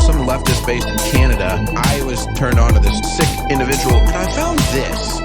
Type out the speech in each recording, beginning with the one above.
some leftist based in Canada. I was turned on to this sick individual, and I found this.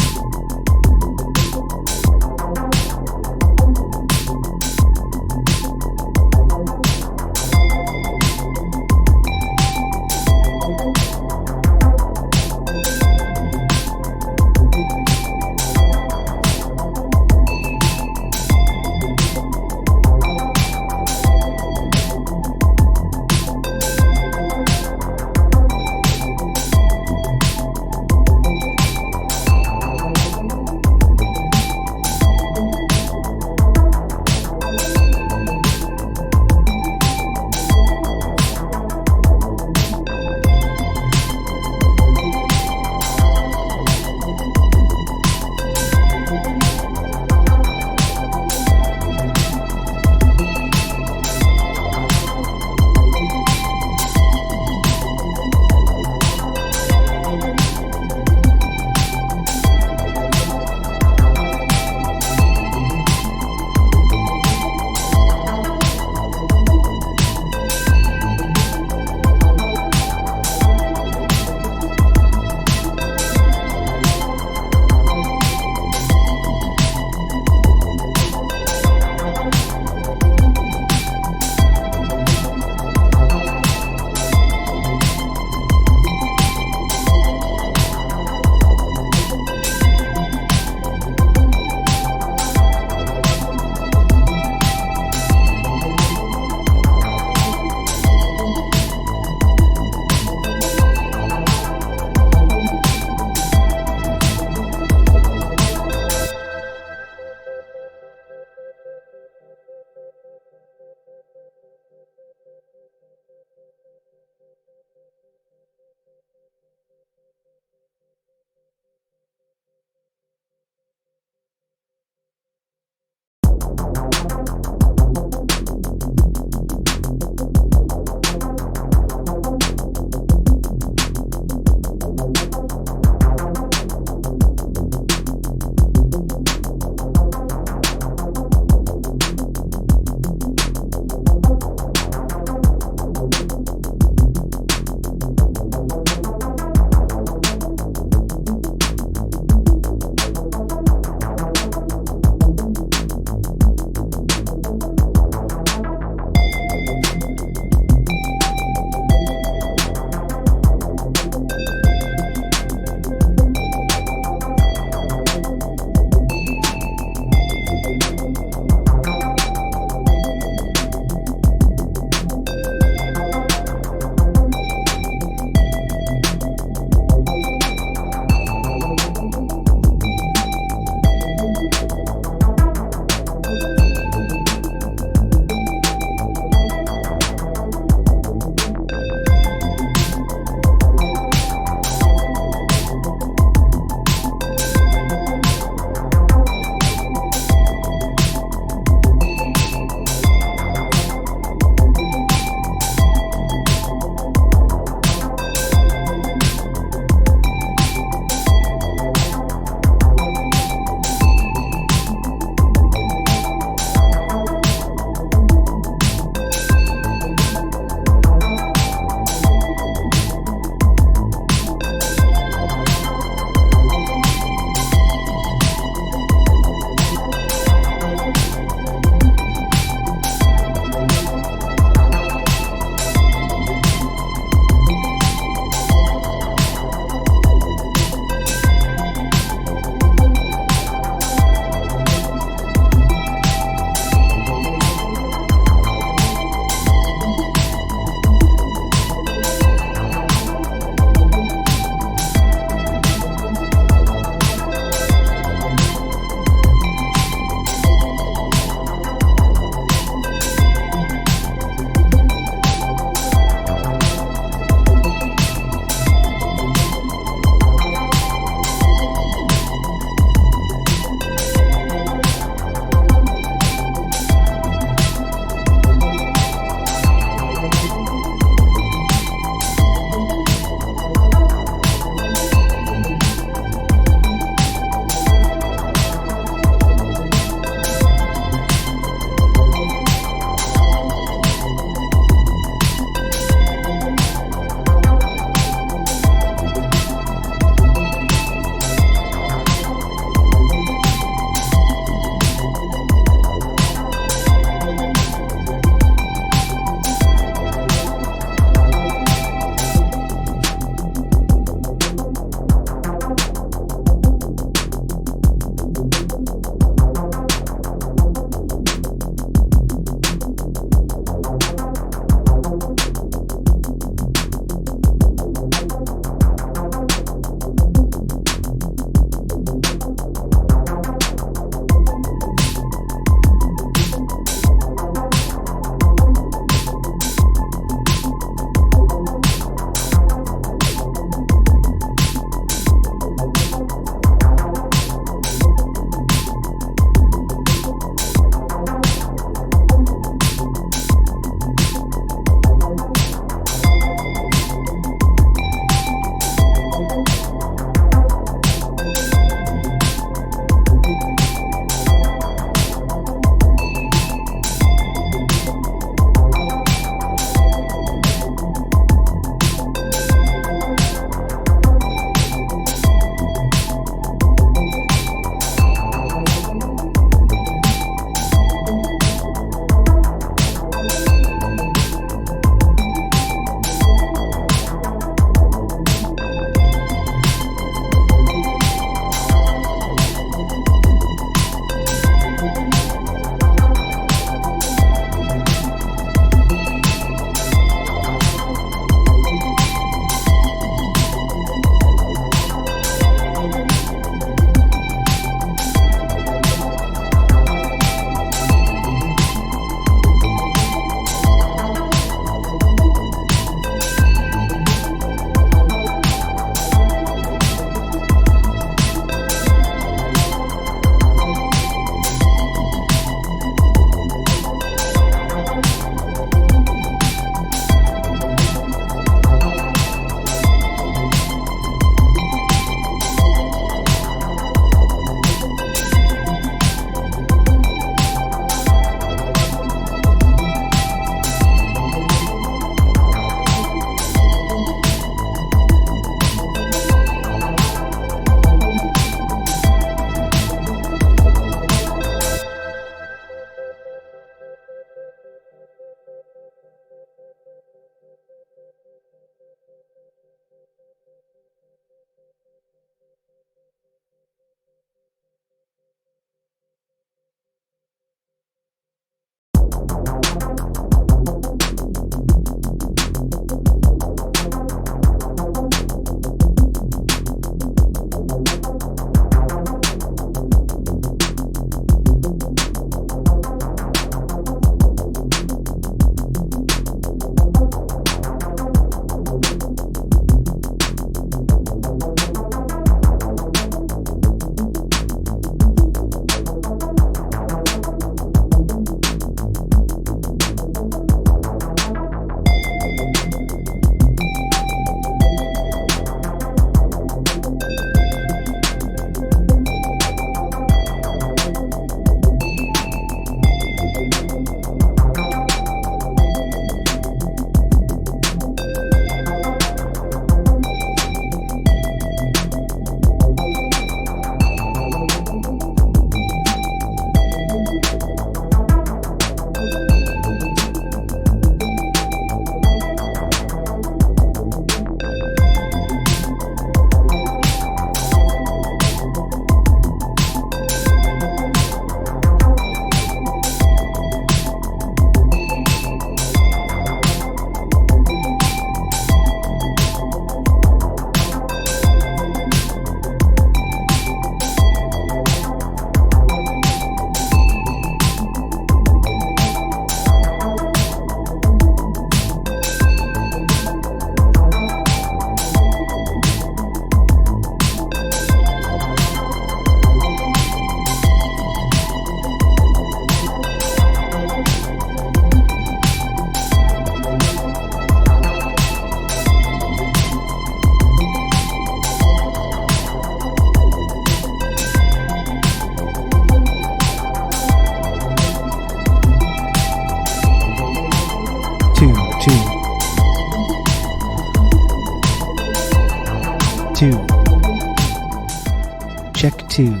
Check 2.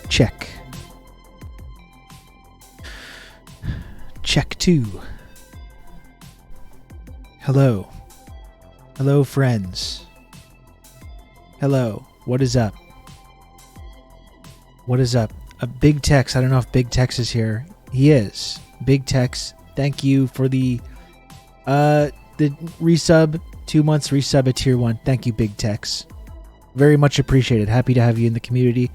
Check. Check 2. Hello. Hello, friends. Hello. What is up? What is up? Big Tex. I don't know if Big Tex is here. He is. Big Tex. Thank you for the resub. 2 months resub at tier 1. Thank you, Big Tex. Very much appreciated. Happy to have you in the community.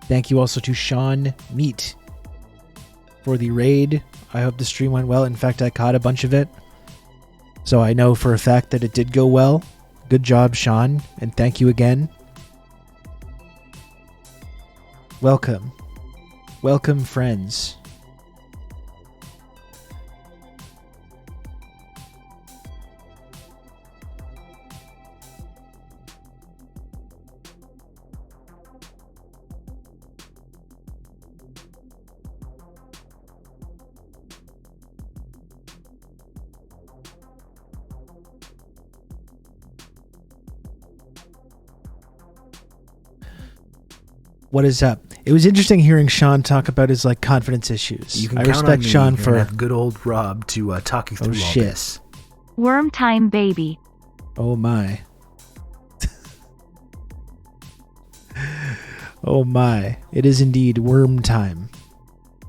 Thank you also to Sean Meat for the raid. I hope the stream went well. In fact, I caught a bunch of it, so I know for a fact that it did go well. Good job, Sean, and thank you again. Welcome. Welcome, friends. What is up? It was interesting hearing Sean talk about his confidence issues. You can I count respect on me Sean and for have good old Rob to talk you through all this. Worm time, baby. Oh my. Oh my. It is indeed worm time.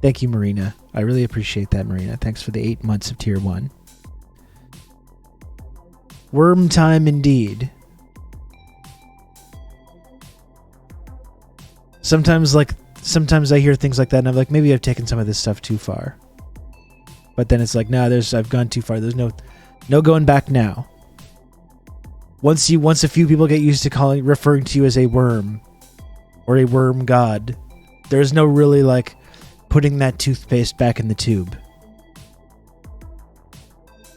Thank you, Marina. I really appreciate that, Marina. Thanks for the 8 months of tier 1. Worm time indeed. Sometimes I hear things like that and I'm like, maybe I've taken some of this stuff too far. But then it's like, nah, I've gone too far. There's no going back now. Once a few people get used to referring to you as a worm or a worm god, there's no really putting that toothpaste back in the tube.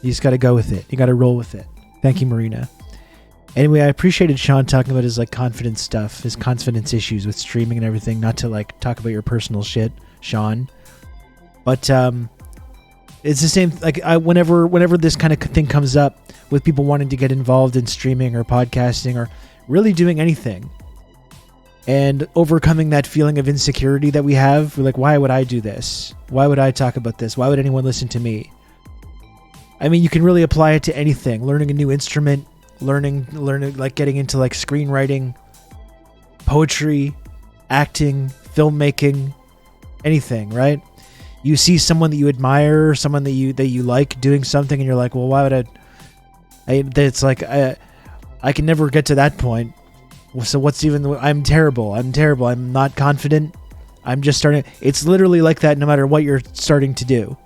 You just got to go with it. You got to roll with it. Thank you, Marina. Anyway, I appreciated Sean talking about his confidence stuff, his confidence issues with streaming and everything. Not to talk about your personal shit, Sean, but it's the same. Whenever this kind of thing comes up with people wanting to get involved in streaming or podcasting or really doing anything, and overcoming that feeling of insecurity that we have, we're like, why would I do this? Why would I talk about this? Why would anyone listen to me? I mean, you can really apply it to anything. Learning a new instrument. Learning, getting into screenwriting, poetry, acting, filmmaking, anything, right? You see someone that you admire, someone that you like doing something, and you're like, well, why would I can never get to that point. So what's even? I'm terrible. I'm not confident. I'm just starting. It's literally like that no matter what you're starting to do.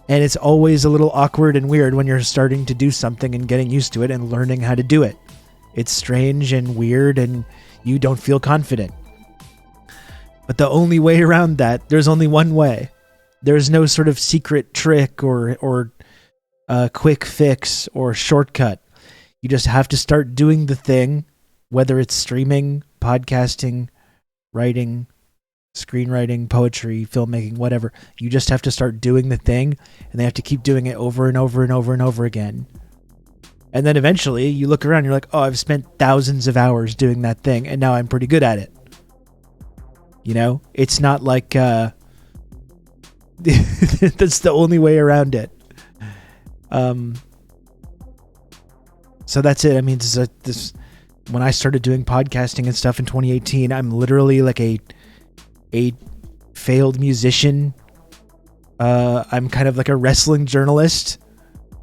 And it's always a little awkward and weird when you're starting to do something and getting used to it and learning how to do it. It's strange and weird and you don't feel confident. But the only way around that, there's only one way. There's no sort of secret trick or quick fix or shortcut. You just have to start doing the thing, whether it's streaming, podcasting, writing, screenwriting, poetry, filmmaking, whatever. You just have to start doing the thing, and they have to keep doing it over and over and over and over again. And then eventually you look around and you're like, oh, I've spent thousands of hours doing that thing and now I'm pretty good at it. You know, it's not like that's the only way around it. So that's it. I mean, this when I started doing podcasting and stuff in 2018, I'm literally like a failed musician. I'm kind of like a wrestling journalist.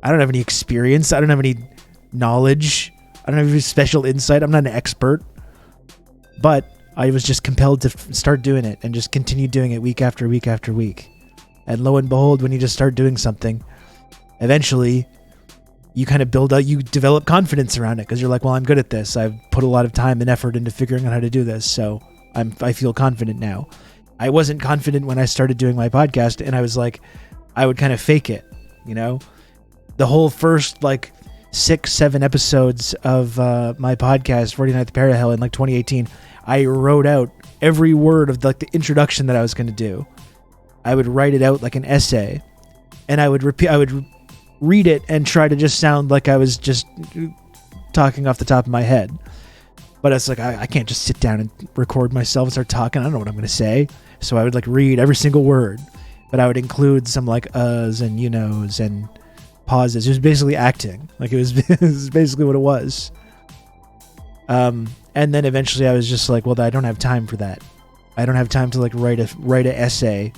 I don't have any experience. I don't have any knowledge. I don't have any special insight. I'm not an expert. But I was just compelled to start doing it and just continue doing it week after week after week. And lo and behold, when you just start doing something, eventually you kind of develop confidence around it because you're like, well, I'm good at this. I've put a lot of time and effort into figuring out how to do this. So I feel confident now. I wasn't confident when I started doing my podcast, and I was like, I would kind of fake it, you know? The whole first 6-7 episodes of my podcast, 49th Parahell, in 2018, I wrote out every word of the introduction that I was going to do. I would write it out like an essay, and I would read it and try to just sound like I was just talking off the top of my head. But it's like, I can't just sit down and record myself and start talking. I don't know what I'm going to say. So I would like read every single word, but I would include some like uhs and you knows and pauses. It was basically acting. Like it was, it was basically what it was. And then eventually I was just like, well, I don't have time for that. I don't have time to like write an essay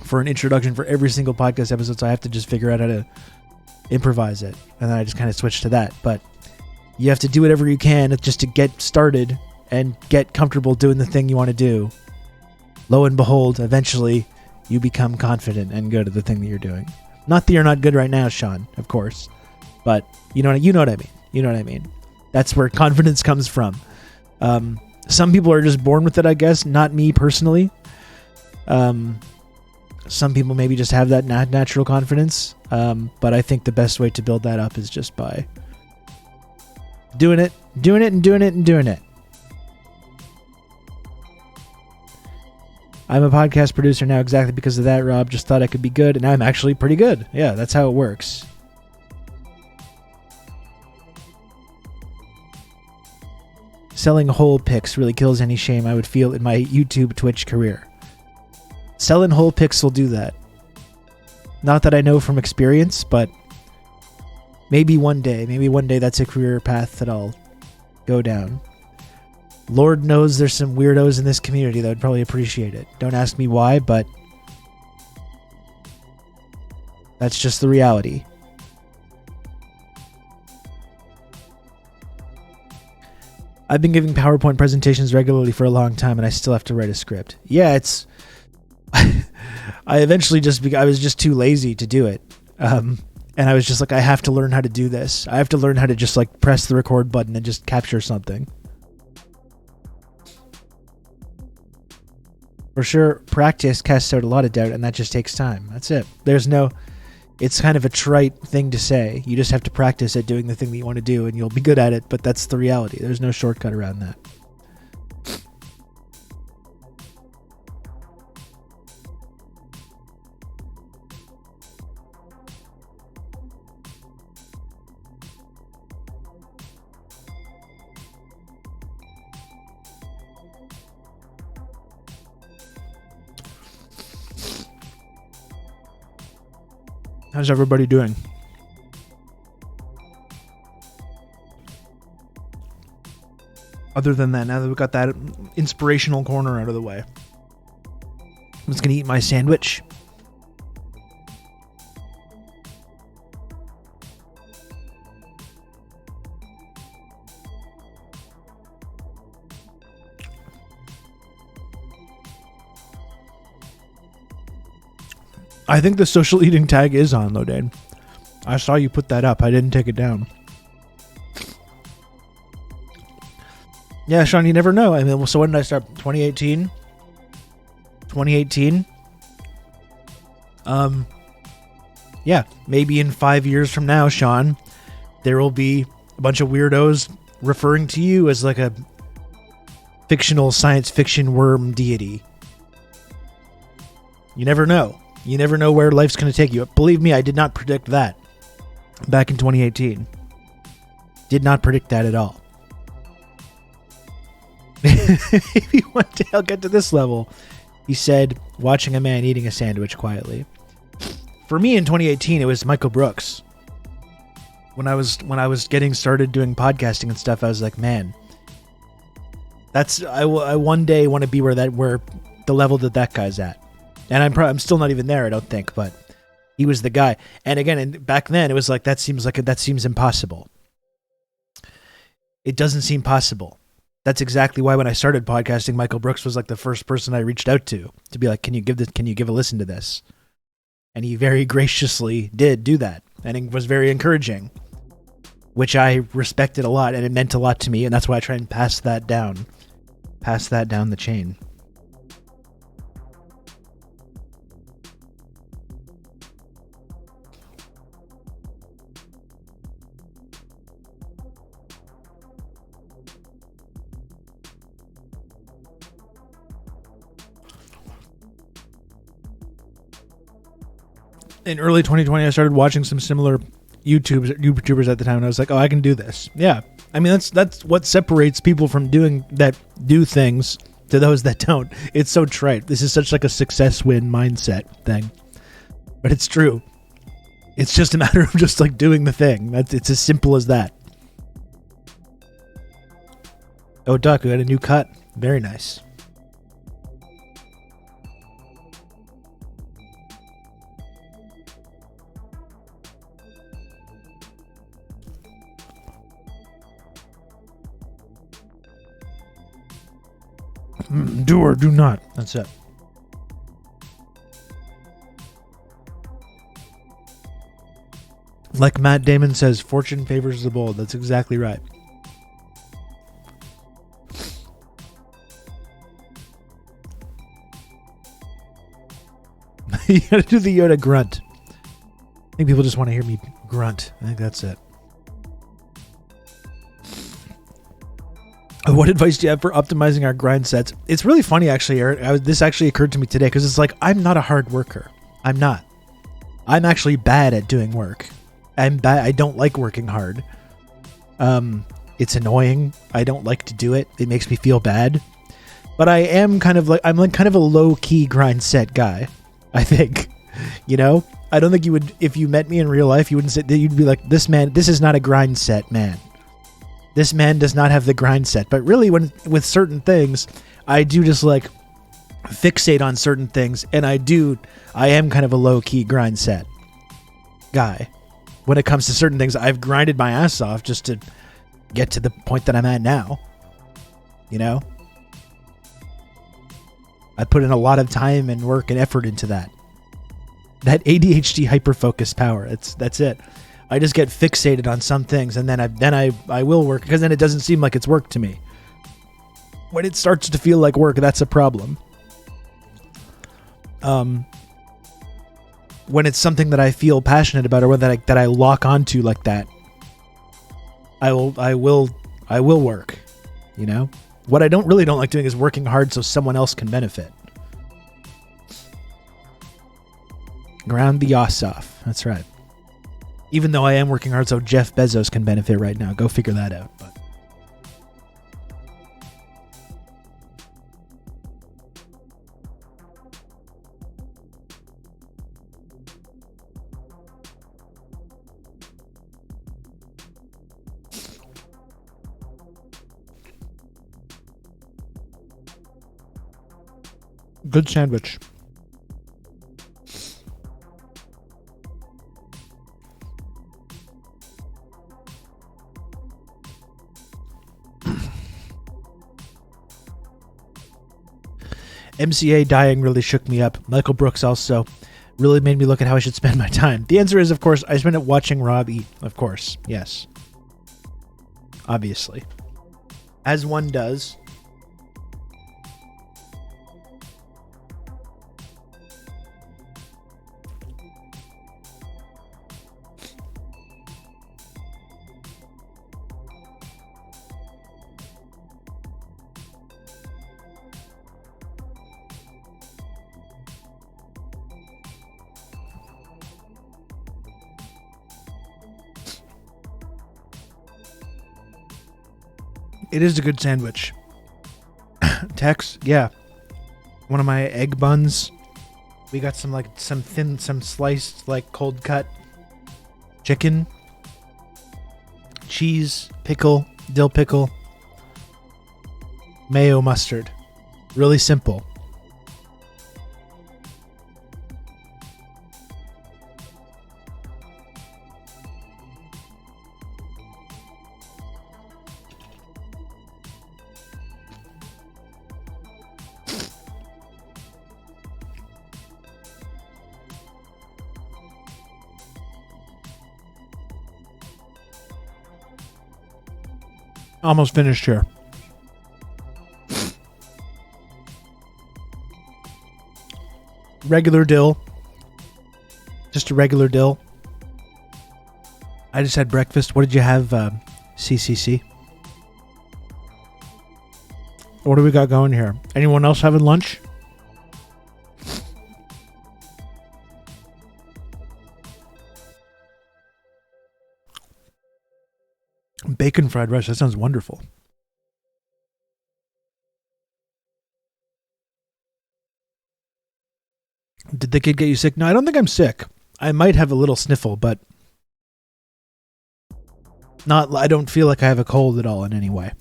for an introduction for every single podcast episode. So I have to just figure out how to improvise it. And then I just kind of switched to that. But you have to do whatever you can just to get started and get comfortable doing the thing you want to do. Lo and behold, eventually you become confident and good at the thing that you're doing. Not that you're not good right now, Sean, of course. But you know what I mean. You know what I mean. That's where confidence comes from. Some people are just born with it, I guess. Not me personally. Some people maybe just have that natural confidence. But I think the best way to build that up is just by doing it. I'm a podcast producer now exactly because of that, Rob. Just thought I could be good, and I'm actually pretty good. Yeah, that's how it works. Selling whole picks really kills any shame I would feel in my YouTube Twitch career. Selling whole picks will do that. Not that I know from experience, but maybe one day that's a career path that I'll go down. Lord knows there's some weirdos in this community that would probably appreciate it. Don't ask me why, but that's just the reality. I've been giving PowerPoint presentations regularly for a long time, and I still have to write a script. Yeah, it's... I eventually I was just too lazy to do it. And I was just like, I have to learn how to do this. I have to learn how to just like press the record button and just capture something. For sure, practice casts out a lot of doubt, and that just takes time. That's it. It's kind of a trite thing to say. You just have to practice at doing the thing that you want to do, and you'll be good at it, but that's the reality. There's no shortcut around that. How's everybody doing? Other than that, now that we got that inspirational corner out of the way, I'm just going to eat my sandwich. I think the social eating tag is on, though, Dane. I saw you put that up. I didn't take it down. Yeah, Sean, you never know. I mean, so when did I start? 2018? 2018? Yeah, maybe in 5 years from now, Sean, there will be a bunch of weirdos referring to you as like a fictional science fiction worm deity. You never know. You never know where life's going to take you. Believe me, I did not predict that back in 2018. Did not predict that at all. Maybe one day I'll get to this level, he said, watching a man eating a sandwich quietly. For me in 2018, it was Michael Brooks. When I was getting started doing podcasting and stuff, I was like, man, I one day want to be where the level that guy's at. And I'm still not even there, I don't think, but he was the guy. And again, back then it was like that seems impossible. It doesn't seem possible. That's exactly why when I started podcasting, Michael Brooks was like the first person I reached out to be like, can you give a listen to this? And he very graciously did do that. And it was very encouraging, which I respected a lot, and it meant a lot to me. And that's why I try and pass that down the chain. In early 2020, I started watching some similar YouTubers at the time, and I was like, oh, I can do this. Yeah, I mean, that's what separates people from do things to those that don't. It's so trite. This is such like a success win mindset thing, but it's true. It's just a matter of just like doing the thing. It's as simple as that. Oh, Duck, we got a new cut. Very nice. Do or do not. That's it. Like Matt Damon says, fortune favors the bold. That's exactly right. You gotta do the Yoda grunt. I think people just want to hear me grunt. I think that's it. What advice do you have for optimizing our grind sets? It's really funny, actually, Eric. This actually occurred to me today because it's like, I'm not a hard worker. I'm not. I'm actually bad at doing work. I'm bad. I don't like working hard. It's annoying. I don't like to do it. It makes me feel bad. But I am kind of like, I'm like kind of a low key grind set guy. I think, you know, I don't think you would, if you met me in real life, you wouldn't say, you'd be like, this is not a grind set man. This man does not have the grind set. But really, with certain things, I do just like fixate on certain things, and I am kind of a low key grind set guy. When it comes to certain things, I've grinded my ass off just to get to the point that I'm at now. You know? I put in a lot of time and work and effort into that. That ADHD hyperfocus power. That's it. I just get fixated on some things, and then I will work, because then it doesn't seem like it's work to me. When it starts to feel like work, that's a problem. When it's something that I feel passionate about, or that I lock onto like that, I will work. You know, what I don't like doing is working hard so someone else can benefit. Ground the ass off. That's right. Even though I am working hard so Jeff Bezos can benefit right now. Go figure that out. But good sandwich. MCA dying really shook me up. Michael Brooks also really made me look at how I should spend my time. The answer is, of course, I spend it watching Rob eat. Of course. Yes. Obviously. As one does. It is a good sandwich. Tex, yeah. One of my egg buns. We got some sliced, like, cold cut chicken, cheese, pickle, dill pickle, mayo, mustard. Really simple. Almost finished here. Regular dill. Just a regular dill. I just had breakfast. What did you have, CCC? What do we got going here? Anyone else having lunch? bacon fried rice. That sounds wonderful. Did the kid get you sick? No, I don't think I'm sick. I might have a little sniffle, but not. I don't feel like I have a cold at all in any way.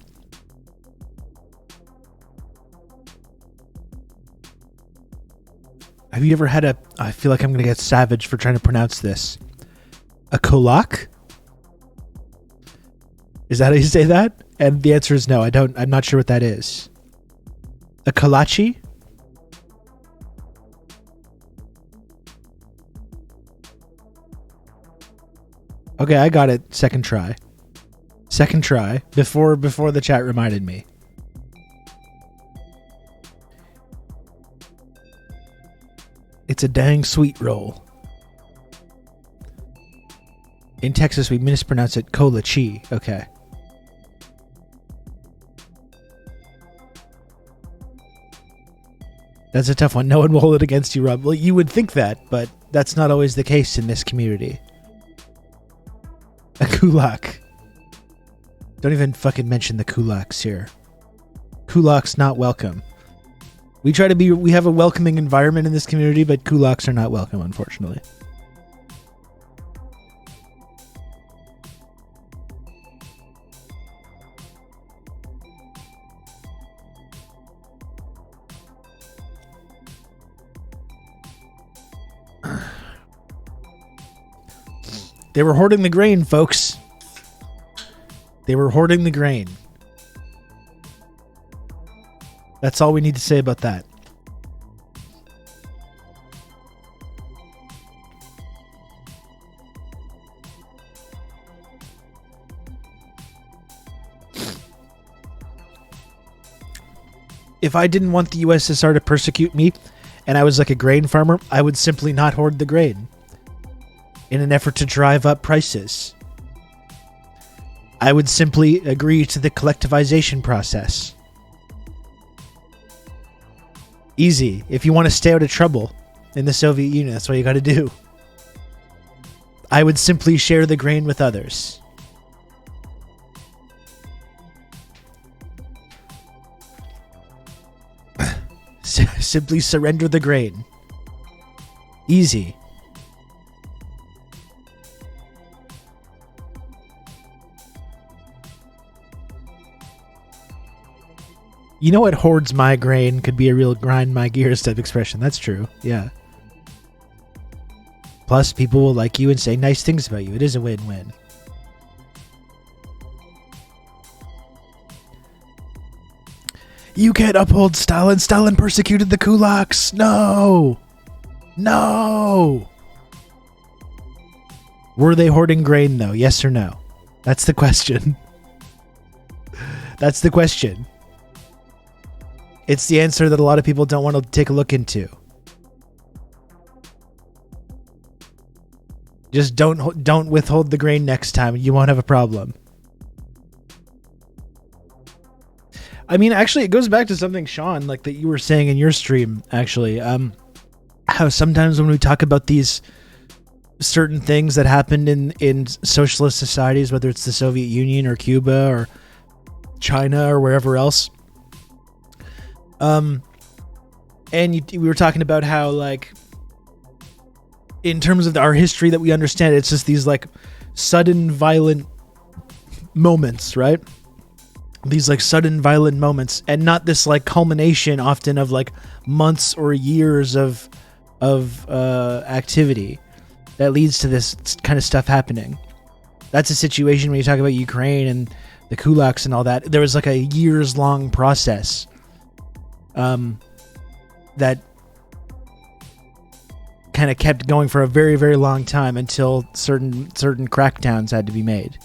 Have you ever had a... I feel like I'm going to get savage for trying to pronounce this. A kolak? Is that how you say that? And the answer is no. I'm not sure what that is. A kolache? Okay, I got it. Second try. Before the chat reminded me. It's a dang sweet roll. In Texas, we mispronounce it kolache. Okay. That's a tough one. No one will hold it against you, Rob. Well, you would think that, but that's not always the case in this community. A kulak. Don't even fucking mention the kulaks here. Kulaks not welcome. We have a welcoming environment in this community, but kulaks are not welcome, unfortunately. They were hoarding the grain, folks. They were hoarding the grain. That's all we need to say about that. If I didn't want the USSR to persecute me and I was like a grain farmer, I would simply not hoard the grain in an effort to drive up prices. I would simply agree to the collectivization process. Easy. If you want to stay out of trouble in the Soviet Union, that's what you got to do. I would simply share the grain with others. Simply surrender the grain. Easy. You know what? Hoards my grain could be a real grind my gears type expression. That's true. Yeah. Plus, people will like you and say nice things about you. It is a win-win. You can't uphold Stalin. Stalin persecuted the kulaks. No. No. Were they hoarding grain, though? Yes or no? That's the question. That's the question. It's the answer that a lot of people don't want to take a look into. Just don't withhold the grain next time. You won't have a problem. I mean, actually, it goes back to something, Sean, like that you were saying in your stream, actually. How sometimes when we talk about these certain things that happened in socialist societies, whether it's the Soviet Union or Cuba or China or wherever else, and we were talking about how, like, in terms of our history that we understand, it's just these, like, sudden violent moments, right? These, like, sudden violent moments, and not this, like, culmination often of, like, months or years of activity that leads to this kind of stuff happening. That's a situation when you talk about Ukraine and the kulaks and all that. There was, like, a years-long process that kind of kept going for a very, very long time until certain crackdowns had to be made.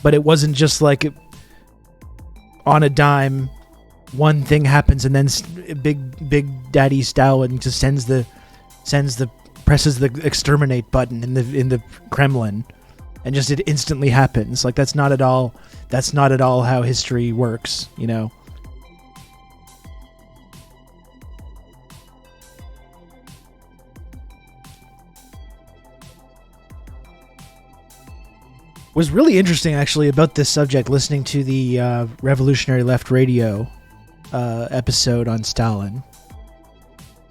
But it wasn't just like on a dime, one thing happens and then big daddy Stalin just presses the exterminate button in the Kremlin, and just it instantly happens. Like that's not at all how history works, you know. was really interesting actually about this subject, listening to the Revolutionary Left Radio episode on Stalin.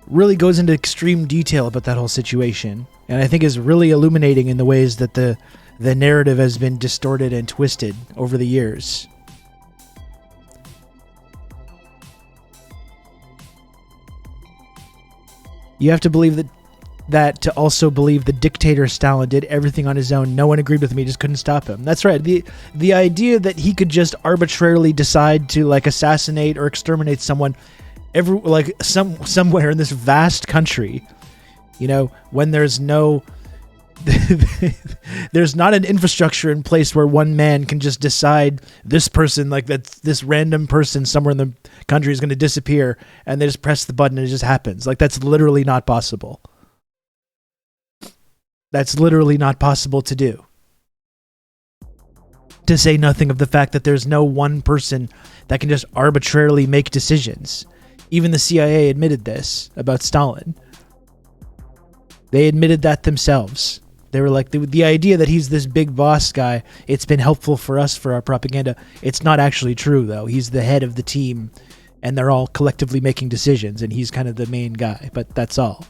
Really goes into extreme detail about that whole situation, and I think is really illuminating in the ways that the narrative has been distorted and twisted over the years. You have to believe that to also believe the dictator Stalin did everything on his own. No one agreed with him. He just couldn't stop him. That's right. The idea that he could just arbitrarily decide to like assassinate or exterminate someone somewhere in this vast country, you know, when there's no there's not an infrastructure in place where one man can just decide this person, like that's this random person somewhere in the country is going to disappear, and they just press the button and it just happens. Like, that's literally not possible. That's literally not possible to do. To say nothing of the fact that there's no one person that can just arbitrarily make decisions. Even the CIA admitted this about Stalin. They admitted that themselves. They were like, the idea that he's this big boss guy, it's been helpful for us for our propaganda. It's not actually true, though. He's the head of the team, and they're all collectively making decisions, and he's kind of the main guy, but that's all.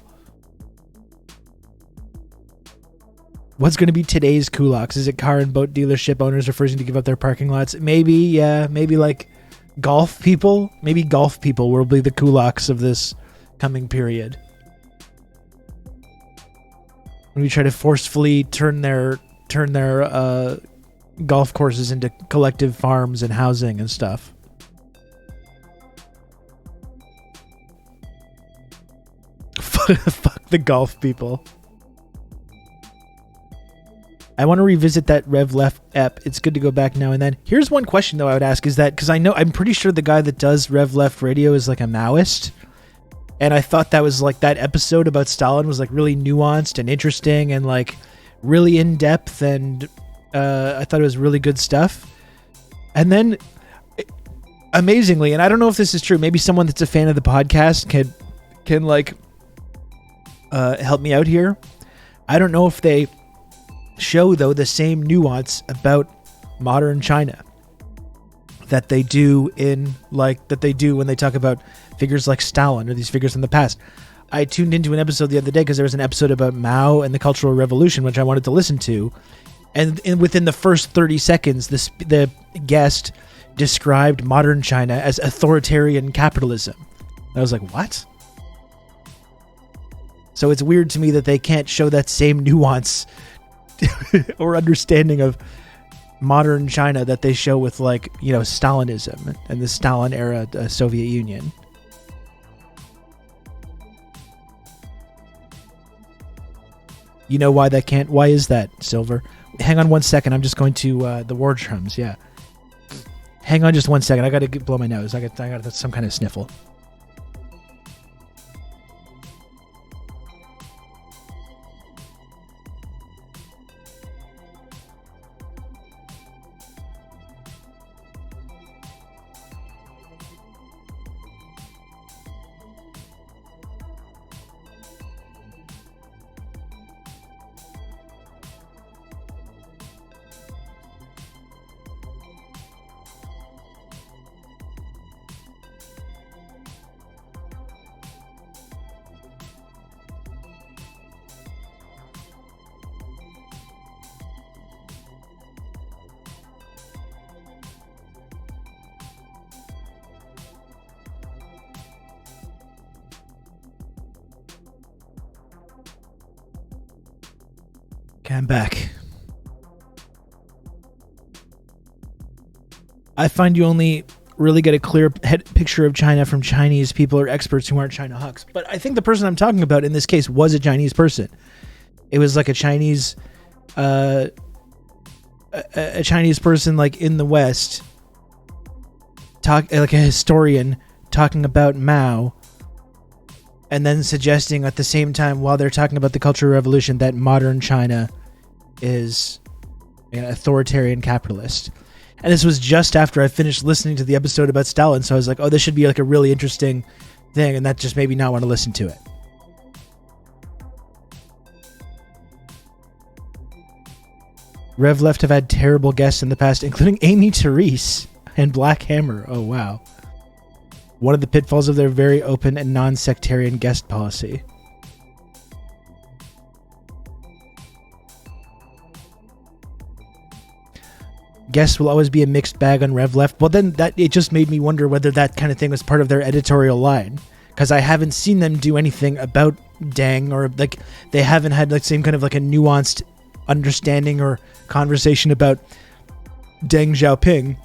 What's going to be today's kulaks? Is it car and boat dealership owners refusing to give up their parking lots? Maybe, yeah. Maybe like golf people. Maybe golf people will be the kulaks of this coming period. When we try to forcefully turn their golf courses into collective farms and housing and stuff. Fuck the golf people. I want to revisit that Rev Left app. It's good to go back now and then. Here's one question though I would ask, is that because I'm pretty sure the guy that does Rev Left Radio is like a Maoist. And I thought that was like that episode about Stalin was like really nuanced and interesting and like really in depth, and I thought it was really good stuff. And then amazingly, and I don't know if this is true, maybe someone that's a fan of the podcast can like help me out here. I don't know if they show though the same nuance about modern China that they do when they talk about figures like Stalin or these figures from the past. I tuned into an episode the other day because there was an episode about Mao and the Cultural Revolution, which I wanted to listen to. And within the first 30 seconds, the guest described modern China as authoritarian capitalism. I was like, what? So it's weird to me that they can't show that same nuance or understanding of modern China that they show with, like, you know, Stalinism and the Stalin era Soviet Union. You know why that can't? Why is that, Silver? Hang on 1 second. I'm just going to the war drums. Yeah. Hang on just 1 second. I got to blow my nose. I got some kind of sniffle. Okay, I'm back. I find you only really get a clear picture of China from Chinese people or experts who aren't China hawks. But I think the person I'm talking about in this case was a Chinese person. It was like a Chinese, a Chinese person like in the West, like a historian talking about Mao, and then suggesting at the same time, while they're talking about the Cultural Revolution, that modern China is an authoritarian capitalist. And this was just after I finished listening to the episode about Stalin, so I was like, oh, this should be like a really interesting thing, and that just made me not want to listen to it. Rev Left have had terrible guests in the past, including Amy Therese and Black Hammer. Oh, wow. One of the pitfalls of their very open and non-sectarian guest policy. Guests will always be a mixed bag on Rev Left. Well, then it just made me wonder whether that kind of thing was part of their editorial line, because I haven't seen them do anything about Deng, or like they haven't had like same kind of like a nuanced understanding or conversation about Deng Xiaoping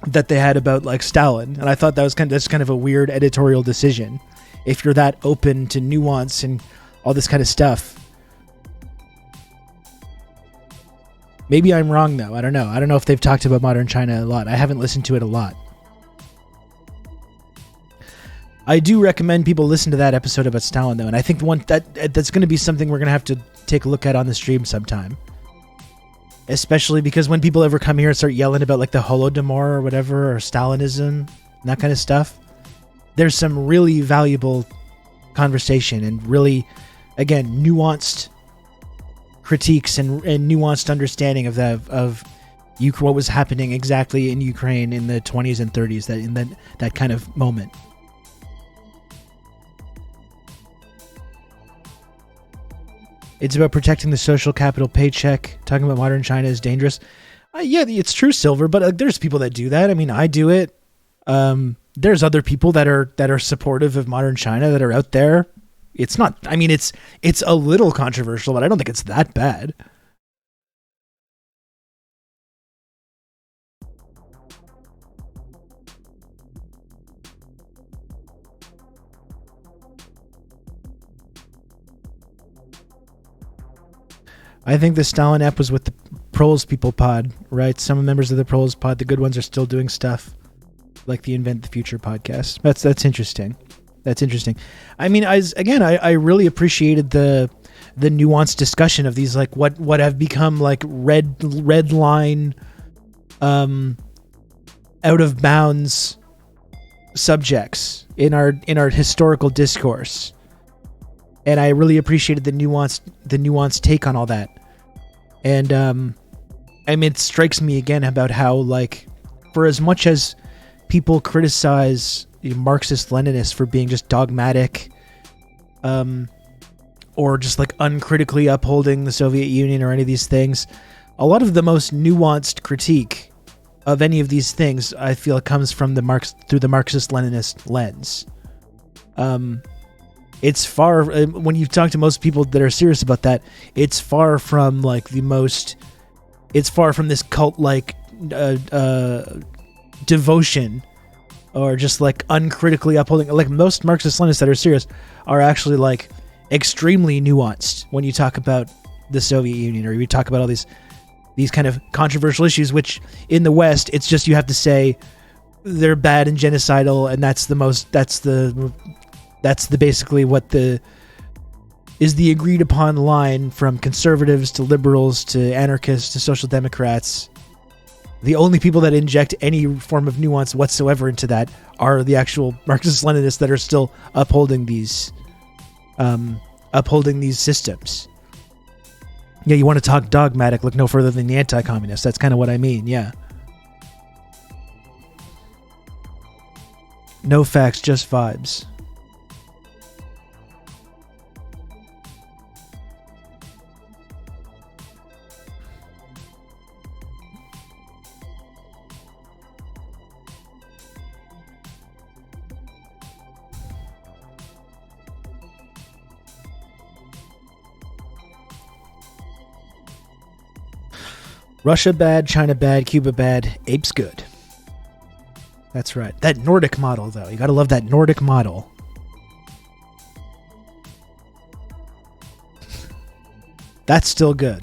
that they had about like Stalin. And I thought that's kind of a weird editorial decision if you're that open to nuance and all this kind of stuff. Maybe I'm wrong though. I don't know if they've talked about modern China a lot. I haven't listened to it a lot. I do recommend people listen to that episode about Stalin though, and I think the one that's going to be something we're going to have to take a look at on the stream sometime. Especially because when people ever come here and start yelling about like the Holodomor or whatever, or Stalinism, and that kind of stuff, there's some really valuable conversation and really, again, nuanced critiques and nuanced understanding of what was happening exactly in Ukraine in the 20s and 30s, that kind of moment. It's about protecting the social capital paycheck. Talking about modern China is dangerous. Yeah, it's true, Silver, but there's people that do that. I mean, I do it. There's other people that are supportive of modern China that are out there. It's not, I mean, it's a little controversial, but I don't think it's that bad. I think the Stalin app was with the Proles People pod, right? Some members of the Proles pod, the good ones, are still doing stuff like the Invent the Future podcast. That's interesting. That's interesting. I mean, I really appreciated the nuanced discussion of these, like what have become like red line, out of bounds subjects in our historical discourse. And I really appreciated the nuanced take on all that. And I mean, it strikes me again about how, like, for as much as people criticize Marxist-Leninists for being just dogmatic, or just like uncritically upholding the Soviet Union or any of these things, a lot of the most nuanced critique of any of these things, I feel, comes from through the Marxist-Leninist lens. It's far, when you talk to most people that are serious about that, it's far from like it's far from this cult-like devotion, or just like uncritically upholding. Like most Marxist-Leninists that are serious are actually like extremely nuanced when you talk about the Soviet Union, or you talk about all these kind of controversial issues, which in the West, it's just, you have to say they're bad and genocidal, and that's basically what is the agreed upon line from conservatives to liberals to anarchists to social democrats. The only people that inject any form of nuance whatsoever into that are the actual Marxist-Leninists that are still upholding these systems. Yeah, you want to talk dogmatic, look no further than the anti-communists. That's kind of what I mean, yeah. No facts, just vibes. Russia bad, China bad, Cuba bad, apes good. That's right. That Nordic model, though. You gotta love that Nordic model. That's still good.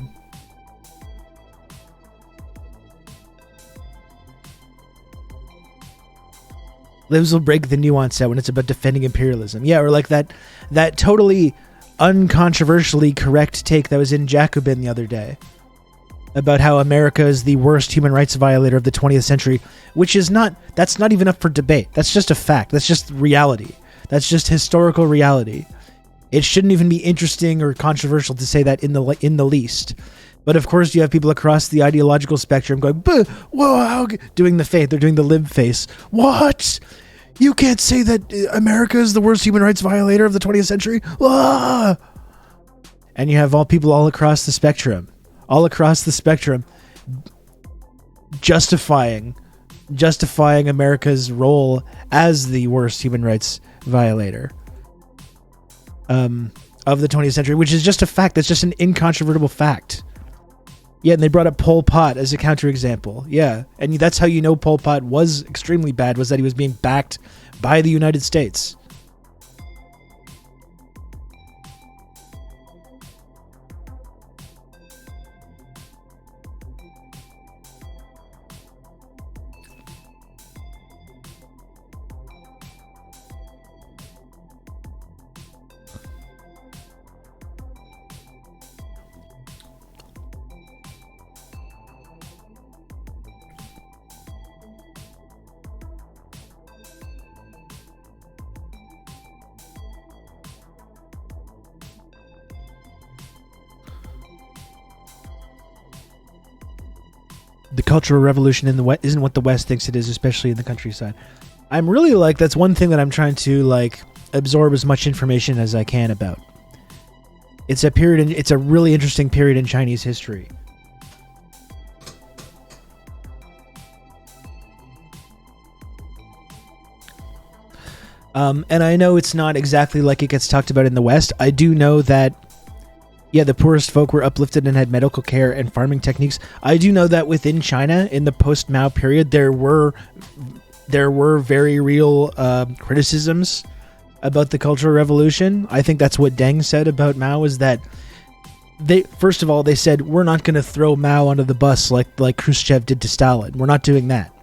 Lives will break the nuance out when it's about defending imperialism. Yeah, or like that totally uncontroversially correct take that was in Jacobin the other day about how America is the worst human rights violator of the 20th century, which is that's not even up for debate. That's just a fact. That's just reality. That's just historical reality. It shouldn't even be interesting or controversial to say that in the least. But of course, you have people across the ideological spectrum going, whoa, doing the face. They're doing the lib face. What? You can't say that America is the worst human rights violator of the 20th century. Ah! And you have people all across the spectrum, justifying America's role as the worst human rights violator of the 20th century, which is just a fact. That's just an incontrovertible fact. Yeah, and they brought up Pol Pot as a counterexample. Yeah, and that's how you know Pol Pot was extremely bad, was that he was being backed by the United States. The Cultural Revolution in the West isn't what the West thinks it is, especially in the countryside. I'm really that's one thing that I'm trying to absorb as much information as I can about. It's a really interesting period in Chinese history. And I know it's not exactly like it gets talked about in the West. I do know that, yeah, the poorest folk were uplifted and had medical care and farming techniques. I do know that within China, in the post-Mao period, there were very real criticisms about the Cultural Revolution. I think that's what Deng said about Mao, is that first of all, they said, we're not going to throw Mao under the bus like Khrushchev did to Stalin. We're not doing that.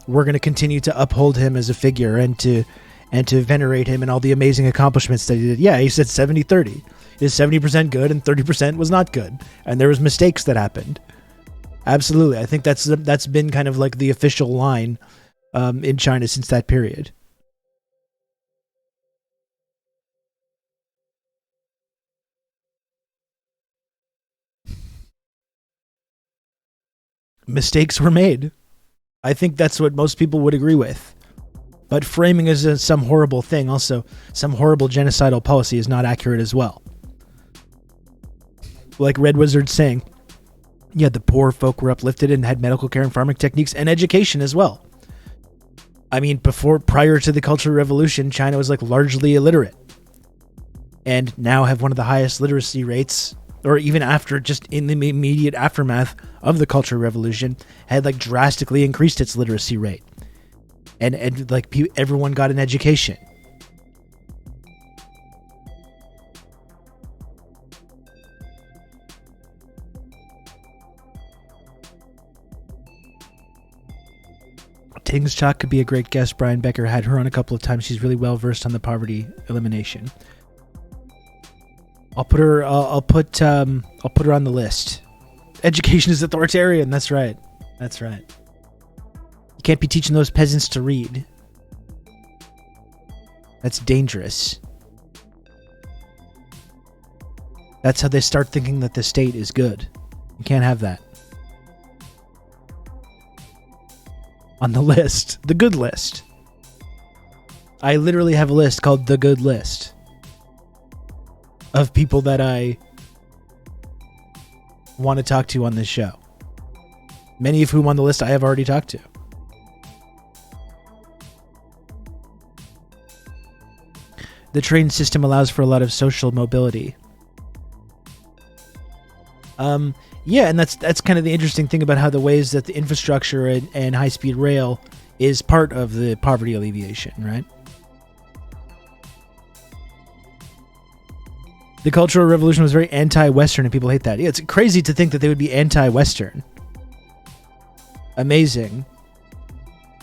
We're going to continue to uphold him as a figure and to venerate him and all the amazing accomplishments that he did. Yeah, he said 70-30. Is 70% good and 30% was not good, and there was mistakes that happened. Absolutely, I think that's been kind of like the official line in China since that period. Mistakes were made. I think that's what most people would agree with. But framing as some horrible thing, also some horrible genocidal policy, is not accurate as well. Like Red Wizard saying, yeah, the poor folk were uplifted and had medical care and farming techniques and education as well. I mean, prior to the Cultural Revolution, China was largely illiterate, and now have one of the highest literacy rates, or even after, just in the immediate aftermath of the Cultural Revolution, had drastically increased its literacy rate, and everyone got an education. Ting's Chalk could be a great guest. Brian Becker had her on a couple of times. She's really well versed on the poverty elimination. I'll put her on the list. Education is authoritarian. That's right. You can't be teaching those peasants to read. That's dangerous. That's how they start thinking that the state is good. You can't have that. On the list, the good list. I literally have a list called the good list of people that I want to talk to on this show. Many of whom on the list I have already talked to. The train system allows for a lot of social mobility. Yeah, and that's kind of the interesting thing about how the ways that the infrastructure and high-speed rail is part of the poverty alleviation, right? The Cultural Revolution was very anti-Western, and people hate that. Yeah, it's crazy to think that they would be anti-Western. Amazing.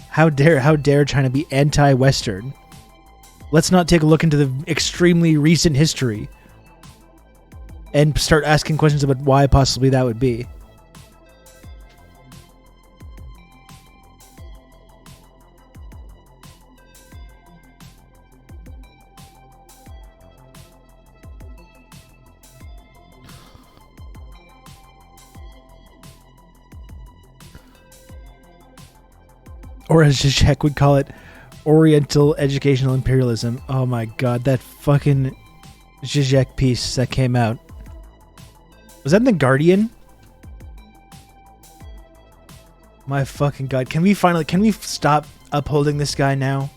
How dare China be anti-Western? Let's not take a look into the extremely recent history and start asking questions about why possibly that would be. Or as Zizek would call it, Oriental educational imperialism. Oh my god, that fucking Zizek piece that came out. Was that in The Guardian? My fucking god. Can we stop upholding this guy now?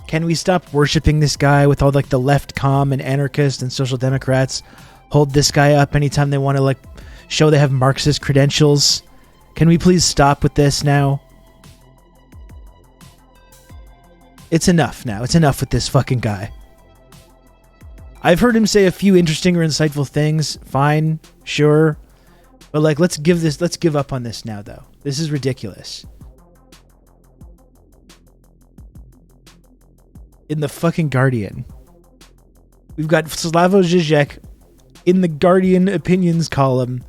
Can we stop worshiping this guy with all like the left comm and anarchists and social democrats hold this guy up anytime they want to like show they have Marxist credentials? Can we please stop with this now? It's enough now. It's enough with this fucking guy. I've heard him say a few interesting or insightful things. Fine, sure. But like, let's give up on this now though. This is ridiculous. In the fucking Guardian, we've got Slavoj Žižek in the Guardian opinions column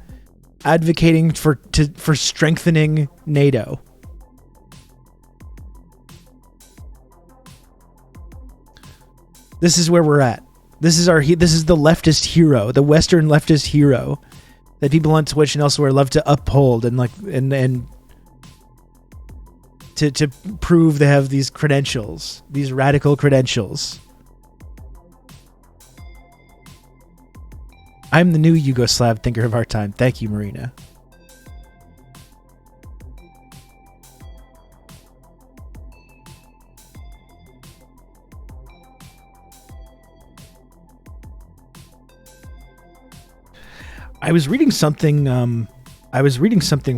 advocating for strengthening NATO. This is where we're at. This is the leftist hero, the Western leftist hero that people on Twitch and elsewhere love to uphold and to prove they have these credentials, these radical credentials. I'm the new Yugoslav thinker of our time. Thank you, Marina. I was reading something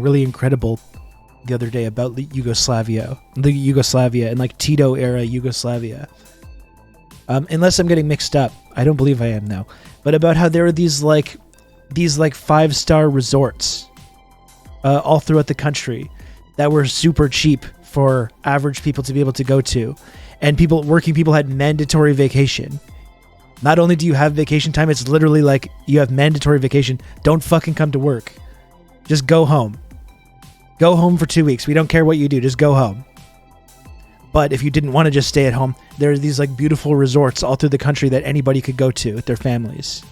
really incredible the other day about Yugoslavia and like Tito era Yugoslavia. Unless I'm getting mixed up, I don't believe I am now. But about how there are these 5-star resorts all throughout the country that were super cheap for average people to be able to go to, and working people had mandatory vacation. Not only do you have vacation time, it's literally like you have mandatory vacation. Don't fucking come to work. Just go home. Go home for 2 weeks. We don't care what you do. Just go home. But if you didn't want to just stay at home, there are these like beautiful resorts all through the country that anybody could go to with their families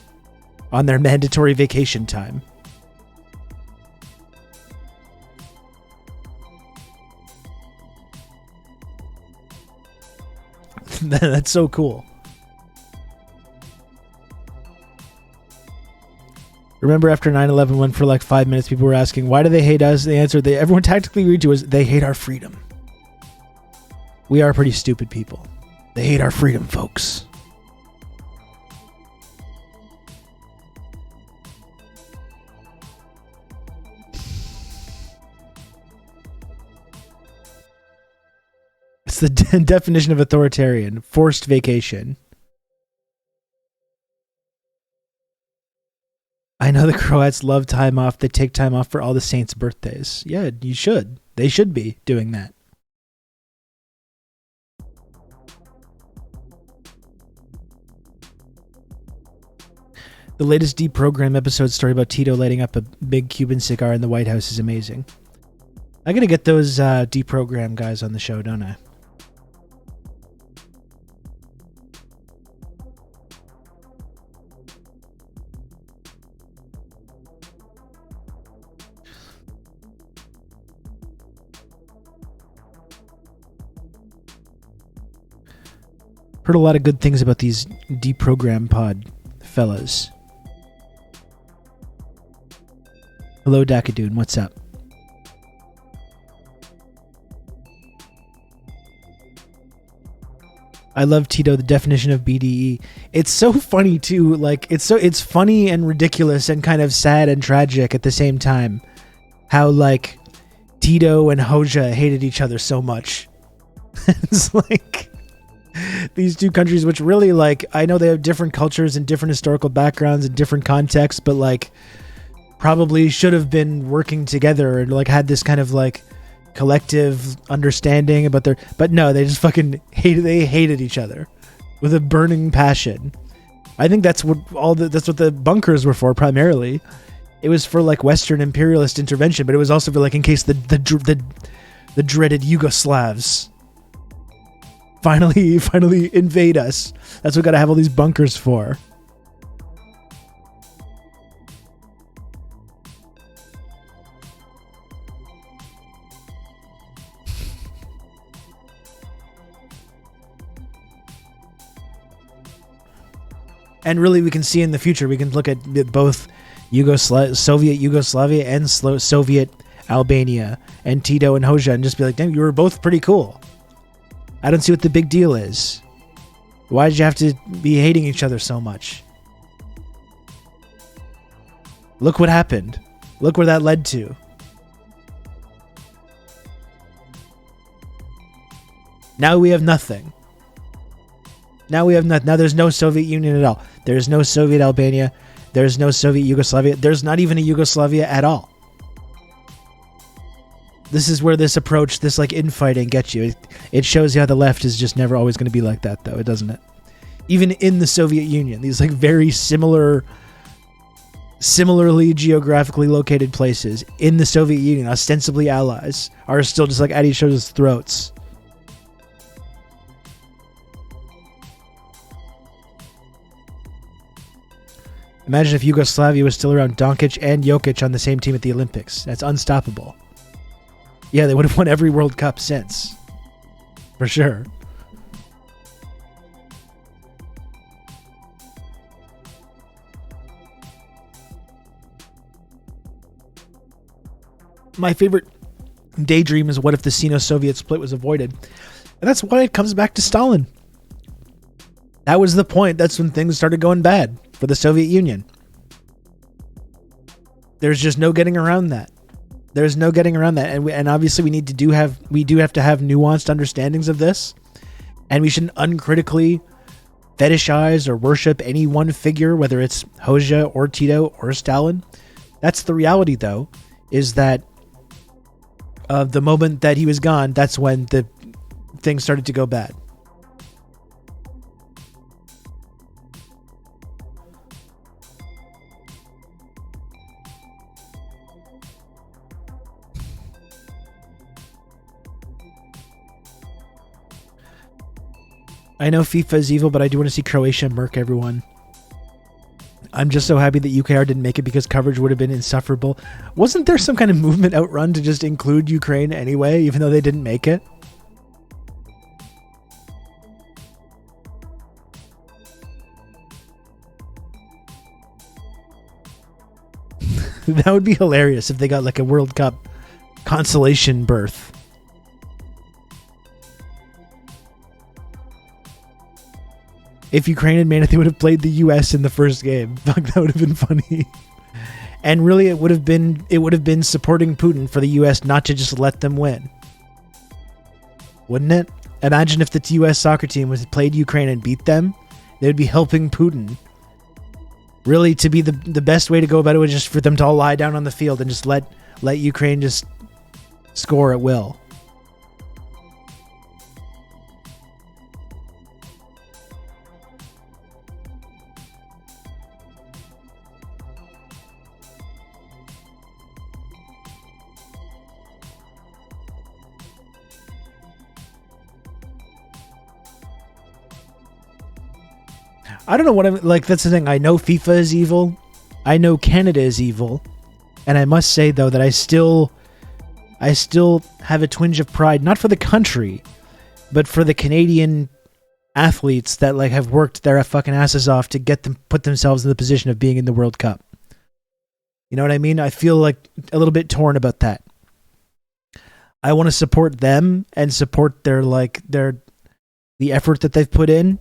on their mandatory vacation time. That's so cool. Remember after 9/11 when for like 5 minutes people were asking, why do they hate us? The answer everyone tactically agreed to was they hate our freedom. We are pretty stupid people. They hate our freedom, folks. It's the definition of authoritarian. Forced vacation. I know the Croats love time off. They take time off for all the saints' birthdays. Yeah, you should. They should be doing that. The latest deprogram episode story about Tito lighting up a big Cuban cigar in the White House is amazing. I gotta get those deprogram guys on the show, don't I? Heard a lot of good things about these deprogram pod fellas. Hello, Dakadoon. What's up? I love Tito, the definition of BDE. It's so funny too. Like it's funny and ridiculous and kind of sad and tragic at the same time. How like Tito and Hoxha hated each other so much. It's like these two countries, which really like I know they have different cultures and different historical backgrounds and different contexts, but like probably should have been working together and like had this kind of like collective understanding about their, but no, they just fucking hated each other with a burning passion. I think that's what the bunkers were for primarily. It was for like Western imperialist intervention, but it was also for like in case the dreaded Yugoslavs finally invade us. That's what we gotta have all these bunkers for. And really, we can see in the future, we can look at both Soviet Yugoslavia and Soviet Albania and Tito and Hoxha and just be like, damn, you were both pretty cool. I don't see what the big deal is. Why did you have to be hating each other so much? Look what happened. Look where that led to. Now we have nothing. Now there's no Soviet Union at all. There's no Soviet Albania. There's no Soviet Yugoslavia. There's not even a Yugoslavia at all. This is where this approach, this like infighting gets you. It shows you how the left is just never always going to be like that, though, doesn't it? Even in the Soviet Union, these like very similarly geographically located places in the Soviet Union, ostensibly allies, are still just like at each other's throats. Imagine if Yugoslavia was still around. Doncic and Jokic on the same team at the Olympics. That's unstoppable. Yeah, they would have won every World Cup since. For sure. My favorite daydream is what if the Sino-Soviet split was avoided? And that's why it comes back to Stalin. That was the point. That's when things started going bad for the Soviet Union. There's just no getting around that. There's no getting around that. And obviously we do have to have nuanced understandings of this. And we shouldn't uncritically fetishize or worship any one figure, whether it's Hoxha or Tito or Stalin. That's the reality, though, is that the moment that he was gone, that's when the things started to go bad. I know FIFA is evil, but I do want to see Croatia murk everyone. I'm just so happy that UKR didn't make it because coverage would have been insufferable. Wasn't there some kind of movement outrun to just include Ukraine anyway, even though they didn't make it? That would be hilarious if they got like a World Cup consolation berth. If Ukraine had made it, they would have played the US in the first game. Fuck, that would have been funny. And really, it would have been supporting Putin for the US not to just let them win. Wouldn't it? Imagine if the US soccer team was played Ukraine and beat them. They would be helping Putin. Really, to be the best way to go about it was just for them to all lie down on the field and just let Ukraine just score at will. I don't know what I'm like. That's the thing. I know FIFA is evil. I know Canada is evil. And I must say, though, that I still have a twinge of pride, not for the country, but for the Canadian athletes that like have worked their fucking asses off to put themselves in the position of being in the World Cup. You know what I mean? I feel like a little bit torn about that. I want to support them and support the effort that they've put in.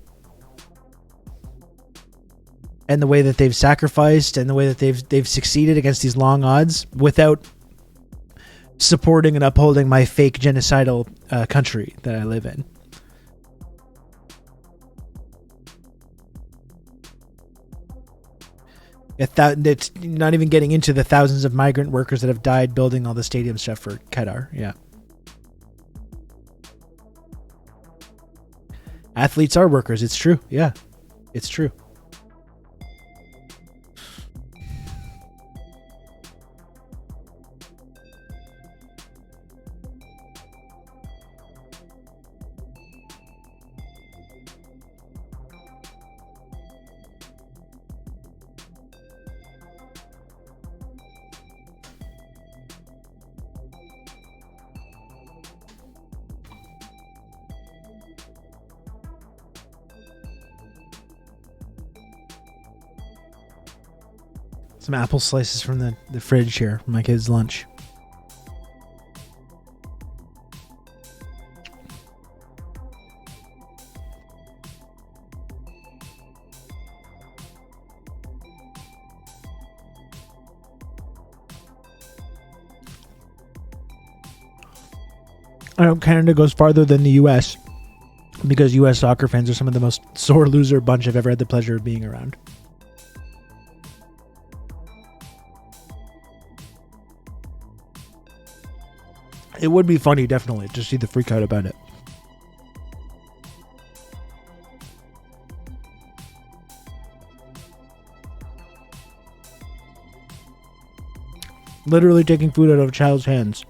And the way that they've sacrificed and the way that they've succeeded against these long odds without supporting and upholding my fake genocidal country that I live in. It's not even getting into the thousands of migrant workers that have died building all the stadium stuff for Qatar. Yeah. Athletes are workers. It's true. Yeah, it's true. Some apple slices from the fridge here for my kids' lunch. I know Canada goes farther than the U.S. because U.S. soccer fans are some of the most sore loser bunch I've ever had the pleasure of being around. It would be funny, definitely, to see the freak out about it. Literally taking food out of a child's hands.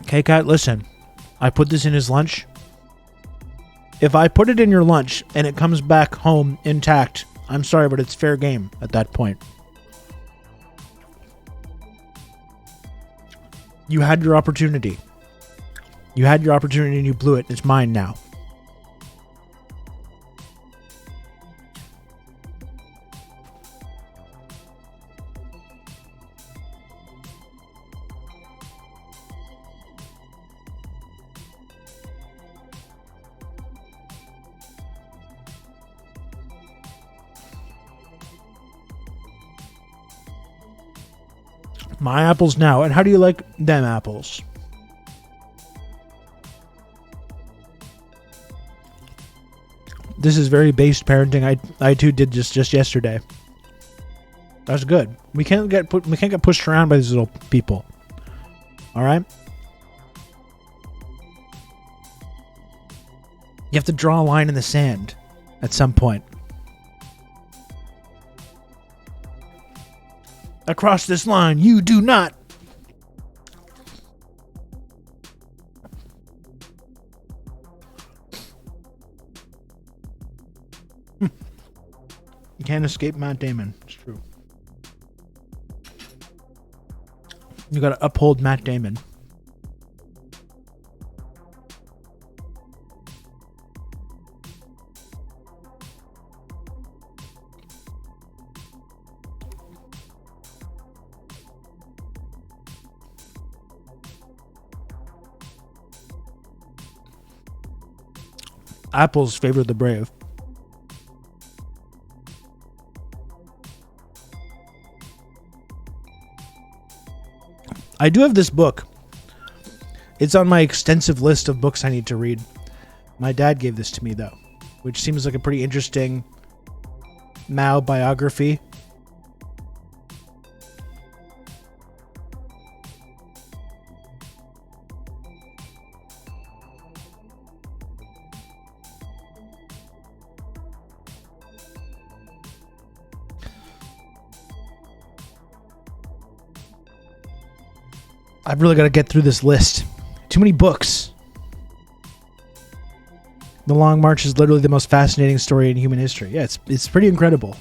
K-Cat, listen. I put this in his lunch. If I put it in your lunch and it comes back home intact, I'm sorry, but it's fair game at that point. You had your opportunity. You had your opportunity and you blew it. It's mine now. My apples now. And how do you like them apples? This is very based parenting. I too did this just yesterday. That's good. We can't get pushed around by these little people. All right? You have to draw a line in the sand at some point. Across this line, you do not. You can't escape Matt Damon. It's true. You gotta uphold Matt Damon. Apples favor the brave. I do have this book. It's on my extensive list of books I need to read. My dad gave this to me, though, which seems like a pretty interesting Mao biography. I've really got to get through this list. Too many books. The Long March is literally the most fascinating story in human history. Yeah, it's pretty incredible.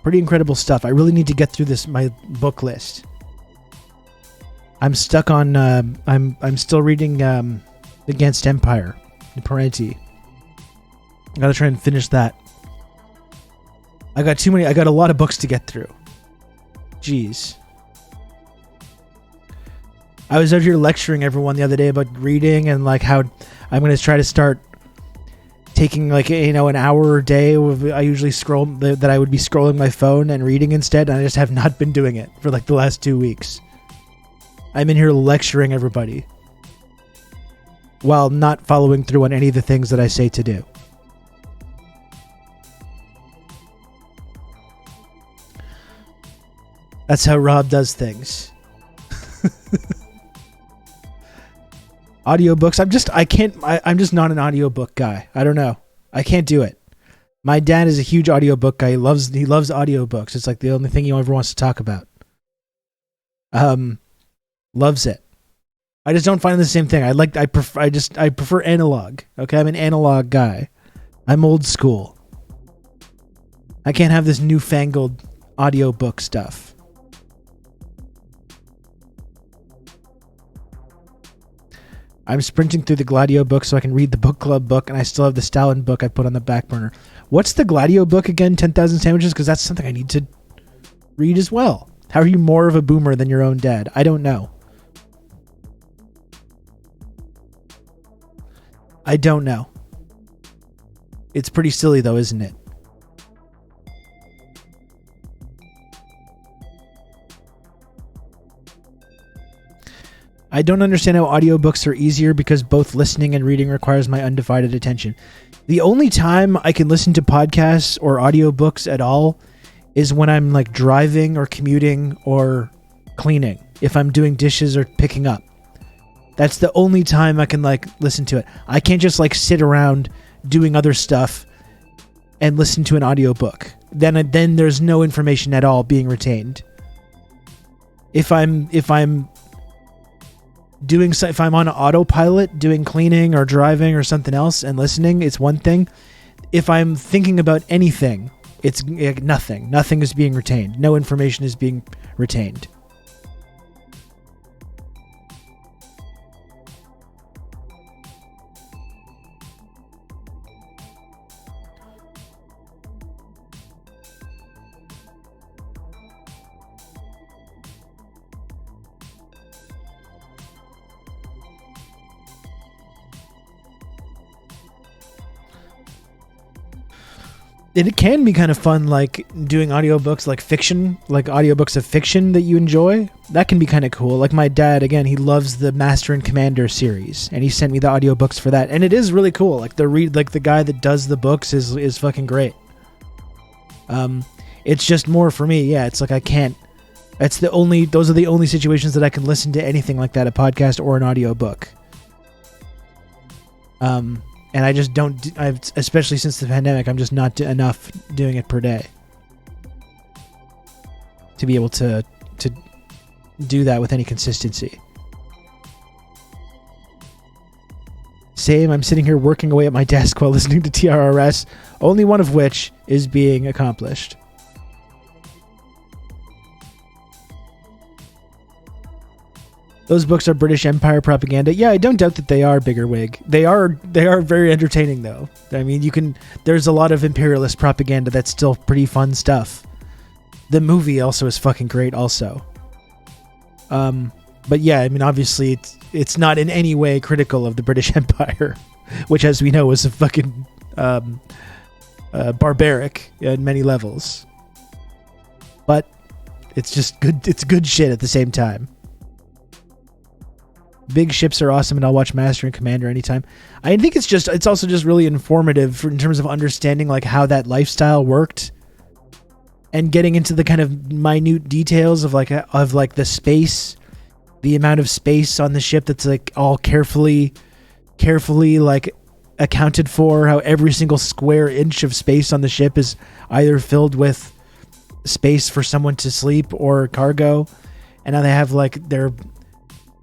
Pretty incredible stuff. I really need to get through my book list. I'm stuck on. I'm still reading Against Empire, the Parenti. I gotta try and finish that. I got a lot of books to get through. Jeez. I was out here lecturing everyone the other day about reading and like how I'm going to try to start taking like, an hour a day. I usually that I would be scrolling my phone and reading instead. And I just have not been doing it for like the last 2 weeks. I'm in here lecturing everybody while not following through on any of the things that I say to do. That's how Rob does things. Audiobooks. I'm just not an audiobook guy. I don't know. I can't do it. My dad is a huge audiobook guy. He loves audiobooks. It's like the only thing he ever wants to talk about. Loves it. I just don't find the same thing. I prefer analog. Okay, I'm an analog guy. I'm old school. I can't have this newfangled audiobook stuff. I'm sprinting through the Gladio book so I can read the book club book, and I still have the Stalin book I put on the back burner. What's the Gladio book again? 10,000 Sandwiches? Because that's something I need to read as well. How are you more of a boomer than your own dad? I don't know. I don't know. It's pretty silly though, isn't it? I don't understand how audiobooks are easier because both listening and reading requires my undivided attention. The only time I can listen to podcasts or audiobooks at all is when I'm like driving or commuting or cleaning. If I'm doing dishes or picking up. That's the only time I can like listen to it. I can't just like sit around doing other stuff and listen to an audiobook. Then there's no information at all being retained. If I'm on autopilot doing cleaning or driving or something else and listening, it's one thing. If I'm thinking about anything, it's nothing. Nothing is being retained. No information is being retained. It can be kind of fun, like doing audiobooks, like fiction, like audiobooks of fiction that you enjoy. That can be kind of cool. Like my dad, again, he loves the Master and Commander series, and he sent me the audiobooks for that, and it is really cool. Like the guy that does the books is fucking great. It's just more for me. Yeah, it's like I can't. Those are the only situations that I can listen to anything like that, a podcast or an audiobook. And I just don't, especially since the pandemic, I'm just not enough doing it per day to be able to do that with any consistency. Same, I'm sitting here working away at my desk while listening to TRRS, only one of which is being accomplished. Those books are British Empire propaganda. Yeah, I don't doubt that they are, Biggerwig. They are very entertaining, though. I mean, there's a lot of imperialist propaganda that's still pretty fun stuff. The movie also is fucking great, also. But yeah, I mean, obviously, it's not in any way critical of the British Empire, which, as we know, was a fucking barbaric in many levels. But it's just good. It's good shit at the same time. Big ships are awesome, and I'll watch Master and Commander anytime. I think it's also just really informative in terms of understanding like how that lifestyle worked, and getting into the kind of minute details of like the space, the amount of space on the ship that's like all carefully like accounted for. How every single square inch of space on the ship is either filled with space for someone to sleep or cargo, and now they have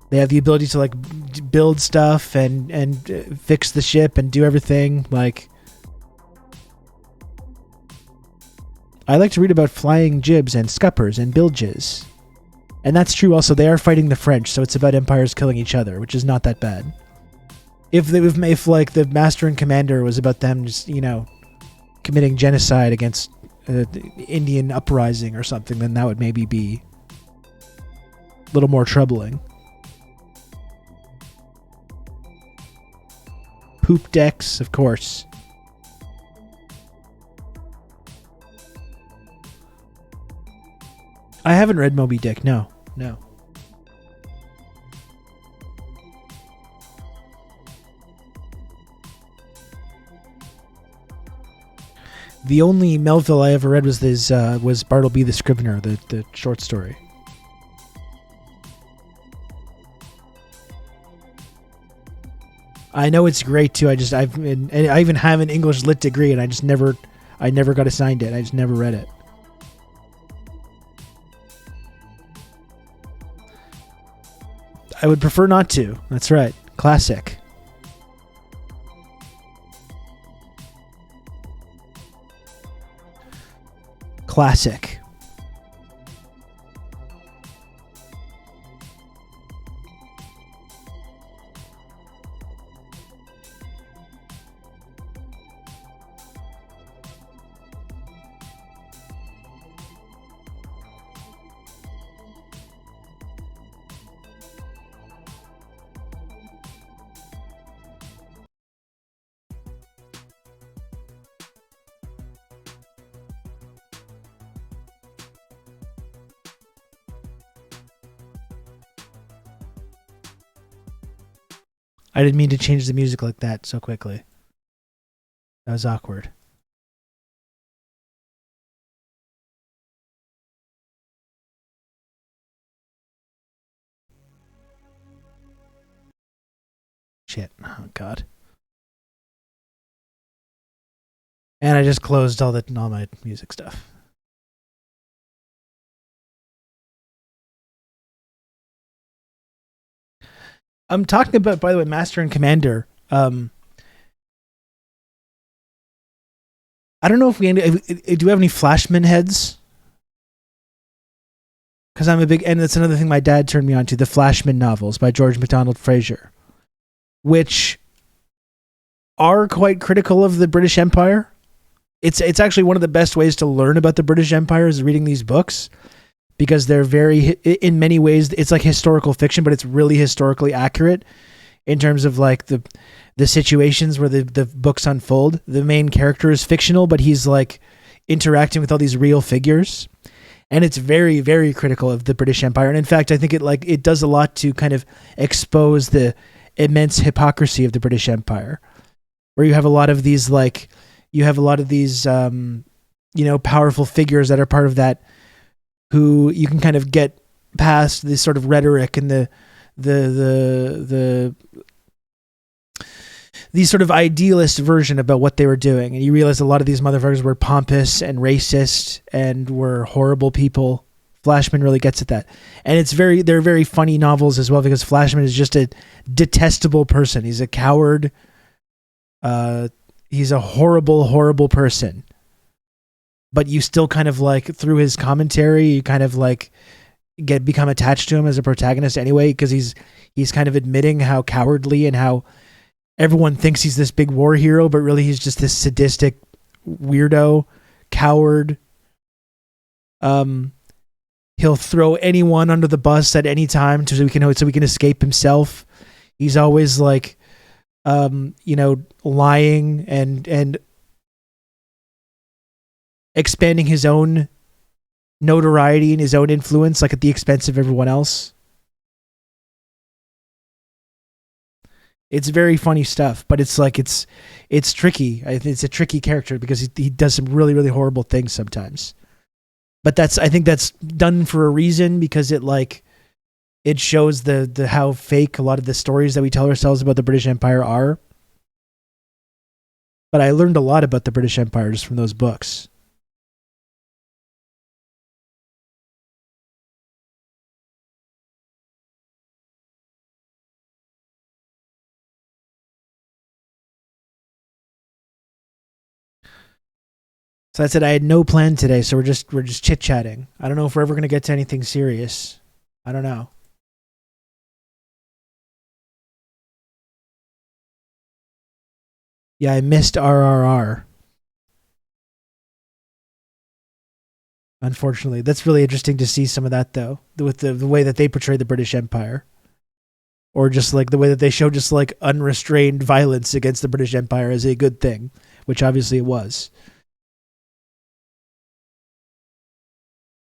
the ability to like build stuff and fix the ship and do everything. Like, I like to read about flying jibs and scuppers and bilges. And that's true also. They are fighting the French, so it's about empires killing each other, which is not that bad. If like the Master and Commander was about them just, committing genocide against the Indian uprising or something, then that would maybe be a little more troubling. Poop decks, of course. I haven't read Moby Dick. No. The only Melville I ever read was Bartleby the Scrivener, the short story. I know it's great too. I even have an English lit degree, and I never got assigned it. I just never read it. I would prefer not to. That's right. Classic. Classic. I didn't mean to change the music like that so quickly. That was awkward. Shit. Oh, God. And I just closed all my music stuff. I'm talking about, by the way, Master and Commander. I don't know if do we have any Flashman heads? Because I'm a big, and that's another thing my dad turned me on to, the Flashman novels by George MacDonald Fraser, which are quite critical of the British Empire. It's actually one of the best ways to learn about the British Empire is reading these books, because they're very, in many ways, it's like historical fiction, but it's really historically accurate in terms of like the situations where the books unfold. The main character is fictional, but he's like interacting with all these real figures. And it's very, very critical of the British Empire. And in fact, I think it does a lot to kind of expose the immense hypocrisy of the British Empire, where you have a lot of these powerful figures that are part of that, who you can kind of get past this sort of rhetoric and these sort of idealist version about what they were doing. And you realize a lot of these motherfuckers were pompous and racist and were horrible people. Flashman really gets at that. And they're very funny novels as well, because Flashman is just a detestable person. He's a coward. He's a horrible, horrible person. But you still kind of like, through his commentary, you kind of like become attached to him as a protagonist anyway, because he's kind of admitting how cowardly and how everyone thinks he's this big war hero, but really he's just this sadistic weirdo, coward. He'll throw anyone under the bus at any time so he can escape himself. He's always like, lying and expanding his own notoriety and his own influence, like at the expense of everyone else. It's very funny stuff, but it's tricky. It's a tricky character because he does some really, really horrible things sometimes. But I think that's done for a reason, because it shows the how fake a lot of the stories that we tell ourselves about the British Empire are. But I learned a lot about the British Empire just from those books. So I said I had no plan today, so we're just chit-chatting. I don't know if we're ever going to get to anything serious. I don't know. Yeah, I missed RRR. Unfortunately, that's really interesting to see some of that, though, with the way that they portray the British Empire, or just like the way that they show just like unrestrained violence against the British Empire as a good thing, which obviously it was.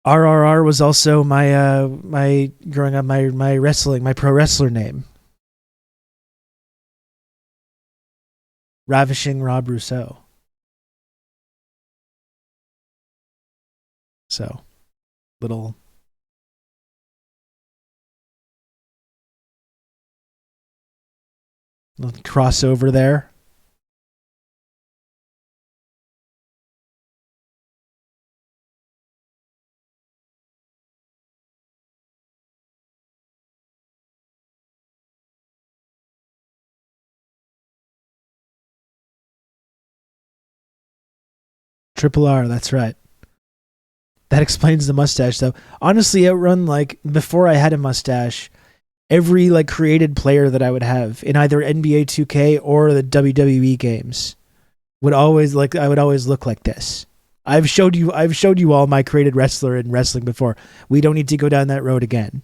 RRR was also my growing up my wrestling, my pro wrestler name. Ravishing Rob Rousseau. So, little crossover there. Triple R, that's right. That explains the mustache, though. Honestly, Outrun, like, before I had a mustache, every, like, created player that I would have in either NBA 2K or the WWE games I would always look like this. I've showed you all my created wrestler in wrestling before. We don't need to go down that road again.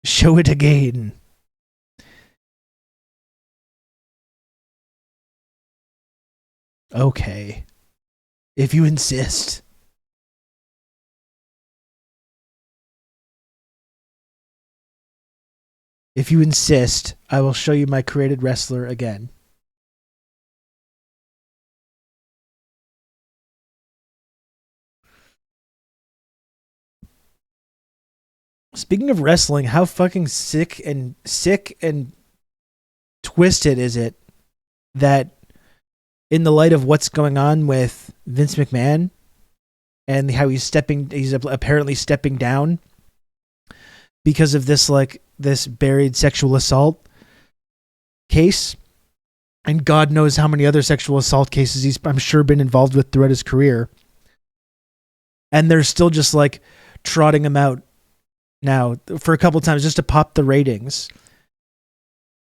Show it again. Okay. If you insist. If you insist, I will show you my created wrestler again. Speaking of wrestling, how fucking sick and twisted is it that in the light of what's going on with Vince McMahon and how he's apparently stepping down because of this buried sexual assault case, and God knows how many other sexual assault cases he's, I'm sure, been involved with throughout his career, and they're still just like trotting him out now for a couple times just to pop the ratings.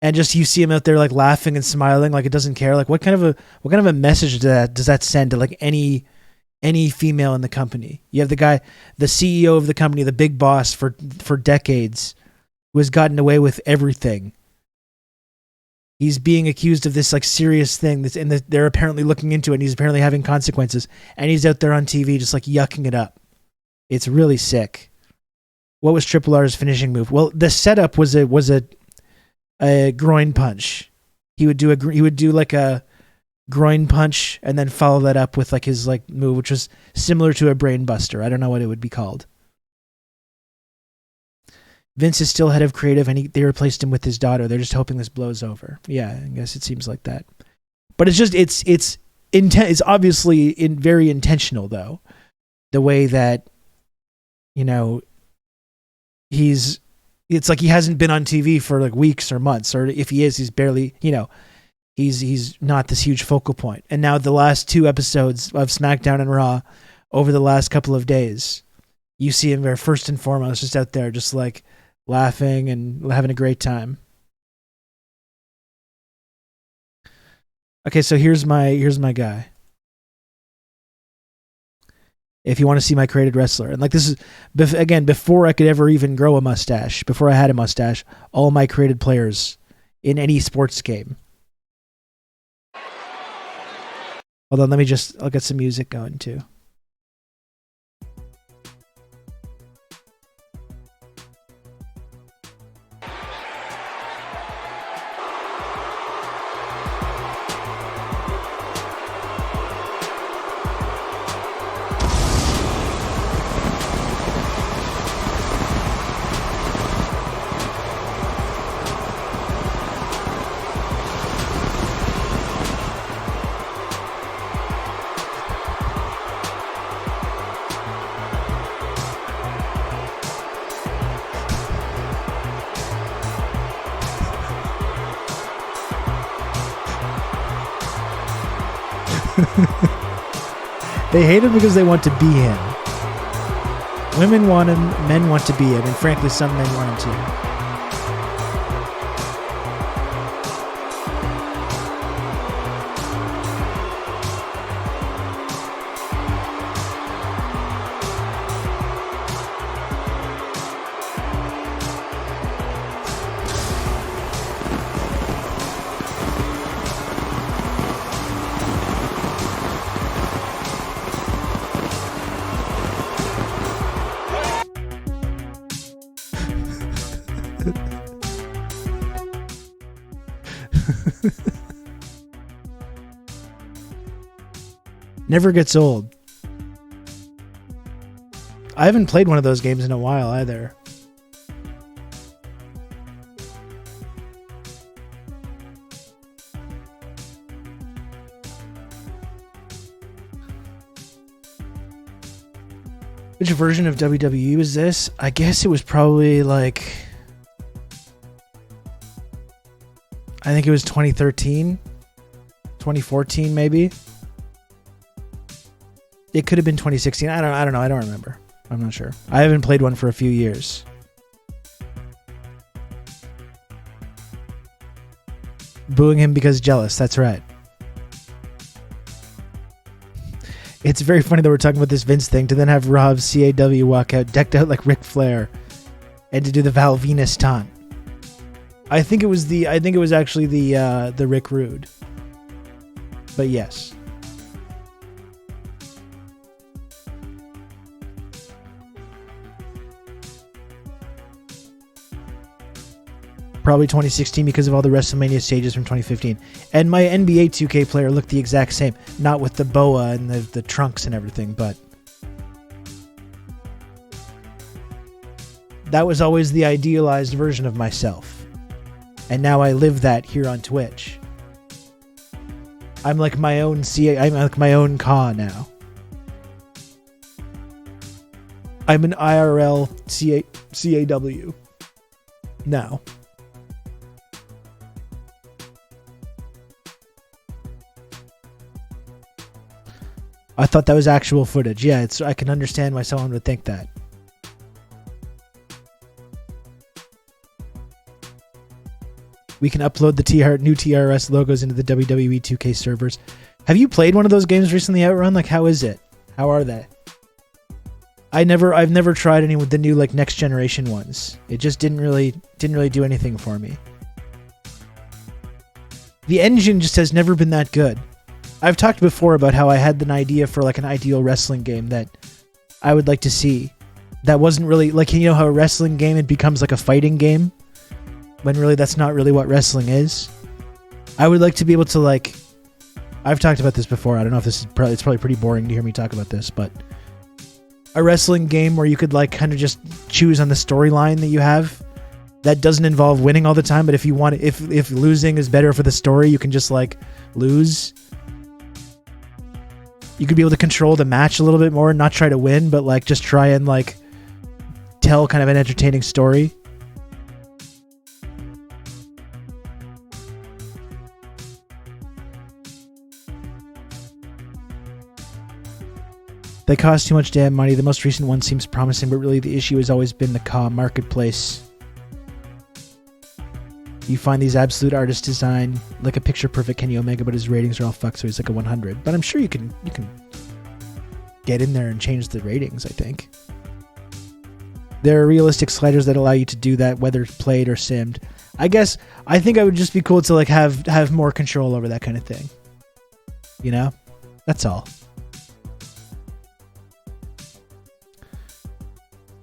And just you see him out there like laughing and smiling like it doesn't care. Like what kind of a message does that send to like any female in the company? You have the guy, the CEO of the company, the big boss for decades, who has gotten away with everything. He's being accused of this like serious thing that's they're apparently looking into it, and he's apparently having consequences, and he's out there on TV just like yucking it up. It's really sick. What was Triple R's finishing move? Well, the setup was a groin punch. He would do like a groin punch and then follow that up with like his like move, which was similar to a brain buster. I don't know what it would be called. Vince is still head of creative, and they replaced him with his daughter. They're just hoping this blows over. Yeah, I guess it seems like that. But it's just it's obviously very intentional though. The way that, you know, it's like he hasn't been on TV for like weeks or months, or if he is, he's barely, you know, he's not this huge focal point. And now the last 2 episodes of SmackDown and Raw over the last couple of days, you see him there first and foremost, just out there, just like laughing and having a great time. Okay, so here's my guy. If you want to see my created wrestler. And like this is, again, before I could ever even grow a mustache, before I had a mustache, all my created players in any sports game. Hold on, I'll get some music going too. They hate him because they want to be him. Women want him, men want to be him, and frankly, some men want him too. Never gets old. I haven't played one of those games in a while either. Which version of WWE was this? I guess it was probably like, I think it was 2013, 2014 maybe. It could have been 2016. I don't know. I don't remember. I'm not sure. I haven't played one for a few years. Booing him because jealous. That's right. It's very funny that we're talking about this Vince thing to then have Rob CAW walk out decked out like Ric Flair and to do the Val Venus taunt. I think it was actually the Rick Rude. But yes. Probably 2016 because of all the WrestleMania stages from 2015. And my NBA 2K player looked the exact same. Not with the boa and the trunks and everything, but that was always the idealized version of myself. And now I live that here on Twitch. I'm like my own I'm like my own Ka now. I'm an IRL CAW now. I thought that was actual footage. Yeah, I can understand why someone would think that. We can upload the new TRRS logos into the WWE 2K servers. Have you played one of those games recently, Outrun? Like, how is it? How are they? I've never tried any with the new like next generation ones. It just didn't really do anything for me. The engine just has never been that good. I've talked before about how I had an idea for like an ideal wrestling game that I would like to see. That wasn't really like, you know how a wrestling game it becomes like a fighting game when really that's not really what wrestling is. I would like to be able to like, I've talked about this before. I don't know if this is it's probably pretty boring to hear me talk about this, but a wrestling game where you could like kind of just choose on the storyline that you have that doesn't involve winning all the time, but if you want, if losing is better for the story, you can just like lose. You could be able to control the match a little bit more and not try to win, but like just try and like tell kind of an entertaining story. They cost too much damn money. The most recent one seems promising, but really the issue has always been the Ka marketplace. You find these absolute artist design, like a picture perfect Kenny Omega, but his ratings are all fucked, so he's like a 100. But I'm sure you can get in there and change the ratings, I think. There are realistic sliders that allow you to do that, whether played or simmed. I think I would just be cool to like have more control over that kind of thing. You know? That's all.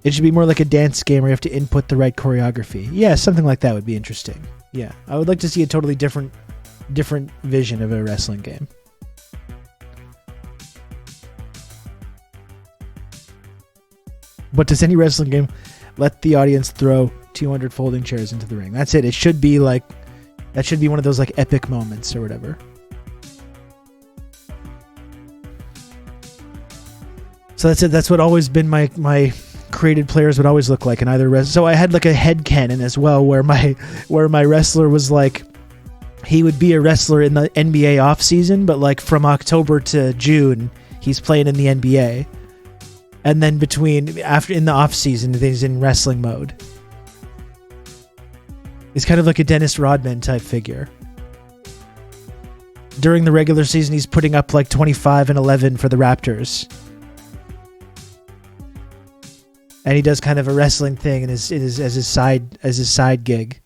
It should be more like a dance game where you have to input the right choreography. Yeah, something like that would be interesting. Yeah, I would like to see a totally different vision of a wrestling game. But does any wrestling game let the audience throw 200 folding chairs into the ring? That's it. It should be like, that should be one of those like epic moments or whatever. So that's it. That's what always been my created players would always look like in either so I had like a headcanon as well where my wrestler was like, he would be a wrestler in the NBA off season, but like from October to June he's playing in the NBA, and then in the off season he's in wrestling mode. He's kind of like a Dennis Rodman type figure. During the regular season he's putting up like 25 and 11 for the Raptors. And he does kind of a wrestling thing as his side gig,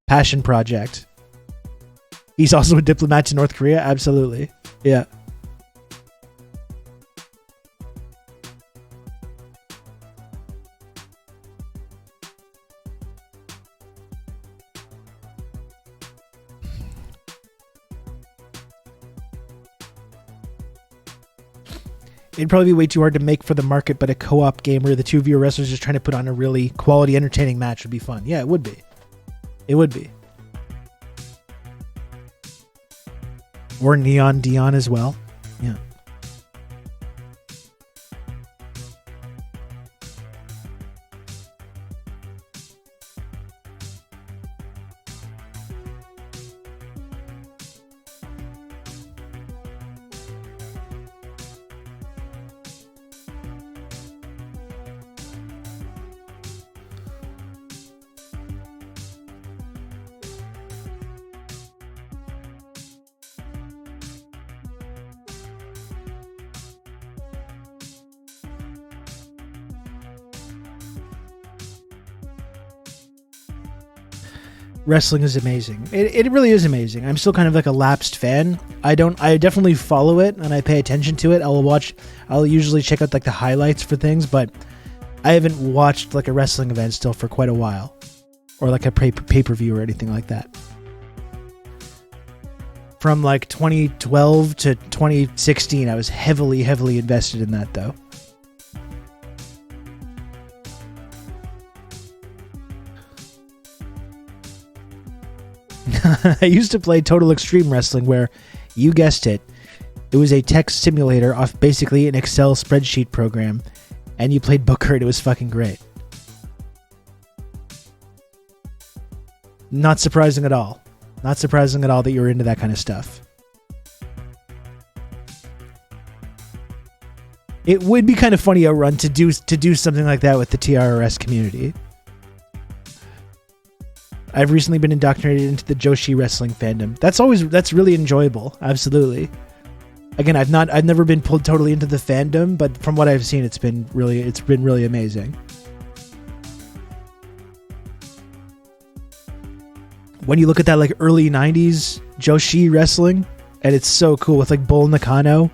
passion project. He's also a diplomat to North Korea. Absolutely, yeah. It'd probably be way too hard to make for the market, but a co-op game where the two of your wrestlers just trying to put on a really quality, entertaining match would be fun. Yeah, it would be. It would be. Or Neon Dion as well. Yeah. Wrestling is amazing. It really is amazing. I'm still kind of like a lapsed fan. I definitely follow it and I pay attention to it. I'll usually check out like the highlights for things, but I haven't watched like a wrestling event still for quite a while. or like a pay-per-view or anything like that. From like 2012 to 2016, I was heavily invested in that though. I used to play Total Extreme Wrestling where, you guessed it, it was a text simulator off basically an Excel spreadsheet program, and you played Booker and it was fucking great. Not surprising at all. Not surprising at all that you're into that kind of stuff. It would be kind of funny, Run, to do something like that with the TRRS community. I've recently been indoctrinated into the Joshi wrestling fandom. That's really enjoyable. Absolutely. Again, I've never been pulled totally into the fandom, but from what I've seen, it's been really amazing. When you look at that like early 90s Joshi wrestling, and it's so cool with like Bull Nakano.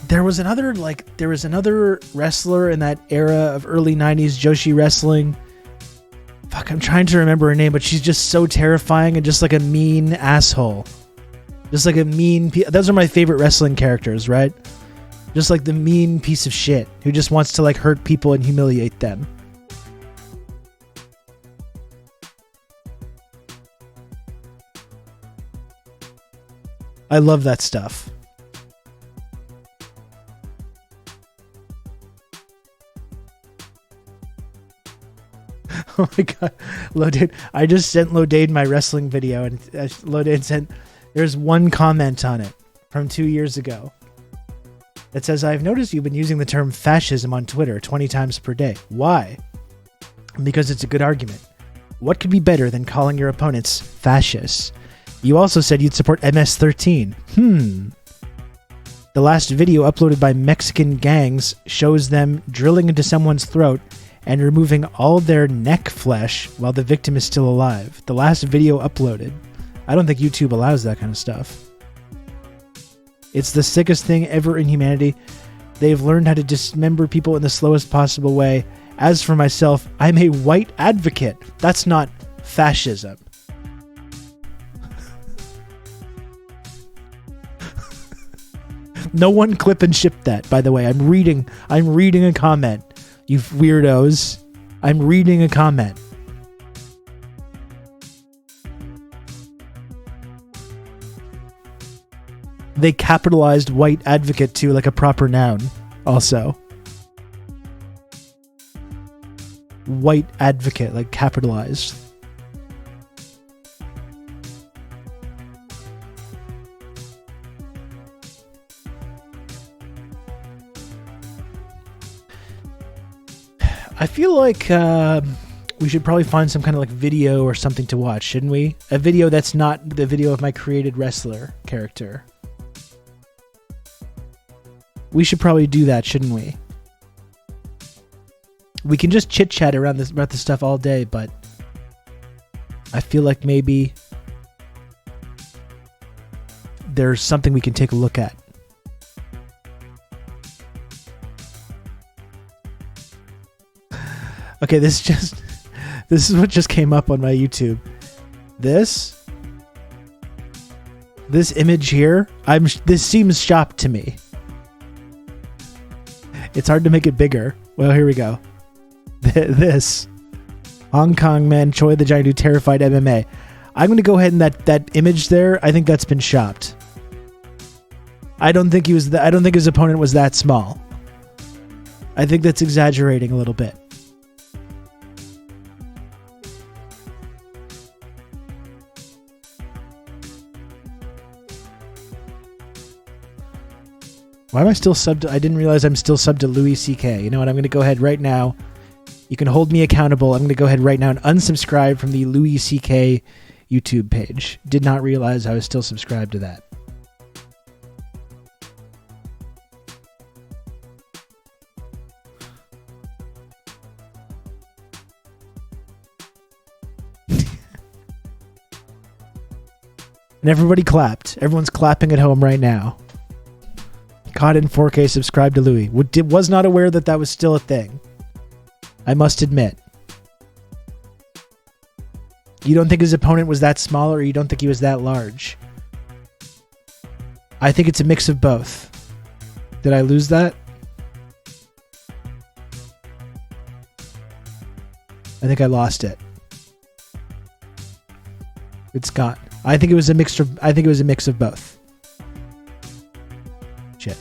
There was another wrestler in that era of early 90s Joshi wrestling. Fuck, I'm trying to remember her name, but she's just so terrifying and just like a mean asshole. Just like a mean... Those are my favorite wrestling characters, right? Just like the mean piece of shit who just wants to like hurt people and humiliate them. I love that stuff. Oh my god, Lodane. I just sent Lodane my wrestling video, and Lodane sent... There's one comment on it from 2 years ago that says, I've noticed you've been using the term fascism on Twitter 20 times per day. Why? Because it's a good argument. What could be better than calling your opponents fascists? You also said you'd support MS-13. The last video uploaded by Mexican gangs shows them drilling into someone's throat and removing all their neck flesh while the victim is still alive. The last video uploaded. I don't think YouTube allows that kind of stuff. It's the sickest thing ever in humanity. They've learned how to dismember people in the slowest possible way. As for myself, I'm a white advocate. That's not fascism. No one clip and ship that, by the way. I'm reading a comment. You weirdos. I'm reading a comment. They capitalized white advocate to like a proper noun also. White advocate, like capitalized. I feel like we should probably find some kind of like video or something to watch, shouldn't we? A video that's not the video of my created wrestler character. We should probably do that, shouldn't we? We can just chit-chat about this stuff all day, but I feel like maybe there's something we can take a look at. Okay, this is what just came up on my YouTube. This image here, this seems shopped to me. It's hard to make it bigger. Well, here we go. This Hong Kong man Choi the Giant who terrified MMA. I'm going to go ahead and that image there, I think that's been shopped. I don't think his opponent was that small. I think that's exaggerating a little bit. Why am I still subbed to... I didn't realize I'm still subbed to Louis C.K. You know what? I'm going to go ahead right now. You can hold me accountable. I'm going to go ahead right now and unsubscribe from the Louis C.K. YouTube page. Did not realize I was still subscribed to that. And everybody clapped. Everyone's clapping at home right now. Caught in 4K, subscribe to Louis. Was not aware that that was still a thing. I must admit. You don't think his opponent was that small, or you don't think he was that large? I think it's a mix of both. Did I lose that? I think I lost it. It's gone. I think it was a mix of both. Shit.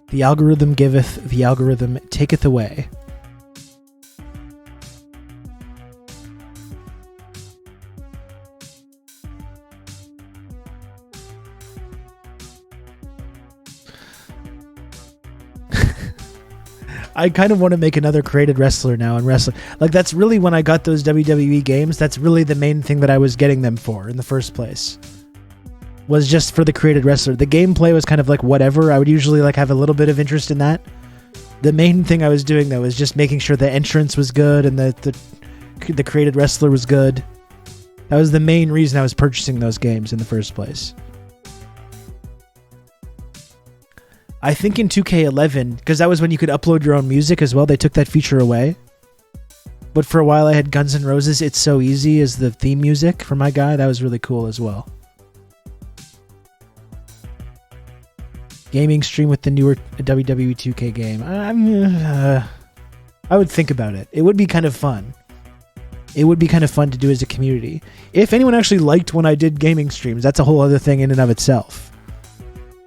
The algorithm giveth, the algorithm taketh away. I kind of want to make another created wrestler now and wrestling. Like, that's really when I got those WWE games. That's really the main thing that I was getting them for in the first place. Was just for the created wrestler. The gameplay was kind of like whatever. I would usually like have a little bit of interest in that. The main thing I was doing though was just making sure the entrance was good and the created wrestler was good. That was the main reason I was purchasing those games in the first place. I think in 2K11, because that was when you could upload your own music as well, they took that feature away. But for a while I had Guns N' Roses' It's So Easy as the theme music for my guy. That was really cool as well. Gaming stream with the newer WWE 2K game. I would think about it. It would be kind of fun. It would be kind of fun to do as a community. If anyone actually liked when I did gaming streams, that's a whole other thing in and of itself.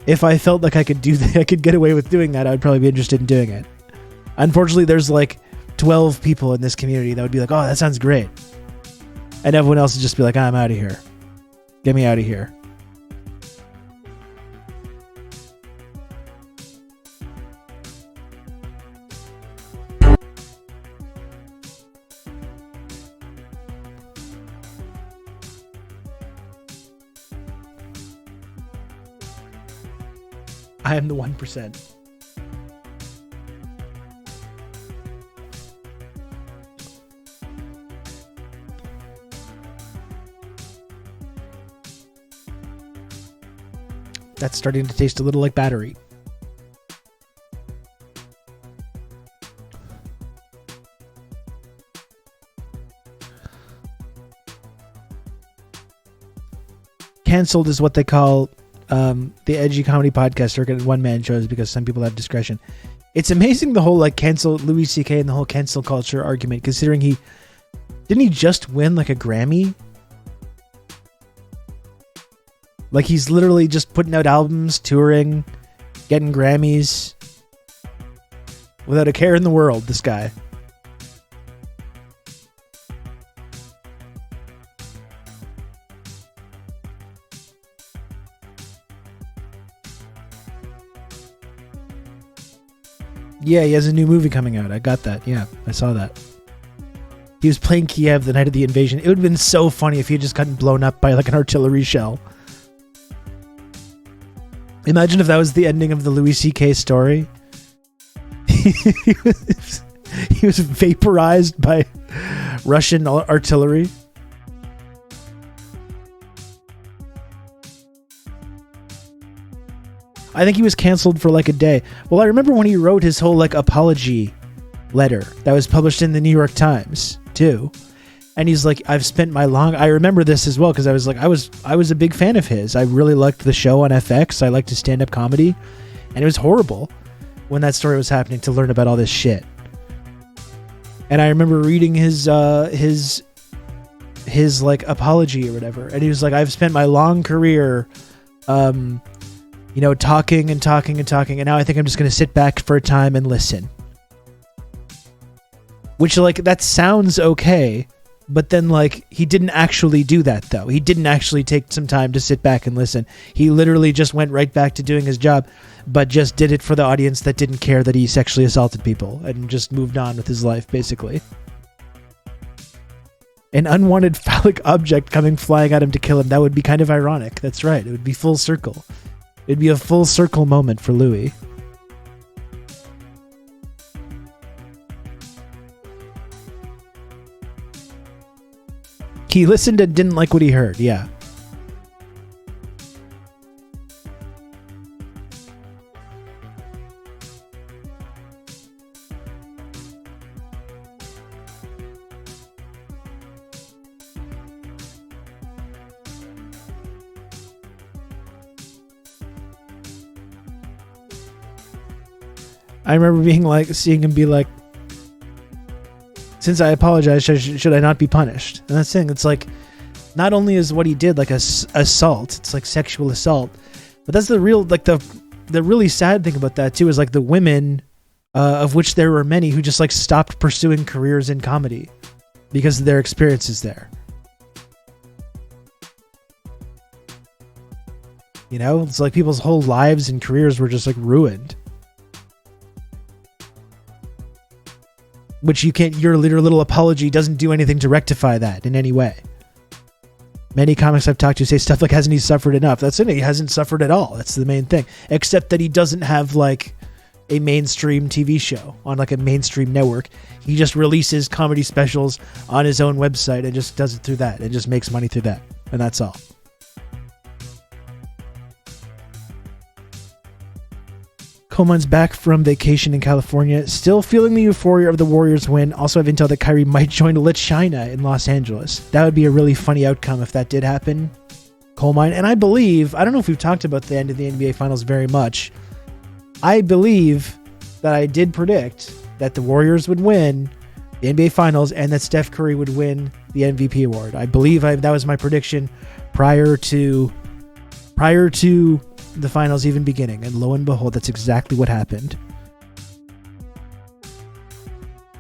If I felt like I could do that, I could get away with doing that, I would probably be interested in doing it. Unfortunately, there's like 12 people in this community that would be like, oh, that sounds great. And everyone else would just be like, I'm out of here. Get me out of here. I am the 1%. That's starting to taste a little like battery. Cancelled is what they call the edgy comedy podcast circuit one-man shows because some people have discretion. It's amazing the whole like cancel Louis C.K. and the whole cancel culture argument, considering didn't he just win like a Grammy? Like he's literally just putting out albums, touring, getting Grammys without a care in the world, this guy. Yeah, he has a new movie coming out. I got that. Yeah, I saw that. He was playing Kiev the night of the invasion. It would have been so funny if he had just gotten blown up by like an artillery shell. Imagine if that was the ending of the Louis C.K. story. He was vaporized by Russian artillery. I think he was canceled for like a day. Well, I remember when he wrote his whole like apology letter that was published in the New York Times too. And he's like, I remember this as well because I was like, I was a big fan of his. I really liked the show on FX. I liked his stand-up comedy. And it was horrible when that story was happening to learn about all this shit. And I remember reading his like apology or whatever. And he was like, I've spent my long career talking and talking and talking, and now I think I'm just going to sit back for a time and listen. Which, like, that sounds okay, but then, like, he didn't actually do that, though. He didn't actually take some time to sit back and listen. He literally just went right back to doing his job, but just did it for the audience that didn't care that he sexually assaulted people, and just moved on with his life, basically. An unwanted phallic object coming flying at him to kill him, that would be kind of ironic. That's right, it would be full circle. It'd be a full circle moment for Louis. He listened and didn't like what he heard. Yeah. I remember seeing him be like, since I apologize, should I not be punished? And that's the thing. It's like, not only is what he did like a assault, it's like sexual assault, but that's the real, like the really sad thing about that too is like the women, of which there were many who just like stopped pursuing careers in comedy because of their experiences there. You know, it's like people's whole lives and careers were just like ruined. Which you can't, your little apology doesn't do anything to rectify that in any way. Many comics I've talked to say stuff like, hasn't he suffered enough? That's it. He hasn't suffered at all. That's the main thing. Except that he doesn't have like a mainstream TV show on like a mainstream network. He just releases comedy specials on his own website and just does it through that and just makes money through that. And that's all. Coleman's back from vacation in California, still feeling the euphoria of the Warriors win. Also have intel that Kyrie might join Lit China in Los Angeles. That would be a really funny outcome if that did happen. Coleman, and I believe, I don't know if we've talked about the end of the NBA Finals very much. I believe that I did predict that the Warriors would win the NBA Finals and that Steph Curry would win the MVP award. I believe that was my prediction prior to the finals even beginning, and lo and behold, that's exactly what happened.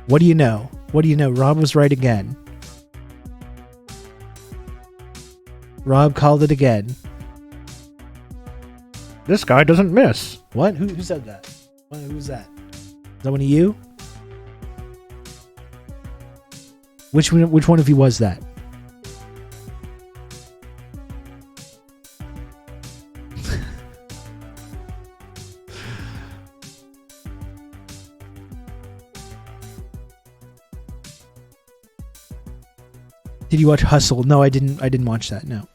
What do you know? Rob was right again. Rob called it again. This guy doesn't miss. What? Who said that? Who was that? Is that one of you? Which one of you was that? Did you watch Hustle? No, I didn't watch that. No.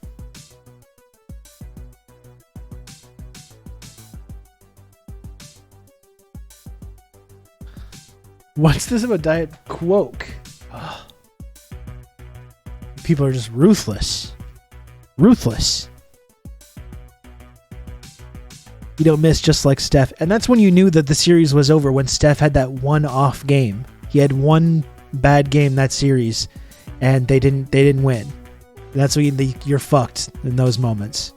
What's this about Diet Coke? Ugh. People are just ruthless. Ruthless. You don't miss, just like Steph. And that's when you knew that the series was over, when Steph had that one off game. He had one bad game that series, and they didn't win. And that's when you're fucked in those moments.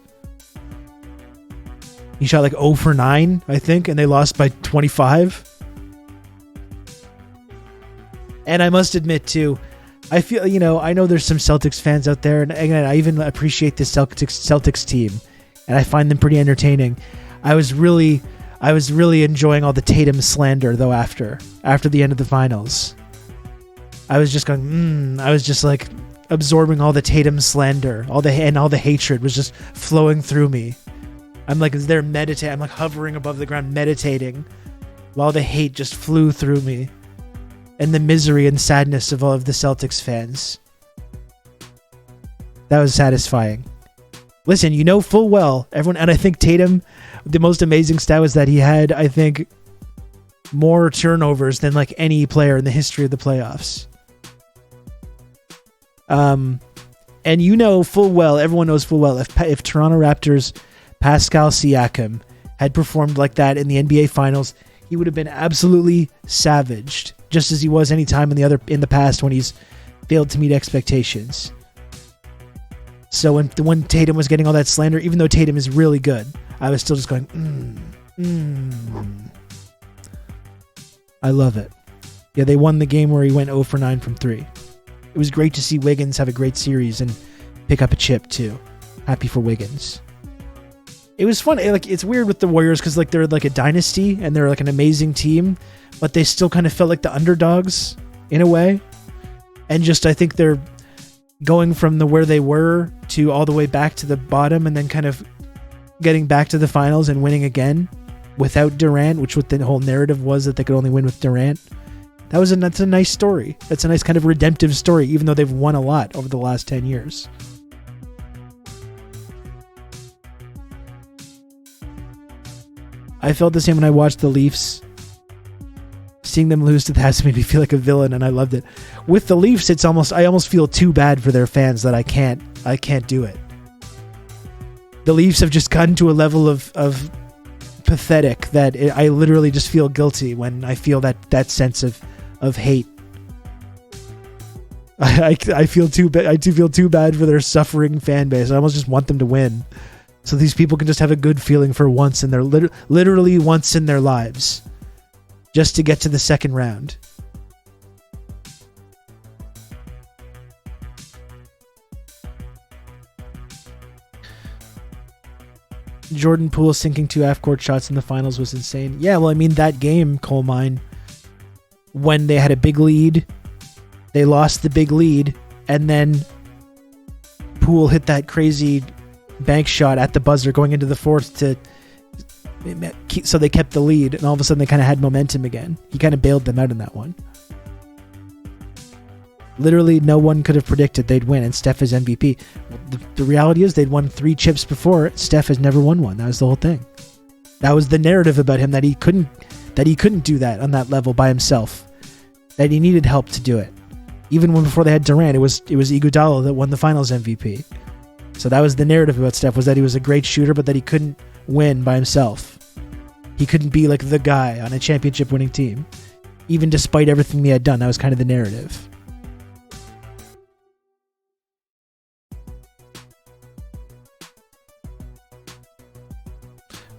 He shot like 0 for 9, I think, and they lost by 25. And I must admit too, I feel, I know there's some Celtics fans out there, and again, I even appreciate the Celtics team, and I find them pretty entertaining. I was really enjoying all the Tatum slander though after the end of the finals. I was just going, I was just like absorbing all the Tatum slander, all the hatred was just flowing through me. I'm like there meditating, I'm like hovering above the ground meditating while the hate just flew through me. And the misery and sadness of all of the Celtics fans. That was satisfying. Listen, you know full well, everyone, and I think Tatum, the most amazing stat was that he had, I think, more turnovers than like any player in the history of the playoffs. And you know full well, everyone knows full well, if Toronto Raptors Pascal Siakam had performed like that in the NBA Finals, he would have been absolutely savaged, just as he was any time in the past when he's failed to meet expectations. So when Tatum was getting all that slander, even though Tatum is really good, I was still just going, I love it. Yeah, they won the game where he went 0 for 9 from 3. It was great to see Wiggins have a great series and pick up a chip too. Happy for Wiggins. It was fun. It's weird with the Warriors because they're like a dynasty and they're like an amazing team, but they still kind of felt like the underdogs in a way. And just I think they're going from where they were to all the way back to the bottom, and then kind of getting back to the finals and winning again without Durant, which what the whole narrative was that they could only win with Durant. That's a nice story. That's a nice kind of redemptive story, even though they've won a lot over the last 10 years. I felt the same when I watched the Leafs. Seeing them lose to the Habs made me feel like a villain, and I loved it. With the Leafs, I almost feel too bad for their fans that I can't do it. The Leafs have just gotten to a level of pathetic that I literally just feel guilty when I feel that sense of hate. I feel too bad. I do feel too bad for their suffering fan base. I almost just want them to win, so these people can just have a good feeling for once in their literally once in their lives, just to get to the second round. Jordan Poole sinking 2 half-court shots in the finals was insane. Yeah, well, I mean, that game, Coal Mine, when they had a big lead, they lost the big lead, and then Poole hit that crazy bank shot at the buzzer going into the fourth so they kept the lead, and all of a sudden they kind of had momentum again. He kind of bailed them out in that one. Literally, no one could have predicted they'd win, and Steph is MVP. The reality is they'd won 3 chips before. Steph has never won one. That was the whole thing. That was the narrative about him, that he couldn't do that on that level by himself. That he needed help to do it. Even before they had Durant, it was Iguodala that won the Finals MVP. So that was the narrative about Steph, was that he was a great shooter, but that he couldn't win by himself. He couldn't be like the guy on a championship-winning team, even despite everything he had done. That was kind of the narrative.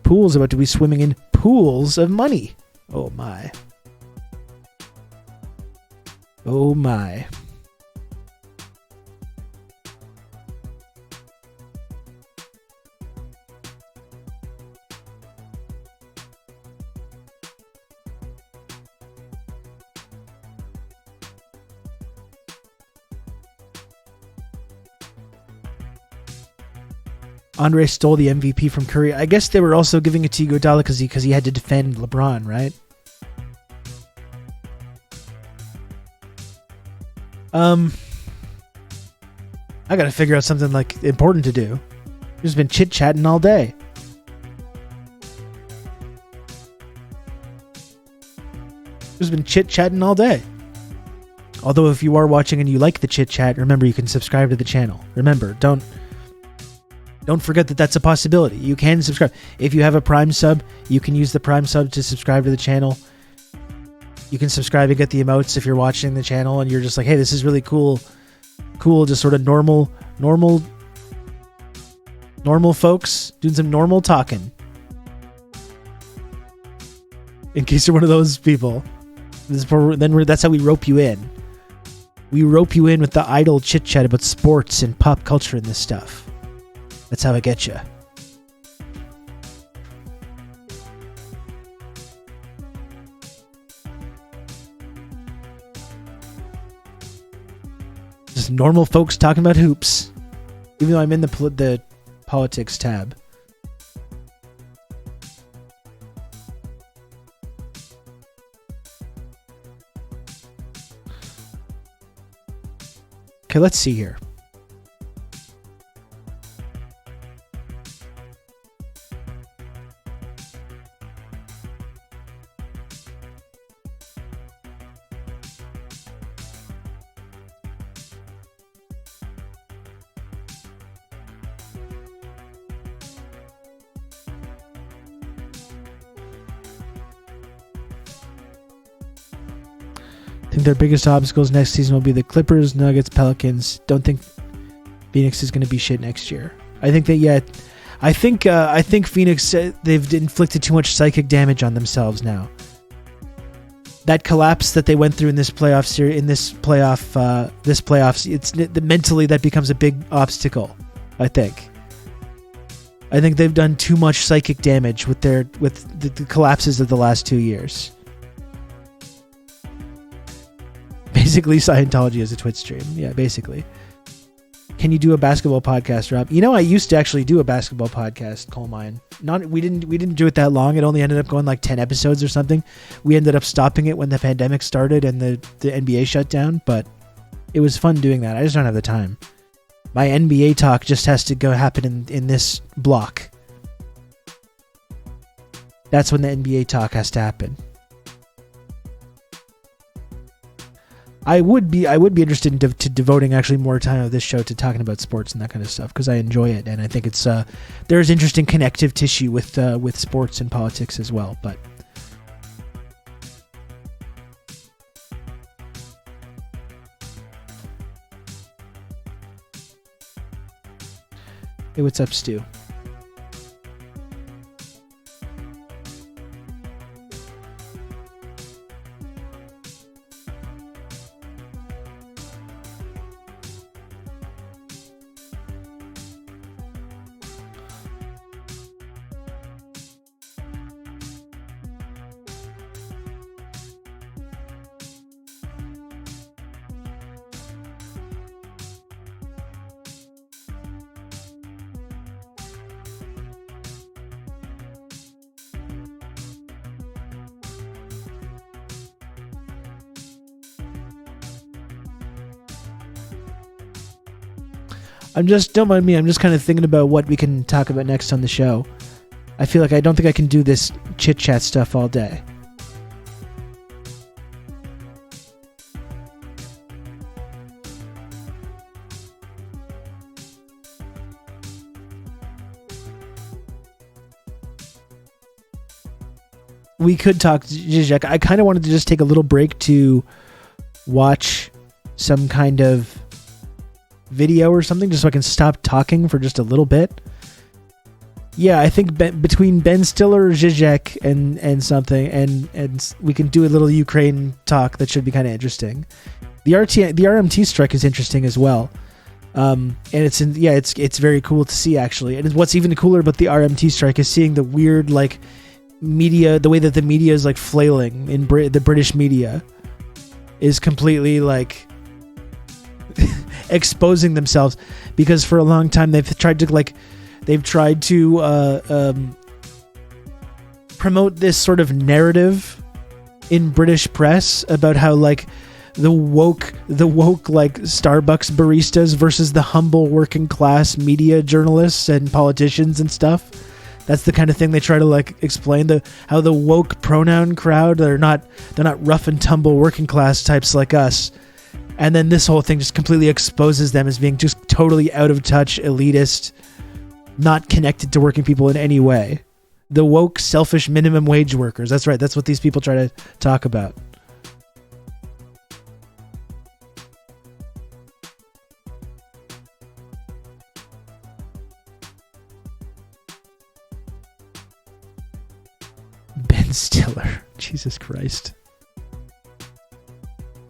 Poole's about to be swimming in pools of money. Oh my. Oh my. Andre stole the MVP from Curry. I guess they were also giving it to Iguodala because he had to defend LeBron, right? I gotta figure out something like important to do. I've just been chit-chatting all day. Just been chit-chatting all day. Although if you are watching and you like the chit-chat, remember you can subscribe to the channel. Remember, don't forget that that's a possibility. You can subscribe. If you have a Prime sub, you can use the Prime sub to subscribe to the channel. You can subscribe and get the emotes if you're watching the channel and you're just like, hey, this is really cool, just sort of normal folks doing some normal talking. In case you're one of those people, that's how we rope you in. We rope you in with the idle chit-chat about sports and pop culture and this stuff. That's how I get you. Just normal folks talking about hoops. Even though I'm in the politics tab. Okay, let's see here. I think their biggest obstacles next season will be the Clippers, Nuggets, Pelicans. Don't think Phoenix is going to be shit next year. I think that, yeah, I think Phoenix, they've inflicted too much psychic damage on themselves now. That collapse that they went through in this playoff series, it's mentally that becomes a big obstacle. I think they've done too much psychic damage with the collapses of the last 2 years. Basically, Scientology is a Twitch stream. Yeah, basically. Can you do a basketball podcast, Rob? You know, I used to actually do a basketball podcast, Coal Mine. We didn't do it that long. It only ended up going like 10 episodes or something. We ended up stopping it when the pandemic started and the NBA shut down, but it was fun doing that. I just don't have the time. My NBA talk just has to go happen in this block. That's when the NBA talk has to happen. I would be interested in devoting actually more time of this show to talking about sports and that kind of stuff because I enjoy it and I think it's there's interesting connective tissue with sports and politics as well. But hey, what's up, Stu? Don't mind me. I'm just kind of thinking about what we can talk about next on the show. I feel like I don't think I can do this chit chat stuff all day. We could talk Zizek. I kind of wanted to just take a little break to watch some kind of video or something just so I can stop talking for just a little bit. Yeah, I think between Ben Stiller, Zizek, and something, and we can do a little Ukraine talk that should be kind of interesting. The RMT strike is interesting as well, and it's very cool to see actually. And what's even cooler about the RMT strike is seeing the weird like media, the way that the media is like flailing in the British media is completely like exposing themselves, because for a long time they've tried to promote this sort of narrative in British press about how like the woke like Starbucks baristas versus the humble working class media journalists and politicians and stuff. That's the kind of thing they try to like explain, how the woke pronoun crowd, they're not rough and tumble working class types like us. And then this whole thing just completely exposes them as being just totally out of touch, elitist, not connected to working people in any way. The woke, selfish minimum wage workers. That's right. That's what these people try to talk about. Ben Stiller. Jesus Christ.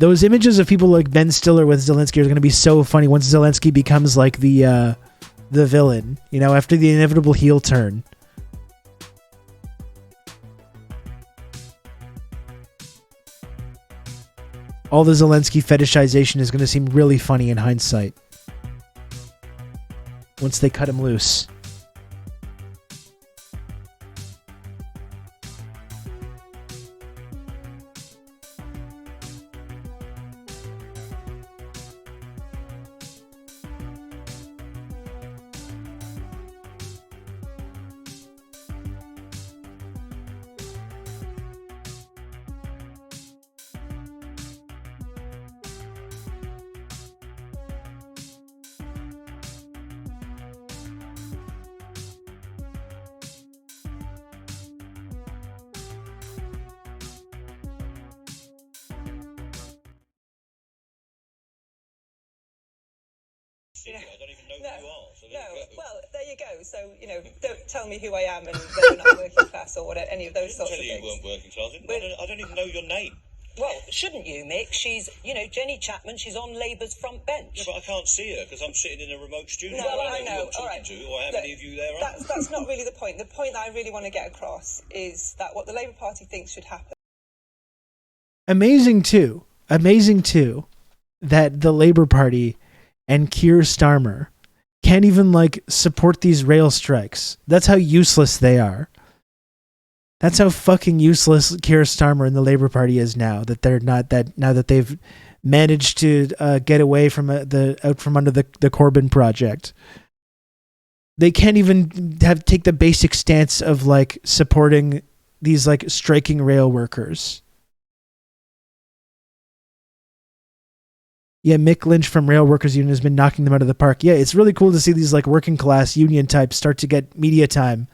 Those images of people like Ben Stiller with Zelensky are going to be so funny once Zelensky becomes like the villain, you know, after the inevitable heel turn. All the Zelensky fetishization is going to seem really funny in hindsight once they cut him loose. I don't even know who you are. So well, there you go. So, don't tell me who I am and whether or not I'm working class or whatever, any of those sorts of things. I didn't tell you you weren't working class. I don't even know your name. Well, shouldn't you, Mick? She's, Jenny Chapman, she's on Labour's front bench. Yeah, but I can't see her because I'm sitting in a remote studio. Well, I know. All right. Or how many of you there are? That's not really the point. The point that I really want to get across is that what the Labour Party thinks should happen. Amazing too, that the Labour Party and Keir Starmer can't even like support these rail strikes. That's how useless they are. That's how fucking useless Keir Starmer and the Labour Party is now. That they're not that now that they've managed to get away from out from under the Corbyn project. They can't even take the basic stance of like supporting these like striking rail workers. Yeah, Mick Lynch from Rail Workers Union has been knocking them out of the park. Yeah, it's really cool to see these like working class union types start to get media time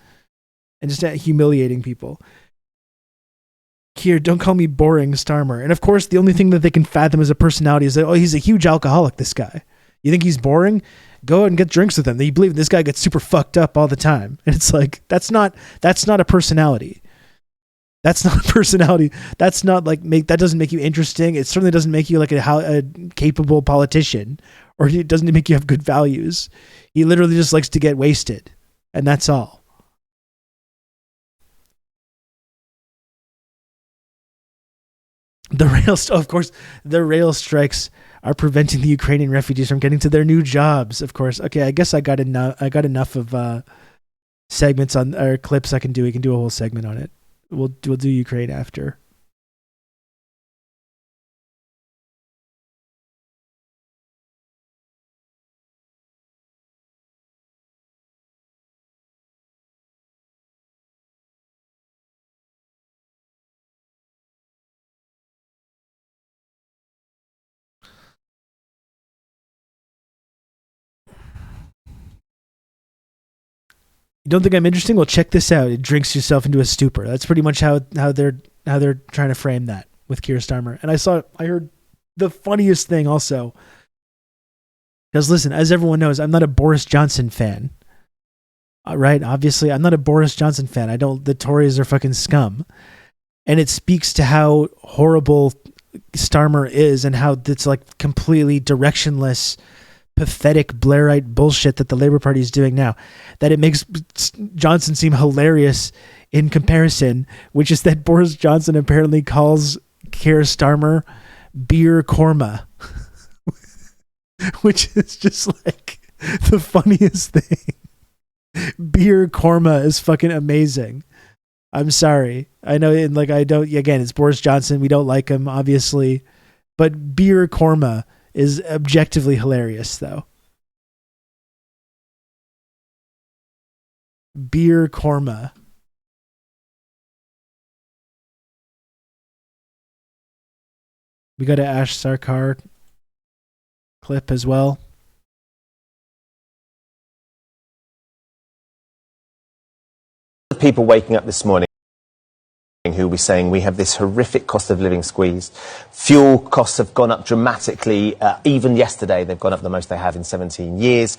and just humiliating people. Here, don't call me boring, Starmer. And of course, the only thing that they can fathom as a personality is that, oh, he's a huge alcoholic, this guy. You think he's boring? Go out and get drinks with him. You believe this guy gets super fucked up all the time. And it's like, that's not a personality. That's not a personality. That's not like, that doesn't make you interesting. It certainly doesn't make you like a capable politician, or it doesn't make you have good values. He literally just likes to get wasted. And that's all. Of course, the rail strikes are preventing the Ukrainian refugees from getting to their new jobs. Of course. Okay, I guess I got enough of segments on or clips I can do. We can do a whole segment on it. We'll do Ukraine after. You don't think I'm interesting? Well, check this out. It drinks yourself into a stupor. That's pretty much how they're trying to frame that with Keir Starmer. And I heard the funniest thing also. Because listen, as everyone knows, I'm not a Boris Johnson fan. Right? Obviously, I'm not a Boris Johnson fan. The Tories are fucking scum. And it speaks to how horrible Starmer is and how it's like completely directionless, pathetic Blairite bullshit that the Labour Party is doing now, that it makes Johnson seem hilarious in comparison, which is that Boris Johnson apparently calls Keir Starmer beer korma, which is just like the funniest thing. Beer korma is fucking amazing. I'm sorry. I know, and like, again, it's Boris Johnson. We don't like him, obviously, but beer korma is objectively hilarious, though. Beer korma. We got an Ash Sarkar clip as well. People waking up this morning who will be saying we have this horrific cost of living squeeze. Fuel costs have gone up dramatically. Even yesterday, they've gone up the most they have in 17 years.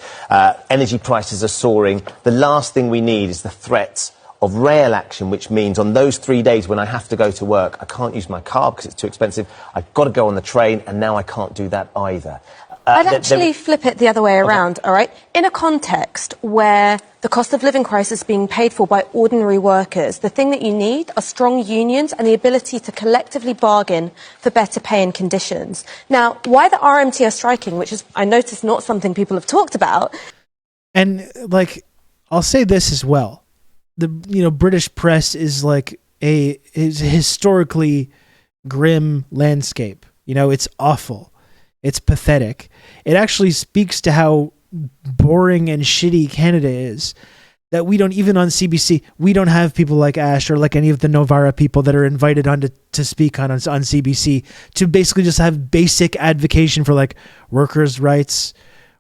Energy prices are soaring. The last thing we need is the threat of rail action, which means on those 3 days when I have to go to work, I can't use my car because it's too expensive. I've got to go on the train, and now I can't do that either. I'd actually flip it the other way around, all right? In a context where the cost of living crisis is being paid for by ordinary workers, the thing that you need are strong unions and the ability to collectively bargain for better pay and conditions. Now, why the RMT are striking, which is, I notice, not something people have talked about. And, like, I'll say this as well. The British press is like is a historically grim landscape. It's awful. It's pathetic. It actually speaks to how boring and shitty Canada is, that we don't, even on CBC, we don't have people like Ash or like any of the Novara people that are invited on to speak on CBC to basically just have basic advocacy for like workers' rights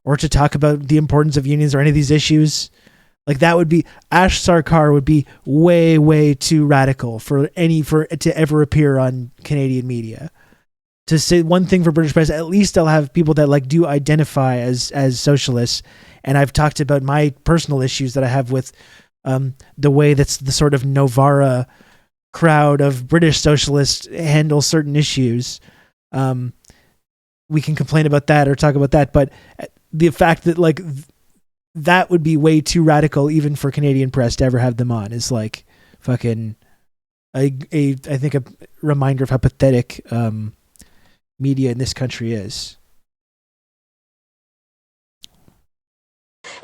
or to talk about the importance of unions or any of these issues. Like that would be, Ash Sarkar would be way, way too radical for it to ever appear on Canadian media. To say one thing for British press, at least I'll have people that like do identify as socialists. And I've talked about my personal issues that I have with the way that's the sort of Novara crowd of British socialists handle certain issues. We can complain about that or talk about that, but the fact that like that would be way too radical even for Canadian press to ever have them on is like fucking I think a reminder of how pathetic media in this country is.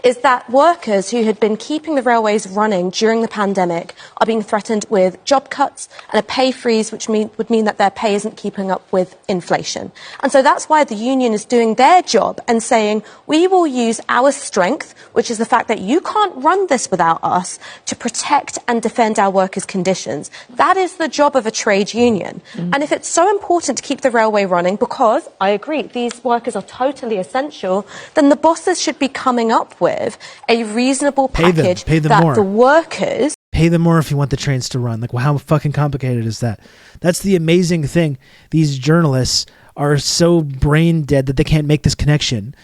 is that workers who had been keeping the railways running during the pandemic are being threatened with job cuts and a pay freeze, which would mean that their pay isn't keeping up with inflation. And so that's why the union is doing their job and saying, we will use our strength, which is the fact that you can't run this without us, to protect and defend our workers' conditions. That is the job of a trade union. And if it's so important to keep the railway running, because I agree, these workers are totally essential, then the bosses should be coming up with a reasonable package pay them that more. the workers... Pay them more if you want the trains to run. Like, well, how fucking complicated is that? That's the amazing thing. These journalists are so brain dead that they can't make this connection.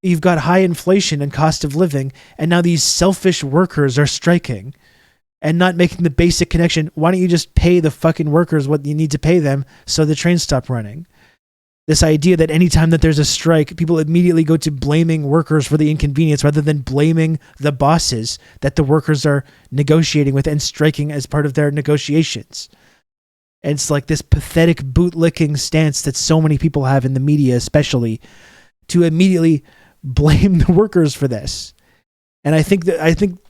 You've got high inflation and cost of living, and now these selfish workers are striking and not making the basic connection. Why don't you just pay the fucking workers what you need to pay them so the trains stop running? This idea that anytime that there's a strike, people immediately go to blaming workers for the inconvenience rather than blaming the bosses that the workers are negotiating with and striking as part of their negotiations. And it's like this pathetic bootlicking stance that so many people have in the media, especially, to immediately blame the workers for this. And I think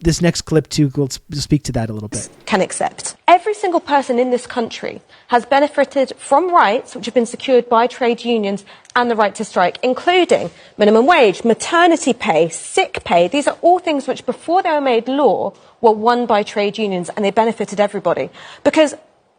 this next clip too will speak to that a little bit. Can accept. Every single person in this country has benefited from rights which have been secured by trade unions and the right to strike, including minimum wage, maternity pay, sick pay. These are all things which, before they were made law, were won by trade unions, and they benefited everybody. Because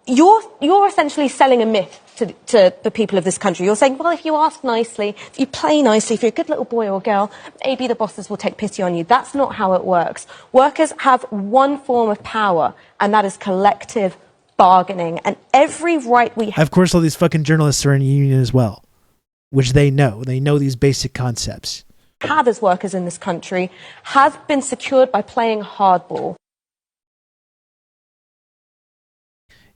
you're essentially selling a myth to the people of this country. You're saying, well, if you ask nicely, if you play nicely, if you're a good little boy or girl, maybe the bosses will take pity on you. That's not how it works. Workers have one form of power, and that is collective bargaining. And every right we have... Of course, all these fucking journalists are in a union as well, which they know. They know these basic concepts. ...have as workers in this country have been secured by playing hardball.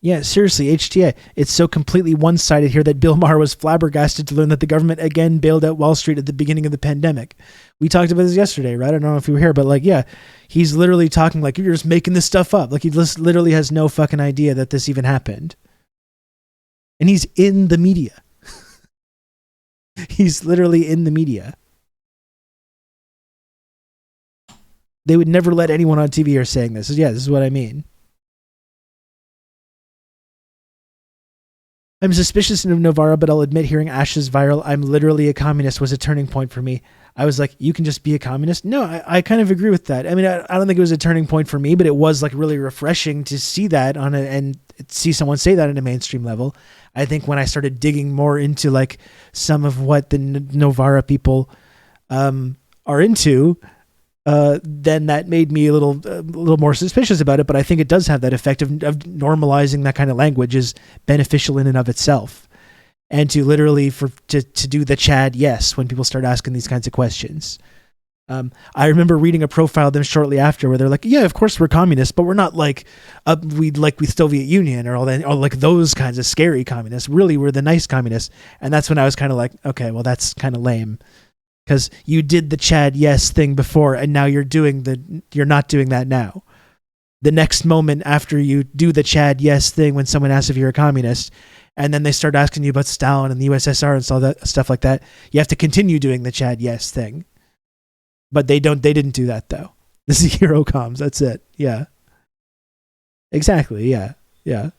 Yeah, seriously, HTA, it's so completely one-sided here that Bill Maher was flabbergasted to learn that the government again bailed out Wall Street at the beginning of the pandemic. We talked about this yesterday, right? I don't know if you were here, but like, yeah, he's literally talking like you're just making this stuff up. Like he just literally has no fucking idea that this even happened. And he's in the media. He's literally in the media. They would never let anyone on TV are saying this. Yeah, this is what I mean. I'm suspicious of Novara, but I'll admit hearing Ash's viral "I'm literally a communist" was a turning point for me. I was like, you can just be a communist? No, I kind of agree with that. I mean, I don't think it was a turning point for me, but it was like really refreshing to see that and see someone say that at a mainstream level. I think when I started digging more into like some of what the Novara people are into, then that made me a little more suspicious about it. But I think it does have that effect of normalizing that kind of language is beneficial in and of itself. And to literally to do the Chad yes when people start asking these kinds of questions. I remember reading a profile of them shortly after where they're like, yeah, of course we're communists, but we're not like we Soviet Union or all that, or like those kinds of scary communists. Really, we're the nice communists. And that's when I was kind of like, okay, well, that's kind of lame. Because you did the Chad yes thing before, and now you're not doing that now. The next moment after you do the Chad yes thing, when someone asks if you're a communist, and then they start asking you about Stalin and the USSR and all that stuff like that, you have to continue doing the Chad yes thing. But they didn't do that though. This is hero comms. That's it. Yeah. Exactly. Yeah. Yeah.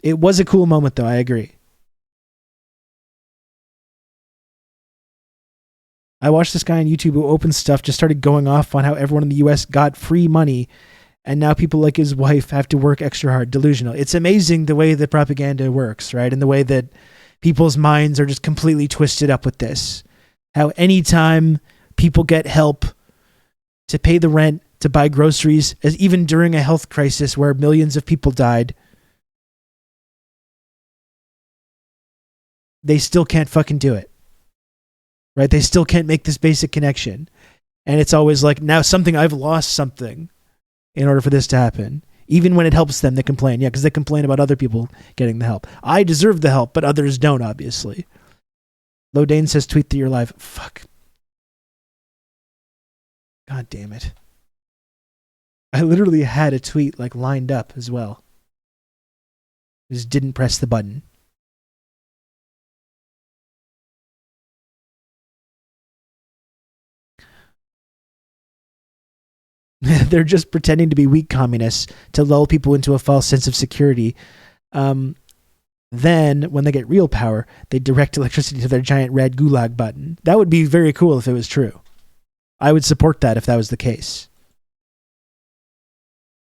It was a cool moment though. I agree. I watched this guy on YouTube who opened stuff, just started going off on how everyone in the US got free money, and now people like his wife have to work extra hard. Delusional. It's amazing the way that propaganda works, right? And the way that people's minds are just completely twisted up with this. How anytime people get help to pay the rent, to buy groceries, as even during a health crisis where millions of people died, they still can't fucking do it. Right? They still can't make this basic connection. And it's always like, now I've lost something in order for this to happen. Even when it helps them, they complain. Yeah, because they complain about other people getting the help. I deserve the help, but others don't, obviously. Lodane says, tweet that you're live. Fuck. God damn it. I literally had a tweet like lined up as well. Just didn't press the button. They're just pretending to be weak communists to lull people into a false sense of security. Then, when they get real power, they direct electricity to their giant red gulag button. That would be very cool if it was true. I would support that if that was the case.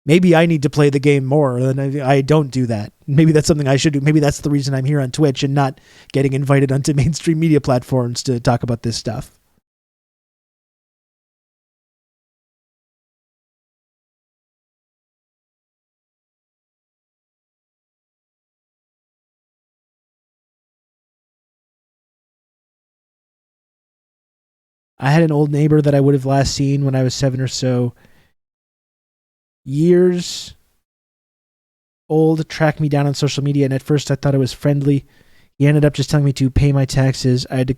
Maybe I need to play the game more than I don't do that. Maybe that's something I should do. Maybe that's the reason I'm here on Twitch and not getting invited onto mainstream media platforms to talk about this stuff. I had an old neighbor that I would have last seen when I was 7 or so years old, tracked me down on social media, and at first I thought it was friendly. He ended up just telling me to pay my taxes. I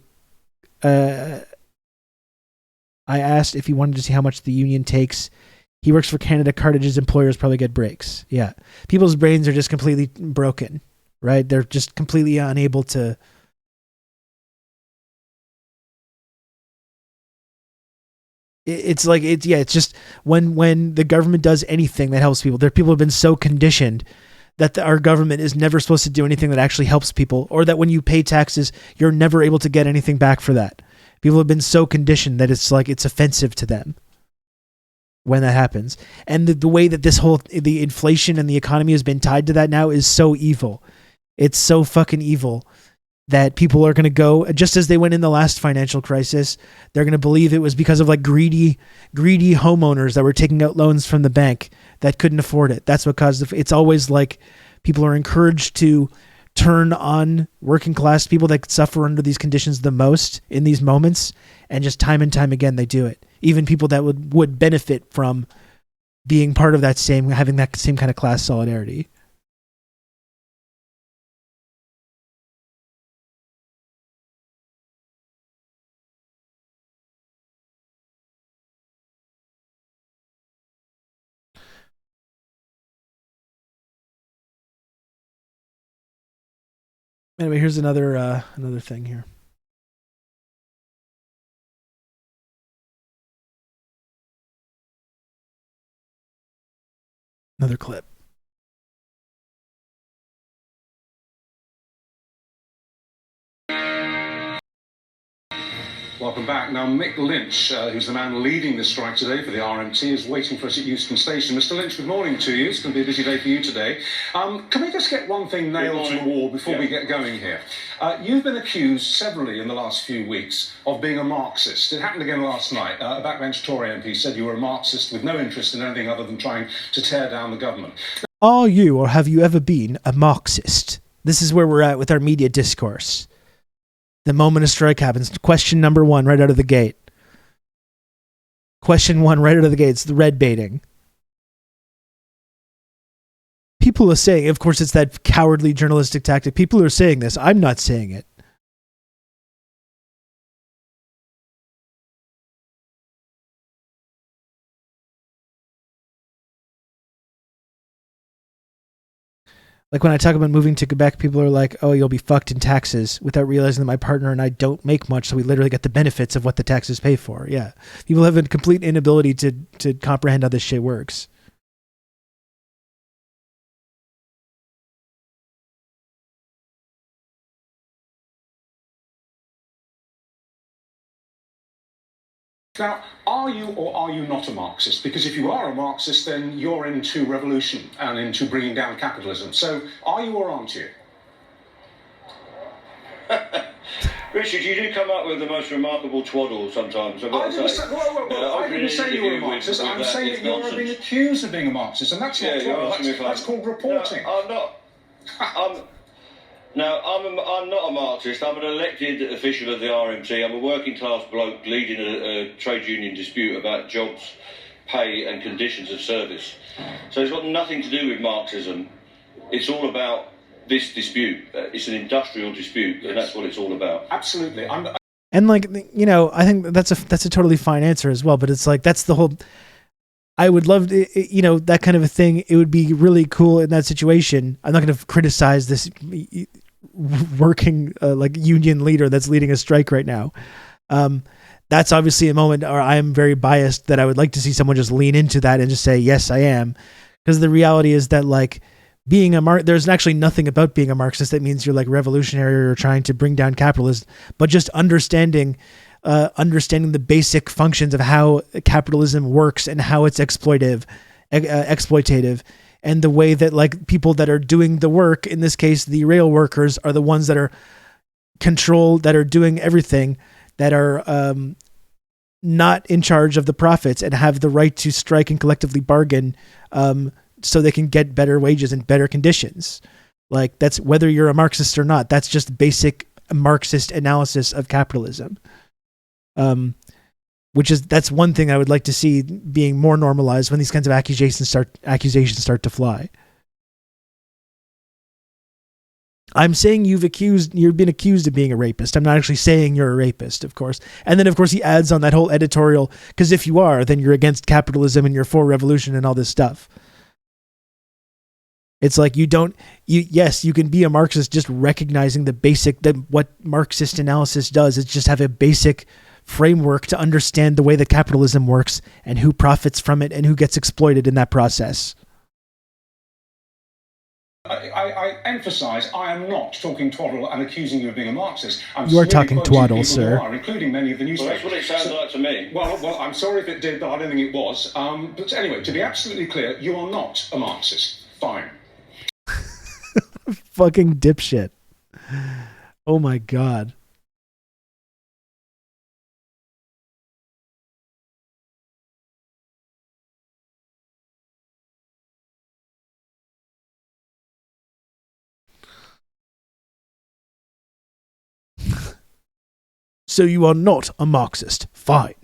asked if he wanted to see how much the union takes. He works for Canada. Cartage's employers probably get breaks. Yeah. People's brains are just completely broken, right? They're just completely unable to... It's just when the government does anything that helps people, people have been so conditioned that our government is never supposed to do anything that actually helps people, or that when you pay taxes, you're never able to get anything back for that. People have been so conditioned that it's offensive to them when that happens. And the way that the inflation and the economy has been tied to that now is so evil. It's so fucking evil that people are going to go, just as they went in the last financial crisis, they're going to believe it was because of greedy homeowners that were taking out loans from the bank that couldn't afford it. That's what caused it's always people are encouraged to turn on working class people that suffer under these conditions the most in these moments, and just time and time again they do it. Even people that would benefit from being part of having that same kind of class solidarity. Anyway, here's another thing here. Another clip. Welcome back. Now, Mick Lynch, who's the man leading the strike today for the RMT, is waiting for us at Euston Station. Mr. Lynch, good morning to you. It's going to be a busy day for you today. Can we just get one thing nailed to the wall before we get going here? You've been accused severally in the last few weeks of being a Marxist. It happened again last night. A backbench Tory MP said you were a Marxist with no interest in anything other than trying to tear down the government. Are you, or have you ever been, a Marxist? This is where we're at with our media discourse. The moment a strike happens, question number one right out of the gate. Question one right out of the gate, it's the red baiting. People are saying, of course it's that cowardly journalistic tactic, people are saying this, I'm not saying it. Like when I talk about moving to Quebec, people are like, oh, you'll be fucked in taxes, without realizing that my partner and I don't make much, so we literally get the benefits of what the taxes pay for. Yeah. People have a complete inability to comprehend how this shit works. Now, are you or are you not a Marxist? Because if you are a Marxist, then you're into revolution and into bringing down capitalism. So, are you or aren't you? Richard, you do come up with the most remarkable twaddle sometimes. I didn't say you were a Marxist. I'm saying that you're being accused of being a Marxist, and that's not twaddle. That's called reporting. I'm not. No, I'm not a Marxist. I'm an elected official of the RMT. I'm a working class bloke leading a trade union dispute about jobs, pay and conditions of service. So it's got nothing to do with Marxism. It's all about this dispute. It's an industrial dispute, and that's what it's all about. Absolutely. And I think that's a totally fine answer as well. But it's that's the whole. I would love to, that kind of a thing. It would be really cool in that situation. I'm not going to criticize this union leader that's leading a strike right now. that's obviously a moment, or I am very biased, that I would like to see someone just lean into that and just say, yes, I am. Because the reality is that, like, being there's actually nothing about being a Marxist that means you're like revolutionary or trying to bring down capitalism, but just understanding the basic functions of how capitalism works and how it's exploitative, and the way that, like, people that are doing the work, in this case, the rail workers, are the ones that are controlled, that are doing everything, that are not in charge of the profits and have the right to strike and collectively bargain, so they can get better wages and better conditions. Like, that's whether you're a Marxist or not. That's just basic Marxist analysis of capitalism. That's one thing I would like to see being more normalized when these kinds of accusations start to fly. I'm saying you've been accused of being a rapist. I'm not actually saying you're a rapist, of course. And then, of course, he adds on that whole editorial, because if you are, then you're against capitalism and you're for revolution and all this stuff. It's like yes, you can be a Marxist just recognizing what Marxist analysis does is just have a basic framework to understand the way that capitalism works and who profits from it and who gets exploited in that process. I emphasise, I am not talking twaddle and accusing you of being a Marxist. You are talking twaddle, sir. Including many of the newspapers. Well, that's what it sounds like to me. Well, I'm sorry if it did, but I don't think it was. But anyway, to be absolutely clear, you are not a Marxist. Fine. Fucking dipshit. Oh my God. So you are not a Marxist. Fine.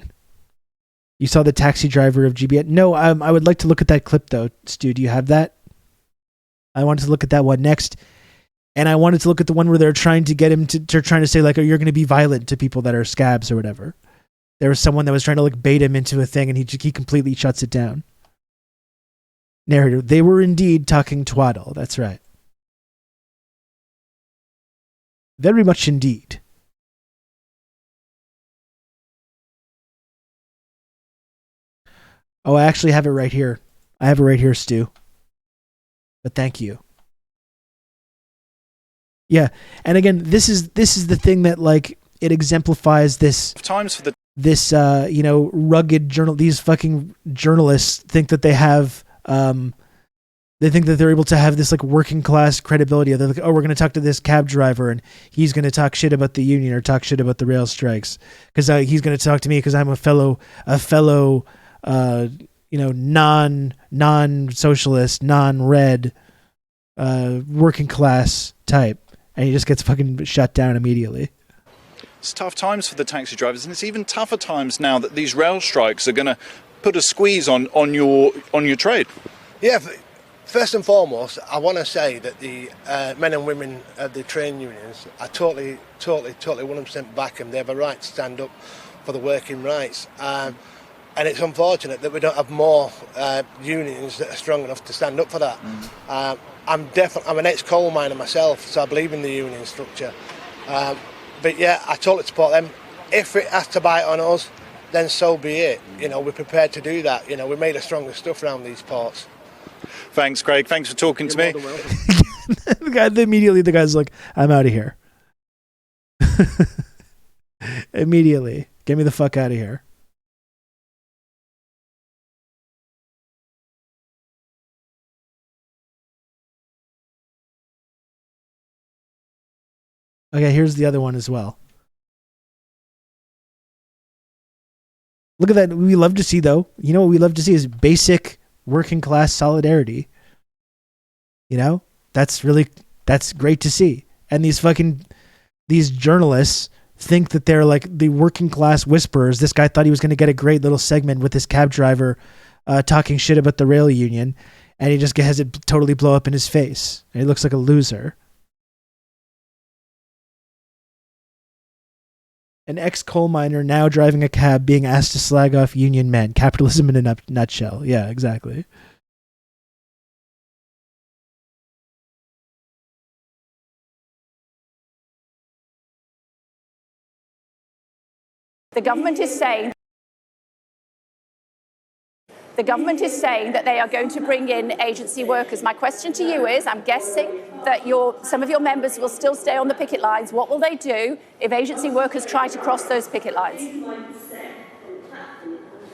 You saw the taxi driver of GBN? No, I would like to look at that clip, though. Stu, do you have that? I wanted to look at that one next. And I wanted to look at the one where they're trying to get him to trying to say, like, oh, you're going to be violent to people that are scabs or whatever. There was someone that was trying to, like, bait him into a thing, and he completely shuts it down. Narrator, they were indeed talking twaddle. That's right. Very much indeed. Oh, I actually have it right here. I have it right here, Stu. But thank you. Yeah, and again, this is the thing that, like, it exemplifies this rugged journal. These fucking journalists think that they have they think that they're able to have this, like, working class credibility. They're like, oh, we're going to talk to this cab driver and he's going to talk shit about the union or talk shit about the rail strikes because he's going to talk to me because I'm a fellow non-socialist, non-red working class type. And he just gets fucking shut down immediately. It's tough times for the taxi drivers, and it's even tougher times now that these rail strikes are going to put a squeeze on your trade. Yeah, first and foremost, I want to say that the men and women of the train unions, I totally 100% back them. They have a right to stand up for the working rights. And it's unfortunate that we don't have more unions that are strong enough to stand up for that. I'm an ex-coal miner myself, so I believe in the union structure. But yeah, I totally support them. If it has to bite on us, then so be it. You know, we're prepared to do that. You know, we made the strongest stuff around these ports. Thanks, Craig. Thanks for talking to me. The guy's like, I'm out of here. Immediately. Get me the fuck out of here. Okay, here's the other one as well. Look at that. We love to see, though. You know what we love to see is basic working class solidarity. You know? That's great to see. And these journalists think that they're like the working class whisperers. This guy thought he was going to get a great little segment with this cab driver talking shit about the rail union. And he just has it totally blow up in his face. And he looks like a loser. An ex-coal miner now driving a cab being asked to slag off union men. Capitalism in a nutshell. Yeah, exactly. The government is saying that they are going to bring in agency workers. My question to you is, I'm guessing that some of your members will still stay on the picket lines. What will they do if agency workers try to cross those picket lines?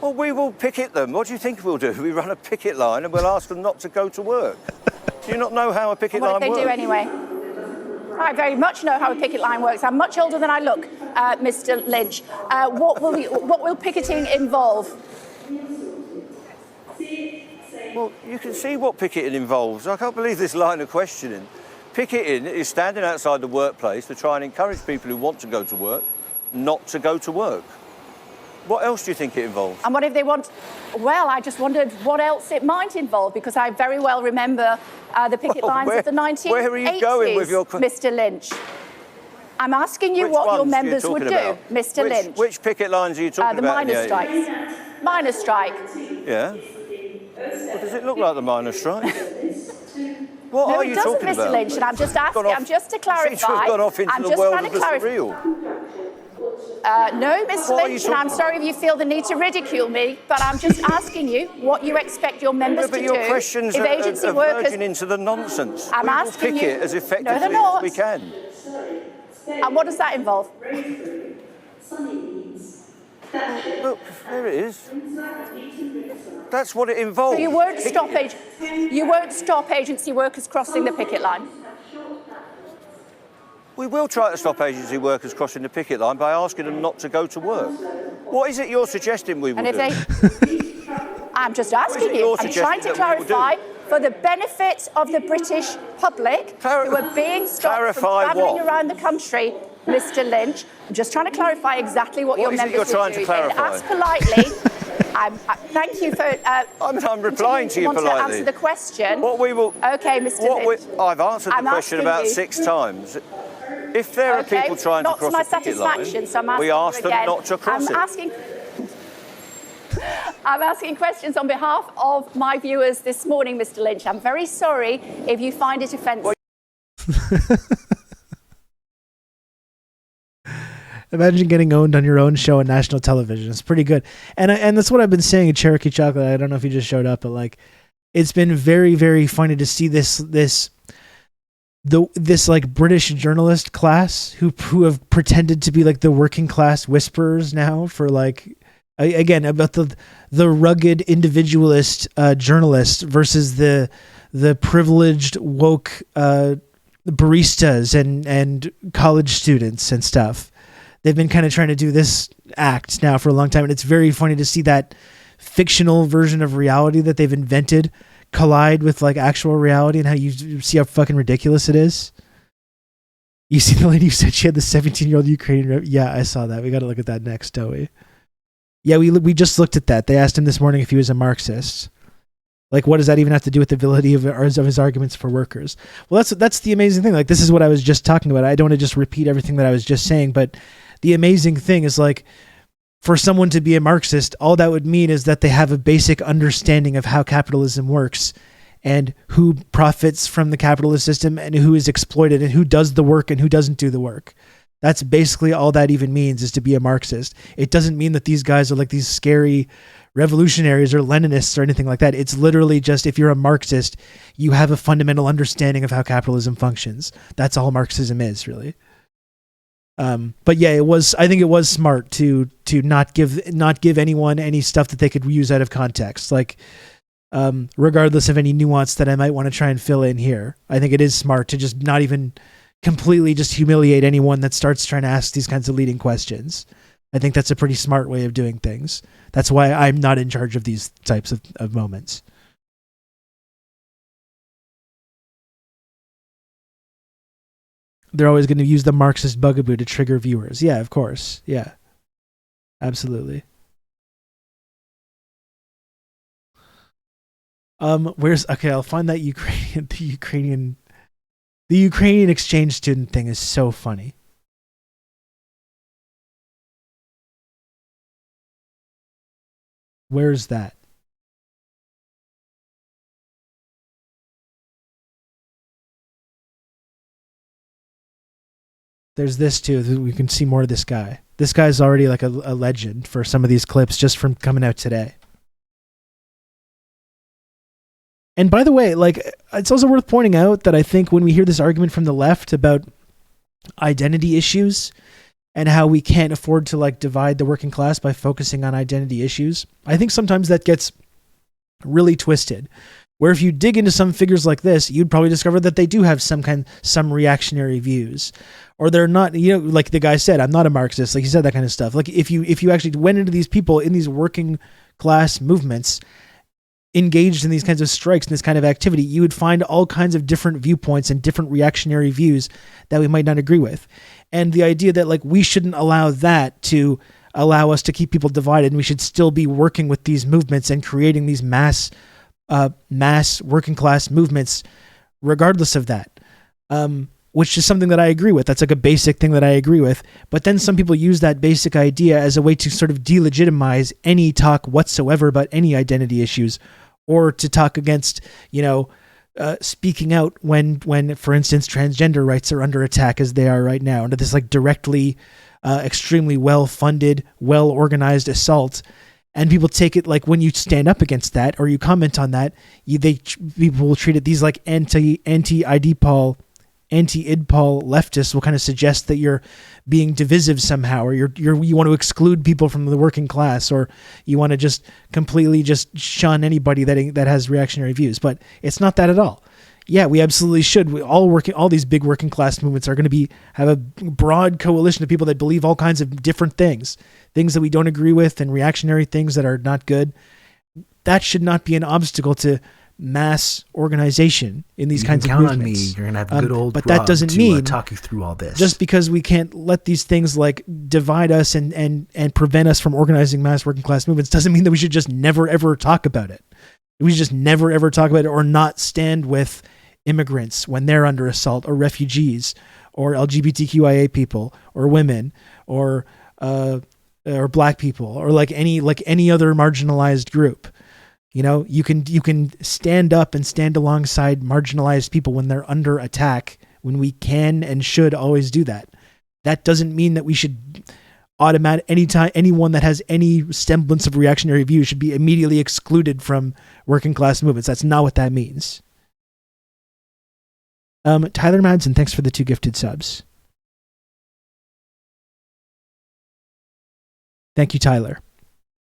Well, we will picket them. What do you think we'll do? We run a picket line and we'll ask them not to go to work. Do you not know how a picket line works? What if they do anyway? I very much know how a picket line works. I'm much older than I look, Mr. Lynch. What will picketing involve? Well, you can see what picketing involves. I can't believe this line of questioning. Picketing is standing outside the workplace to try and encourage people who want to go to work not to go to work. What else do you think it involves? And what if they want... Well, I just wondered what else it might involve, because I very well remember the picket lines of the 1980s, where are you going with your... Mr. Lynch. I'm asking you what your members would do, Mr. Lynch. Which picket lines are you talking about? The miners' strikes. Miners' strike. Yeah. Well, does it look like the miners' strike? What No, are it you doesn't, talking Mr. about? Lynch, and I'm just asking, I'm just to clarify. You seem to have gone off into I'm the just world trying of to the clarify. surreal. No, Mr. Lynch, and I'm sorry if you feel the need to ridicule me, but I'm just asking you what you expect your members to do But your questions if are agency workers... verging into the nonsense. I'm we will asking picket you... as effectively No, they're not. as we can. And what does that involve? Look, there it is. That's what it involves. So you won't stop agency workers crossing the picket line? We will try to stop agency workers crossing the picket line by asking them not to go to work. What is it you're suggesting we will do? I'm just asking you. I'm trying to clarify for the benefit of the British public who are being stopped from travelling around the country, Mr. Lynch. I'm just trying to clarify exactly what your members you're trying would do. to clarify? Ask politely. Thank you for. I'm replying to you politely. Want to answer the question? What we will. Okay, Mr. Lynch. I've answered the question about 6 times. If there are people trying to cross the picket line, so we ask them not to cross it. I'm asking questions on behalf of my viewers this morning, Mr. Lynch. I'm very sorry if you find it offensive. Imagine getting owned on your own show on national television. It's pretty good. And that's what I've been saying at Cherokee Chocolate. I don't know if you just showed up, but like, it's been very, very funny to see this like British journalist class who have pretended to be like the working class whisperers now for like, again, about the rugged individualist journalist versus the privileged woke baristas and college students and stuff. They've been kind of trying to do this act now for a long time, and it's very funny to see that fictional version of reality that they've invented collide with like actual reality, and how you see how fucking ridiculous it is. You see the lady who said she had the 17-year-old Ukrainian... Yeah, I saw that. We got to look at that next, don't we? Yeah, we just looked at that. They asked him this morning if he was a Marxist. Like, what does that even have to do with the validity of his arguments for workers? Well, that's the amazing thing. Like, this is what I was just talking about. I don't want to just repeat everything that I was just saying, but the amazing thing is, like, for someone to be a Marxist, all that would mean is that they have a basic understanding of how capitalism works and who profits from the capitalist system and who is exploited and who does the work and who doesn't do the work. That's basically all that even means, is to be a Marxist. It doesn't mean that these guys are like these scary revolutionaries or Leninists or anything like that. It's literally just, if you're a Marxist, you have a fundamental understanding of how capitalism functions. That's all Marxism is, really. But yeah, I think it was smart to not give anyone any stuff that they could use out of context. Like, regardless of any nuance that I might want to try and fill in here, I think it is smart to just not even completely just humiliate anyone that starts trying to ask these kinds of leading questions. I think that's a pretty smart way of doing things. That's why I'm not in charge of these types of moments. They're always going to use the Marxist bugaboo to trigger viewers. Yeah, of course. Yeah. Absolutely. I'll find that the Ukrainian exchange student thing is so funny. Where's that? There's this too. We can see more of this guy. This guy's already like a legend for some of these clips just from coming out today. And by the way, like, it's also worth pointing out that I think when we hear this argument from the left about identity issues and how we can't afford to like divide the working class by focusing on identity issues, I think sometimes that gets really twisted. Where if you dig into some figures like this, you'd probably discover that they do have some reactionary views, or they're not, like the guy said, I'm not a Marxist. Like he said that kind of stuff. Like if you actually went into these people in these working class movements, engaged in these kinds of strikes and this kind of activity, you would find all kinds of different viewpoints and different reactionary views that we might not agree with. And the idea that like we shouldn't allow that to allow us to keep people divided, and we should still be working with these movements and creating these mass working class movements regardless of that, which is something that I agree with. That's like a basic thing that I agree with. But then some people use that basic idea as a way to sort of delegitimize any talk whatsoever about any identity issues, or to talk against, speaking out when, for instance, transgender rights are under attack as they are right now, under this like directly, extremely well-funded, well-organized assault. And people take it like when you stand up against that or you comment on that, people will treat it, these like anti-IDPOL leftists will kind of suggest that you're being divisive somehow, or you want to exclude people from the working class, or you want to just completely just shun anybody that has reactionary views. But it's not that at all. Yeah, we absolutely should. All these big working class movements are going to have a broad coalition of people that believe all kinds of different things that we don't agree with, and reactionary things that are not good. That should not be an obstacle to mass organization in these kinds of movements. Count on me. You're gonna have good old but Rob that doesn't to mean talk you through all this. Just because we can't let these things like divide us and prevent us from organizing mass working class movements doesn't mean that we should just never ever talk about it. We should just never ever talk about it, or not stand with immigrants when they're under assault, or refugees, or LGBTQIA people, or women, or black people, or like any other marginalized group. You can stand up and stand alongside marginalized people when they're under attack, when we can and should always do that. That doesn't mean that we should anyone that has any semblance of reactionary view should be immediately excluded from working class movements. That's not what that means. Tyler Madsen, thanks for the 2 gifted subs. Thank you, Tyler.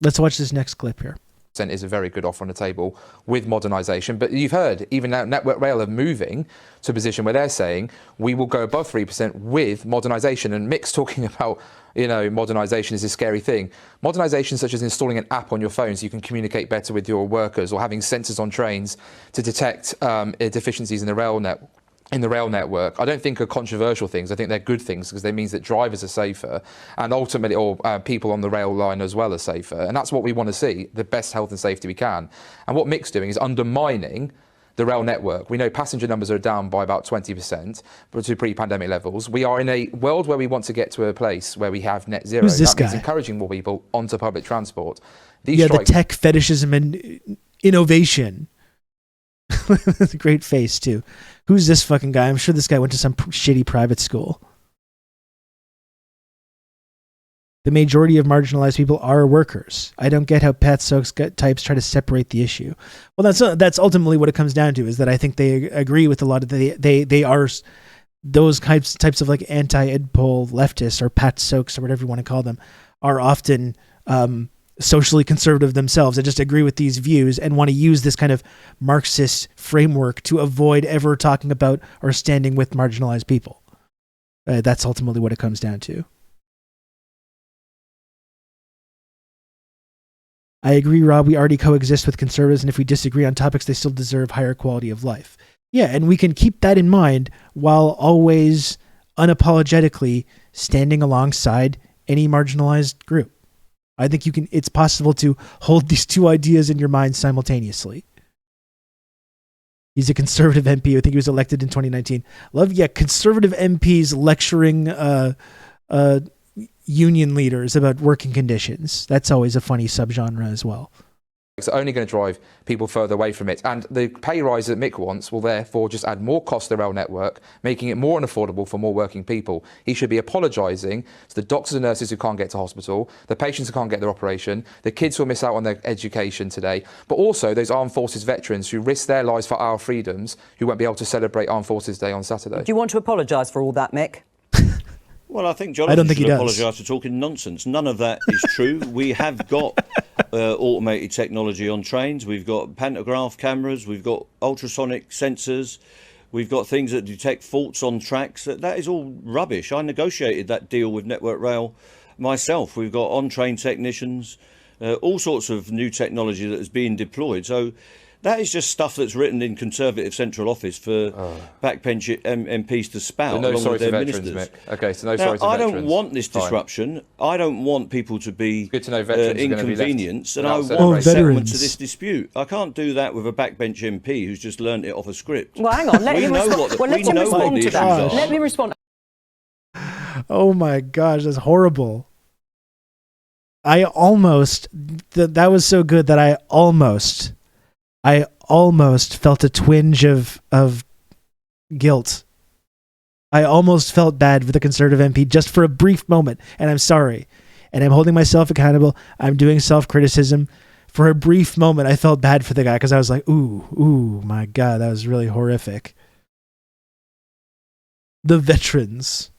Let's watch this next clip here. Is a very good offer on the table with modernisation. But you've heard even now Network Rail are moving to a position where they're saying we will go above 3% with modernisation. And Mick's talking about, modernisation is a scary thing. Modernisation such as installing an app on your phone so you can communicate better with your workers, or having sensors on trains to detect deficiencies in the rail network, I don't think are controversial things. I think they're good things, because they means that drivers are safer, and ultimately, or people on the rail line as well are safer. And that's what we want to see, the best health and safety we can. And what Mick's doing is undermining the rail network. We know passenger numbers are down by about 20% to pre-pandemic levels. We are in a world where we want to get to a place where we have net zero. Who's this that means guy? encouraging more people onto public transport. The tech fetishism and innovation. That's a great face too. Who's this fucking guy? I'm sure this guy went to some shitty private school. The majority of marginalized people are workers. I don't get how Pat Stokes types try to separate the issue. Well, that's ultimately what it comes down to, is that I think they agree with a lot of they are those types of like anti-IDPOL leftists, or Pat Stokes, or whatever you want to call them, are often socially conservative themselves. They just agree with these views and want to use this kind of Marxist framework to avoid ever talking about or standing with marginalized people. That's ultimately what it comes down to. I agree, Rob. We already coexist with conservatives, and if we disagree on topics, they still deserve higher quality of life. Yeah, and we can keep that in mind while always unapologetically standing alongside any marginalized group. I think it's possible to hold these two ideas in your mind simultaneously. He's a conservative MP. I think he was elected in 2019. Conservative MPs lecturing union leaders about working conditions. That's always a funny subgenre as well. It's only going to drive people further away from it. And the pay rise that Mick wants will therefore just add more cost to the rail network, making it more unaffordable for more working people. He should be apologising to the doctors and nurses who can't get to hospital, the patients who can't get their operation, the kids who will miss out on their education today, but also those armed forces veterans who risk their lives for our freedoms, who won't be able to celebrate Armed Forces Day on Saturday. Do you want to apologise for all that, Mick? Well, I think Jonathan should apologise for talking nonsense. None of that is true. We have got automated technology on trains. We've got pantograph cameras. We've got ultrasonic sensors. We've got things that detect faults on tracks. That is all rubbish. I negotiated that deal with Network Rail myself. We've got on-train technicians, all sorts of new technology that is being deployed. So that is just stuff that's written in Conservative Central Office for backbench MPs to spout, So no along sorry with to their veterans, ministers. Mick. Okay, so no Now, sorry to I veterans. don't want this Fine. disruption. I don't want people to be Good to know veterans are gonna be left inconvenienced, and I without want celebrating. settlement to this dispute. I can't do that with a backbench MP who's just learnt it off a script. Well, hang on. Let we him know resp- what the, well, let we him know what respond the to issues that. are. Let me respond. Oh my gosh, that's horrible. That was so good that I almost felt a twinge of guilt. I almost felt bad for the Conservative MP just for a brief moment, and I'm sorry. And I'm holding myself accountable. I'm doing self-criticism. For a brief moment, I felt bad for the guy because I was like, ooh, my God, that was really horrific. The veterans.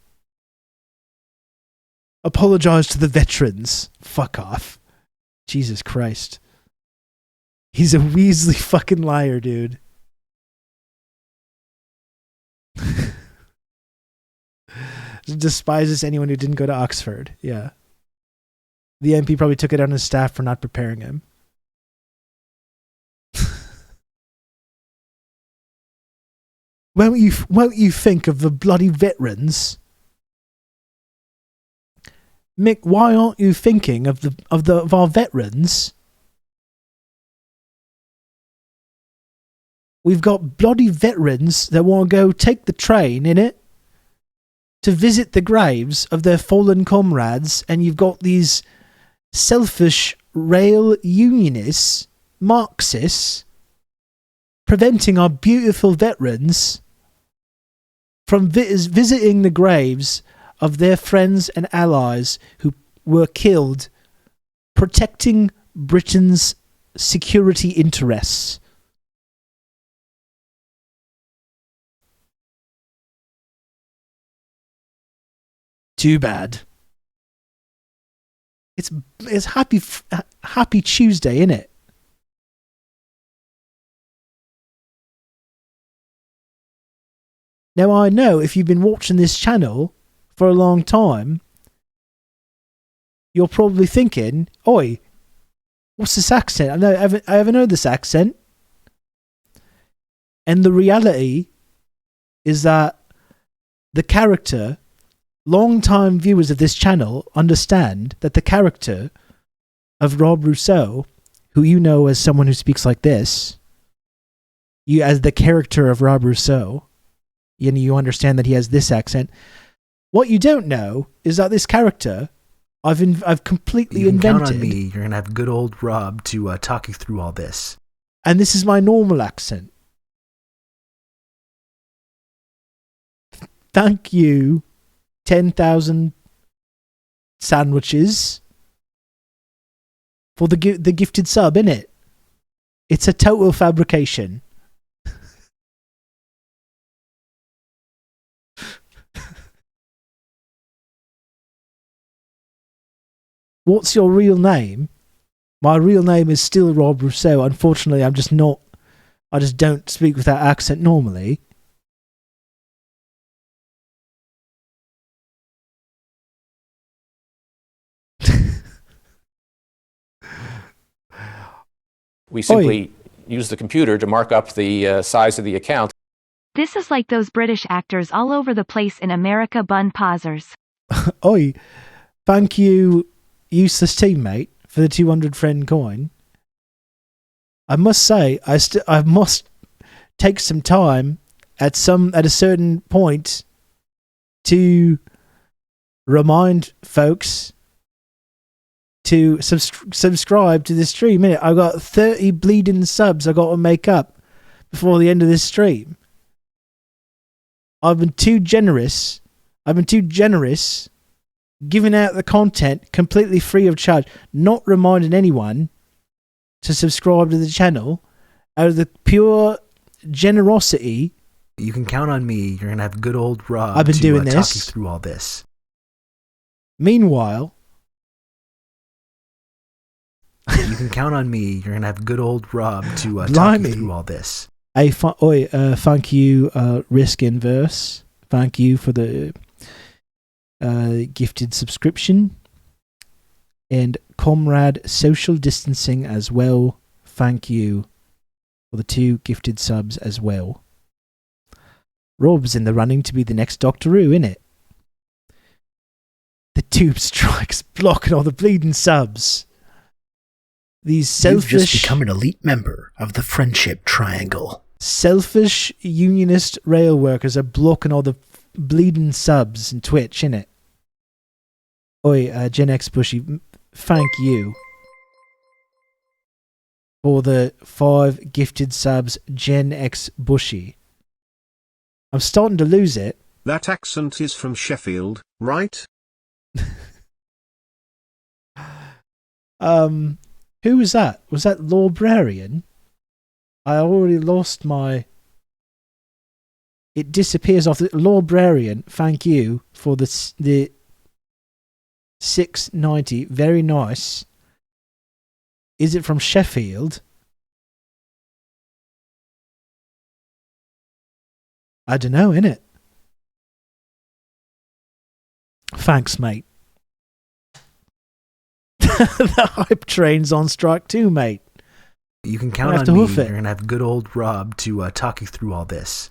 Apologize to the veterans. Fuck off. Jesus Christ. He's a Weasley fucking liar, dude. Despises anyone who didn't go to Oxford. Yeah. The MP probably took it on his staff for not preparing him. Won't you think of the bloody veterans? Mick, why aren't you thinking of our veterans? We've got bloody veterans that want to go take the train, innit? To visit the graves of their fallen comrades, and you've got these selfish rail unionists, Marxists, preventing our beautiful veterans from visiting the graves of their friends and allies who were killed protecting Britain's security interests. Too bad. It's happy Tuesday, innit? Now I know if you've been watching this channel for a long time, you're probably thinking, "Oi, what's this accent? I haven't heard this accent." And the reality is that the character, long-time viewers of this channel understand that the character of Rob Rousseau, who you know as someone who speaks like this, you as the character of Rob Rousseau, you understand that he has this accent. What you don't know is that this character, I've completely you can invented. Count on me. You're gonna have good old Rob to talk you through all this. And this is my normal accent. Thank you, 10,000 sandwiches for the gifted sub, innit? It's a total fabrication. What's your real name? My real name is still Rob Rousseau. Unfortunately, I just don't speak with that accent normally. We simply use the computer to mark up the size of the account. This is like those British actors all over the place in America bun pausers. Oi, thank you, useless teammate, for the 200 friend coin. I must say, I must take some time at a certain point to remind folks to subscribe to this stream. Innit? I got 30 bleeding subs I got to make up before the end of this stream. I've been too generous, giving out the content completely free of charge, not reminding anyone to subscribe to the channel out of the pure generosity. You can count on me. You're going to have good old Rob I've been doing talk this. you through all this. Meanwhile, you can count on me. You're going to have good old Rob to talk you through all this. Thank you, Risk Inverse. Thank you for the gifted subscription. And Comrade Social Distancing as well. Thank you for the 2 gifted subs as well. Rob's in the running to be the next Doctor Who, innit? The tube strikes blocking all the bleeding subs. These selfish... You've just become an elite member of the Friendship Triangle. Selfish unionist rail workers are blocking all the bleeding subs in Twitch, innit? Oi, Gen X Bushy, thank you for the 5 gifted subs, Gen X Bushy. I'm starting to lose it. That accent is from Sheffield, right? Who was that? Was that Librarian? I already lost my... It disappears off the... Librarian, thank you for the 690. Very nice. Is it from Sheffield? I don't know, innit? Thanks, mate. The hype train's on strike too, mate. You can count on me. You're going to have good old Rob to talk you through all this.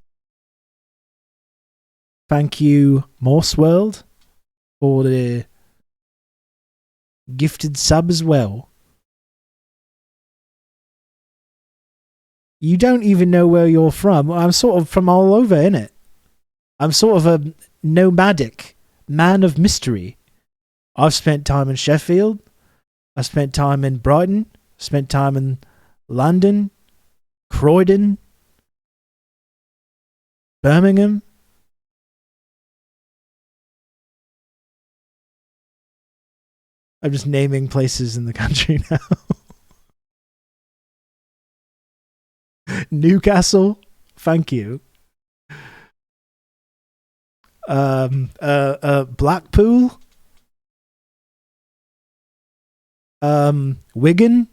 Thank you, Morse World, for the gifted sub as well. You don't even know where you're from. I'm sort of from all over, innit? I'm sort of a nomadic man of mystery. I've spent time in Sheffield. I spent time in Brighton. Spent time in London, Croydon, Birmingham. I'm just naming places in the country now. Newcastle, thank you. Blackpool, Wigan.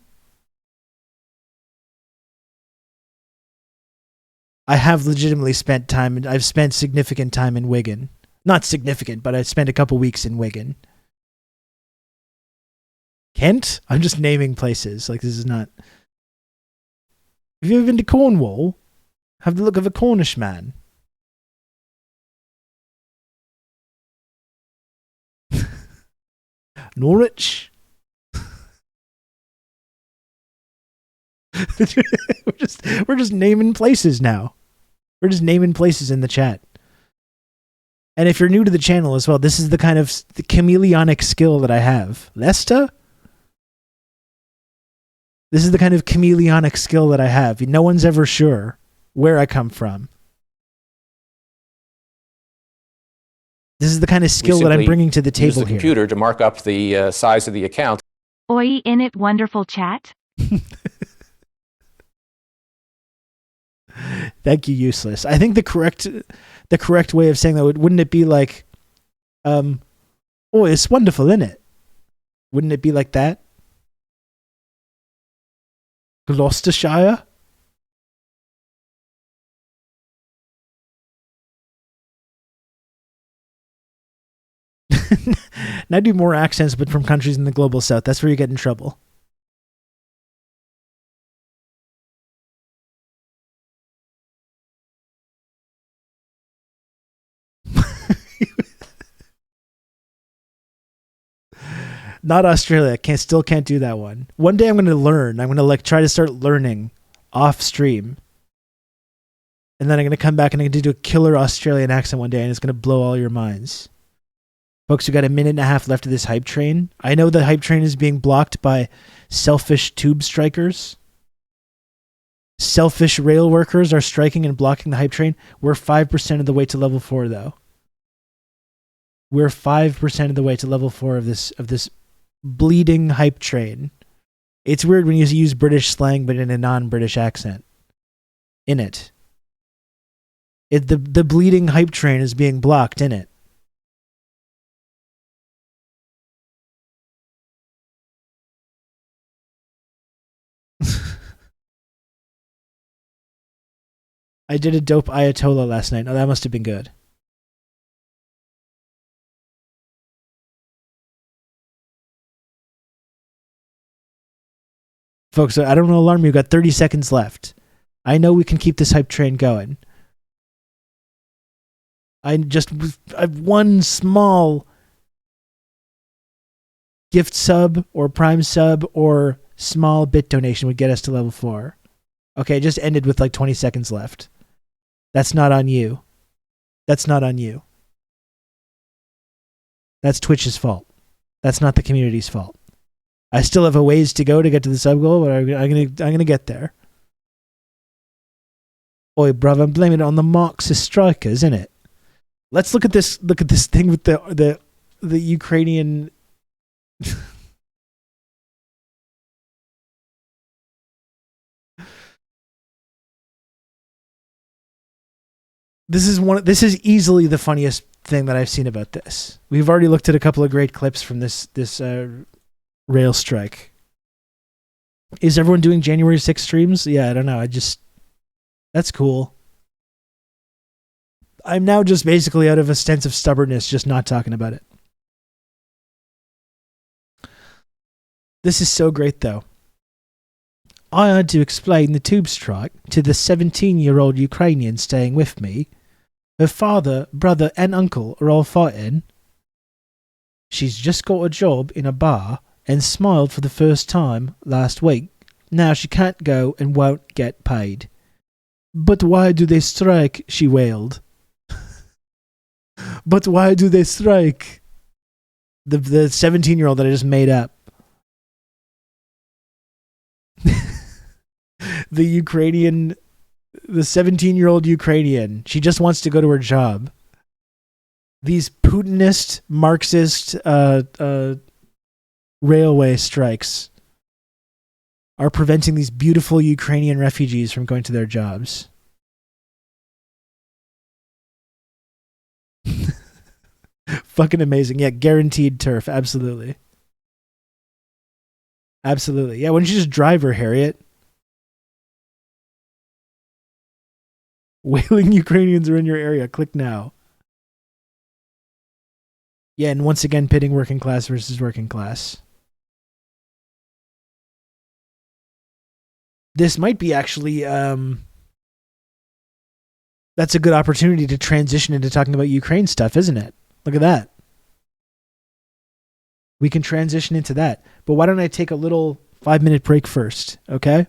I have legitimately spent time, I've spent significant time in Wigan. Not significant, but I spent a couple weeks in Wigan. Kent? I'm just naming places. Like, this is not... Have you ever been to Cornwall? Have the look of a Cornish man. Norwich? we're just naming places now. We're just naming places in the chat. And if you're new to the channel as well, this is the kind of the chameleonic skill that I have. Leicester? This is the kind of chameleonic skill that I have. No one's ever sure where I come from. This is the kind of skill that I'm bringing to the table use the here. computer to mark up the size of the account. Oi, in it, wonderful chat. Thank you, useless. I think the correct way of saying that wouldn't it be like, oh, it's wonderful, isn't it? Wouldn't it be like that? Gloucestershire? Now do more accents, but from countries in the global south. That's where you get in trouble. Not Australia. Still can't do that one. One day I'm going to learn. I'm going to try to start learning off stream. And then I'm going to come back and I'm going to do a killer Australian accent one day and it's going to blow all your minds. Folks, we got a minute and a half left of this hype train. I know the hype train is being blocked by selfish tube strikers. Selfish rail workers are striking and blocking the hype train. We're 5% of the way to level 4, though. We're 5% of the way to level 4 of this bleeding hype train. It's weird when you use British slang, but in a non-British accent. In it. The bleeding hype train is being blocked in it. I did a dope Ayatollah last night. Oh, that must have been good. Folks, I don't want to alarm you. We've got 30 seconds left. I know we can keep this hype train going. I've one small gift sub or prime sub or small bit donation would get us to level 4. Okay, it just ended with like 20 seconds left. That's not on you. That's not on you. That's Twitch's fault. That's not the community's fault. I still have a ways to go to get to the sub goal, but I'm gonna get there. Oi, bruv, I'm blaming it on the Marxist strikers, isn't it? Let's look at this. Look at this thing with the Ukrainian. This is easily the funniest thing that I've seen about this. We've already looked at a couple of great clips from this rail strike. Is everyone doing January 6th streams? Yeah, I don't know. That's cool. I'm now just basically out of a sense of stubbornness, just not talking about it. This is so great, though. I had to explain the tube strike to the 17-year-old Ukrainian staying with me. Her father, brother, and uncle are all fighting. She's just got a job in a bar and smiled for the first time last week. Now she can't go and won't get paid. But why do they strike? She wailed. But why do they strike? The 17-year-old that I just made up. The 17-year-old Ukrainian. She just wants to go to her job. These Putinist, Marxist railway strikes are preventing these beautiful Ukrainian refugees from going to their jobs. Fucking amazing. Yeah, guaranteed turf. Absolutely. Absolutely. Yeah, why don't you just drive her, Harriet? Wailing Ukrainians are in your area. Click now. Yeah, and once again, pitting working class versus working class. This might be actually, that's a good opportunity to transition into talking about Ukraine stuff, isn't it? Look at that. We can transition into that. But why don't I take a little 5-minute break first, okay?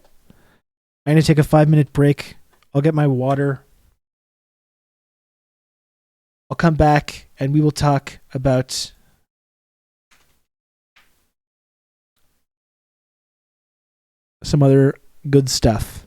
I'm going to take a 5-minute break. I'll get my water. I'll come back and we will talk about some other good stuff.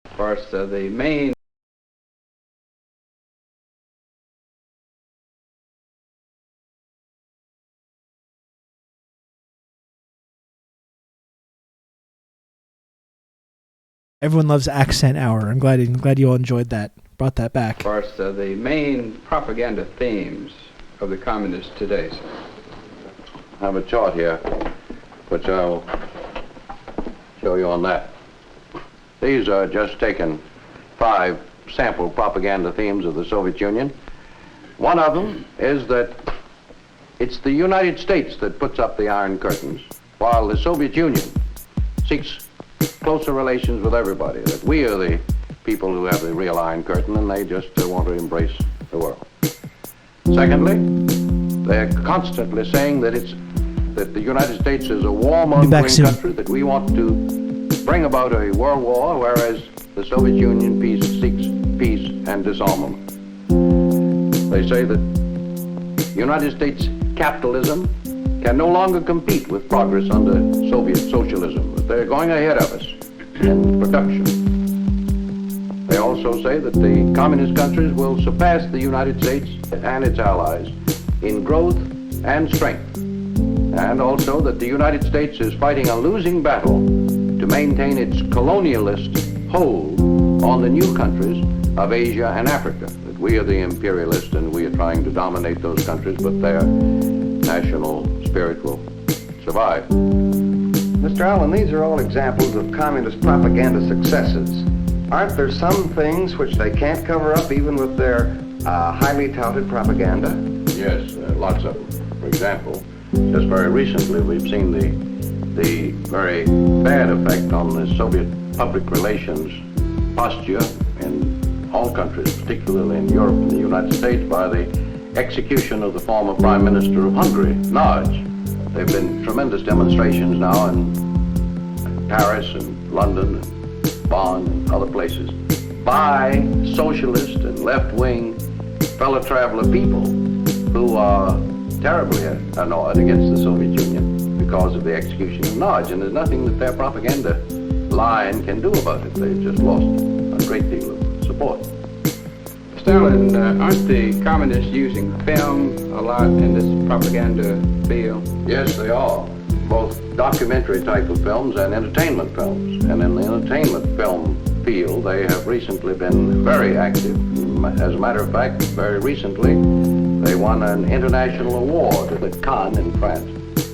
Of course, the main Everyone loves Accent Hour. I'm glad you all enjoyed that. Brought that back. Of course, the main propaganda themes of the communists today. I have a chart here, which I'll show you on that. These are just taken 5 sample propaganda themes of the Soviet Union. One of them is that it's the United States that puts up the Iron Curtains, while the Soviet Union seeks closer relations with everybody, that we are the people who have the real Iron Curtain and they just want to embrace the world. Secondly, they're constantly saying that the United States is a warmongering country, that we want to bring about a world war, whereas the Soviet Union seeks peace and disarmament. They say that United States capitalism can no longer compete with progress under Soviet socialism, that they're going ahead of us in production. They also say that the communist countries will surpass the United States and its allies in growth and strength, and also that the United States is fighting a losing battle to maintain its colonialist hold on the new countries of Asia and Africa, that we are the imperialists and we are trying to dominate those countries, but their national spirit will survive. Mr. Allen, these are all examples of communist propaganda successes. Aren't there some things which they can't cover up even with their highly touted propaganda? Yes, lots of them. For example, just very recently we've seen the very bad effect on the Soviet public relations posture in all countries, particularly in Europe and the United States, by the execution of the former Prime Minister of Hungary, Nagy. There have been tremendous demonstrations now in Paris and London and Bonn and other places by socialist and left-wing fellow traveler people who are terribly annoyed against the Soviet Union because of the execution of Nagy, and there's nothing that their propaganda line can do about it. They've just lost a great deal of support. Stalin, aren't the communists using film a lot in this propaganda field? Yes, they are. Both documentary type of films and entertainment films. And in the entertainment film field, they have recently been very active. As a matter of fact, very recently, they won an international award at Cannes in France.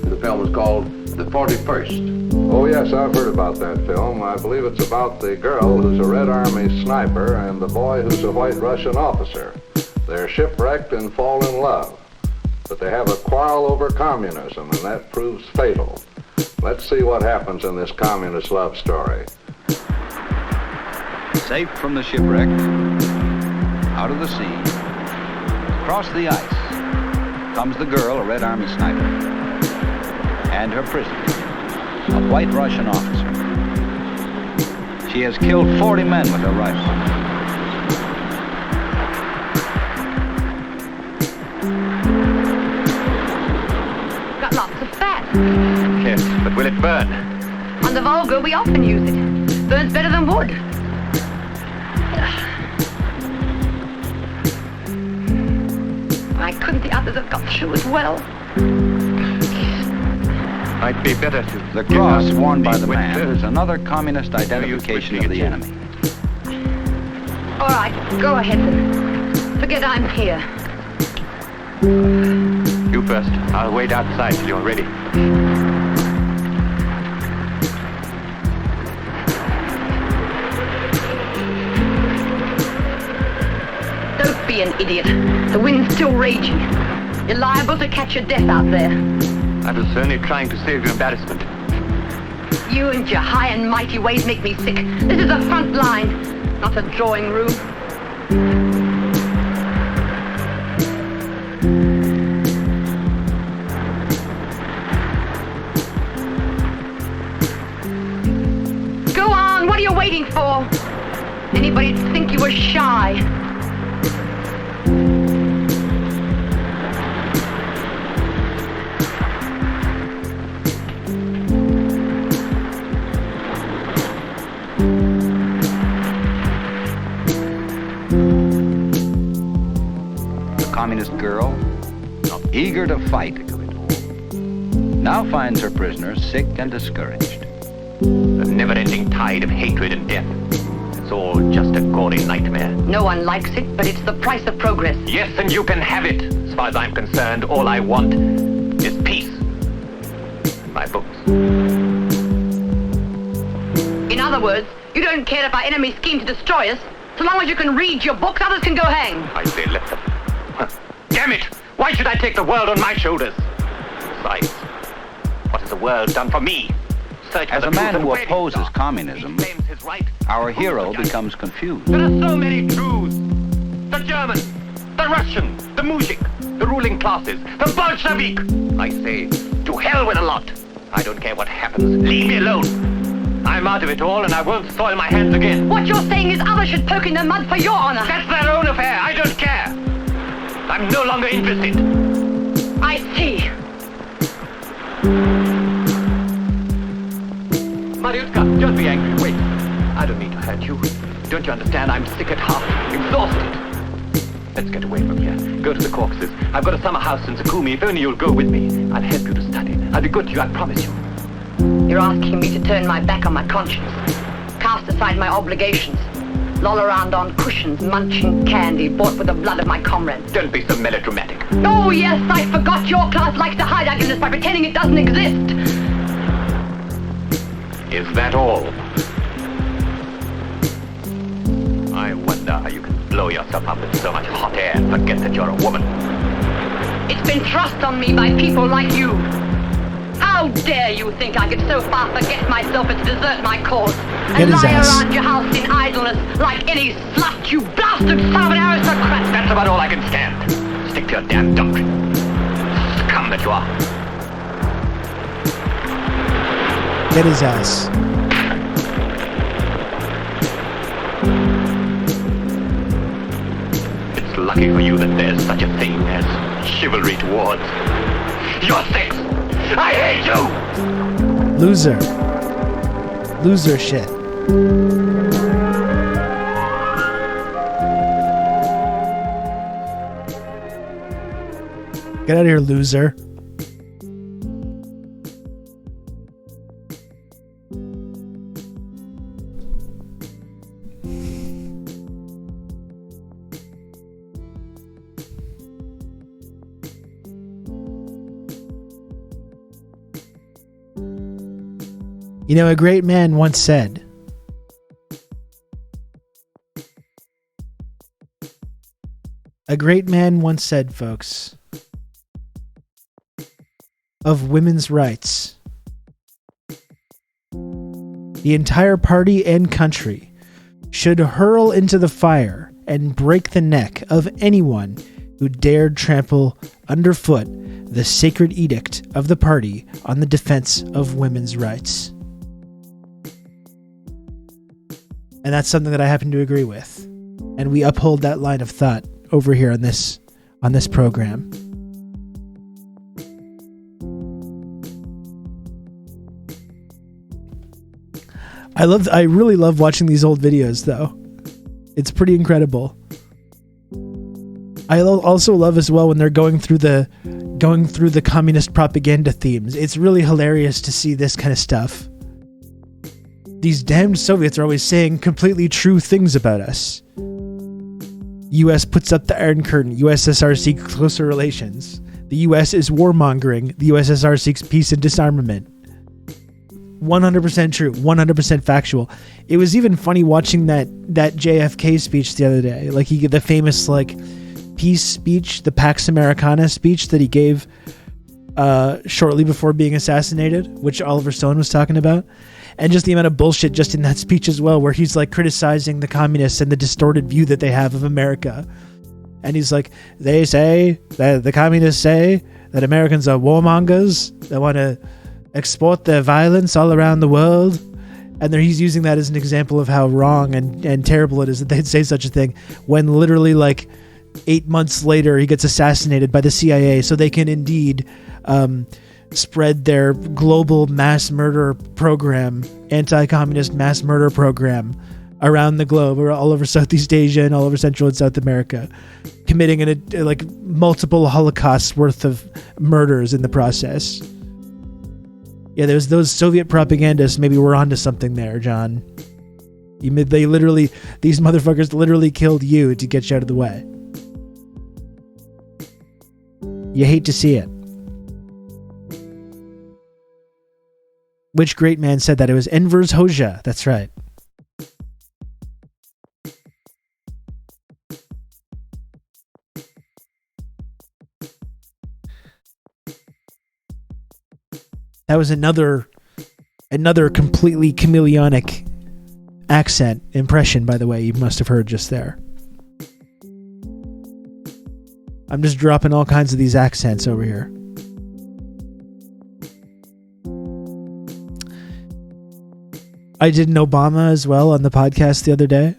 The film is called The 41st. Oh, yes, I've heard about that film. I believe it's about the girl who's a Red Army sniper and the boy who's a White Russian officer. They're shipwrecked and fall in love. But they have a quarrel over communism, and that proves fatal. Let's see what happens in this communist love story. Safe from the shipwreck, out of the sea, across the ice, comes the girl, a Red Army sniper, and her prisoner, a White Russian officer. She has killed 40 men with her rifle. Got lots of fat. Yes, but will it burn? On the Volga, we often use it. Burns better than wood. Why couldn't the others have got through as well? Might be better to... The cross worn by the man is another communist identification of the enemy. All right, go ahead then. Forget I'm here. You first. I'll wait outside till you're ready. Don't be an idiot. The wind's still raging. You're liable to catch your death out there. I was only trying to save you embarrassment. You and your high and mighty ways make me sick. This is a front line, not a drawing room. Go on, what are you waiting for? Anybody'd think you were shy. Communist girl, eager to fight, now finds her prisoner sick and discouraged. The never-ending tide of hatred and death. It's all just a gory nightmare. No one likes it, but it's the price of progress. Yes, and you can have it. As far as I'm concerned, all I want is peace. My books. In other words, you don't care if our enemies scheme to destroy us. So long as you can read your books, others can go hang. I say let them. Damn it! Why should I take the world on my shoulders? Besides, what has the world done for me? As a man who opposes communism, our hero becomes confused. There are so many truths. The German, the Russian, the Mujik, the ruling classes, the Bolshevik. I say, to hell with a lot. I don't care what happens. Leave me alone. I'm out of it all and I won't soil my hands again. What you're saying is others should poke in the mud for your honor. That's their own affair. I don't care. I'm no longer interested. I see. Mariutka, don't be angry. Wait. I don't mean to hurt you. Don't you understand? I'm sick at heart, exhausted. Let's get away from here. Go to the Caucasus. I've got a summer house in Sukhumi. If only you'll go with me. I'll help you to study. I'll be good to you, I promise you. You're asking me to turn my back on my conscience, cast aside my obligations, loll around on cushions, munching candy bought with the blood of my comrades. Don't be so melodramatic. Oh, yes, I forgot your class likes to hide ugliness by pretending it doesn't exist. Is that all? I wonder how you can blow yourself up with so much hot air and forget that you're a woman. It's been thrust on me by people like you. How dare you think I could so far forget myself as to desert my cause and lie around your house in idleness like any slut, you blasted son of an aristocrat. That's about all I can stand. Stick to your damn doctrine. Scum that you are. Get his ass. It's lucky for you that there's such a thing as chivalry towards your sex. I hate you! Loser. Loser shit. Get out of here, loser. You know, a great man once said, folks, of women's rights, the entire party and country should hurl into the fire and break the neck of anyone who dared trample underfoot the sacred edict of the party on the defense of women's rights. And that's something that I happen to agree with. And we uphold that line of thought over here on this program. I really love watching these old videos though. It's pretty incredible. I also love as well when they're going through the communist propaganda themes. It's really hilarious to see this kind of stuff. These damned Soviets are always saying completely true things about us. U.S. puts up the Iron Curtain. USSR seeks closer relations. The U.S. is warmongering. The USSR seeks peace and disarmament. 100% true. 100% factual. It was even funny watching that JFK speech the other day. Like the famous peace speech, the Pax Americana speech that he gave shortly before being assassinated, which Oliver Stone was talking about. And just the amount of bullshit just in that speech as well, where he's criticizing the communists and the distorted view that they have of America. And he's like, they say, that the communists say that Americans are warmongers, that want to export their violence all around the world. And he's using that as an example of how wrong and terrible it is that they'd say such a thing, when literally 8 months later he gets assassinated by the CIA so they can indeed spread their global mass murder program, anti-communist mass murder program around the globe, or all over Southeast Asia and all over Central and South America, committing multiple Holocausts worth of murders in the process. Yeah, there's those Soviet propagandists. Maybe we're onto something there, John. These motherfuckers literally killed you to get you out of the way. You hate to see it. Which great man said that? It was Enver Hoxha. That's right. That was another completely chameleonic accent impression, by the way, you must have heard just there. I'm just dropping all kinds of these accents over here. I did an Obama as well on the podcast the other day.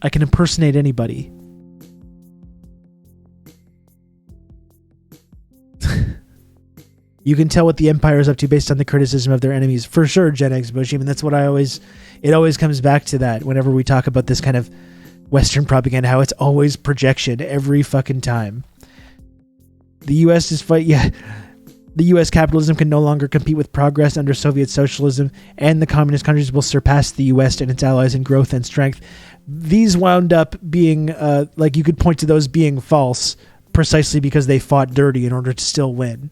I can impersonate anybody. You can tell what the empire is up to based on the criticism of their enemies. For sure, Gen X Bush. Even that's what it always comes back to that whenever we talk about this kind of Western propaganda, how it's always projection every fucking time. The U.S. the U.S. capitalism can no longer compete with progress under Soviet socialism, and the communist countries will surpass the U.S. and its allies in growth and strength. These wound up being, like you could point to those being false precisely because they fought dirty in order to still win.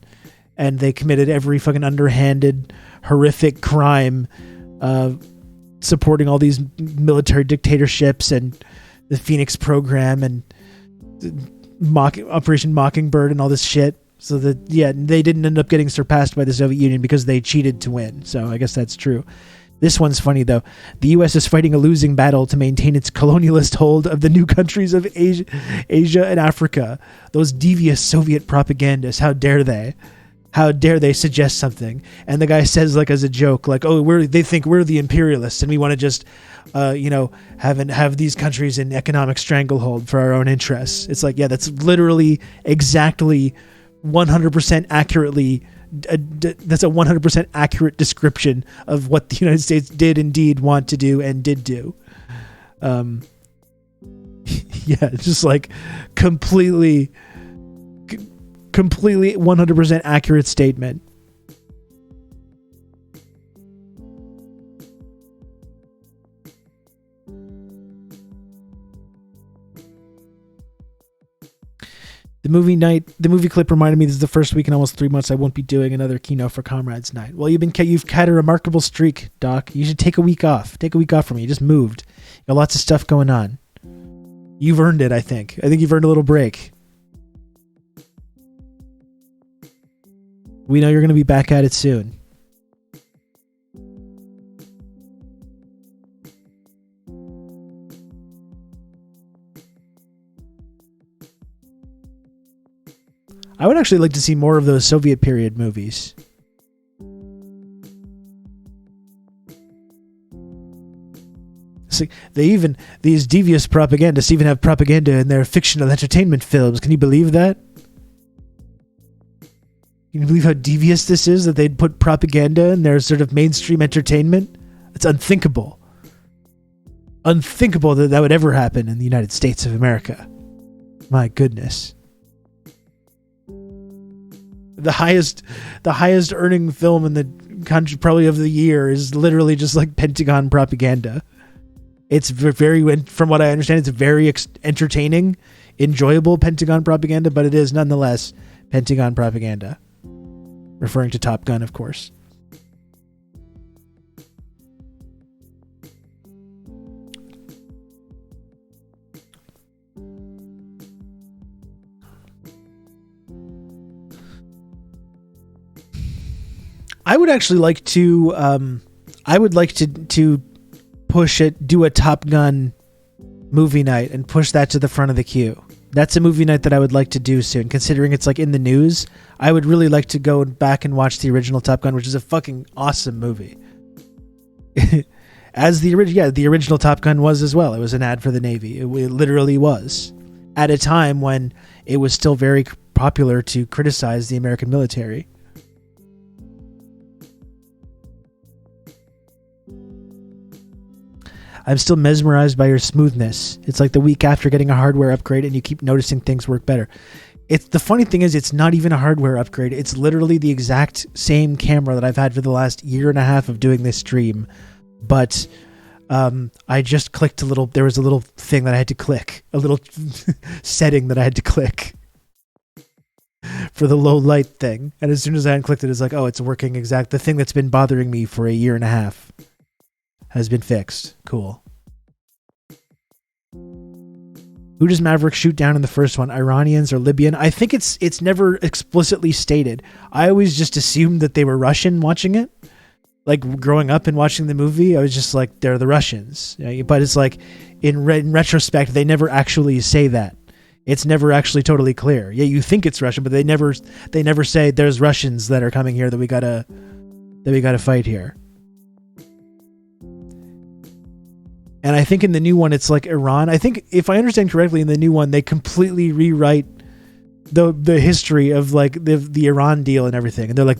And they committed every fucking underhanded, horrific crime, supporting all these military dictatorships and the Phoenix program and Operation Mockingbird and all this shit. So that, yeah, they didn't end up getting surpassed by the Soviet Union because they cheated to win. So I guess that's true. This one's funny, though. The U.S. is fighting a losing battle to maintain its colonialist hold of the new countries of Asia and Africa. Those devious Soviet propagandists, how dare they? How dare they suggest something? And the guy says, like, as a joke, like, oh, they think we're the imperialists and we want to just, have these countries in economic stranglehold for our own interests. It's like, yeah, that's literally exactly 100% accurately. That's a 100% accurate description of what the United States did indeed want to do and did do. Yeah, it's just like completely 100% accurate statement. The movie clip reminded me this is the first week in almost 3 months I won't be doing another keynote for Comrades Night. Well, you've had a remarkable streak, Doc. You should take a week off. Take a week off from me. You just moved. You got lots of stuff going on. You've earned it, I think. I think you've earned a little break. We know you're going to be back at it soon. I would actually like to see more of those Soviet period movies. It's like these devious propagandists even have propaganda in their fictional entertainment films. Can you believe that? Can you believe how devious this is, that they'd put propaganda in their sort of mainstream entertainment? It's unthinkable. Unthinkable that would ever happen in the United States of America. My goodness. The highest earning film in the country, probably of the year, is literally just like Pentagon propaganda. It's very, from what I understand, it's very entertaining, enjoyable Pentagon propaganda, but it is nonetheless Pentagon propaganda. Referring to Top Gun, of course. I would actually like to. I would like to push it. Do a Top Gun movie night and push that to the front of the queue. That's a movie night that I would like to do soon. Considering it's like in the news, I would really like to go back and watch the original Top Gun, which is a fucking awesome movie. As the original Top Gun was as well. It was an ad for the Navy. It literally was. At a time when it was still very popular to criticize the American military. I'm still mesmerized by your smoothness. It's like the week after getting a hardware upgrade and you keep noticing things work better. The funny thing is, it's not even a hardware upgrade. It's literally the exact same camera that I've had for the last year and a half of doing this stream. But I just clicked there was a little thing that I had to click. A little setting that I had to click for the low light thing. And as soon as I unclicked it, it's like, oh, it's working exact. The thing that's been bothering me for a year and a half has been fixed. Cool. Who does Maverick shoot down in the first one? Iranians or Libyan? I think it's never explicitly stated. I always just assumed that they were Russian watching it. Like growing up and watching the movie, I was just like, they're the Russians. But it's like, in retrospect, they never actually say that. It's never actually totally clear. Yeah, you think it's Russian, but they never say there's Russians that are coming here that we gotta fight here. And I think in the new one, it's like Iran. I think, if I understand correctly, in the new one, they completely rewrite the history of like the Iran deal and everything. And they're like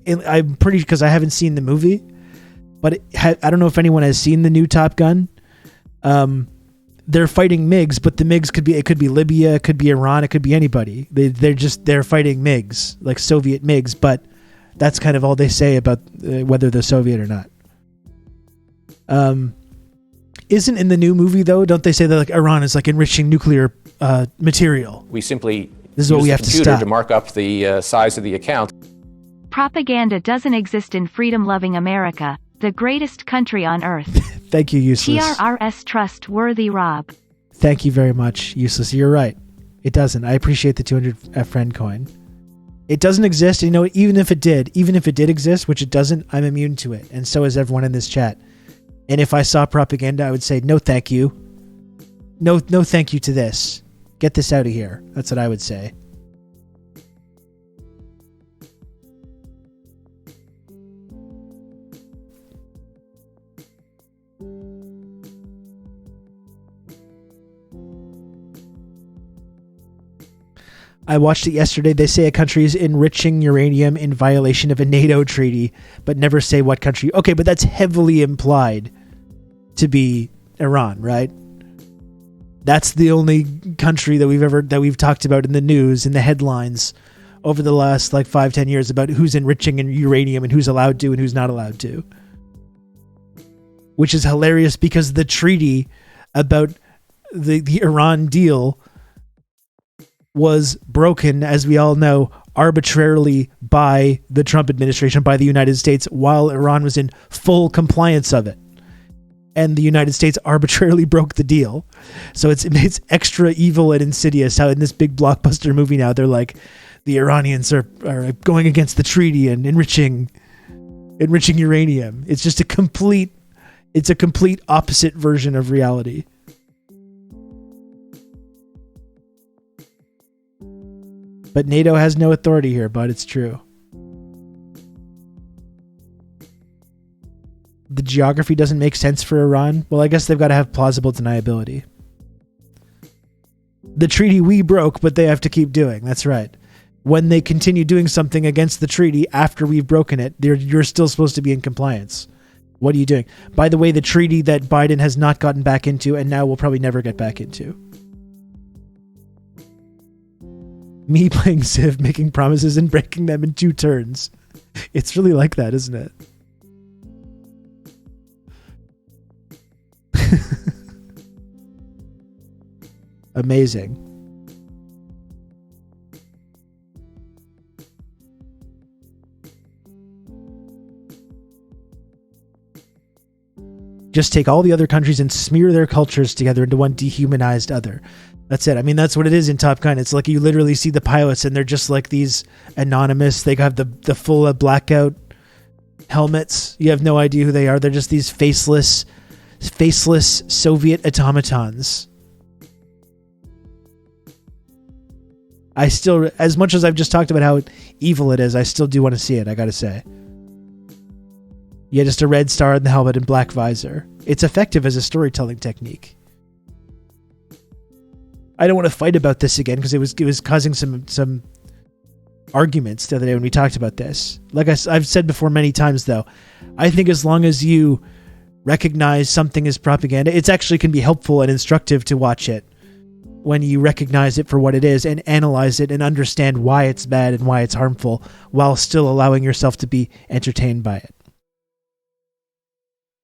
I'm pretty, because I haven't seen the movie, but I don't know if anyone has seen the new Top Gun. They're fighting MiGs, but the MiGs could be Libya, it could be Iran, it could be anybody. They're fighting MiGs, like Soviet MiGs, but that's kind of all they say about whether they're Soviet or not. Isn't in the new movie though? Don't they say that like Iran is like enriching nuclear material? We simply this is what we have use the computer to stop. To mark up the size of the account. Propaganda doesn't exist in freedom-loving America, the greatest country on earth. Thank you, Useless. TRRS trustworthy, Rob. Thank you very much, Useless. You're right. It doesn't. I appreciate the 200 friend coin. It doesn't exist. You know, even if it did exist, which it doesn't, I'm immune to it. And so is everyone in this chat. And if I saw propaganda, I would say, no, thank you. No, thank you to this. Get this out of here. That's what I would say. I watched it yesterday. They say a country is enriching uranium in violation of a NATO treaty, but never say what country. Okay, but that's heavily implied to be Iran, right? That's the only country that we've talked about in the news, in the headlines over the last 5-10 years about who's enriching in uranium and who's allowed to and who's not allowed to. Which is hilarious because the treaty about the Iran deal was broken, as we all know, arbitrarily by the Trump administration, by the United States, while Iran was in full compliance of it. And the United States arbitrarily broke the deal. So it's extra evil and insidious how in this big blockbuster movie now, they're like, the Iranians are going against the treaty and enriching uranium. It's just a complete opposite version of reality. But NATO has no authority here, but it's true. The geography doesn't make sense for Iran. Well, I guess they've got to have plausible deniability. The treaty we broke, but they have to keep doing. That's right. When they continue doing something against the treaty after we've broken it, you're still supposed to be in compliance. What are you doing? By the way, the treaty that Biden has not gotten back into and now will probably never get back into. Me playing Civ, making promises and breaking them in 2 turns. It's really like that, isn't it? Amazing. Just take all the other countries and smear their cultures together into one dehumanized other. That's it. I mean, that's what it is in Top Gun. It's like you literally see the pilots and they're just like these anonymous. They have the full blackout helmets. You have no idea who they are. They're just these faceless Soviet automatons. I still, as much as I've just talked about how evil it is, I still do want to see it, I gotta say. Yeah, just a red star in the helmet and black visor. It's effective as a storytelling technique. I don't want to fight about this again because it was causing some arguments the other day when we talked about this. Like I've said before many times, though, I think as long as you recognize something as propaganda, it actually can be helpful and instructive to watch it when you recognize it for what it is and analyze it and understand why it's bad and why it's harmful while still allowing yourself to be entertained by it.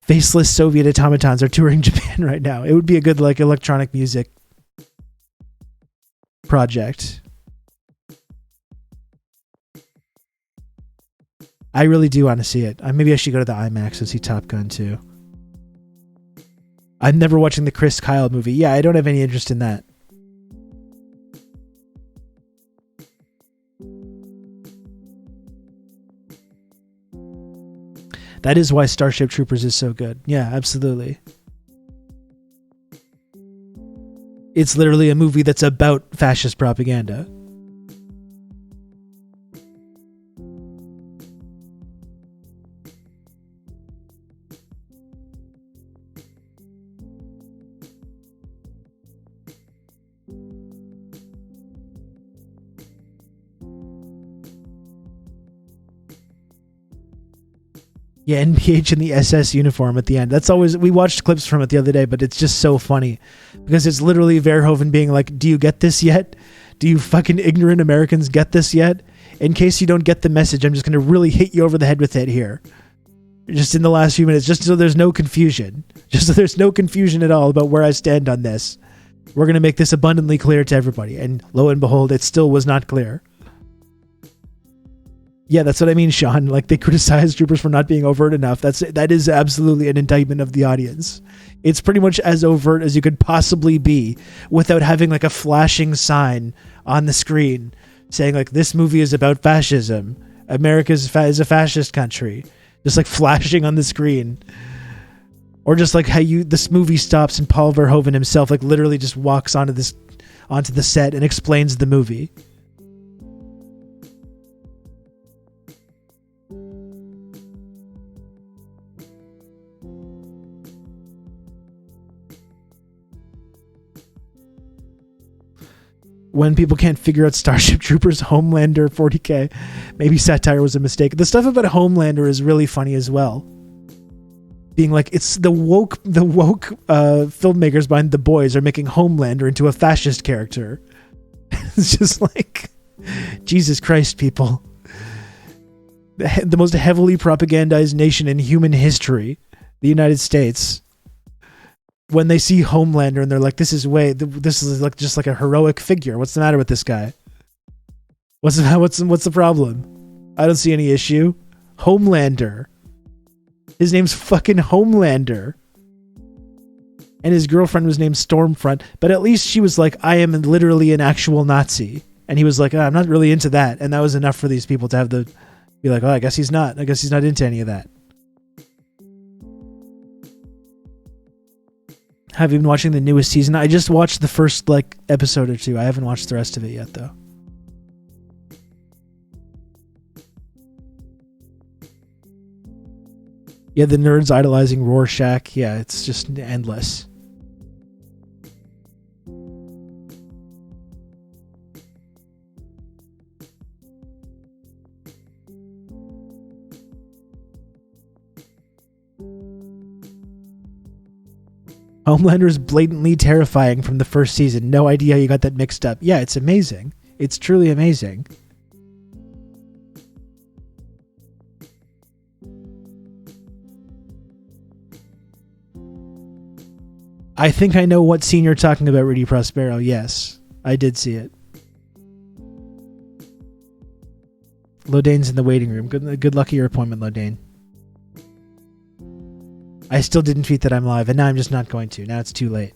Faceless Soviet automatons are touring Japan right now. It would be a good electronic music project. I really do want to see it. Maybe I should go to the IMAX and see Top Gun too. I'm never watching the Chris Kyle movie. Yeah, I don't have any interest in that. That is why Starship Troopers is so good. Yeah, absolutely. It's literally a movie that's about fascist propaganda. Yeah, NPH in the SS uniform at the end. That's always, we watched clips from it the other day, but it's just so funny because it's literally Verhoeven being like, do you get this yet? Do you fucking ignorant Americans get this yet? In case you don't get the message, I'm just going to really hit you over the head with it here. Just in the last few minutes, just so there's no confusion. Just so there's no confusion at all about where I stand on this. We're going to make this abundantly clear to everybody. And lo and behold, it still was not clear. Yeah, that's what I mean, Sean. Like, they criticize troopers for not being overt enough. That is absolutely an indictment of the audience. It's pretty much as overt as you could possibly be without having like a flashing sign on the screen saying like, this movie is about fascism. America is a fascist country. Just like flashing on the screen. Or just like how this movie stops and Paul Verhoeven himself like literally just walks onto the set and explains the movie. When people can't figure out Starship Troopers, Homelander, 40K, maybe satire was a mistake. The stuff about Homelander is really funny as well. Being like, it's the woke filmmakers behind The Boys are making Homelander into a fascist character. It's just like, Jesus Christ, people. The most heavily propagandized nation in human history, the United States. When they see Homelander and they're like, this is like just like a heroic figure. What's the matter with this guy? What's the problem? I don't see any issue. Homelander. His name's fucking Homelander. And his girlfriend was named Stormfront, but at least she was like, I am literally an actual Nazi. And he was like, I'm not really into that. And that was enough for these people to have be like, oh, I guess he's not into any of that. Have you been watching the newest season? I just watched the first episode or two. I haven't watched the rest of it yet, though. Yeah, the nerds idolizing Rorschach. Yeah, it's just endless. Homelander is blatantly terrifying from the first season. No idea how you got that mixed up. Yeah, it's amazing. It's truly amazing. I think I know what scene you're talking about, Rudy Prospero. Yes, I did see it. Lodane's in the waiting room. Good luck at your appointment, Lodane. I still didn't tweet that I'm live, and now I'm just not going to. Now it's too late.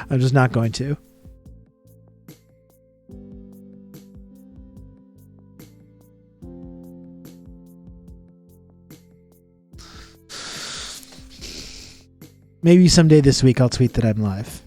I'm just not going to. Maybe someday this week I'll tweet that I'm live.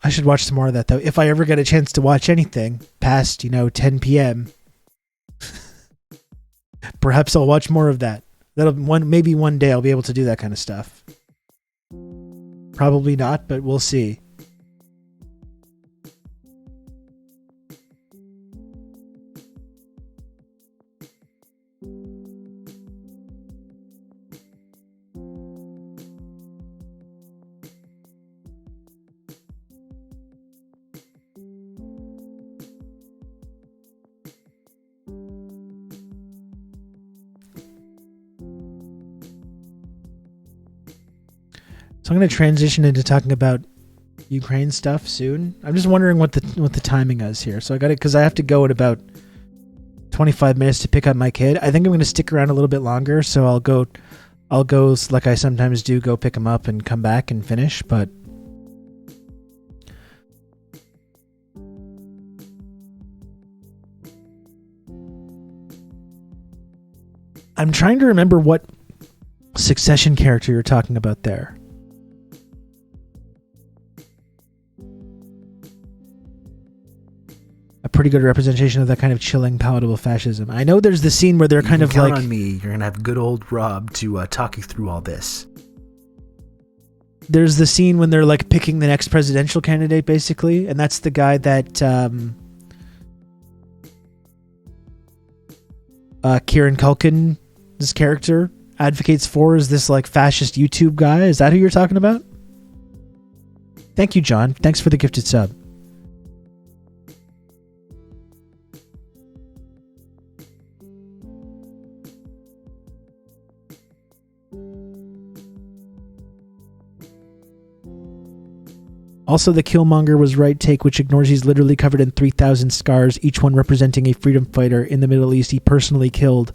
I should watch some more of that, though. If I ever get a chance to watch anything past, 10 p.m., perhaps I'll watch more of that. Maybe one day I'll be able to do that kind of stuff. Probably not, but we'll see. So I'm going to transition into talking about Ukraine stuff soon. I'm just wondering what the timing is here. So I got it because I have to go in about 25 minutes to pick up my kid. I think I'm going to stick around a little bit longer. So I'll go like I sometimes do, go pick him up and come back and finish. But I'm trying to remember what Succession character you're talking about there. A pretty good representation of that kind of chilling, palatable fascism. I know there's the scene where they're kind of count like... on me. You're going to have good old Rob to talk you through all this. There's the scene when they're like picking the next presidential candidate, basically. And that's the guy that Kieran Culkin's character advocates for, is this like fascist YouTube guy. Is that who you're talking about? Thank you, John. Thanks for the gifted sub. Also, the Killmonger was right take, which ignores he's literally covered in 3,000 scars, each one representing a freedom fighter in the Middle East he personally killed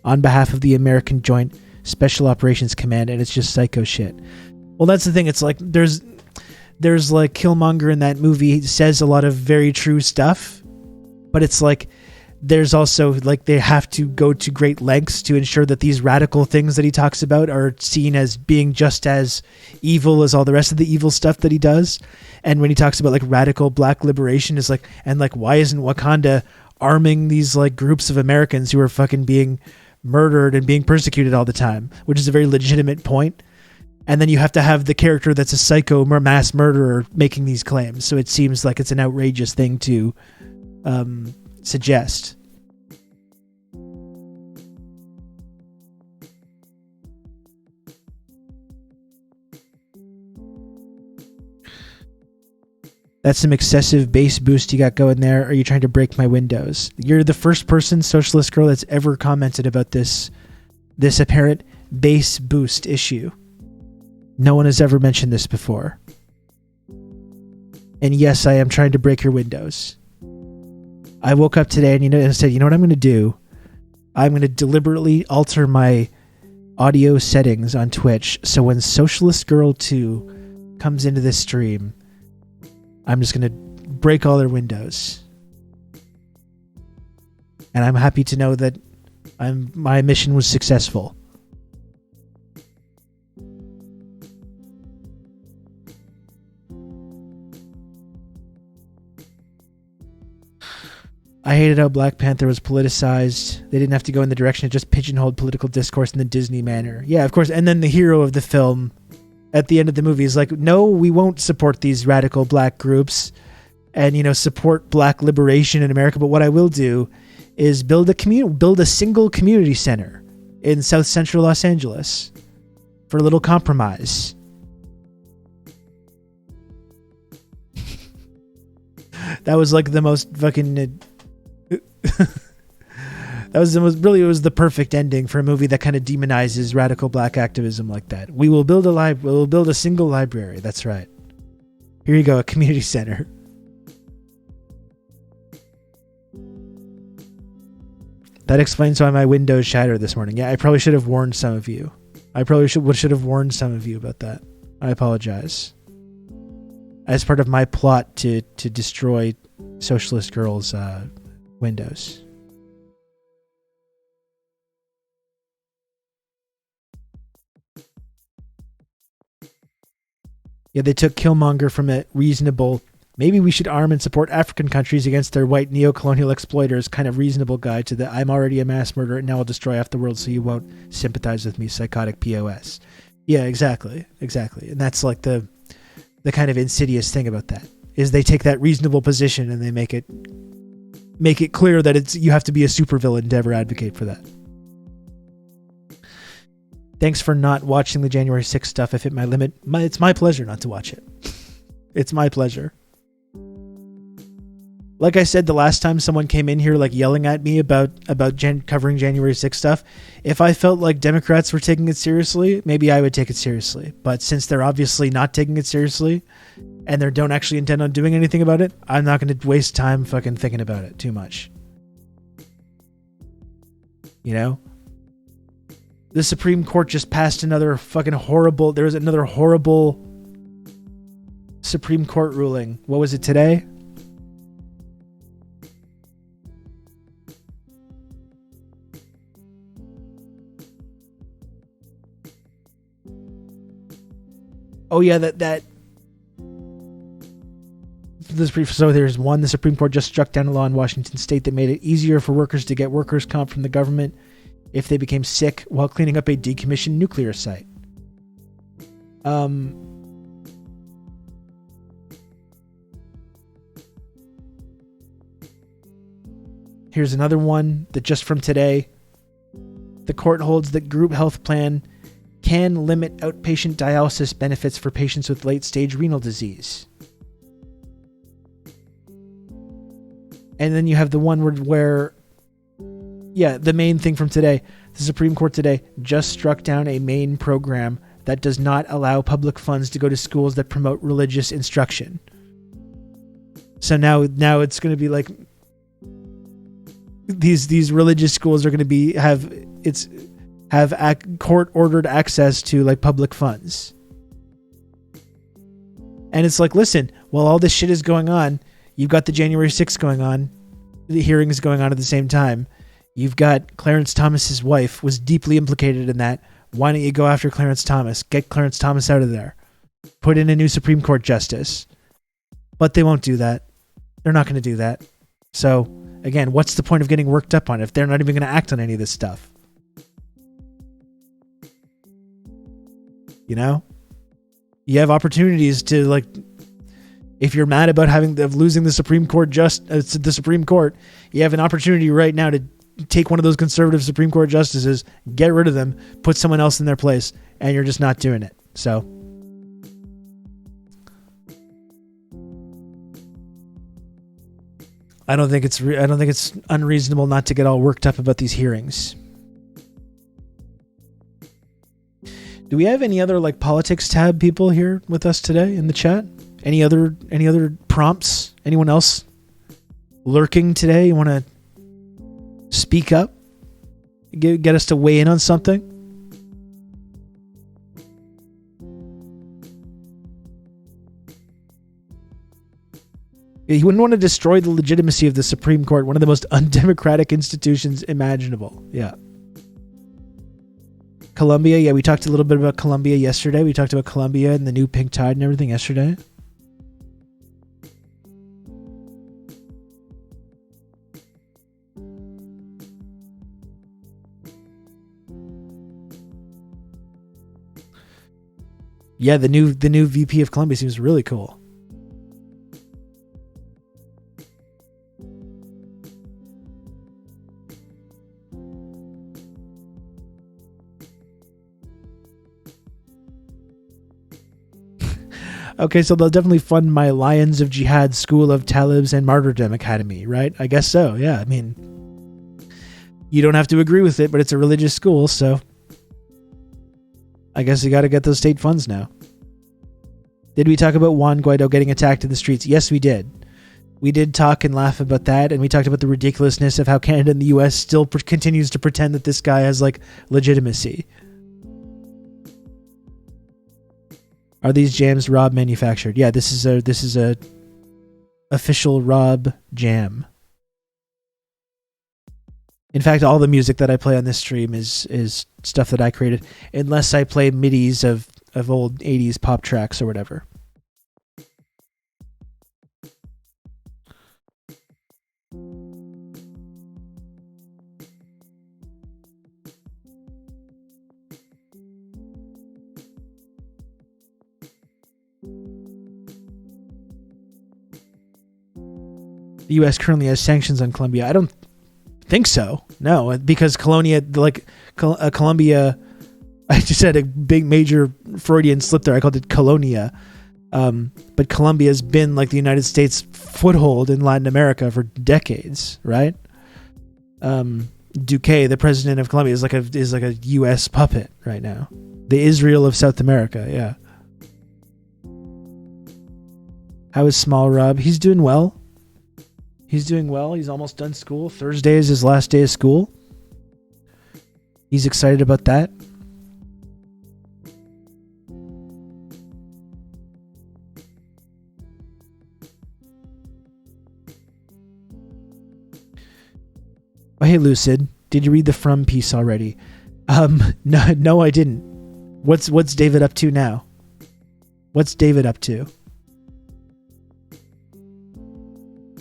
on behalf of the American Joint Special Operations Command, and it's just psycho shit. Well, that's the thing. It's like there's like Killmonger in that movie. He says a lot of very true stuff, but it's like there's also like they have to go to great lengths to ensure that these radical things that he talks about are seen as being just as evil as all the rest of the evil stuff that he does. And when he talks about like radical black liberation, is like, and like, why isn't Wakanda arming these like groups of Americans who are fucking being murdered and being persecuted all the time, which is a very legitimate point. And then you have to have the character that's a psycho mass murderer making these claims. So it seems like it's an outrageous thing to suggest. That's some excessive bass boost you got going there. Are you trying to break my windows? You're the first person, Socialist Girl, that's ever commented about this apparent bass boost issue. No one has ever mentioned this before. And yes, I am trying to break your windows. I woke up today and said, you know what I'm going to do? I'm going to deliberately alter my audio settings on Twitch so when Socialist Girl 2 comes into this stream, I'm just going to break all their windows. And I'm happy to know that my mission was successful. I hated how Black Panther was politicized. They didn't have to go in the direction of just pigeonholed political discourse in the Disney manner. Yeah, of course. And then the hero of the film at the end of the movie is like, no, we won't support these radical black groups and, support black liberation in America. But what I will do is build a single community center in South Central Los Angeles for a little compromise. That was like the most fucking... It was the perfect ending for a movie that kind of demonizes radical black activism like that. We'll build a single library. That's right. Here you go, a community center. That explains why my windows shattered this morning. Yeah, I probably should have warned some of you. I probably should have warned some of you about that. I apologize. As part of my plot to destroy Socialist Girl's windows. Yeah, they took Killmonger from a reasonable, maybe we should arm and support African countries against their white neo-colonial exploiters kind of reasonable guy to the I'm already a mass murderer and now I'll destroy half the world so you won't sympathize with me, psychotic POS. Yeah, exactly. And that's like the kind of insidious thing about that, is they take that reasonable position and they make it clear that you have to be a supervillain to ever advocate for that. Thanks for not watching the January 6th stuff. I've hit my limit. It's my pleasure not to watch it. It's my pleasure. Like I said, the last time someone came in here like yelling at me about covering January 6th stuff, if I felt like Democrats were taking it seriously, maybe I would take it seriously. But since they're obviously not taking it seriously and they don't actually intend on doing anything about it, I'm not going to waste time fucking thinking about it too much. You know? The Supreme Court just passed another fucking horrible... There was another horrible Supreme Court ruling. What was it today? Oh yeah, so there's one. The Supreme Court just struck down a law in Washington State that made it easier for workers to get workers' comp from the government if they became sick while cleaning up a decommissioned nuclear site. Here's another one that just from today. The court holds that group health plan can limit outpatient dialysis benefits for patients with late-stage renal disease. And then you have the one where the main thing from today, the Supreme Court today just struck down a Maine program that does not allow public funds to go to schools that promote religious instruction. So now it's going to be like these religious schools are going to have court-ordered access to like public funds. And it's like, listen, while all this shit is going on, you've got the January 6th going on, the hearings going on at the same time. You've got Clarence Thomas's wife was deeply implicated in that. Why don't you go after Clarence Thomas? Get Clarence Thomas out of there. Put in a new Supreme Court justice. But they won't do that. They're not going to do that. So, again, what's the point of getting worked up on it if they're not even going to act on any of this stuff? You know, you have opportunities to like, if you're mad about losing the Supreme Court, the Supreme Court, you have an opportunity right now to take one of those conservative Supreme Court justices, get rid of them, put someone else in their place, and you're just not doing it. So, I don't think it's unreasonable not to get all worked up about these hearings. Do we have any other like politics tab people here with us today in the chat? Any other prompts? Anyone else lurking today? You want to speak up? Get us to weigh in on something? You wouldn't want to destroy the legitimacy of the Supreme Court, one of the most undemocratic institutions imaginable. Yeah. Colombia, yeah, we talked a little bit about Colombia yesterday. We talked about Colombia and the new pink tide and everything yesterday. Yeah, the new VP of Colombia seems really cool. Okay, so they'll definitely fund my Lions of Jihad School of Talibs and Martyrdom Academy, right? I guess so, yeah. I mean, you don't have to agree with it, but it's a religious school, so I guess you got to get those state funds now. Did we talk about Juan Guaido getting attacked in the streets? Yes, we did. We did talk and laugh about that, and we talked about the ridiculousness of how Canada and the U.S. still continues to pretend that this guy has, like, legitimacy. Are these jams Rob manufactured? Yeah, this is a official Rob jam. In fact, all the music that I play on this stream is stuff that I created, unless I play midis of old 80s pop tracks or whatever. The U.S. currently has sanctions on Colombia. I don't think so. No, because Colombia, I just had a big major Freudian slip there. I called it Colonia. But Colombia's been like the United States foothold in Latin America for decades, right? Duque, the president of Colombia, is like a U.S. puppet right now. The Israel of South America, yeah. How is Small Rob? He's doing well. He's almost done school. Thursday is his last day of school. He's excited about that. Oh, hey, Lucid. Did you read the From piece already? No, I didn't. What's David up to now? What's David up to?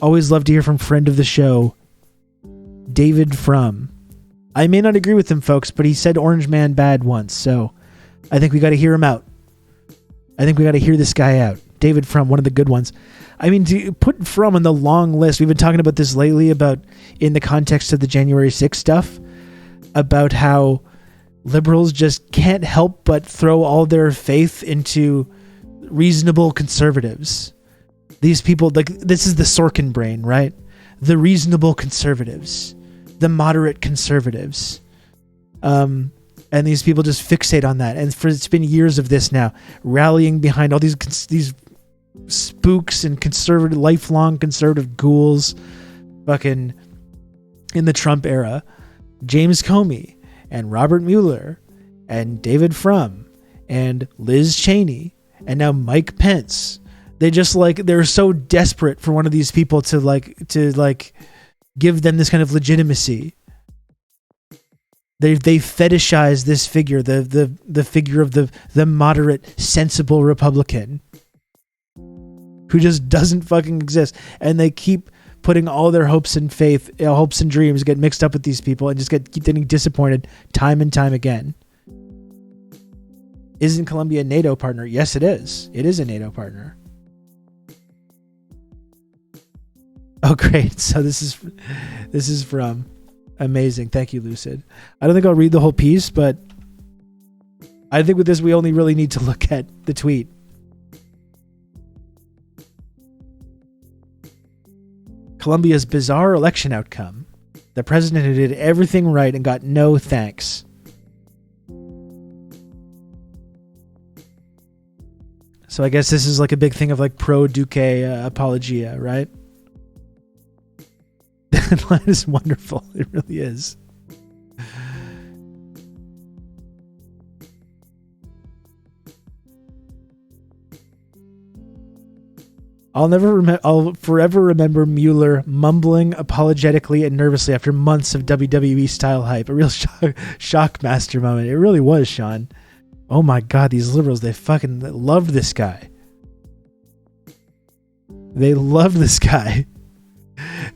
Always love to hear from friend of the show, David From. I may not agree with him, folks, but he said Orange Man bad once, so I think we got to hear him out. I think we got to hear this guy out. David From, one of the good ones. I mean, to put From on the long list, we've been talking about this lately, about in the context of the January 6th stuff, about how liberals just can't help but throw all their faith into reasonable conservatives. These people, like, this is the Sorkin brain, right? The reasonable conservatives, the moderate conservatives. And these people just fixate on that. And it's been years of this now, rallying behind all these spooks and lifelong conservative ghouls, fucking in the Trump era. James Comey and Robert Mueller and David From and Liz Cheney and now Mike Pence. They're so desperate for one of these people to give them this kind of legitimacy. They fetishize this figure, the figure of the moderate, sensible Republican who just doesn't fucking exist. And they keep putting all their hopes and dreams get mixed up with these people and just keep getting disappointed time and time again. Isn't Colombia a NATO partner? Yes, it is. It is a NATO partner. Oh, great. So this is from amazing. Thank you, Lucid. I don't think I'll read the whole piece, but I think with this, we only really need to look at the tweet. Colombia's bizarre election outcome. The president who did everything right and got no thanks. So I guess this is like a big thing of like pro-Duque apologia, right? That line is wonderful. It really is. I'll forever remember Mueller mumbling apologetically and nervously after months of WWE style hype. A real shockmaster moment. It really was, Sean. Oh my God, these liberals, they fucking love this guy. They love this guy.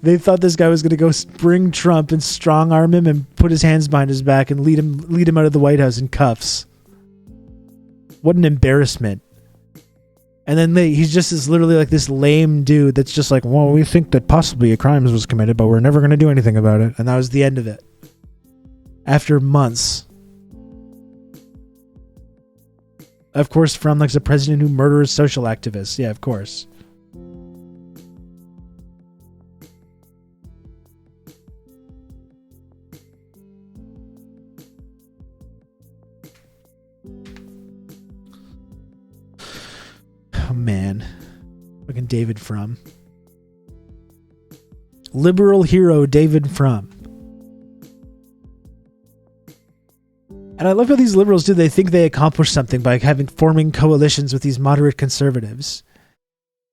They thought this guy was going to go bring Trump and strong arm him and put his hands behind his back and lead him out of the White House in cuffs. What an embarrassment. And then he's just literally like this lame dude that's just like, well, we think that possibly a crime was committed, but we're never going to do anything about it. And that was the end of it. After months. Of course, from like the president who murders social activists. Yeah, of course. Oh, man. Fucking David From. Liberal hero David From. And I love how these liberals do. They think they accomplish something by forming coalitions with these moderate conservatives.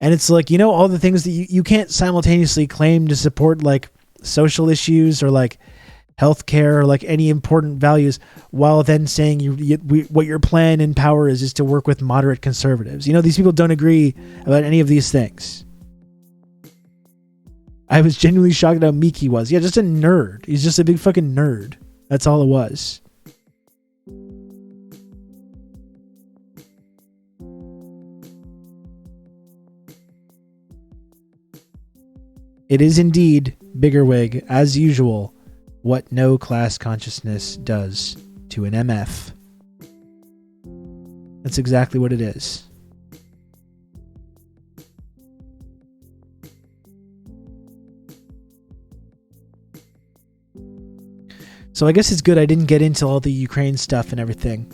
And it's like, all the things that you can't simultaneously claim to support, like social issues or like healthcare or like any important values, while then saying what your plan in power is to work with moderate conservatives. These people don't agree about any of these things. I was genuinely shocked at how meek he was. Yeah, just a nerd. He's just a big fucking nerd. That's all it was. It is indeed, Biggerwig, as usual, what no class consciousness does to an MF. That's exactly what it is. So I guess it's good I didn't get into all the Ukraine stuff and everything.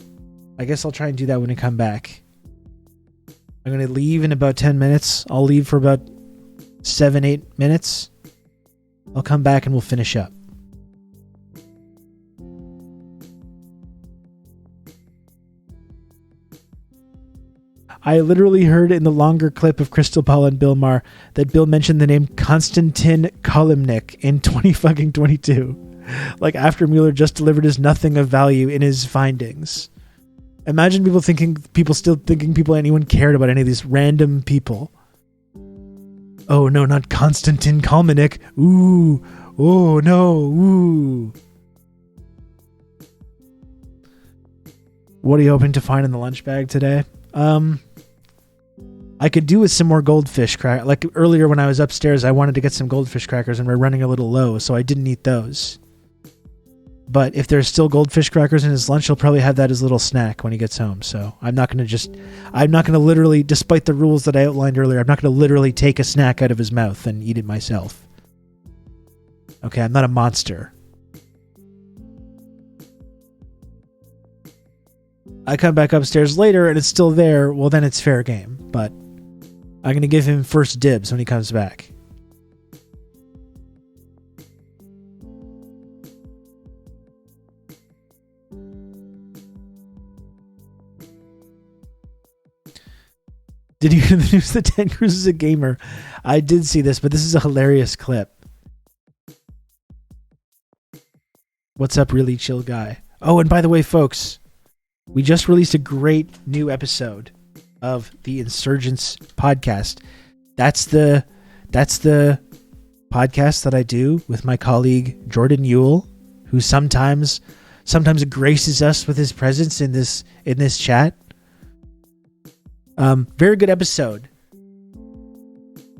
I guess I'll try and do that when I come back. I'm going to leave in about 10 minutes. I'll leave for about 7-8 minutes. I'll come back and we'll finish up. I literally heard in the longer clip of Crystal Paul and Bill Maher that Bill mentioned the name Konstantin Kalimnik in 2022. Like after Mueller just delivered his nothing of value in his findings. Imagine people still thinking anyone cared about any of these random people. Oh no, not Konstantin Kalmanik. Ooh. Oh no. Ooh. What are you hoping to find in the lunch bag today? I could do with some more goldfish crackers. Like earlier when I was upstairs, I wanted to get some goldfish crackers and we're running a little low, so I didn't eat those. But if there's still goldfish crackers in his lunch, he'll probably have that as a little snack when he gets home. So I'm not going to literally, despite the rules that I outlined earlier, I'm not going to literally take a snack out of his mouth and eat it myself. Okay, I'm not a monster. I come back upstairs later and it's still there, well then it's fair game. But I'm going to give him first dibs when he comes back. Did you hear the news that Ted Cruz is a gamer? I did see this, but this is a hilarious clip. What's up, really chill guy? Oh, and by the way, folks, we just released a great new episode of the Insurgents podcast. That's the podcast that I do with my colleague Jordan Ewell, who sometimes graces us with his presence in this chat. Very good episode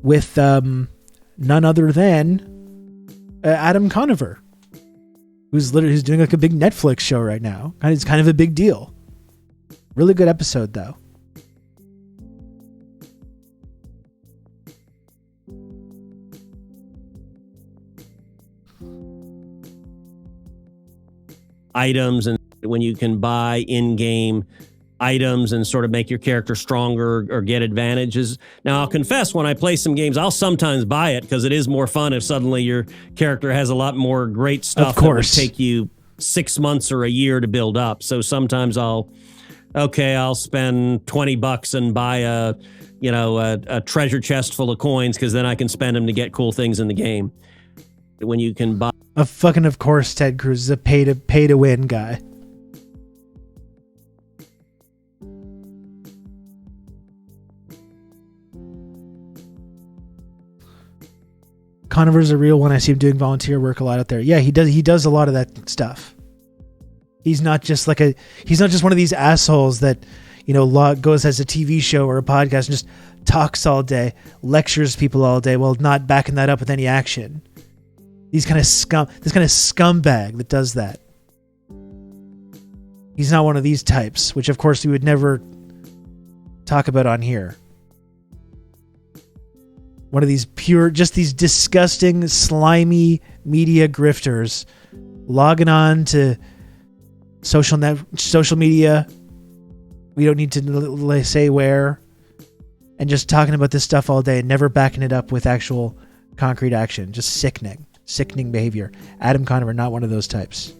with none other than Adam Conover, who's doing like a big Netflix show right now. It's kind of a big deal. Really good episode though. Items, and when you can buy in-game items and sort of make your character stronger or get advantages. Now, I'll confess, when I play some games, I'll sometimes buy it because it is more fun if suddenly your character has a lot more great stuff that would take you 6 months or a year to build up. So sometimes I'll spend $20 and buy a treasure chest full of coins because then I can spend them to get cool things in the game. When you can buy of course, Ted Cruz is a pay to win guy. Conover's a real one. I see him doing volunteer work a lot out there. Yeah, he does a lot of that stuff. He's not just one of these assholes that, goes as a TV show or a podcast and just talks all day, lectures people all day while not backing that up with any action. This kind of scumbag that does that. He's not one of these types, which of course we would never talk about on here. One of these these disgusting, slimy media grifters logging on to social media. We don't need to say where, and just talking about this stuff all day and never backing it up with actual concrete action. Just sickening behavior. Adam Conover, not one of those types.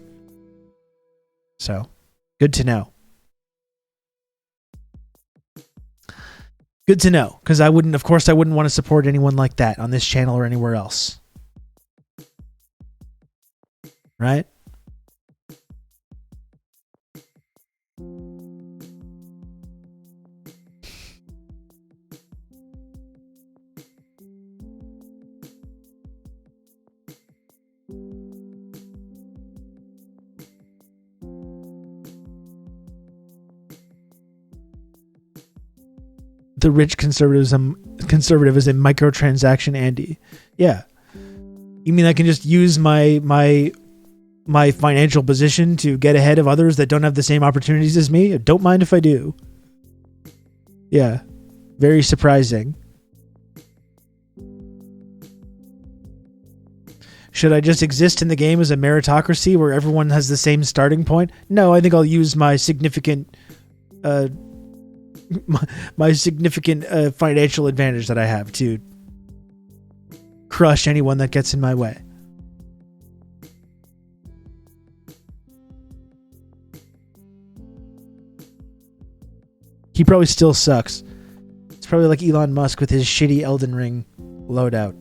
So, good to know. Good to know, because I wouldn't want to support anyone like that on this channel or anywhere else. Right? The rich conservatism is a microtransaction, Andy. Yeah. You mean I can just use my financial position to get ahead of others that don't have the same opportunities as me? Don't mind if I do. Yeah. Very surprising. Should I just exist in the game as a meritocracy where everyone has the same starting point? No, I think I'll use my significant financial advantage that I have to crush anyone that gets in my way. He probably still sucks. It's probably like Elon Musk with his shitty Elden Ring loadout.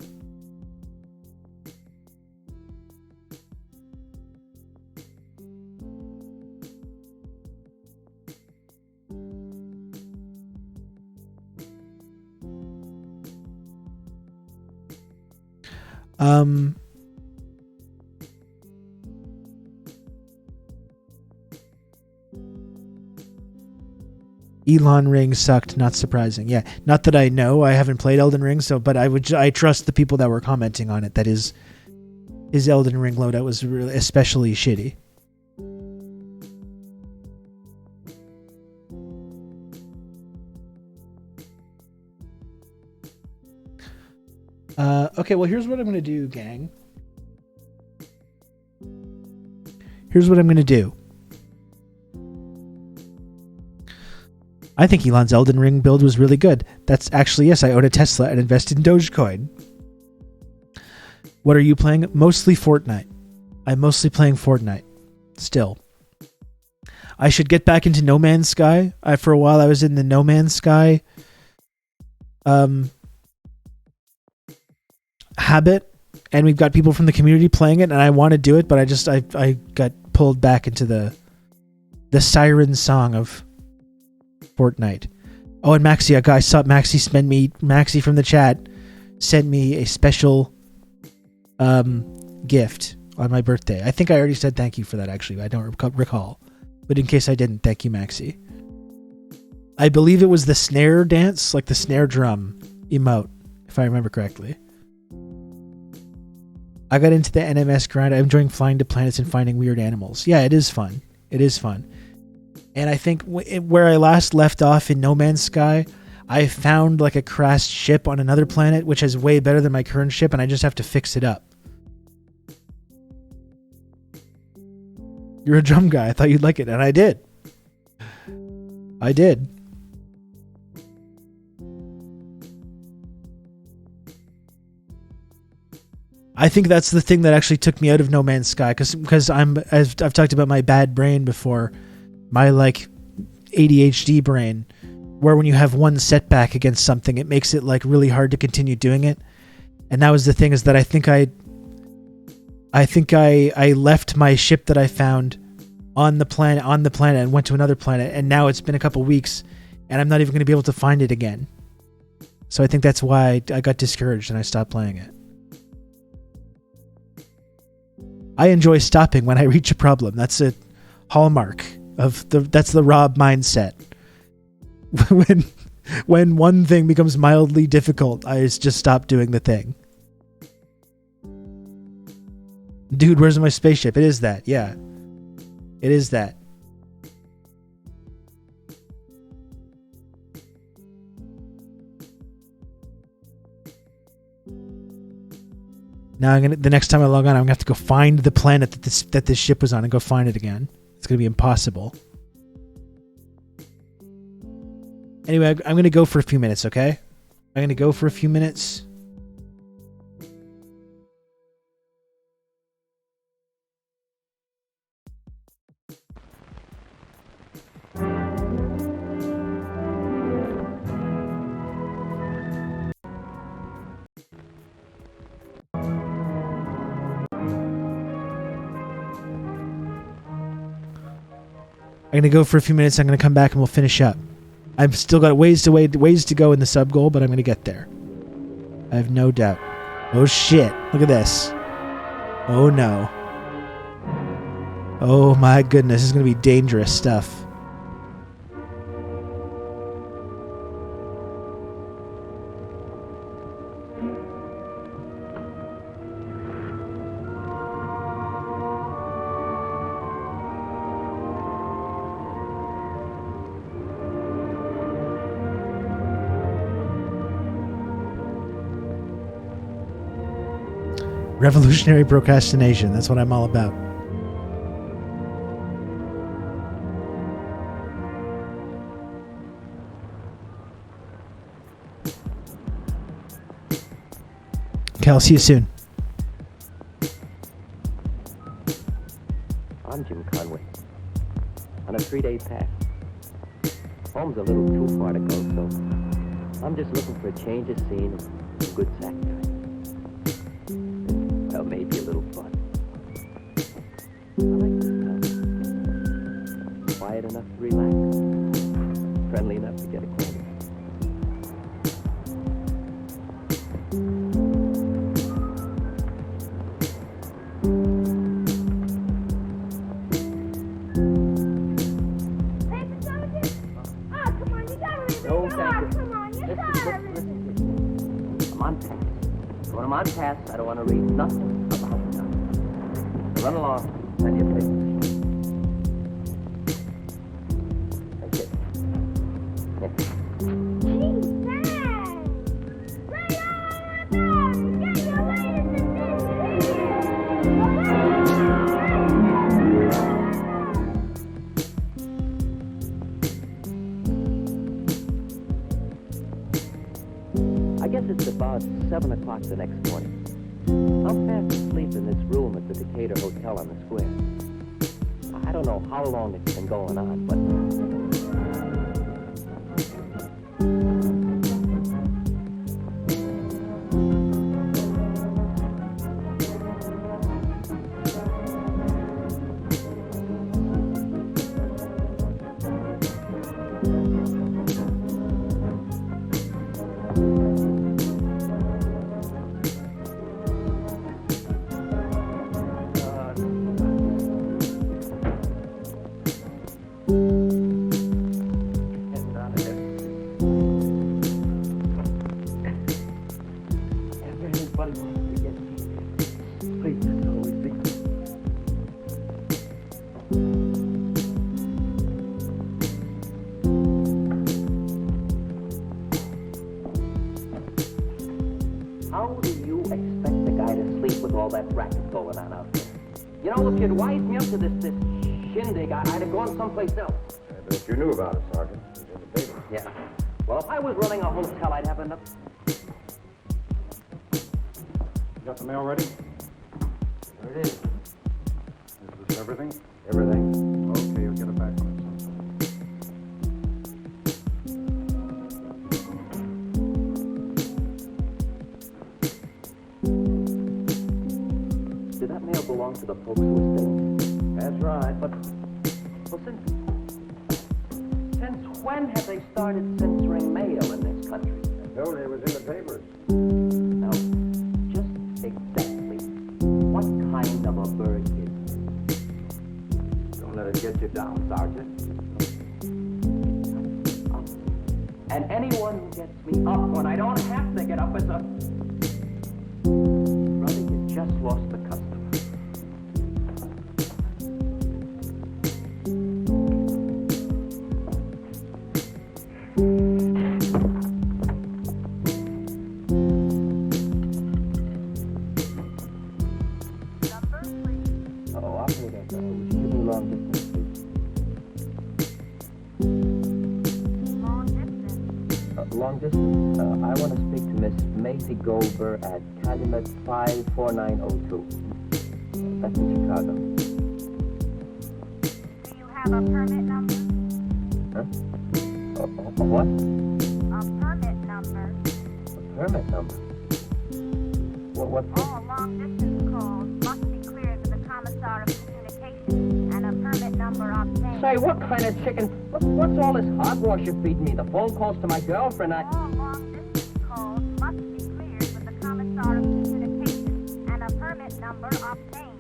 Elon Ring sucked, not surprising. Yeah, not that I know. I haven't played Elden Ring, but I trust the people that were commenting on it. That his Elden Ring loadout was really especially shitty. Okay, well, here's what I'm going to do, gang. Here's what I'm going to do. I think Elon's Elden Ring build was really good. That's actually, yes, I own a Tesla and invested in Dogecoin. What are you playing? Mostly Fortnite. I'm mostly playing Fortnite. Still. I should get back into No Man's Sky. For a while I was in the No Man's Sky habit, and we've got people from the community playing it, and I want to do it, but I got pulled back into the siren song of Fortnite. Oh, and Maxi, I saw Maxi from the chat sent me a special gift on my birthday. I think I already said thank you for that, actually. I don't recall. But in case I didn't, thank you, Maxi. I believe it was the snare dance, like the snare drum emote, if I remember correctly. I got into the NMS grind. I'm enjoying flying to planets and finding weird animals. Yeah, it is fun. It is fun. And I think where I last left off in No Man's Sky, I found like a crashed ship on another planet, which is way better than my current ship, and I just have to fix it up. You're a drum guy. I thought you'd like it, and I did. I did. I think that's the thing that actually took me out of No Man's Sky, because I've talked about my bad brain before, my like ADHD brain, where when you have one setback against something, it makes it like really hard to continue doing it. And that was the thing, is that I think I left my ship that I found on the planet and went to another planet, and now it's been a couple weeks and I'm not even going to be able to find it again. So I think that's why I got discouraged and I stopped playing it. I enjoy stopping when I reach a problem. That's a hallmark of that's the Rob mindset. When one thing becomes mildly difficult, I just stop doing the thing. Dude, where's my spaceship? It is that, yeah. It is that. Now the next time I log on, I'm gonna have to go find the planet that this ship was on and go find it again. It's gonna be impossible. Anyway, I'm gonna go for a few minutes, okay? I'm gonna go for a few minutes. I'm gonna go for a few minutes. I'm gonna come back and we'll finish up. I've still got ways to go in the sub goal, but I'm gonna get there. I have no doubt. Oh shit! Look at this. Oh no. Oh my goodness! This is gonna be dangerous stuff. Revolutionary procrastination. That's what I'm all about. Okay, I'll see you soon. I'm Jim Conway. On a 3-day pass. Home's a little too far to go, so I'm just looking for a change of scene and some good sack time. Well, maybe a little fun. I like this town. Quiet enough to relax. Friendly enough to get acquainted. I'm on pass. I don't want to read nothing about nothing. Run along. Send your papers. That's it. Yeah. I guess it's about 7 o'clock the next morning. I'm fast asleep in this room at the Decatur Hotel on the square. I don't know how long it's been going on, but... How do you expect the guy to sleep with all that racket going on out there? You know, if you'd wise me up to this shindig, I'd have gone someplace else. But if you knew about it, Sergeant, it's in the paper. Yeah. Well, if I was running a hotel, I'd have enough... You got the mail ready? There it is. Is this everything? Everything. Okay, you'll get it back when it's done. Did that mail belong to the folks who were staying? That's right, but... Well, since when have they started censoring mail in this country? I told you it was in the papers. Now, just exactly what kind of a bird is it? Don't let it get you down, Sergeant. And anyone who gets me up when I don't have to get up is a... Brother, you just lost the customer. Long distance. I want to speak to Miss Macy Goldberg at Calumet 54902. That's in Chicago. Do you have a permit number? Huh? A what? A permit number. A permit number? What? All long-distance calls must be cleared with the Commissar of Communications and a permit number obtained. Say, what kind of chicken? What's all this hogwash you're feeding me? The phone calls to my girlfriend, All long-distance calls must be cleared with the Commissar of Communications and a permit number obtained.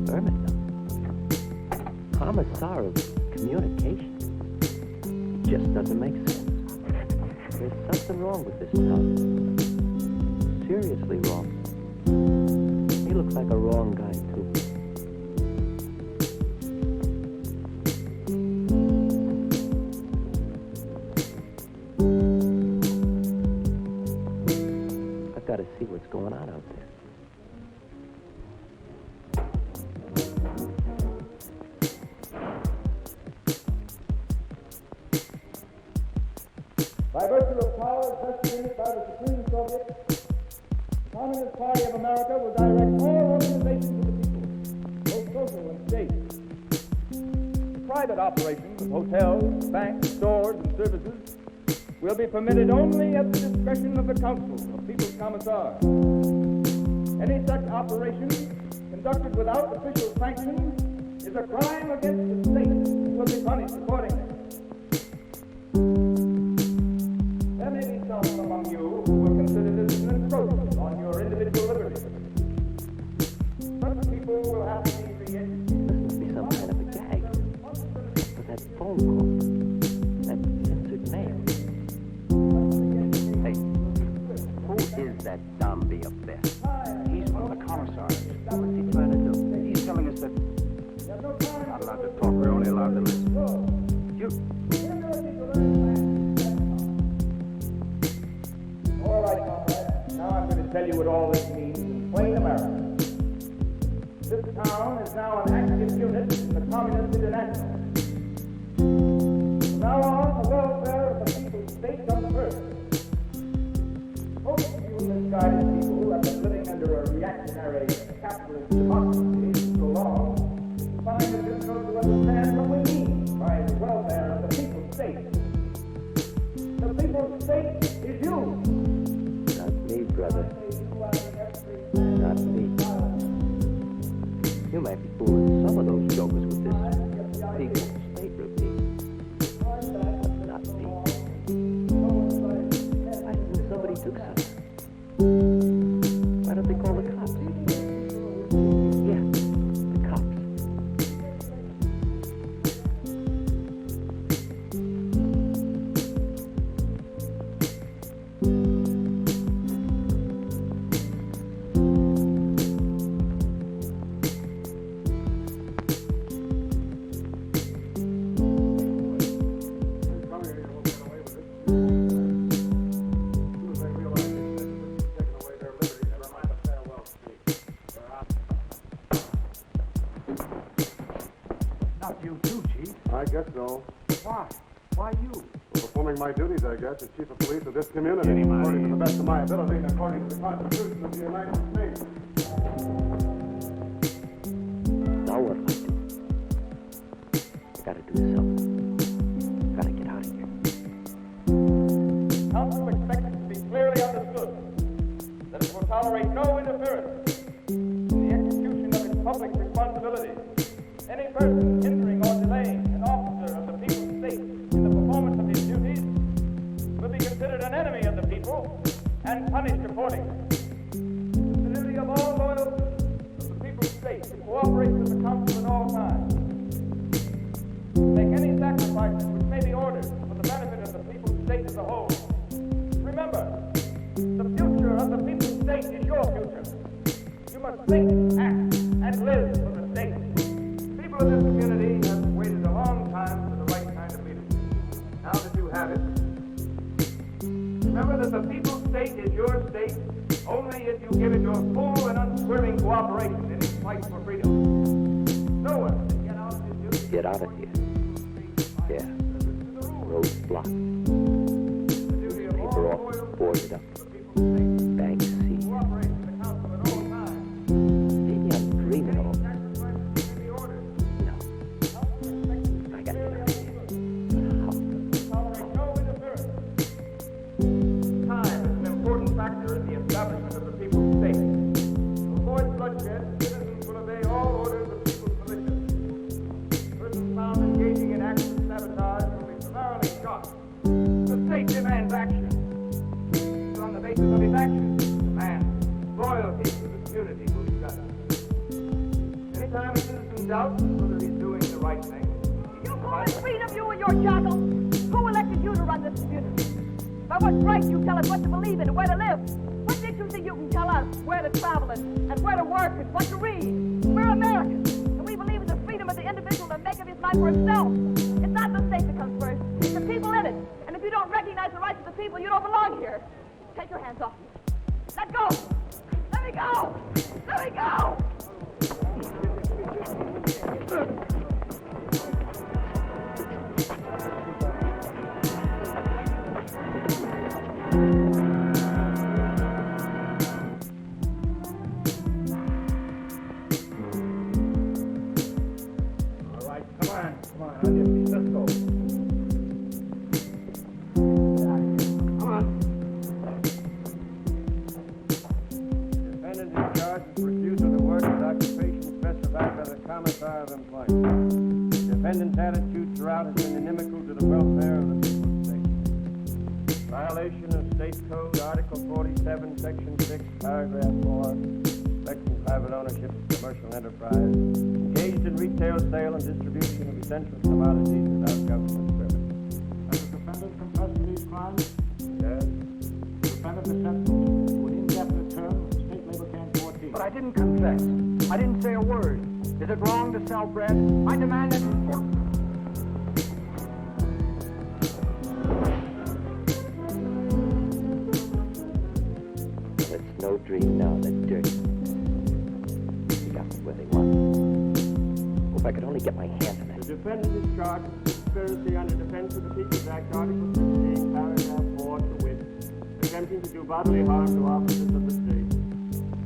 Permit number? Commissar of Communications? It just doesn't make sense. There's something wrong with this town. Seriously wrong. He looks like a wrong guy, too. got to see what's going on out there. By virtue of powers vested in it by the Supreme Soviet, the Communist Party of America will direct all organizations of the people, both social and state. The private operations of hotels, banks, stores, and services will be permitted only at the discretion of the Council of People's Commissars. Any such operation conducted without official sanction is a crime against the state and will be punished accordingly. There may be some among you who will consider this an encroachment on your individual liberty. Such people will have to be re-educated. This must be some kind of a gag. But that phone call, that censored mail. Hey, who is that zombie up there? He's one of the commissars. What's he trying to do? He's telling us that we're not allowed to talk, we're only allowed to listen. You... All right, comrades. Now I'm going to tell you what all this means in plain American. This town is now an active unit in the Communist International. From now on, the welfare of the people's state comes first. Most of you misguided people who have been living under a reactionary capitalist democracy so long find it difficult to understand what we mean by the welfare of the people's state. The people's state is you. Not me, brother. Not me. You might be fooling some of those jokers with this people's state routine. But not me. I think somebody took something. Why don't they call the cops? Yeah, the cops. Not you too, Chief. I guess so. Why? Why you? For performing my duties, I guess, as chief of police of this community, according to the best of my ability and according to the Constitution of the United States. Now what do I do? I gotta do something. Gotta get out of here. Council expects it to be clearly understood that it will tolerate no interference in the execution of its public responsibilities. Any person hindering or delaying an officer of the people's state in the performance of his duties will be considered an enemy of the people and punished accordingly. The duty of all loyal citizens of the people's state to cooperate with the council at all times. Make any sacrifices which may be ordered for the benefit of the people's state as a whole. Remember, the future of the people's state is your future. You must think, act, and live for the state. People of this community have waited a long time for the right kind of leadership. Now that you have it, remember that the people's state is your state only if you give it your full and unswerving cooperation in its fight for freedom. No one can get out of this duty. Get out of here. Yeah. Roads blocked. Paper office boarded up. Bank seized. Maybe I'm dreaming all this. No. I gotta get out of here. Time is an important factor in the establishment of the people's state. To avoid bloodshed, citizens will obey all orders of people's militia. Persons found engaging in acts of sabotage will be summarily shot. The state demands action. On the basis of his actions, demands loyalty to the community will be done. Anytime a citizen doubts whether he's doing the right thing, You call it freedom, you and your jackal? Who elected you to run this community? By what right you tell us what to believe in and where to live? What makes you think you can tell us where to travel and where to work and what to read? We're Americans, and we believe in the freedom of the individual to make up his mind for himself. It's not the state that comes first, it's the people in it. And if you don't recognize the rights of the people, you don't belong here. Take your hands off me. Let go! Let me go! Let me go! All right, come on, let's go. Come on. Defendant in charge is refusal to work his occupation specified by the Commissar of Employment. Defendant's attitude throughout has been inimical to the welfare of the people of the state. Violation of State Code, Article 47, Section 6, Paragraph 4, respecting private ownership of commercial enterprise, engaged in retail sale and distribution of essential commodities without government permit. Has the defendant confessed to these crimes? Yes. The defendant is sentenced to an indefinite term in State Labor Camp 14. But I didn't confess. I didn't say a word. Is it wrong to sell bread? I demand it. It's no dream now that dirty. They got me where they want. Oh, if I could only get my hands on The it. defendant is charged with conspiracy under Defense of the People's Act, Article 15, Paragraph 4, to wit, attempting to do bodily harm to officers of the state.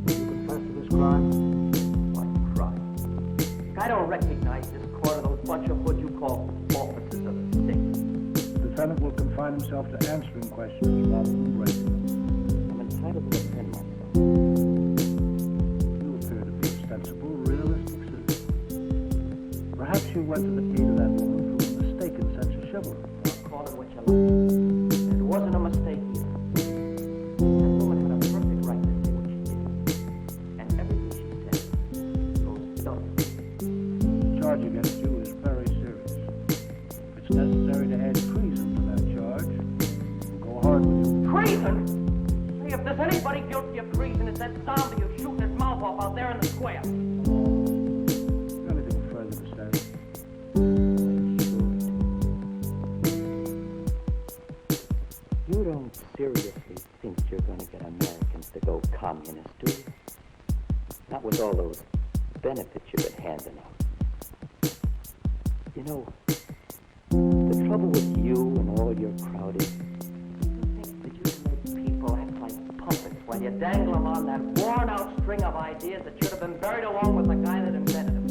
You confess to this crime? What crime? I don't recognize this court of those bunch of what you call officers of the state. The defendant will confine himself to answering questions rather than raising them. I'm entitled to defend myself. You appear to be a sensible, realistic citizen. Perhaps you went to the aid of that woman through a mistaken sense of chivalry. I'll call it what you like. It wasn't a mistake either. That woman had a perfect right to say what she did. And everything she said goes double. The charge against you is very serious. If it's necessary to add treason to that charge, we'll go hard with you. Treason? Hey, if there's anybody guilty of treason, it's that zombie who's shooting his mouth off out there in the square. Anything further to say? You don't seriously think you're going to get Americans to go communist, do you? Not with all those benefits you've been handing out. You know, the trouble with you and all your crowd is you think that you can make people act like puppets while you dangle them on that worn-out string of ideas that should have been buried along with the guy that invented them.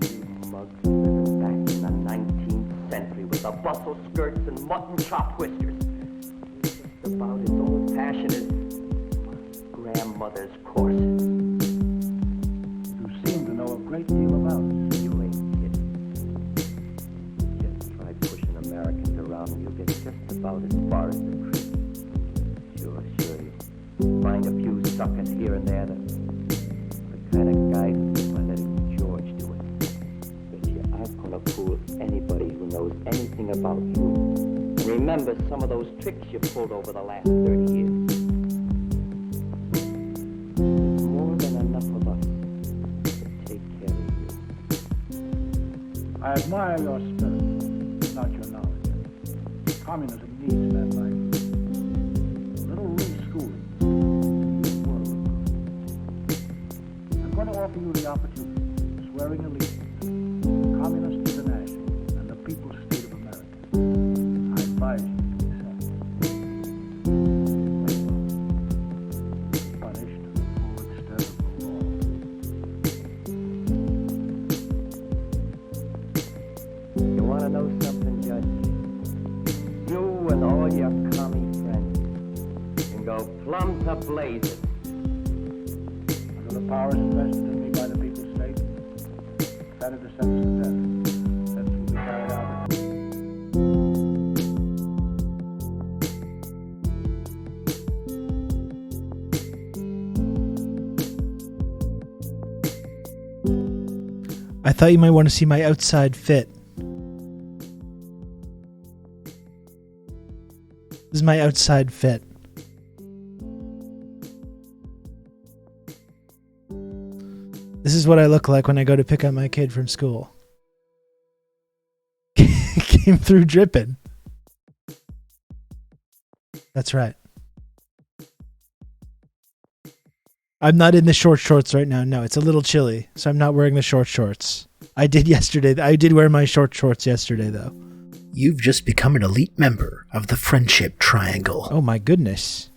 You mugs living back in the 19th century with the bustle skirts and mutton chop whiskers. You're just about as old-fashioned as my grandmother's corset. You seem to know a great deal about it. You ain't kidding. Just try pushing Americans around and you'll get just about as far as the creek. Sure, you find a few suckers here and there that the kind of guy who's by letting George do it. Bet you aren't gonna fool anybody who knows anything about you. And remember some of those tricks you pulled over the last 30 years. There's more than enough of us to take care of you. I admire your spirit, not your knowledge. Communism needs that life. A little reschooling. I'm going to offer you the opportunity of swearing allegiance to the Communist International and the People's State of America. I advise you to accept. Punished to the full extent of the law. You want to know something, Judge? You and all your commie friends can go plumb to blazes. Under the powers invested in me by the people's state, Senator sentence to death. Sentence will be carried out. I thought you might want to see my outside fit. This is my outside fit. This is what I look like when I go to pick up my kid from school. Came through dripping. That's right. I'm not in the short shorts right now. No, it's a little chilly, so I'm not wearing the short shorts. I did yesterday. I did wear my short shorts yesterday, though. You've just become an elite member of the Friendship Triangle. Oh my goodness.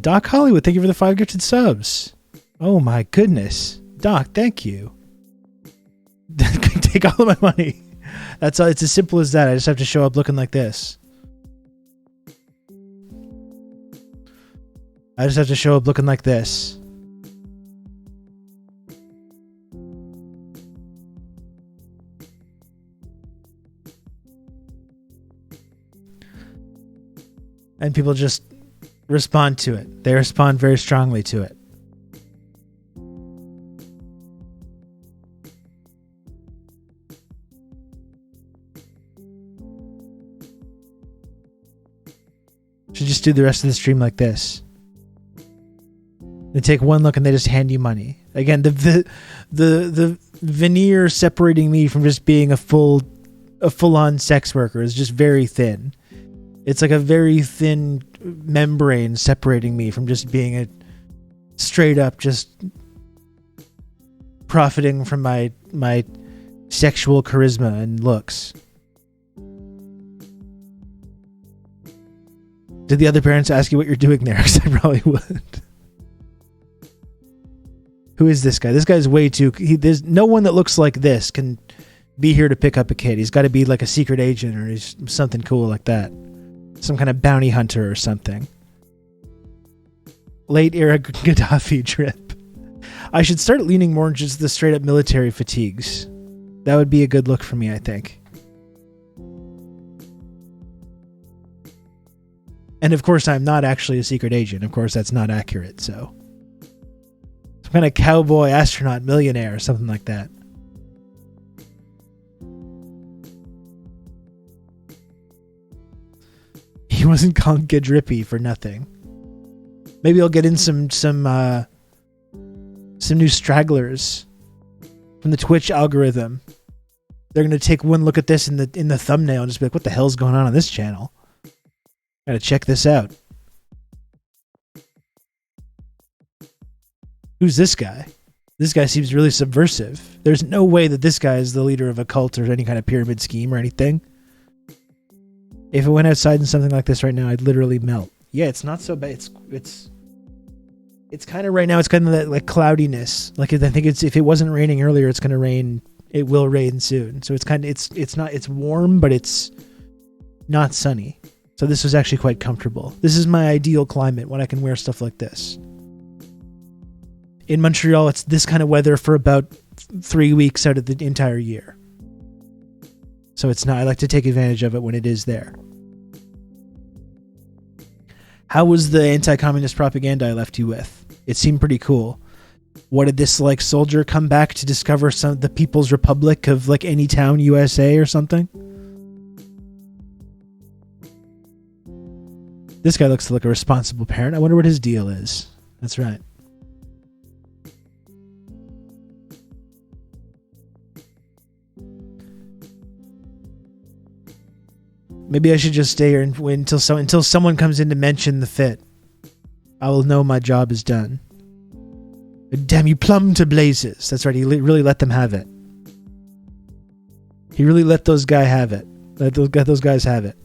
Doc Hollywood, thank you for the 5 gifted subs. Oh my goodness. Doc, thank you. Take all of my money. That's all. It's as simple as that. I just have to show up looking like this. I just have to show up looking like this. And people just respond to it. They respond very strongly to it. Should just do the rest of the stream like this. They take one look and they just hand you money. Again, the veneer separating me from just being a full-on sex worker is just very thin. It's like a very thin membrane separating me from just being a straight up just profiting from my sexual charisma and looks. Did the other parents ask you what you're doing there? Because I probably would. Who is this guy? This guy's way too... there's no one that looks like this can be here to pick up a kid. He's got to be like a secret agent or he's something cool like that. Some kind of bounty hunter or something. Late era Gaddafi trip. I should start leaning more into just the straight up military fatigues. That would be a good look for me, I think. And of course, I'm not actually a secret agent. Of course, that's not accurate, so... some kind of cowboy, astronaut, millionaire, or something like that. He wasn't called Gadrippy for nothing. Maybe I'll get in some new stragglers from the Twitch algorithm. They're gonna take one look at this in the thumbnail and just be like, "What the hell's going on this channel? Gotta check this out." Who's this guy? This guy seems really subversive. There's no way that this guy is the leader of a cult or any kind of pyramid scheme or anything. If it went outside in something like this right now, I'd literally melt. Yeah, it's not so bad. It's kind of right now. It's kind of that like cloudiness. Like I think if it wasn't raining earlier, it's gonna rain. It will rain soon. So it's kind of it's warm, but it's not sunny. So this was actually quite comfortable. This is my ideal climate when I can wear stuff like this. In Montreal, it's this kind of weather for about 3 weeks out of the entire year. So it's not. I like to take advantage of it when it is there. How was the anti-communist propaganda I left you with? It seemed pretty cool. What did this like soldier come back to discover the People's Republic of like any town USA or something? This guy looks like a responsible parent. I wonder what his deal is. That's right. Maybe I should just stay here and wait until someone comes in to mention the fit. I will know my job is done. Damn you, plumb to blazes. That's right, he really let them have it. He really let those guys have it. Let those guys have it.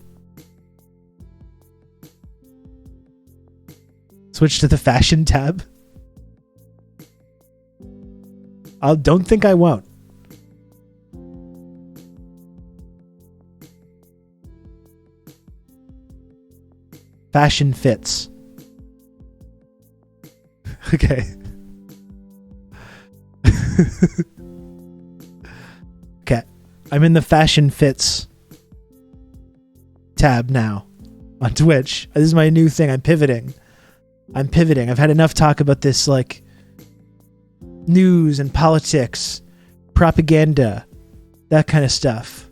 Switch to the fashion tab. Don't think I won't. Fashion fits. Okay. Okay. I'm in the fashion fits tab now on Twitch. This is my new thing. I'm pivoting. I've had enough talk about this like news and politics, propaganda, that kind of stuff.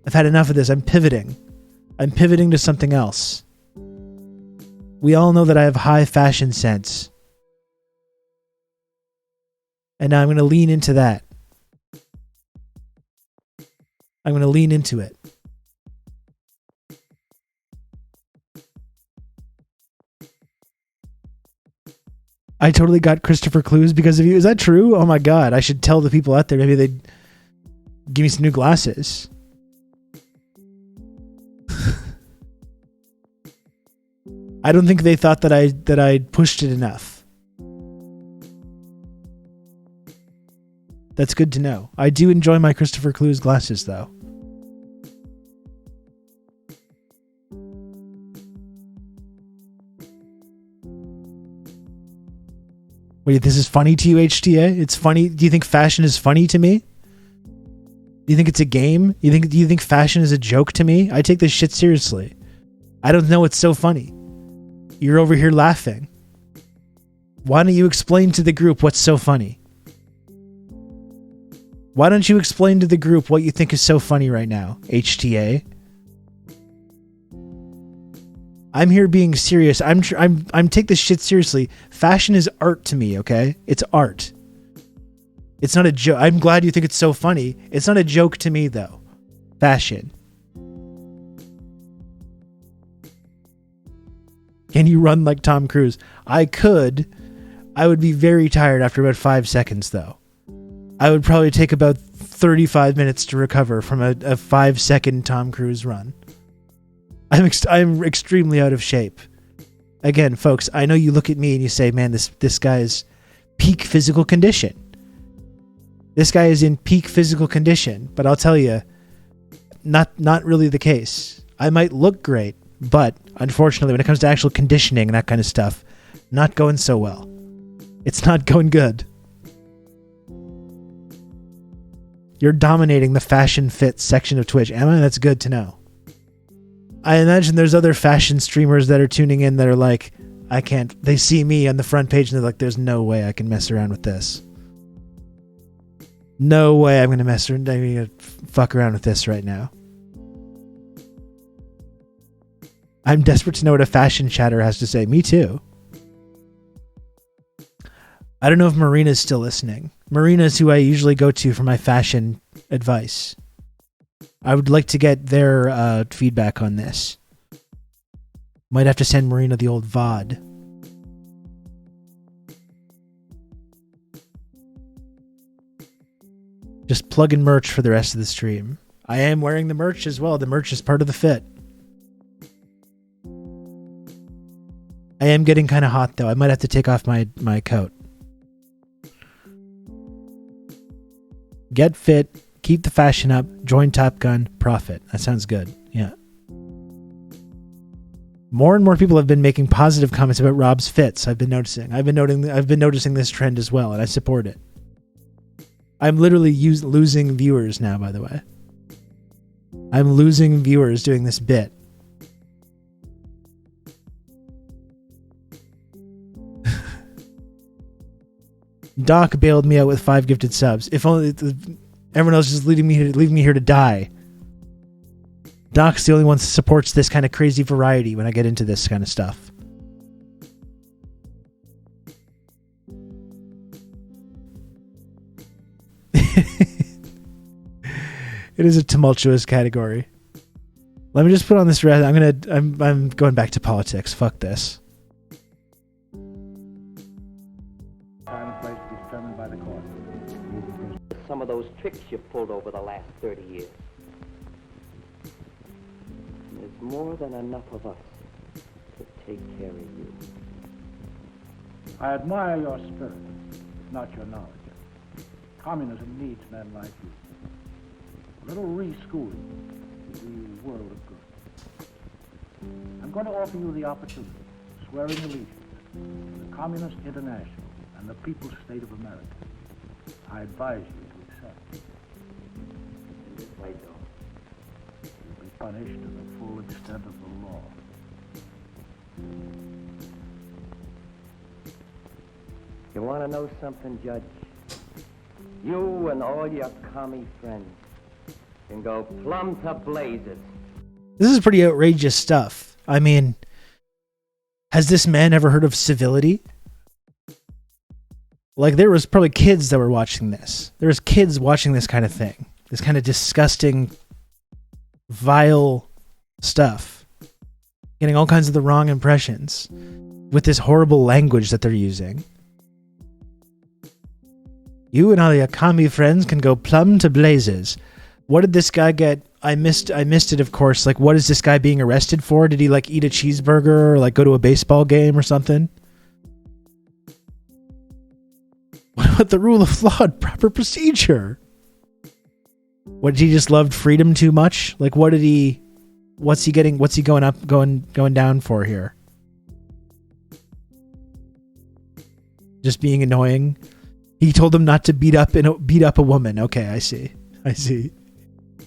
I've had enough of this. I'm pivoting to something else. We all know that I have high fashion sense. And now I'm going to lean into that. I'm going to lean into it. I totally got Christopher Clues because of you. Is that true? Oh my God. I should tell the people out there. Maybe they'd give me some new glasses. I don't think they thought that I pushed it enough. That's good to know. I do enjoy my Christopher Clues glasses, though. Wait, this is funny to you, HTA? It's funny. Do you think fashion is funny to me? Do you think it's a game? Do you think fashion is a joke to me? I take this shit seriously. I don't know what's so funny. You're over here laughing. Why don't you explain to the group what's so funny? Why don't you explain to the group what you think is so funny right now, HTA? I'm here being serious. I'm take this shit seriously. Fashion is art to me, okay? It's art. It's not a joke. I'm glad you think it's so funny. It's not a joke to me, though. Fashion. Can you run like Tom Cruise? I could. I would be very tired after about 5 seconds, though. I would probably take about 35 minutes to recover from a 5-second Tom Cruise run. I'm extremely out of shape. Again, folks, I know you look at me and you say, man, this guy is peak physical condition. This guy is in peak physical condition, but I'll tell you, not really the case. I might look great, but unfortunately, when it comes to actual conditioning and that kind of stuff, not going so well. It's not going good. You're dominating the fashion fit section of Twitch, Emma. That's good to know. I imagine there's other fashion streamers that are tuning in that are like, I can't. They see me on the front page and they're like, there's no way I can mess around with this. No way I'm going to mess around. I'm going to fuck around with this right now. I'm desperate to know what a fashion chatter has to say. Me too. I don't know if Marina's still listening. Marina's who I usually go to for my fashion advice. I would like to get their feedback on this. Might have to send Marina the old VOD. Just plug in merch for the rest of the stream. I am wearing the merch as well. The merch is part of the fit. I am getting kind of hot though. I might have to take off my coat. Get fit, keep the fashion up, join Top Gun, profit. That sounds good. Yeah. More and more people have been making positive comments about Rob's fits. I've been noticing. I've been noticing this trend as well, and I support it. I'm literally losing viewers now, by the way. I'm losing viewers doing this bit. Doc bailed me out with 5 gifted subs. If only everyone else is leaving me here to die. Doc's the only one that supports this kind of crazy variety when I get into this kind of stuff. It is a tumultuous category. Let me just put on this red. I'm going back to politics. Fuck this. Some of those tricks you pulled over the last 30 years. There's more than enough of us to take care of you. I admire your spirit, not your knowledge. Communism needs men like you. A little reschooling would do the world of good. I'm going to offer you the opportunity of swearing allegiance to the Communist International and the People's State of America. I advise you to accept. In this way, though, you'll be punished to the full extent of the law. You want to know something, Judge? You and all your commie friends can go plumb to blazes. This is pretty outrageous stuff. I mean, has this man ever heard of civility? Like, there was probably kids that were watching this. There was kids watching this kind of thing. This kind of disgusting, vile stuff. Getting all kinds of the wrong impressions with this horrible language that they're using. You and all your commie friends can go plumb to blazes. What did this guy get? I missed it, of course. Like, what is this guy being arrested for? Did he, like, eat a cheeseburger or, like, go to a baseball game or something? What about the rule of law and proper procedure? What, did he just loved freedom too much? Like, what's he going down for here? Just being annoying? He told them not to beat up a woman. Okay, I see.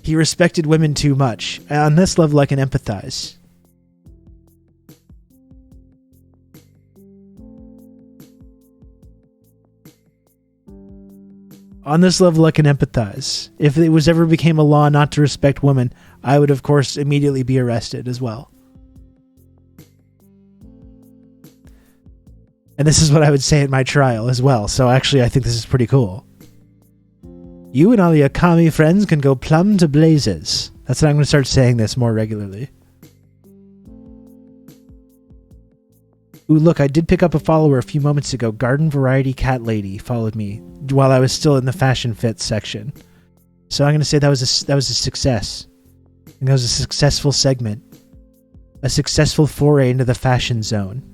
He respected women too much. On this level, I can empathize. On this level, I can empathize. If it was ever became a law not to respect women, I would, of course, immediately be arrested as well. And this is what I would say at my trial as well. So actually, I think this is pretty cool. You and all your commie friends can go plumb to blazes. That's what I'm going to start saying this more regularly. Ooh, look, I did pick up a follower a few moments ago. Garden Variety Cat Lady followed me while I was still in the fashion fit section. So I'm going to say that was a success. And that was a successful segment. A successful foray into the fashion zone.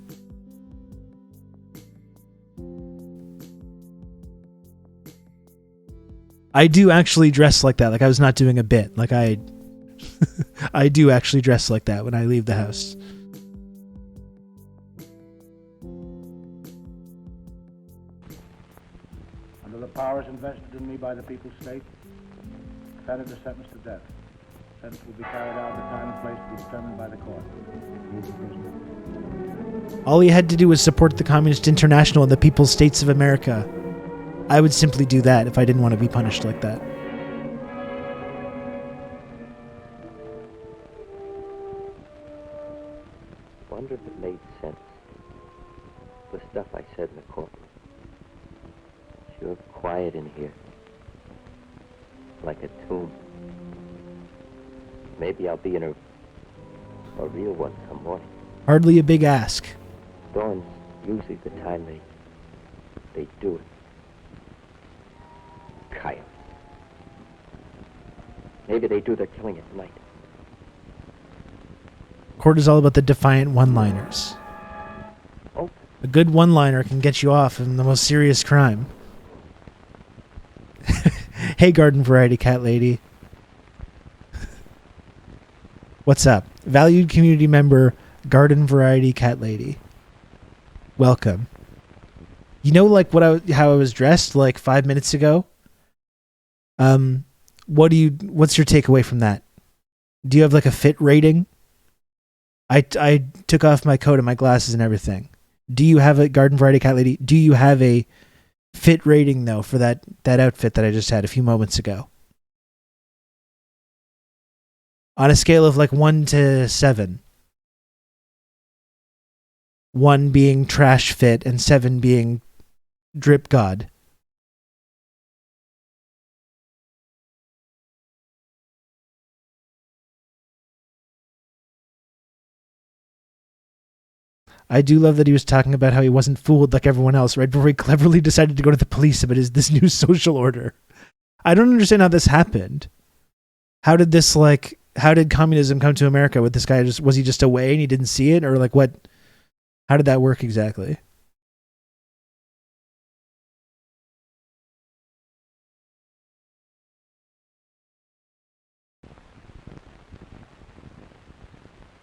I do actually dress like that. Like, I was not doing a bit. Like, I do actually dress like that when I leave the house. Under the powers invested in me by the people's state, defendant is sentenced to death. Sentence will be carried out at a time and place to be determined by the court. All he had to do was support the Communist International and the People's States of America. I would simply do that if I didn't want to be punished like that. Wonder if it made sense. The stuff I said in the courtroom. Sure quiet in here. Like a tomb. Maybe I'll be in a real one some morning. Hardly a big ask. Dawn's usually the time they do it. Coyotes. Maybe they do their killing at night. Court is all about the defiant one-liners. Oh. A good one-liner can get you off in the most serious crime. Hey, Garden Variety Cat Lady. What's up? Valued community member, Garden Variety Cat Lady. Welcome. You know, like how I was dressed like 5 minutes ago? What's your takeaway from that? Do you have like a fit rating? I took off my coat and my glasses and everything. Do you have a Garden Variety Cat Lady? Do you have a fit rating though for that outfit that I just had a few moments ago? On a scale of like 1 to 7. 1 being trash fit and 7 being drip god. I do love that he was talking about how he wasn't fooled like everyone else right before he cleverly decided to go to the police about this new social order. I don't understand how this happened. How did communism come to America with this guy? Was he just away and he didn't see it? Or like what? How did that work exactly?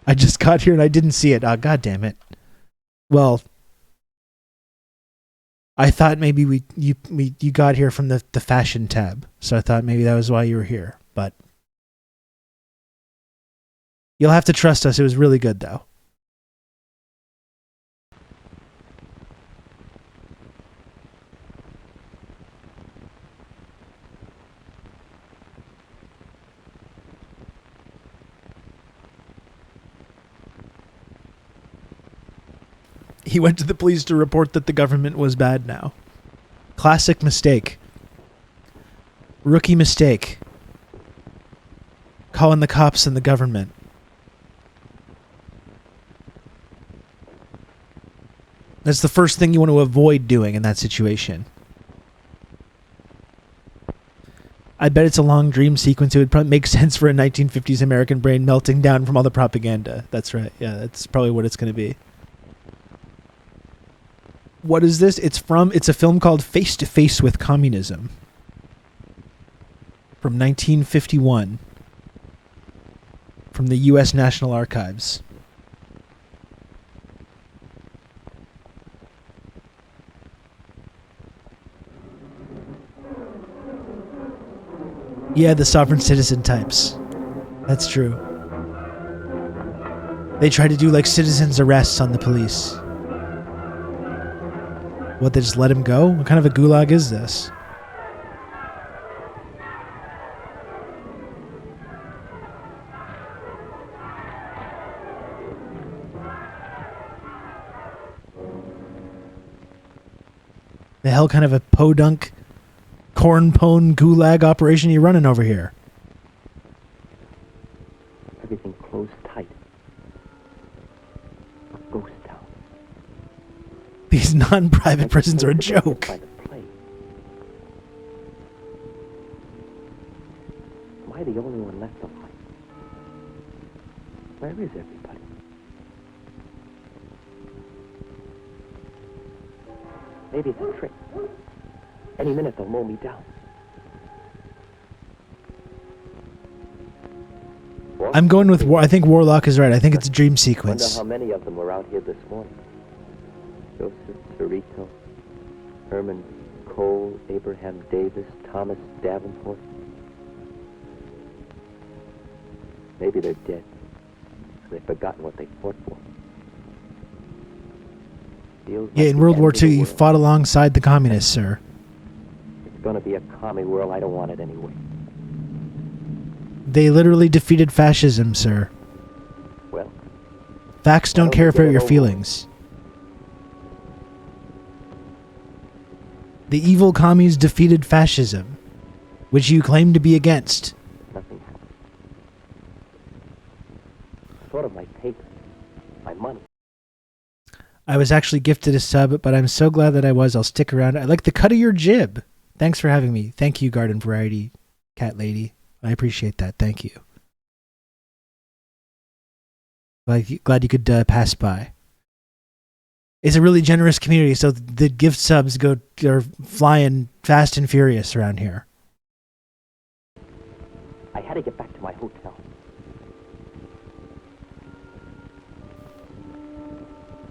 I just got here and I didn't see it. Oh, God damn it. Well, I thought maybe you got here from the fashion tab, so I thought maybe that was why you were here. But you'll have to trust us. It was really good, though. He went to the police to report that the government was bad now. Classic mistake. Rookie mistake. Calling the cops and the government. That's the first thing you want to avoid doing in that situation. I bet it's a long dream sequence. It would probably make sense for a 1950s American brain melting down from all the propaganda. That's right. Yeah, that's probably what it's going to be. What is this? It's a film called Face to Face with Communism from 1951 from the U.S. National Archives. Yeah, the sovereign citizen types. That's true. They try to do like citizens' arrests on the police. What, they just let him go? What kind of a gulag is this? The hell kind of a podunk corn-pone gulag operation you running over here? Everything closed tight. A ghost town. These non-private prisons are a joke. Am I the only one left alive? Where is everybody? Maybe it's a trick. Any minute they'll mow me down. I'm going with I think Warlock is right. I think it's a dream Wonder sequence. how many of them were out here this morning. Joseph Cerrito, Herman Cole, Abraham Davis, Thomas Davenport. Maybe they're dead. They've forgotten what they fought for. Feels Yeah, like in the World end War of the II, you world. fought alongside the communists, sir. It's gonna be a commie world. I don't want it anyway. They literally defeated fascism, sir. Well, Facts don't care get about it your over feelings. The evil commies defeated fascism, which you claim to be against. nothing happened. Sort of my paper, my money. I was actually gifted a sub, but I'm so glad that I was. I'll stick around. I like the cut of your jib. Thanks for having me. Thank you, Garden Variety Cat Lady. I appreciate that. Thank you. Glad you could pass by. It's a really generous community, so the gift subs are flying fast and furious around here. I had to get back to my hotel.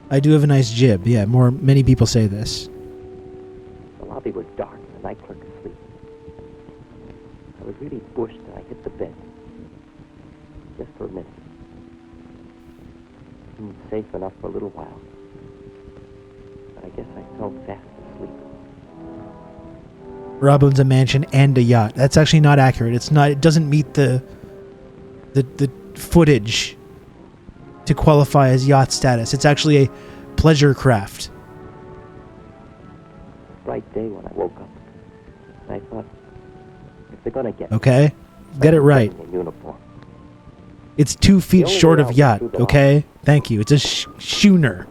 I do have a nice jib. Yeah, many people say this. The lobby was dark and the night clerk asleep. I was really bushed and I hit the bed. Just for a minute. Seemed safe enough for a little while. But I guess I fell fast asleep. Rob owns a mansion and a yacht. That's actually not accurate. It doesn't meet the footage to qualify as yacht status. It's actually a pleasure craft. Bright day when I woke up. And I thought, if they're gonna get me, Okay? Get it right. in uniform. It's 2 feet The only short way of out yacht, was through the okay? Thank you. It's a schooner.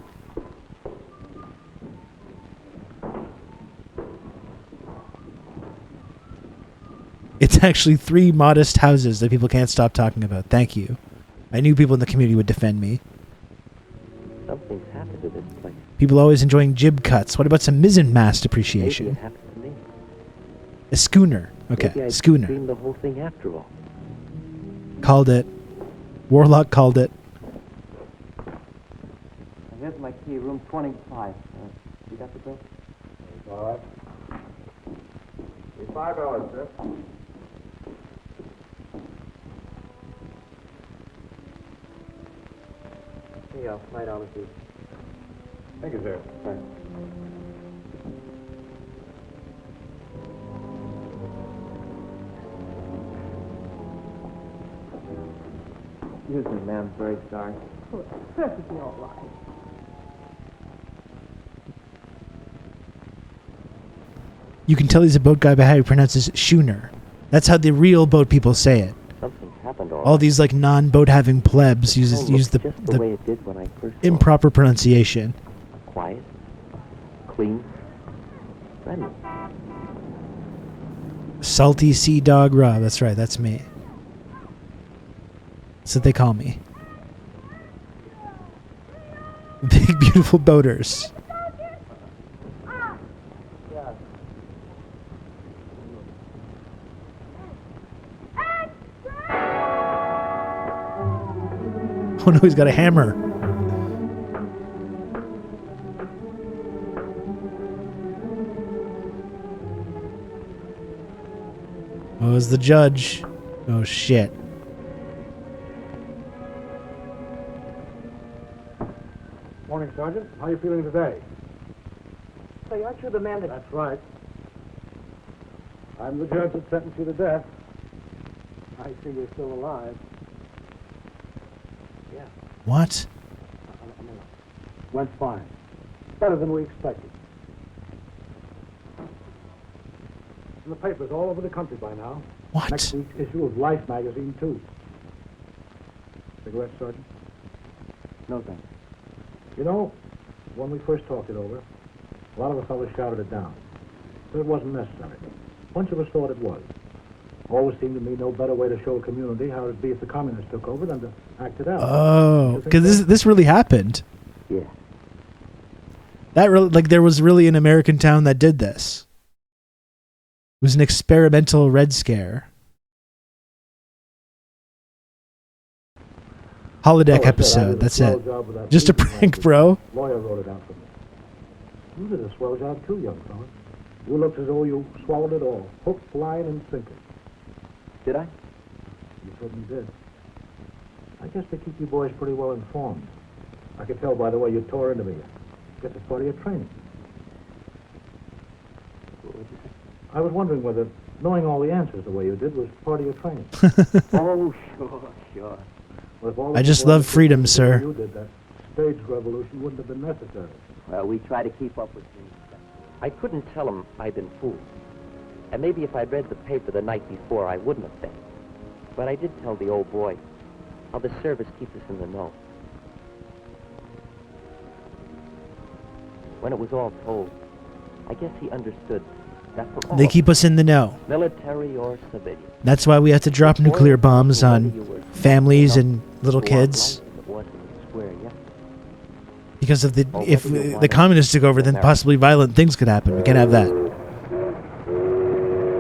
It's actually 3 modest houses that people can't stop talking about. Thank you. I knew people in the community would defend me. Something's happened to this place. People always enjoying jib cuts. What about some mizzenmast Maybe appreciation? it happened to me. A schooner. Okay, Maybe I schooner. dreamed the whole thing after all. Called it. Warlock called it. Here's my key, room 25. You got the bill? All right. It's $5, sir. Here you go. $5 each. Thank you, sir. Right. Excuse me, ma'am. Very sorry. Oh, it's perfectly all right. You can tell he's a boat guy by how he pronounces schooner. That's how the real boat people say it. Something's happened all All these like non-boat having plebs use the, just the way it did when I first saw it. improper pronunciation. Quiet, clean, friendly. Salty Sea Dog Rob. That's right. That's me. That's what they call me. Big beautiful boaters. Oh no, he's got a hammer. Oh, it's the judge. Oh shit. Morning, Sergeant. How are you feeling today? Say, aren't you the man that... That's right. I'm the judge that sentenced you to death. I see you're still alive. Yeah. What? Went fine. Better than we expected. In the papers all over the country by now. What? Next week's issue of Life magazine, too. Cigarette, Sergeant? No, thanks. You know, when we first talked it over, a lot of the fellas shouted it down. Said it wasn't necessary. A bunch of us thought it was. Always seemed to me no better way to show a community how it'd be if the communists took over than to act it out. Oh, because this really happened. Yeah. That really, like, there was really an American town that did this. It was an experimental Red Scare. Holodeck episode. That's it. Just a prank, bro. Lawyer wrote it out for me. You did a swell job too, young fella. You looked as though you swallowed it all. Hook, line, and sinker. Did I? You certainly did. I guess they keep you boys pretty well informed. I could tell by the way you tore into me. Guess it's part of your training. What would you say? I was wondering whether knowing all the answers the way you did was part of your training. Oh, sure. Well, if all I just love freedom, sir. You did, that stage revolution wouldn't have been necessary. Well, we try to keep up with things. I couldn't tell him I'd been fooled. And maybe if I'd read the paper the night before, I wouldn't have been. But I did tell the old boy how the service keeps us in the know. When it was all told, I guess he understood that for all They keep us in the know. military or civilian. That's why we have to drop nuclear bombs on families and little kids. Because of if the communists took over, then possibly violent things could happen. We can't have that.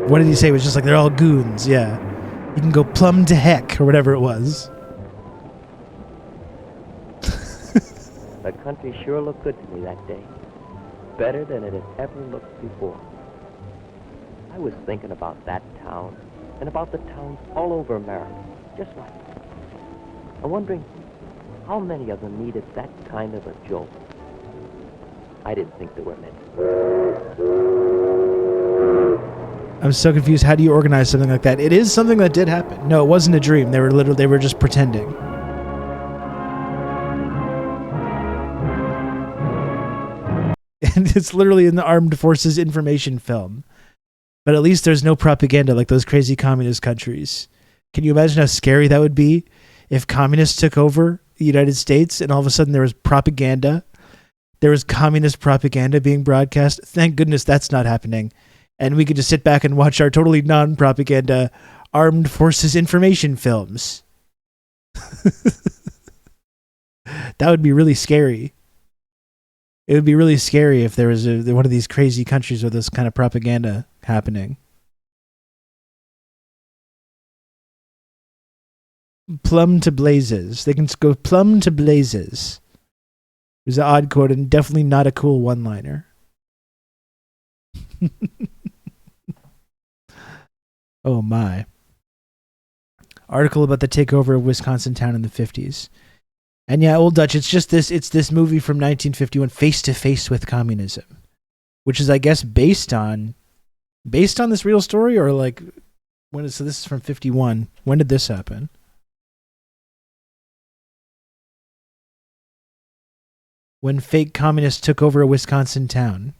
What did he say? It was just like they're all goons. Yeah, you can go plumb to heck or whatever it was. The country sure looked good to me that day. Better than it had ever looked before. I was thinking about that town and about the towns all over America, just like that. I'm wondering how many of them needed that kind of a jolt. I didn't think there were many. I'm so confused. How do you organize something like that? It is something that did happen. No, it wasn't a dream. They were just pretending. And it's literally in the Armed Forces information film. But at least there's no propaganda like those crazy communist countries. Can you imagine how scary that would be if communists took over the United States and all of a sudden there was propaganda? There was communist propaganda being broadcast. Thank goodness that's not happening. And we could just sit back and watch our totally non-propaganda Armed Forces information films. That would be really scary. It would be really scary if there was one of these crazy countries with this kind of propaganda happening. Plumb to blazes. They can go plumb to blazes. It was an odd quote and definitely not a cool one-liner. Oh my. Article about the takeover of Wisconsin town in the 50s. And yeah, Old Dutch, it's this movie from 1951, Face to Face with Communism, which is, I guess, based on this real story, or like, so this is from 51. When did this happen? When fake communists took over a Wisconsin town.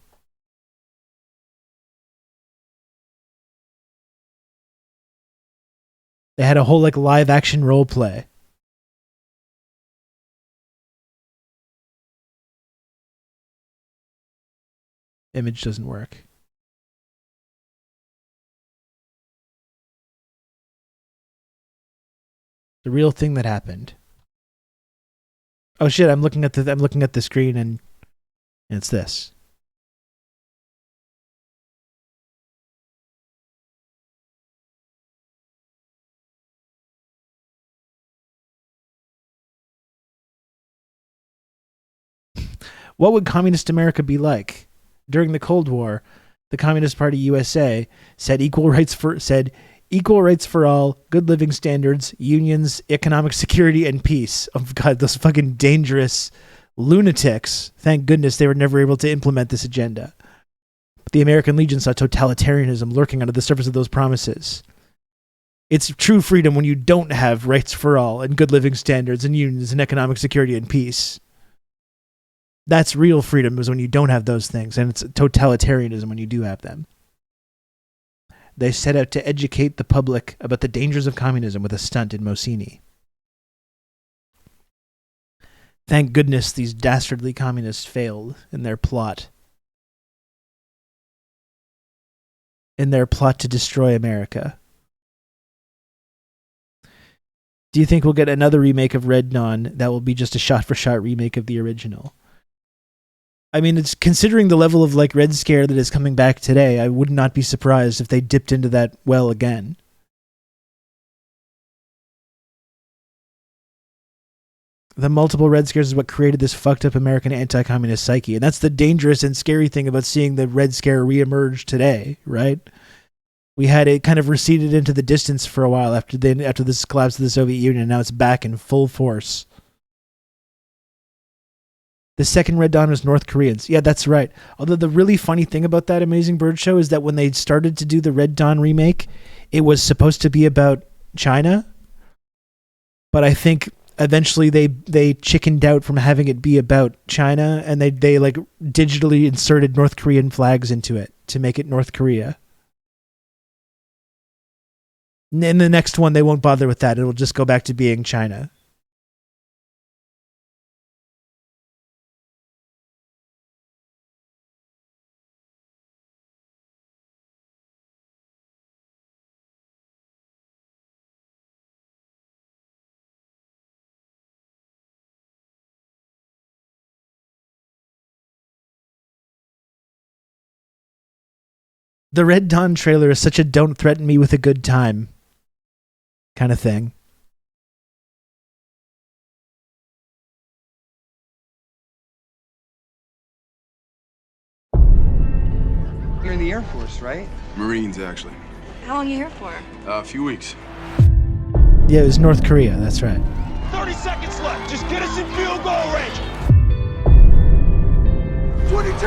They had a whole like live action role play. Image doesn't work. The real thing that happened. Oh shit! I'm looking at the screen and it's this. What would communist America be like? During the Cold War, the Communist Party USA said equal rights for all, good living standards, unions, economic security, and peace. Oh God, those fucking dangerous lunatics. Thank goodness they were never able to implement this agenda. But the American Legion saw totalitarianism lurking under the surface of those promises. It's true freedom when you don't have rights for all and good living standards and unions and economic security and peace. That's real freedom, is when you don't have those things, and it's totalitarianism when you do have them. They set out to educate the public about the dangers of communism with a stunt in Mossini. Thank goodness these dastardly communists failed in their plot. In their plot to destroy America. Do you think we'll get another remake of Red Dawn that will be just a shot-for-shot remake of the original? I mean, it's considering the level of like Red Scare that is coming back today, I would not be surprised if they dipped into that well again. The multiple Red Scares is what created this fucked up American anti-communist psyche. And that's the dangerous and scary thing about seeing the Red Scare reemerge today, right? We had it kind of receded into the distance for a while after this collapse of the Soviet Union, and now it's back in full force. The second Red Dawn was North Koreans. Yeah, that's right. Although the really funny thing about that Amazing Bird Show is that when they started to do the Red Dawn remake, it was supposed to be about China. But I think eventually they chickened out from having it be about China, and they like digitally inserted North Korean flags into it to make it North Korea. In the next one, they won't bother with that. It'll just go back to being China. The Red Dawn trailer is such a don't threaten me with a good time kind of thing. You're in the Air Force, right? Marines, actually. How long are you here for? A few weeks. Yeah, it was North Korea, that's right. 30 seconds left. Just get us in field goal range. 22!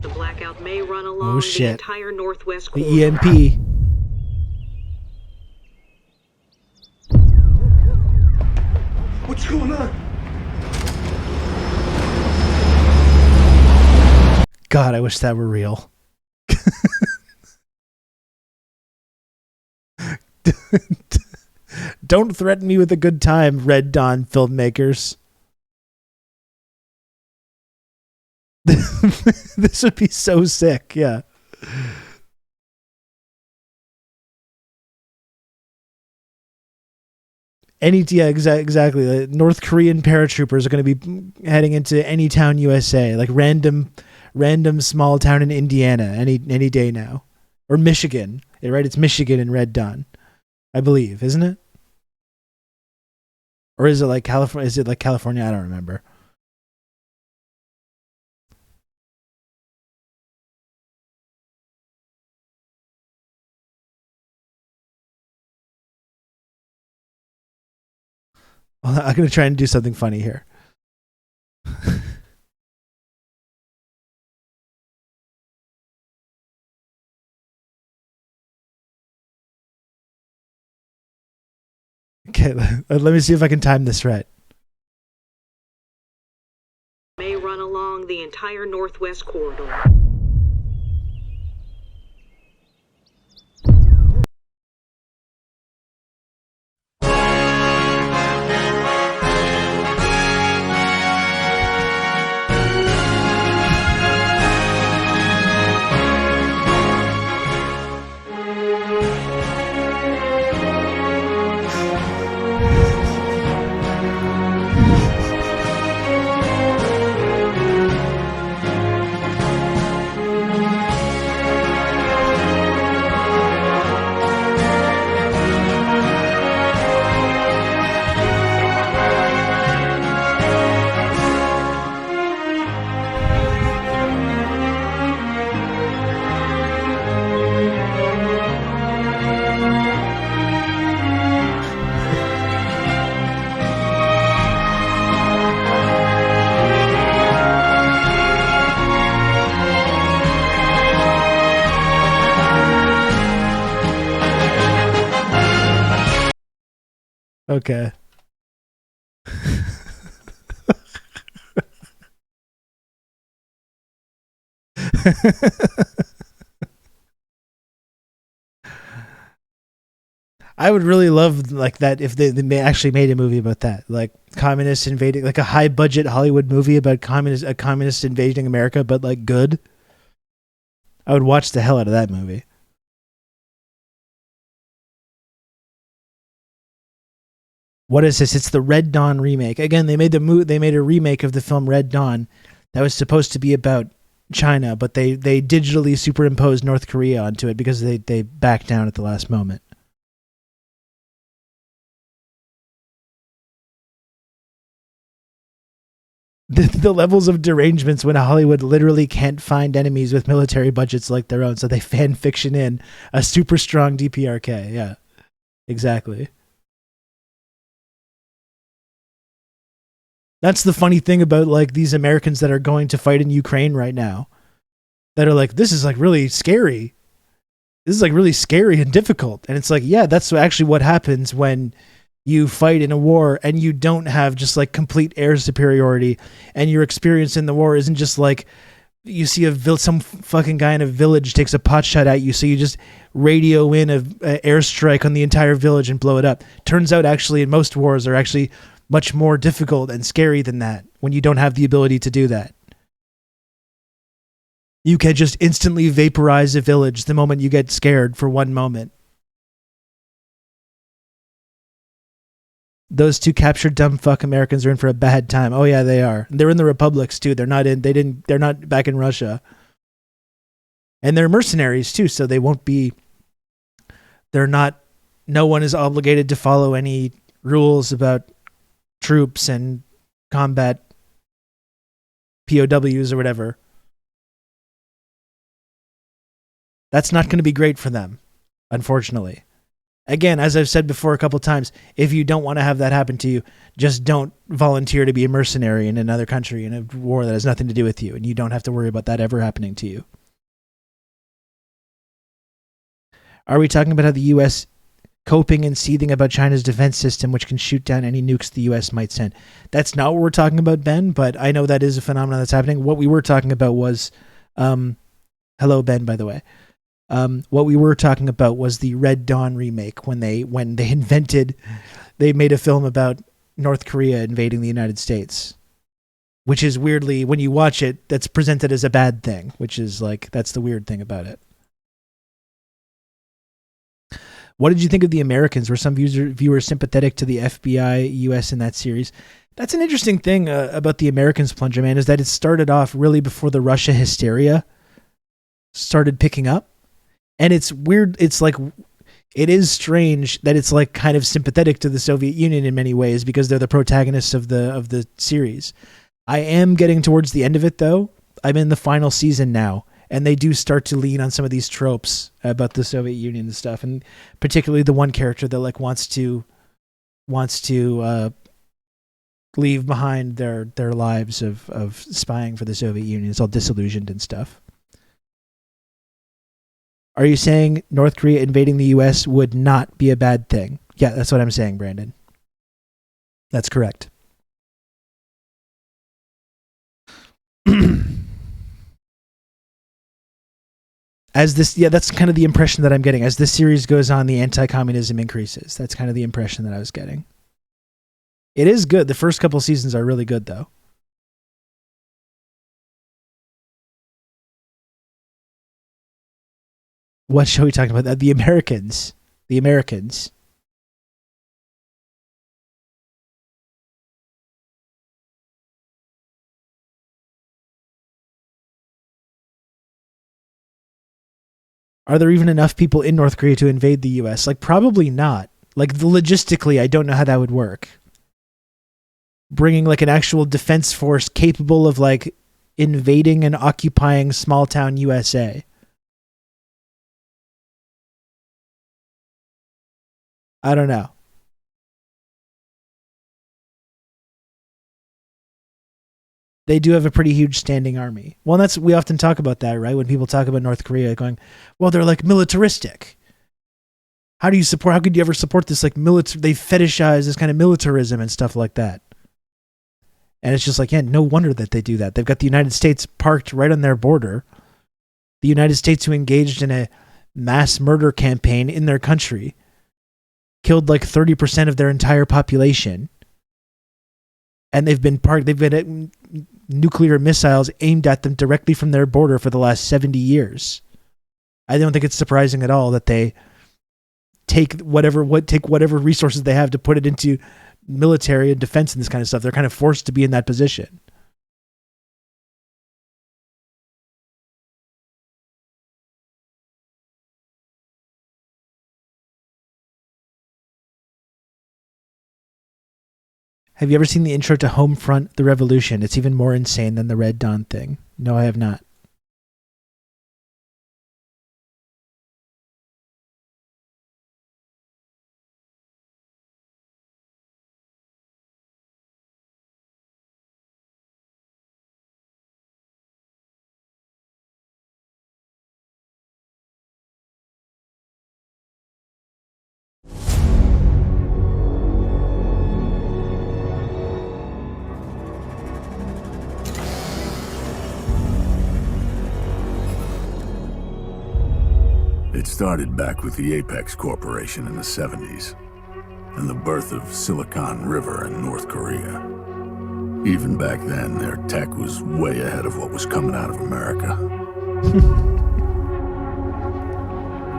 The blackout may run along the entire northwest corridor. The EMP. What's going on? God, I wish that were real. Don't threaten me with a good time, Red Dawn filmmakers. This would be so sick, yeah. Exactly. The North Korean paratroopers are going to be heading into any town USA, like random small town in Indiana any day now, or Michigan. Right? It's Michigan in Red Dawn, I believe, isn't it? Or is it like California? Is it like California? I don't remember. Well, I'm going to try and do something funny here. Okay, let me see if I can time this right. May run along the entire northwest corridor. Okay. I would really love like that if they actually made a movie about that, like communists invading, like a high budget Hollywood movie about a communist invading America, but like good. I would watch the hell out of that movie. What is this? It's the Red Dawn remake. Again, they made they made a remake of the film Red Dawn that was supposed to be about China, but they digitally superimposed North Korea onto it because they backed down at the last moment. The levels of derangements when Hollywood literally can't find enemies with military budgets like their own, so they fan fiction in a super strong DPRK. Yeah, exactly. That's the funny thing about like these Americans that are going to fight in Ukraine right now, that are like, this is like really scary. This is like really scary and difficult. And it's like, yeah, that's actually what happens when you fight in a war and you don't have just like complete air superiority, and your experience in the war isn't just like you see some fucking guy in a village takes a pot shot at you, so you just radio in a airstrike on the entire village and blow it up. Turns out actually in most wars are actually much more difficult and scary than that when you don't have the ability to do that. You can just instantly vaporize a village the moment you get scared for one moment. Those two captured dumb fuck Americans are in for a bad time. Oh yeah, they are. They're in the republics too. They're not back in Russia. And they're mercenaries too, so no one is obligated to follow any rules about troops and combat POWs or whatever. That's not going to be great for them, unfortunately. Again, as I've said before a couple times, if you don't want to have that happen to you, just don't volunteer to be a mercenary in another country in a war that has nothing to do with you, and you don't have to worry about that ever happening to you. Are we talking about how the U.S. coping and seething about China's defense system, which can shoot down any nukes the U.S. might send? That's not what we're talking about, Ben, but I know that is a phenomenon that's happening. What we were talking about was... hello, Ben, by the way. What we were talking about was the Red Dawn remake, when they made a film about North Korea invading the United States, which is weirdly, when you watch it, that's presented as a bad thing, which is like, that's the weird thing about it. What did you think of The Americans? Were some viewers sympathetic to the FBI US in that series? That's an interesting thing about The Americans, Plunger Man, is that it started off really before the Russia hysteria started picking up. And it's weird. It's like, it is strange that it's like kind of sympathetic to the Soviet Union in many ways because they're the protagonists of the series. I am getting towards the end of it though. I'm in the final season now, and they do start to lean on some of these tropes about the Soviet Union and stuff, and particularly the one character that like wants to leave behind their lives of spying for the Soviet Union. It's all disillusioned and stuff. Are you saying North Korea invading the U.S. would not be a bad thing? Yeah, that's what I'm saying, Brandon. That's correct. That's kind of the impression that I'm getting. As this series goes on, the anti-communism increases. That's kind of the impression that I was getting. It is good. The first couple seasons are really good, though. What show are we talking about? The Americans. The Americans. Are there even enough people in North Korea to invade the U.S.? Like, probably not. Like, logistically, I don't know how that would work. Bringing, like, an actual defense force capable of, like, invading and occupying small-town USA. I don't know. They do have a pretty huge standing army. Well, we often talk about that, right? When people talk about North Korea going, well, they're like militaristic. How could you ever support this like military? They fetishize this kind of militarism and stuff like that. And it's just like, yeah, no wonder that they do that. They've got the United States parked right on their border. The United States, who engaged in a mass murder campaign in their country, killed like 30% of their entire population. And they've been at nuclear missiles aimed at them directly from their border for the last 70 years. I don't think it's surprising at all that they take whatever resources they have to put it into military and defense and this kind of stuff. They're kind of forced to be in that position. Have you ever seen the intro to Homefront: The Revolution? It's even more insane than the Red Dawn thing. No, I have not. It started back with the Apex Corporation in the 70s, and the birth of Silicon River in North Korea. Even back then, their tech was way ahead of what was coming out of America.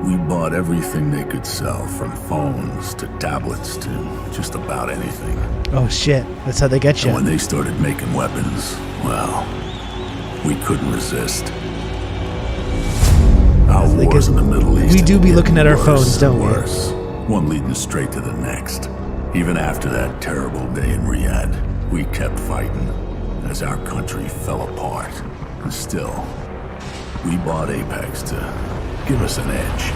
We bought everything they could sell, from phones to tablets to just about anything. Oh shit, that's how they get you. And when they started making weapons, well, we couldn't resist. Our wars in the Middle East. We do be looking at our phones, don't we? Worse. One leading straight to the next. Even after that terrible day in Riyadh, we kept fighting as our country fell apart. And still, we bought Apex to give us an edge.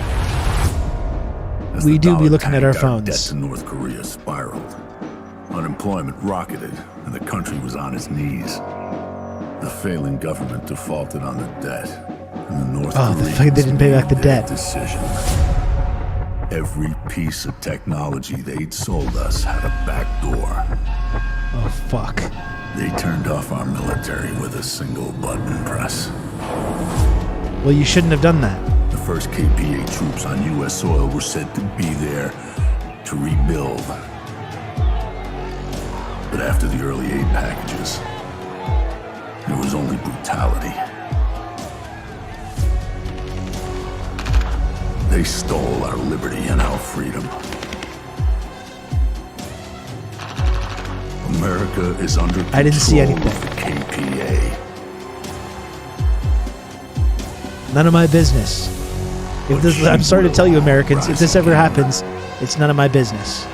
As we the do be dollar looking at our tanked, phones. Debt to North Korea spiraled. Unemployment rocketed, and the country was on its knees. The failing government defaulted on the debt. The fact they didn't pay back the debt. Decision. Every piece of technology they'd sold us had a back door. Oh, fuck. They turned off our military with a single button press. Well, you shouldn't have done that. The first KPA troops on U.S. soil were said to be there to rebuild. But after the early aid packages, there was only brutality. They stole our liberty and our freedom. America is under control I didn't see anything. Of the KPA. None of my business. I'm sorry to tell you, Americans, if this ever happens, it's none of my business.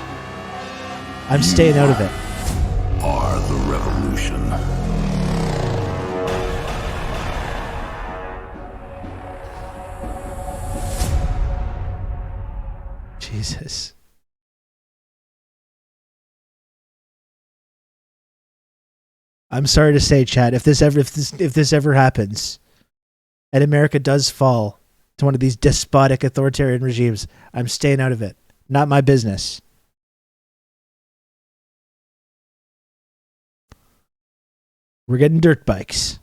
I'm staying out of it. Are the revolution. Jesus. I'm sorry to say, Chad, if this ever happens, and America does fall to one of these despotic authoritarian regimes, I'm staying out of it. Not my business. We're getting dirt bikes.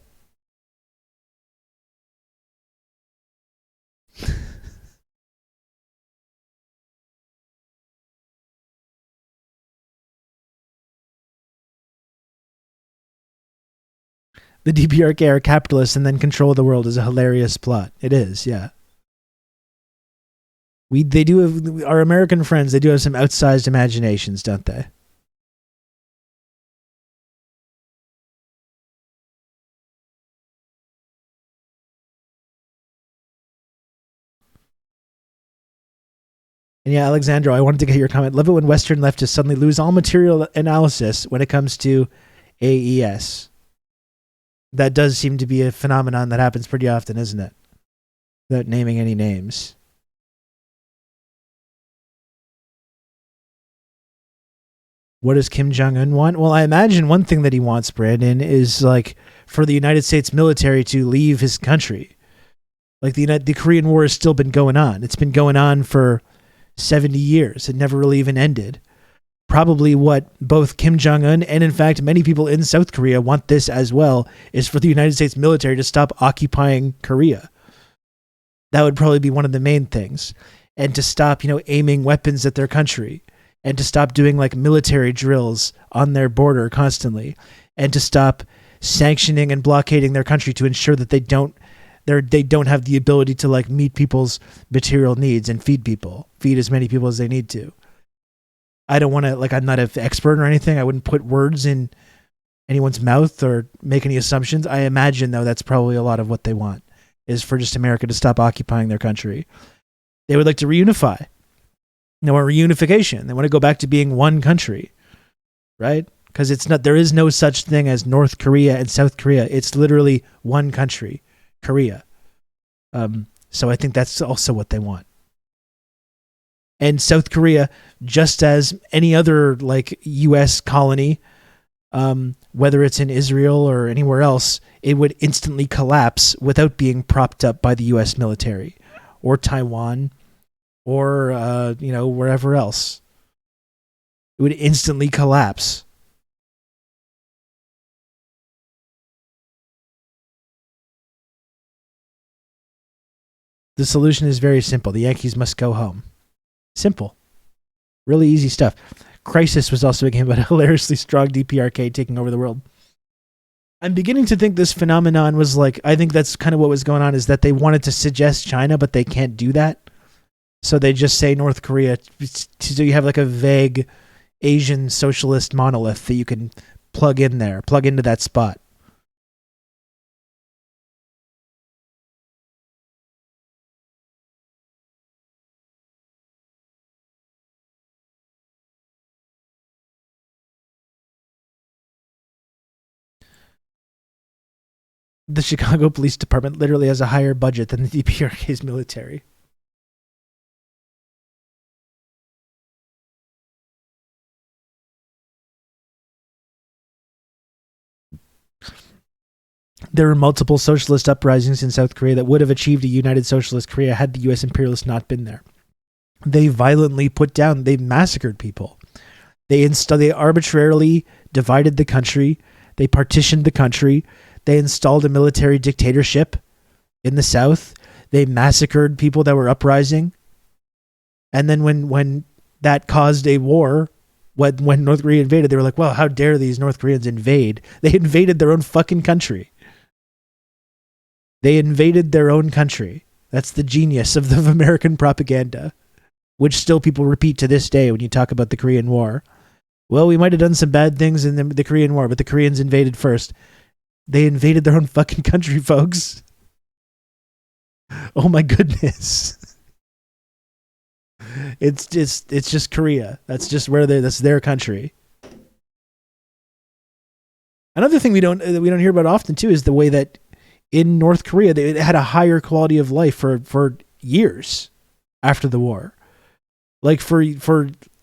The DPRK are capitalists and then control the world is a hilarious plot. It is, yeah. They do have, our American friends, they do have some outsized imaginations, don't they? And yeah, Alexandro, I wanted to get your comment. Love it when Western leftists suddenly lose all material analysis when it comes to AES. That does seem to be a phenomenon that happens pretty often, isn't it? Without naming any names. What does Kim Jong-un want? Well, I imagine one thing that he wants, Brandon, is like for the United States military to leave his country. Like the Korean War has still been going on. It's been going on for 70 years. It never really even ended. Probably what both Kim Jong-un and, in fact, many people in South Korea want this as well, is for the United States military to stop occupying Korea. That would probably be one of the main things. And to stop, aiming weapons at their country. And to stop doing like military drills on their border constantly. And to stop sanctioning and blockading their country to ensure that they don't have the ability to like meet people's material needs and feed as many people as they need to. I don't want to, like, I'm not an expert or anything. I wouldn't put words in anyone's mouth or make any assumptions. I imagine, though, that's probably a lot of what they want, is for just America to stop occupying their country. They would like to reunify. A reunification. They want to go back to being one country, right? Because there is no such thing as North Korea and South Korea. It's literally one country, Korea. So I think that's also what they want. And South Korea, just as any other like U.S. colony, whether it's in Israel or anywhere else, it would instantly collapse without being propped up by the U.S. military or Taiwan or, wherever else. It would instantly collapse. The solution is very simple. The Yankees must go home. Simple. Really easy stuff. Crisis was also a game about a hilariously strong DPRK taking over the world. I'm beginning to think this phenomenon was like, I think that's kind of what was going on, is that they wanted to suggest China, but they can't do that. So they just say North Korea. So you have like a vague Asian socialist monolith that you can plug into that spot. The Chicago Police Department literally has a higher budget than the DPRK's military. There were multiple socialist uprisings in South Korea that would have achieved a united socialist Korea had the U.S. imperialists not been there. They violently they massacred people. They arbitrarily divided the country. They partitioned the country. They installed a military dictatorship in the South. They massacred people that were uprising. And then when that caused a war, when North Korea invaded, they were like, well, how dare these North Koreans invade? They invaded their own fucking country. They invaded their own country. That's the genius of the American propaganda, which still people repeat to this day when you talk about the Korean War. Well, we might have done some bad things in the Korean War, but the Koreans invaded first. They invaded their own fucking country, folks. Oh my goodness. It's just Korea. That's just that's their country. Another thing we don't hear about often too is the way that in North Korea they had a higher quality of life for years after the war. Like for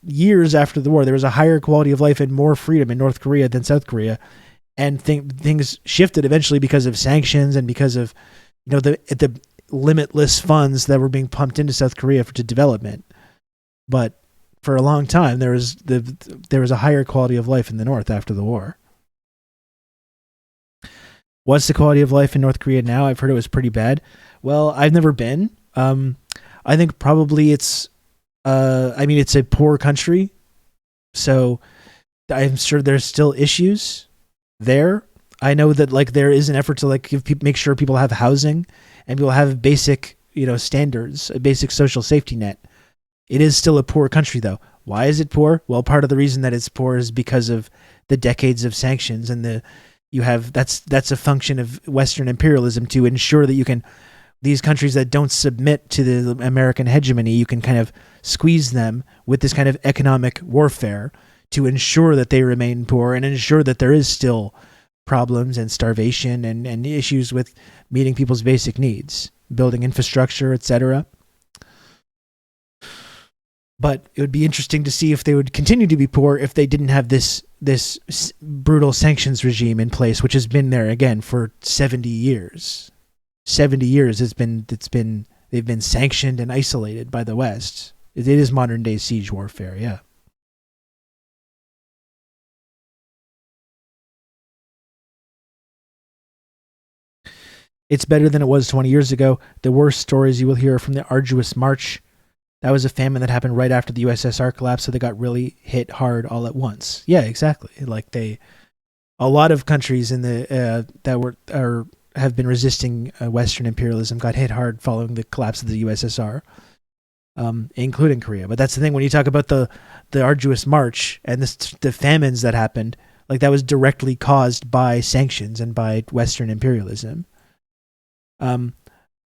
years after the war, there was a higher quality of life and more freedom in North Korea than South Korea. And things shifted eventually because of sanctions and because of, the limitless funds that were being pumped into South Korea to development. But for a long time, there was a higher quality of life in the North after the war. What's the quality of life in North Korea now? I've heard it was pretty bad. Well, I've never been. I think probably it's a poor country, so I'm sure there's still issues there. I know that like there is an effort to like make sure people have housing and people have basic, standards, a basic social safety net. It is still a poor country though. Why is it poor? Well, part of the reason that it's poor is because of the decades of sanctions and that's a function of Western imperialism to ensure that these countries that don't submit to the American hegemony, you can kind of squeeze them with this kind of economic warfare to ensure that they remain poor and ensure that there is still problems and starvation and issues with meeting people's basic needs, building infrastructure, etc. But it would be interesting to see if they would continue to be poor if they didn't have this brutal sanctions regime in place, which has been there again for 70 years. 70 years they've been sanctioned and isolated by the West It is modern day siege warfare, yeah. It's better than it was 20 years ago. The worst stories you will hear are from the arduous march. That was a famine that happened right after the USSR collapsed, so they got really hit hard all at once. Yeah, exactly. Like a lot of countries in the have been resisting Western imperialism got hit hard following the collapse of the USSR, including Korea. But that's the thing, when you talk about the arduous march and the famines that happened, like that was directly caused by sanctions and by Western imperialism.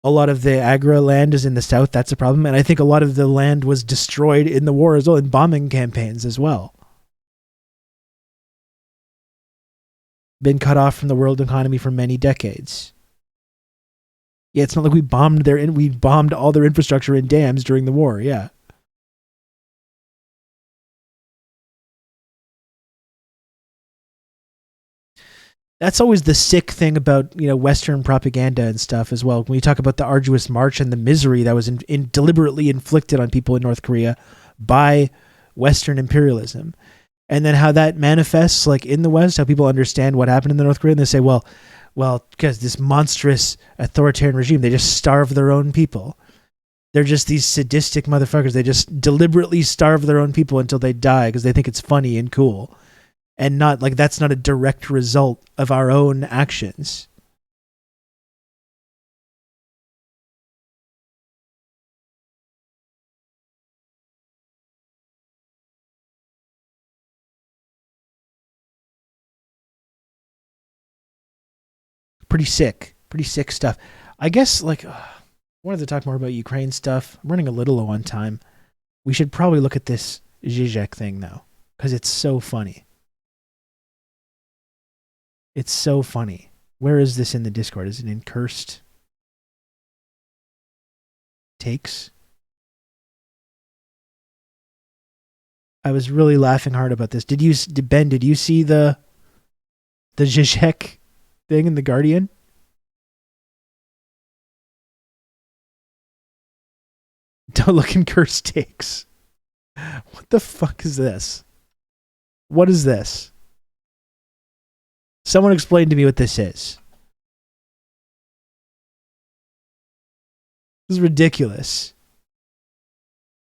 A lot of the Agra land is in the south. That's a problem. And I think a lot of the land was destroyed in the war as well, in bombing campaigns as well. Been cut off from the world economy for many decades. Yeah, it's not like we bombed all their infrastructure and dams during the war. Yeah. That's always the sick thing about, Western propaganda and stuff as well. When you talk about the arduous march and the misery that was deliberately inflicted on people in North Korea by Western imperialism, and then how that manifests like in the West, how people understand what happened in the North Korea, and they say, well, because this monstrous authoritarian regime, they just starve their own people. They're just these sadistic motherfuckers. They just deliberately starve their own people until they die because they think it's funny and cool. And not like that's not a direct result of our own actions. Pretty sick stuff. I guess I wanted to talk more about Ukraine stuff. I'm running a little low on time. We should probably look at this Zizek thing though, because it's so funny. It's so funny. Where is this in the Discord? Is it in Cursed Takes? I was really laughing hard about this. Did you see the Zizek thing in The Guardian? Don't look in Cursed Takes. What the fuck is this? What is this? Someone explain to me what this is. This is ridiculous.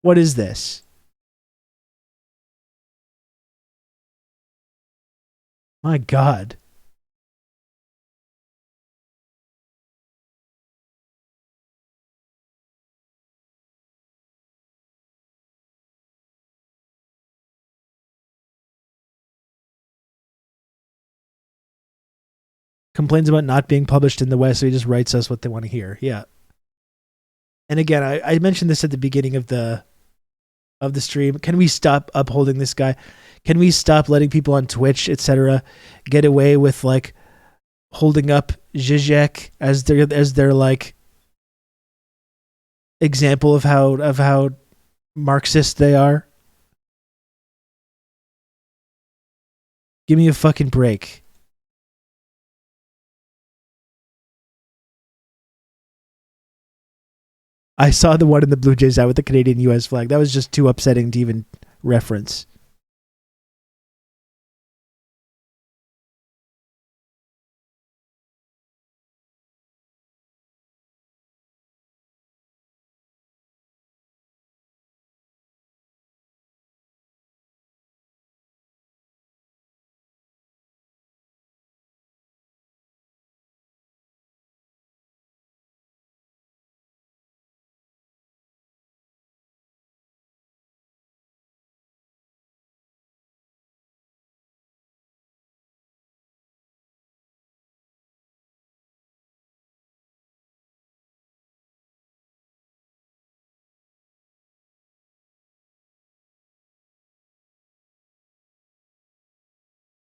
What is this? My God. Complains about not being published in the West, so he just writes us what they want to hear. Yeah. And again, I mentioned this at the beginning of the stream. Can we stop upholding this guy? Can we stop letting people on Twitch, etc., get away with like holding up Zizek as their like example of how Marxist they are? Give me a fucking break. I saw the one in the Blue Jays out with the Canadian-U.S. flag. That was just too upsetting to even reference.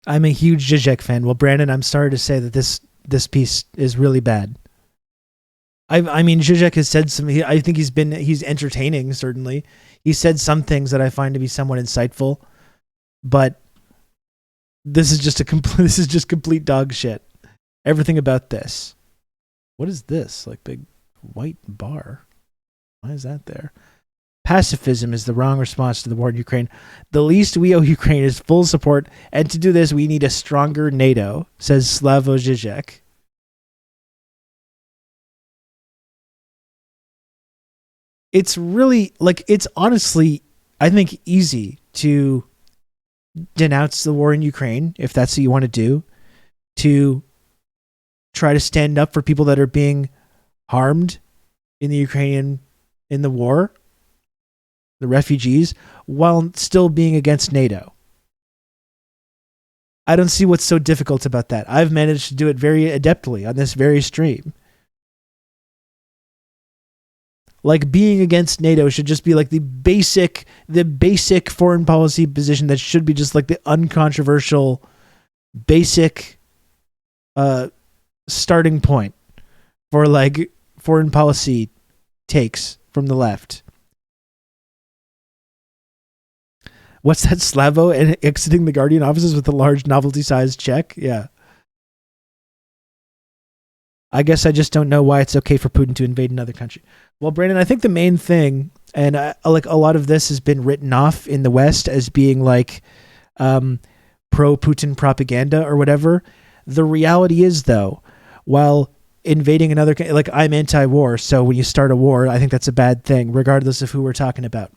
I'm a huge Zizek fan. Well, Brandon, I'm sorry to say that this piece is really bad. I mean, Zizek has said some. I think he's entertaining. Certainly, he said some things that I find to be somewhat insightful, but this is just complete dog shit. Everything about this. What is this? Like big white bar? Why is that there? Pacifism is the wrong response to the war in Ukraine. The least we owe Ukraine is full support, and to do this, we need a stronger NATO, says Slavoj Žižek. It's really, it's honestly, I think, easy to denounce the war in Ukraine, if that's what you want to do, to try to stand up for people that are being harmed in the war, the refugees, while still being against NATO. I don't see what's so difficult about that. I've managed to do it very adeptly on this very stream. Being against NATO should just be the basic foreign policy position that should be just the uncontroversial, basic starting point for foreign policy takes from the left. What's that, Slavo and exiting the Guardian offices with a large novelty-sized check? Yeah. I guess I just don't know why it's okay for Putin to invade another country. Well, Brandon, I think the main thing, and a lot of this has been written off in the West as being pro-Putin propaganda or whatever. The reality is, though, while invading another, I'm anti-war, so when you start a war, I think that's a bad thing, regardless of who we're talking about.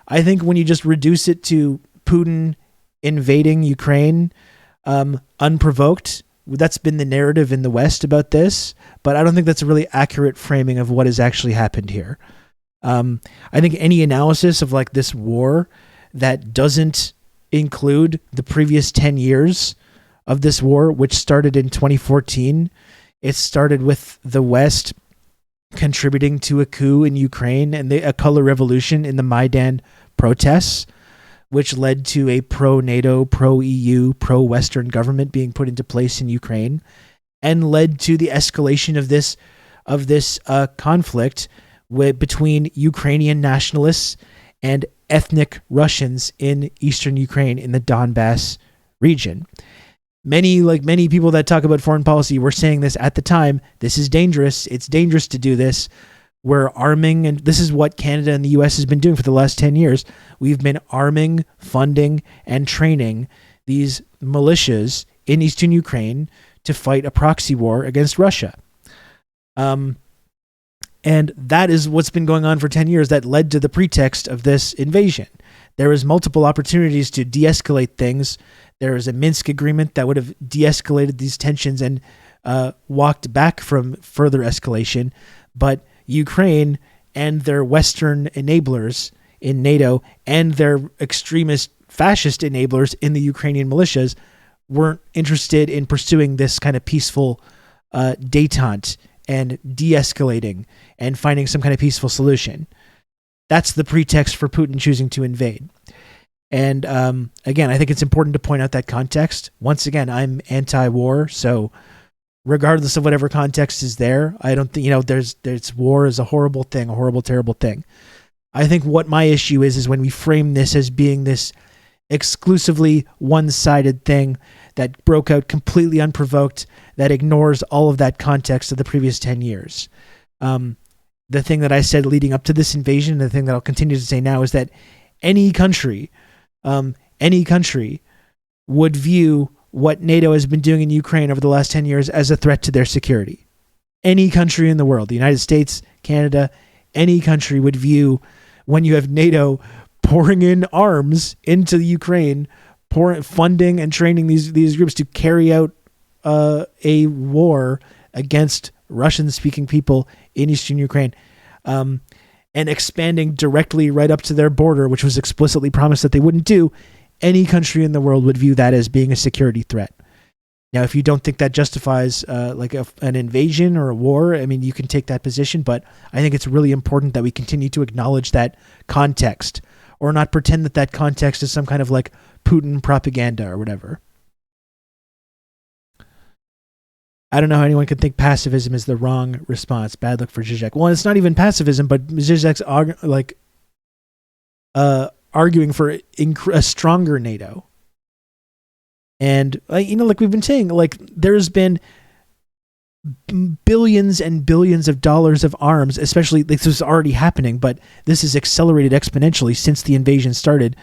I think when you just reduce it to Putin invading Ukraine unprovoked, that's been the narrative in the West about this, but I don't think that's a really accurate framing of what has actually happened here. I think any analysis of this war that doesn't include the previous 10 years of this war, which started in 2014, it started with the West contributing to a coup in Ukraine and a color revolution in the Maidan protests, which led to a pro-NATO, pro-EU, pro-Western government being put into place in Ukraine, and led to the escalation of this conflict between Ukrainian nationalists and ethnic Russians in eastern Ukraine in the Donbass region. Many people that talk about foreign policy were saying this at the time. This is dangerous. It's dangerous to do this. We're arming, and this is what Canada and the US has been doing for the last 10 years. We've been arming, funding, and training these militias in eastern Ukraine to fight a proxy war against Russia. And that is what's been going on for 10 years that led to the pretext of this invasion. There was multiple opportunities to de-escalate things. There was a Minsk agreement that would have de-escalated these tensions and walked back from further escalation. But Ukraine and their Western enablers in NATO and their extremist fascist enablers in the Ukrainian militias weren't interested in pursuing this kind of peaceful détente and de-escalating and finding some kind of peaceful solution. That's the pretext for Putin choosing to invade. And again, I think it's important to point out that context. Once again, I'm anti-war, so regardless of whatever context is there, I don't think, there's war is a horrible thing, a horrible, terrible thing. I think what my issue is when we frame this as being this exclusively one-sided thing that broke out completely unprovoked, that ignores all of that context of the previous 10 years. The thing that I said leading up to this invasion, and the thing that I'll continue to say now, is that any country would view what NATO has been doing in Ukraine over the last 10 years as a threat to their security. Any country in the world, the United States, Canada, any country would view when you have NATO pouring in arms into the Ukraine, funding and training these groups to carry out a war against Russian-speaking people in eastern Ukraine, and expanding directly right up to their border, which was explicitly promised that they wouldn't do. Any country in the world would view that as being a security threat. Now, if you don't think that justifies an invasion or a war, I mean, you can take that position, but I think it's really important that we continue to acknowledge that context, or not pretend that context is some kind of Putin propaganda or whatever. I don't know how anyone could think pacifism is the wrong response. Bad luck for Zizek. Well, it's not even pacifism, but Zizek's arguing for a stronger NATO. And, we've been saying, there's been billions and billions of dollars of arms, especially this was already happening, but this is accelerated exponentially since the invasion started.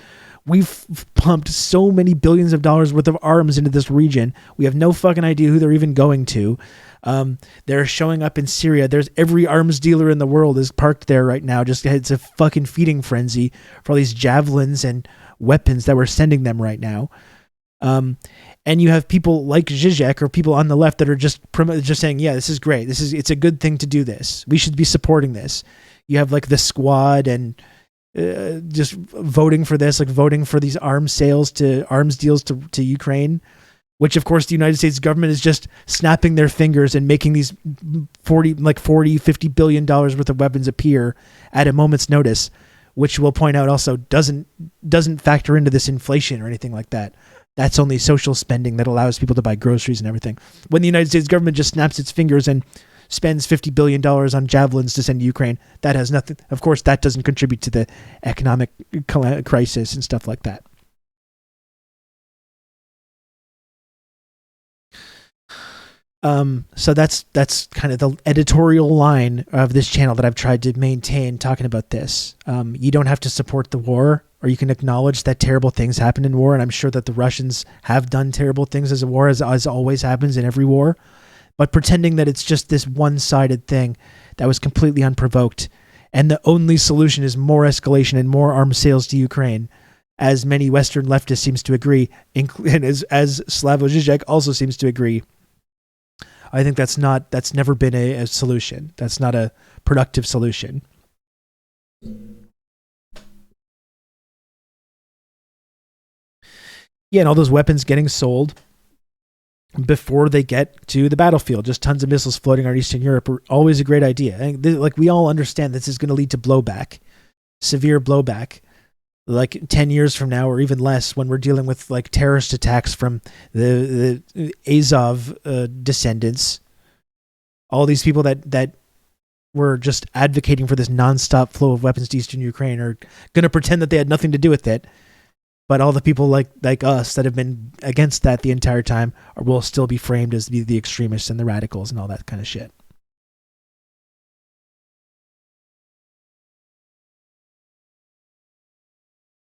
We've pumped so many billions of dollars worth of arms into this region. We have no fucking idea who they're even going to. They're showing up in Syria. There's every arms dealer in the world is parked there right now. Just it's a fucking feeding frenzy for all these javelins and weapons that we're sending them right now. And you have people like Zizek or people on the left that are just saying, yeah, this is great. It's a good thing to do this. We should be supporting this. You have like the Squad and just voting for this, like voting for these arms deals to Ukraine, which of course the United States government is just snapping their fingers and making these 50 billion dollars worth of weapons appear at a moment's notice, which we'll point out also doesn't factor into this inflation or anything like that. That's only social spending that allows people to buy groceries and everything. When the United States government just snaps its fingers and spends $50 billion on javelins to send to Ukraine, that has nothing. Of course, that doesn't contribute to the economic crisis and stuff like that. So that's kind of the editorial line of this channel that I've tried to maintain talking about this. You don't have to support the war, or you can acknowledge that terrible things happen in war, and I'm sure that the Russians have done terrible things as a war, as always happens in every war. But pretending that it's just this one-sided thing that was completely unprovoked, and the only solution is more escalation and more arms sales to Ukraine, as many Western leftists seems to agree, and as Slavoj Žižek also seems to agree. I think that's never been a solution. That's not a productive solution. Yeah, and all those weapons getting sold before they get to the battlefield, just tons of missiles floating around Eastern Europe, are always a great idea. And like, we all understand this is going to lead to blowback, severe blowback, like 10 years from now or even less, when we're dealing with like terrorist attacks from the Azov descendants. All these people that were just advocating for this nonstop flow of weapons to Eastern Ukraine are going to pretend that they had nothing to do with it. But all the people like us that have been against that the entire time will still be framed as the extremists and the radicals and all that kind of shit.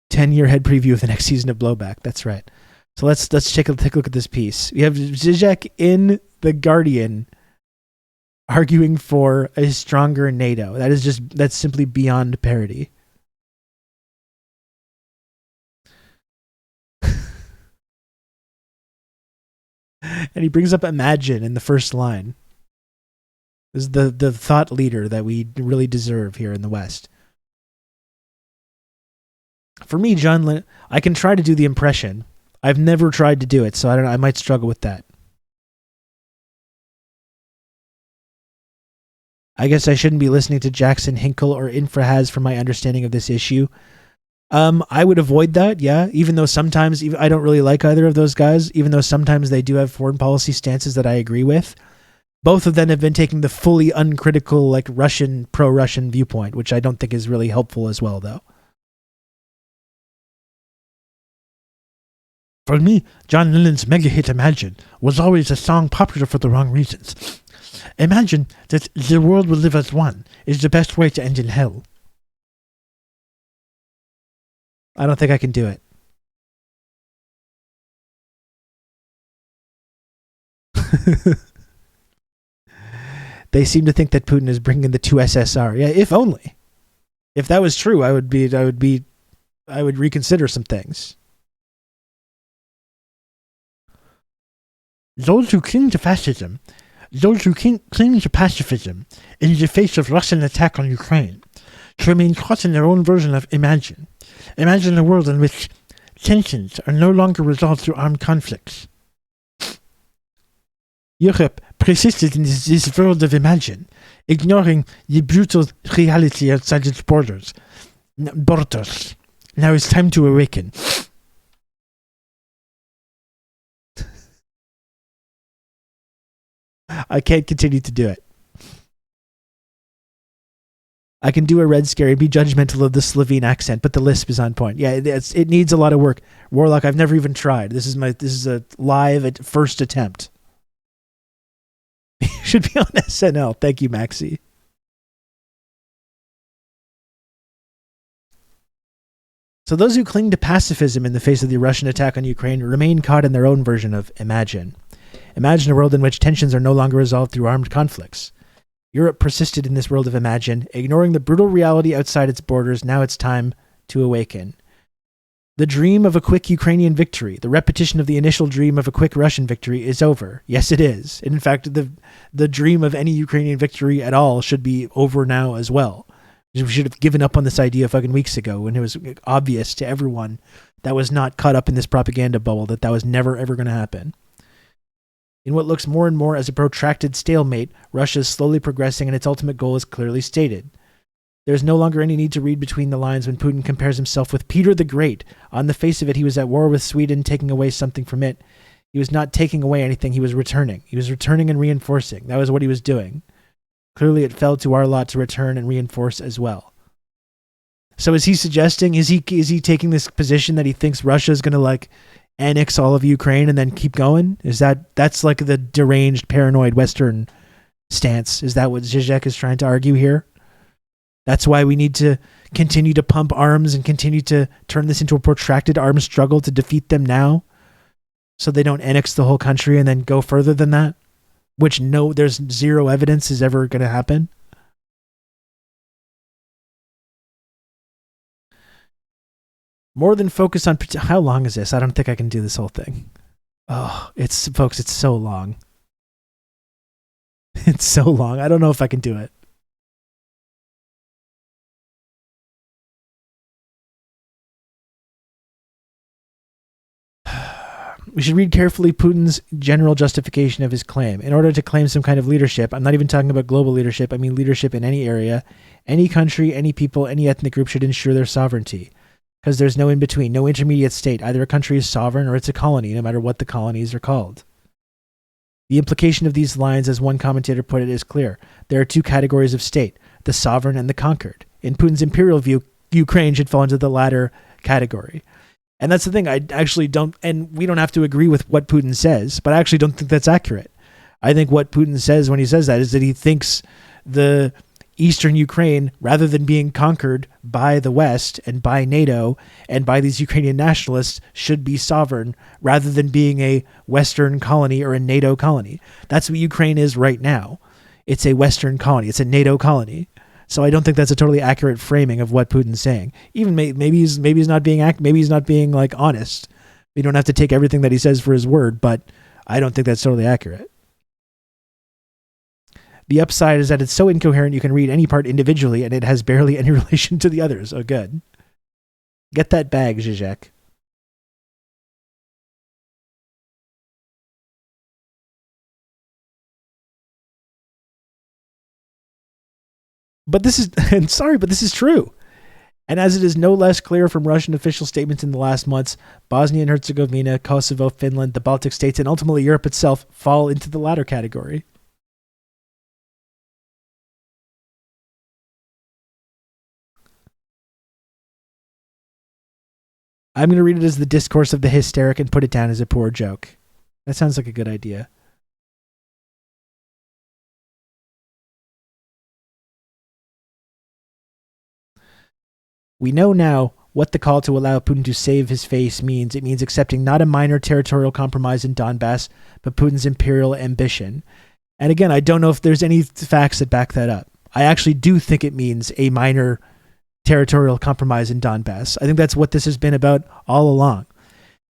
Ten-year head preview of the next season of Blowback. That's right. So let's take a look at this piece. We have Zizek in The Guardian arguing for a stronger NATO. That's simply beyond parody. And he brings up Imagine in the first line. This is the thought leader that we really deserve here in the West. For me, John, I can try to do the impression. I've never tried to do it, so I might struggle with that. I guess I shouldn't be listening to Jackson Hinkle or Infrahaz for my understanding of this issue. I would avoid that, yeah, even though sometimes I don't really like either of those guys, even though sometimes they do have foreign policy stances that I agree with. Both of them have been taking the fully uncritical, like pro-Russian viewpoint, which I don't think is really helpful as well, though. For me, John Lennon's mega hit Imagine was always a song popular for the wrong reasons. Imagine that the world will live as one is the best way to end in hell. I don't think I can do it. They seem to think that Putin is bringing the two SSR. Yeah, if only. If that was true, I would reconsider some things. Those who cling to fascism, those who cling to pacifism in the face of Russian attack on Ukraine, to remain caught in their own version of Imagine. Imagine a world in which tensions are no longer resolved through armed conflicts. Europe persisted in this world of Imagine, ignoring the brutal reality outside its borders. Now it's time to awaken. I can't continue to do it. I can do a Red Scare and be judgmental of the Slovene accent, but the lisp is on point. Yeah, it needs a lot of work. Warlock, I've never even tried. This is a live first attempt. Should be on SNL. Thank you, Maxie. So those who cling to pacifism in the face of the Russian attack on Ukraine remain caught in their own version of Imagine. Imagine a world in which tensions are no longer resolved through armed conflicts. Europe persisted in this world of Imagine, ignoring the brutal reality outside its borders. Now it's time to awaken. The dream of a quick Ukrainian victory, the repetition of the initial dream of a quick Russian victory, is over. Yes, it is. And in fact, the dream of any Ukrainian victory at all should be over now as well. We should have given up on this idea fucking weeks ago when it was obvious to everyone that was not caught up in this propaganda bubble that was never, ever going to happen. In what looks more and more as a protracted stalemate, Russia is slowly progressing and its ultimate goal is clearly stated. There is no longer any need to read between the lines when Putin compares himself with Peter the Great. On the face of it, he was at war with Sweden, taking away something from it. He was not taking away anything, he was returning. He was returning and reinforcing. That was what he was doing. Clearly, it fell to our lot to return and reinforce as well. So is he suggesting, is he taking this position that he thinks Russia is going to like annex all of Ukraine and then keep going? That's like the deranged, paranoid Western stance? Is that what Zizek is trying to argue here? That's why we need to continue to pump arms and continue to turn this into a protracted armed struggle to defeat them now, so they don't annex the whole country and then go further than that, which there's zero evidence is ever going to happen. More than focus on... How long is this? I don't think I can do this whole thing. Oh, it's so long. It's so long. I don't know if I can do it. We should read carefully Putin's general justification of his claim. In order to claim some kind of leadership, I'm not even talking about global leadership, I mean leadership in any area, any country, any people, any ethnic group should ensure their sovereignty. Because there's no in-between, no intermediate state. Either a country is sovereign or it's a colony, no matter what the colonies are called. The implication of these lines, as one commentator put it, is clear. There are two categories of state, the sovereign and the conquered. In Putin's imperial view, Ukraine should fall into the latter category. And that's the thing, I actually don't, and we don't have to agree with what Putin says, but I actually don't think that's accurate. I think what Putin says when he says that is that he thinks the eastern Ukraine, rather than being conquered by the West and by NATO and by these Ukrainian nationalists, should be sovereign rather than being a Western colony or a NATO colony. That's what Ukraine is right now. It's a Western colony. It's a NATO colony. So I don't think that's a totally accurate framing of what Putin's saying. Even maybe he's not being like honest. We don't have to take everything that he says for his word, but I don't think that's totally accurate. The upside is that it's so incoherent you can read any part individually and it has barely any relation to the others. Oh, good. Get that bag, Zizek. But this is true. And as it is no less clear from Russian official statements in the last months, Bosnia and Herzegovina, Kosovo, Finland, the Baltic states, and ultimately Europe itself fall into the latter category. I'm going to read it as the discourse of the hysteric and put it down as a poor joke. That sounds like a good idea. We know now what the call to allow Putin to save his face means. It means accepting not a minor territorial compromise in Donbass, but Putin's imperial ambition. And again, I don't know if there's any facts that back that up. I actually do think it means a minor territorial compromise in Donbass. I think that's what this has been about all along.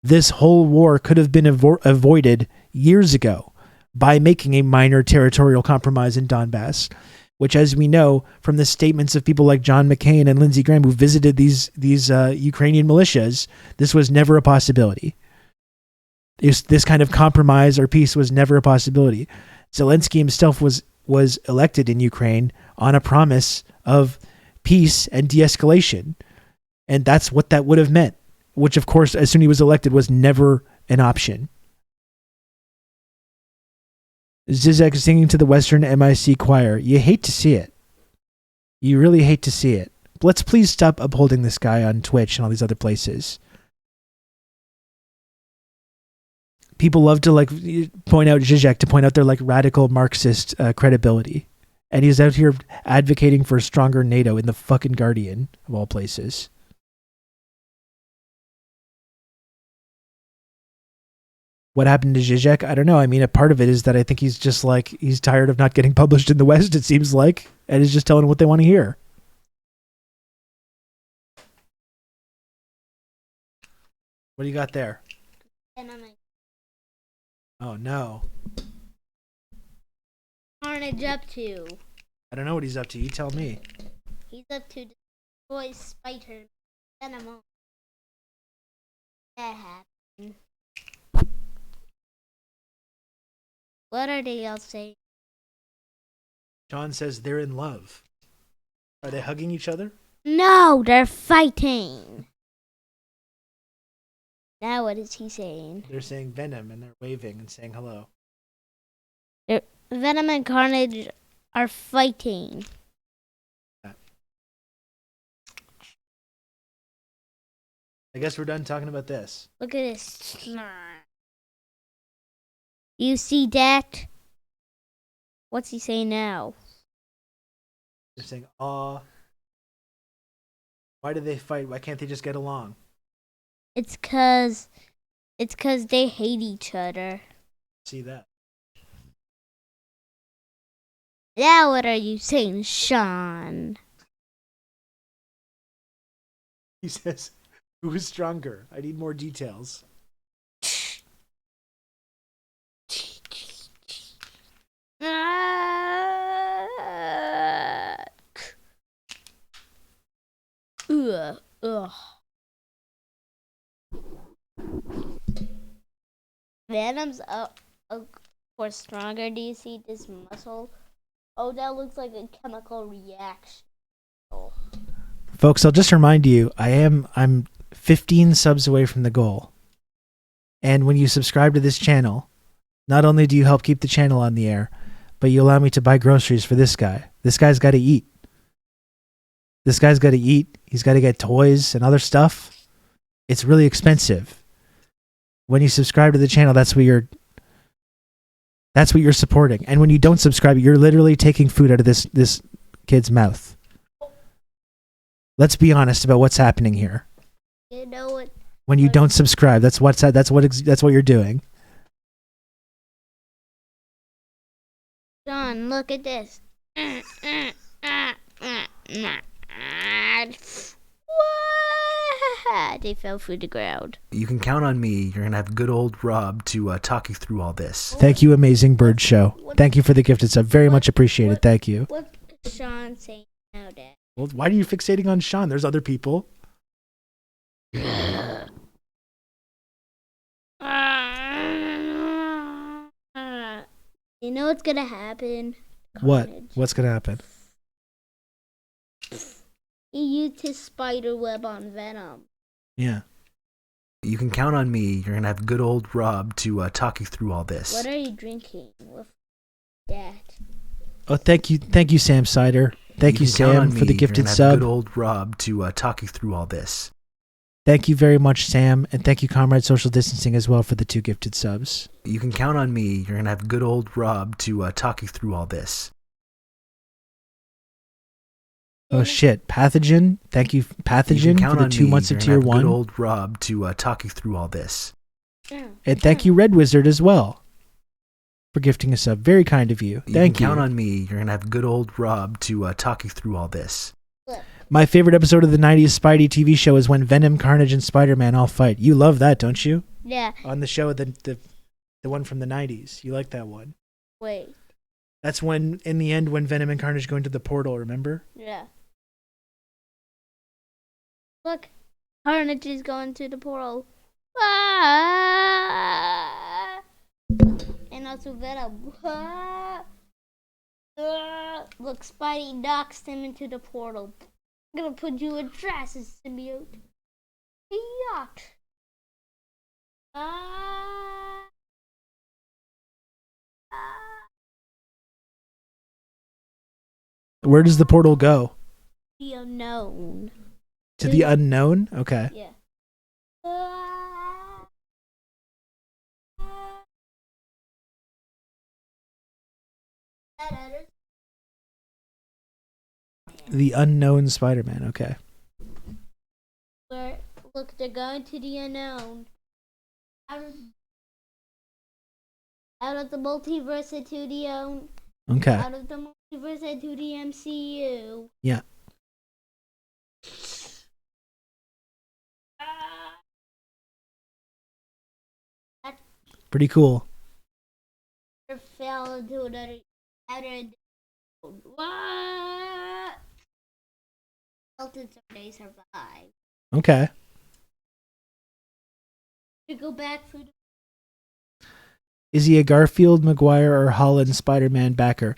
This whole war could have been avoided years ago by making a minor territorial compromise in Donbass, which, as we know from the statements of people like John McCain and Lindsey Graham who visited these Ukrainian militias, this was never a possibility. This kind of compromise or peace was never a possibility. Zelensky himself was elected in Ukraine on a promise of peace and de-escalation, and that's what that would have meant, which, of course, as soon as he was elected, was never an option. Zizek singing to the Western MIC choir. You hate to see it. You really hate to see it. Let's please stop upholding this guy on Twitch and all these other places. people love to like point out Zizek to point out their like radical Marxist credibility. And he's out here advocating for a stronger NATO in the fucking Guardian, of all places. What happened to Zizek? I don't know. I mean, a part of it is that I think he's just like, he's tired of not getting published in the West, it seems like, and is just telling what they want to hear. What do you got there? Oh, no. Carnage up to? I don't know what he's up to. You tell me. He's up to destroy Spider Venom. That happened. What are they all saying? Sean says they're in love. Are they hugging each other? No, they're fighting. Now what is he saying? They're saying Venom and they're waving and saying hello. Venom and Carnage are fighting. I guess we're done talking about this. Look at this. You see that? What's he saying now? They're saying, aw. Why do they fight? Why can't they just get along? It's cause they hate each other. See that. Now what are you saying, Sean? He says, who is stronger? I need more details. Ugh. Venom's up for stronger. Do you see this muscle? Oh, that looks like a chemical reaction. Oh. Folks, I'll just remind you, I'm 15 subs away from the goal. And when you subscribe to this channel, not only do you help keep the channel on the air, but you allow me to buy groceries for this guy. This guy's got to eat. This guy's got to eat. He's got to get toys and other stuff. It's really expensive. When you subscribe to the channel, that's what you're supporting. And when you don't subscribe, you're literally taking food out of this kid's mouth. Let's be honest about what's happening here. You know what? When you don't subscribe, that's what you're doing. John, look at this. They fell through the ground. You can count on me. You're going to have good old Rob to talk you through all this. Thank you, Amazing Bird Show. Thank you for the gifted sub. Very much appreciated. Thank you. What's Sean saying now, Dad? Well, why are you fixating on Sean? There's other people. You know what's going to happen? What? Carnage. What's going to happen? He used his spider web on Venom. Yeah. You can count on me. You're going to have good old Rob to talk you through all this. What are you drinking with that? Oh, thank you, Sam Sider. Thank you, Sam, for the gifted sub. You're going to have good old Rob to talk you through all this. Thank you very much, Sam. And thank you, Comrade Social Distancing, as well, for the 2 gifted subs. You can count on me. You're going to have good old Rob to talk you through all this. Oh shit, Pathogen. Thank you, Pathogen, for the 2 months of tier 1. Good old Rob to talk you through all this. And thank you, Red Wizard, as well, for gifting a sub. Very kind of you. Thank you. Count on me. You're gonna have good old Rob to talk you through all this. My favorite episode of the '90s Spidey TV show is when Venom, Carnage, and Spider-Man all fight. You love that, don't you? Yeah. On the show, the one from the '90s. You like that one? Wait. That's when, in the end, when Venom and Carnage go into the portal. Remember? Yeah. Look, Carnage is going to the portal. Ah! And also Venom. Ah! Look, Spidey knocks him into the portal. I'm gonna put you in Travis symbiote. Yacht. Ah! Where does the portal go? The unknown. To the unknown? Okay. Yeah. The unknown Spider-Man. Okay. Where look, they're going to the unknown. Out of the multiverse into the own. Okay. Out of the multiverse into the MCU. Yeah. Pretty cool. Fell into another what? Until they survive. Okay. To go back through. Is he a Garfield, Maguire, or Holland Spider-Man backer?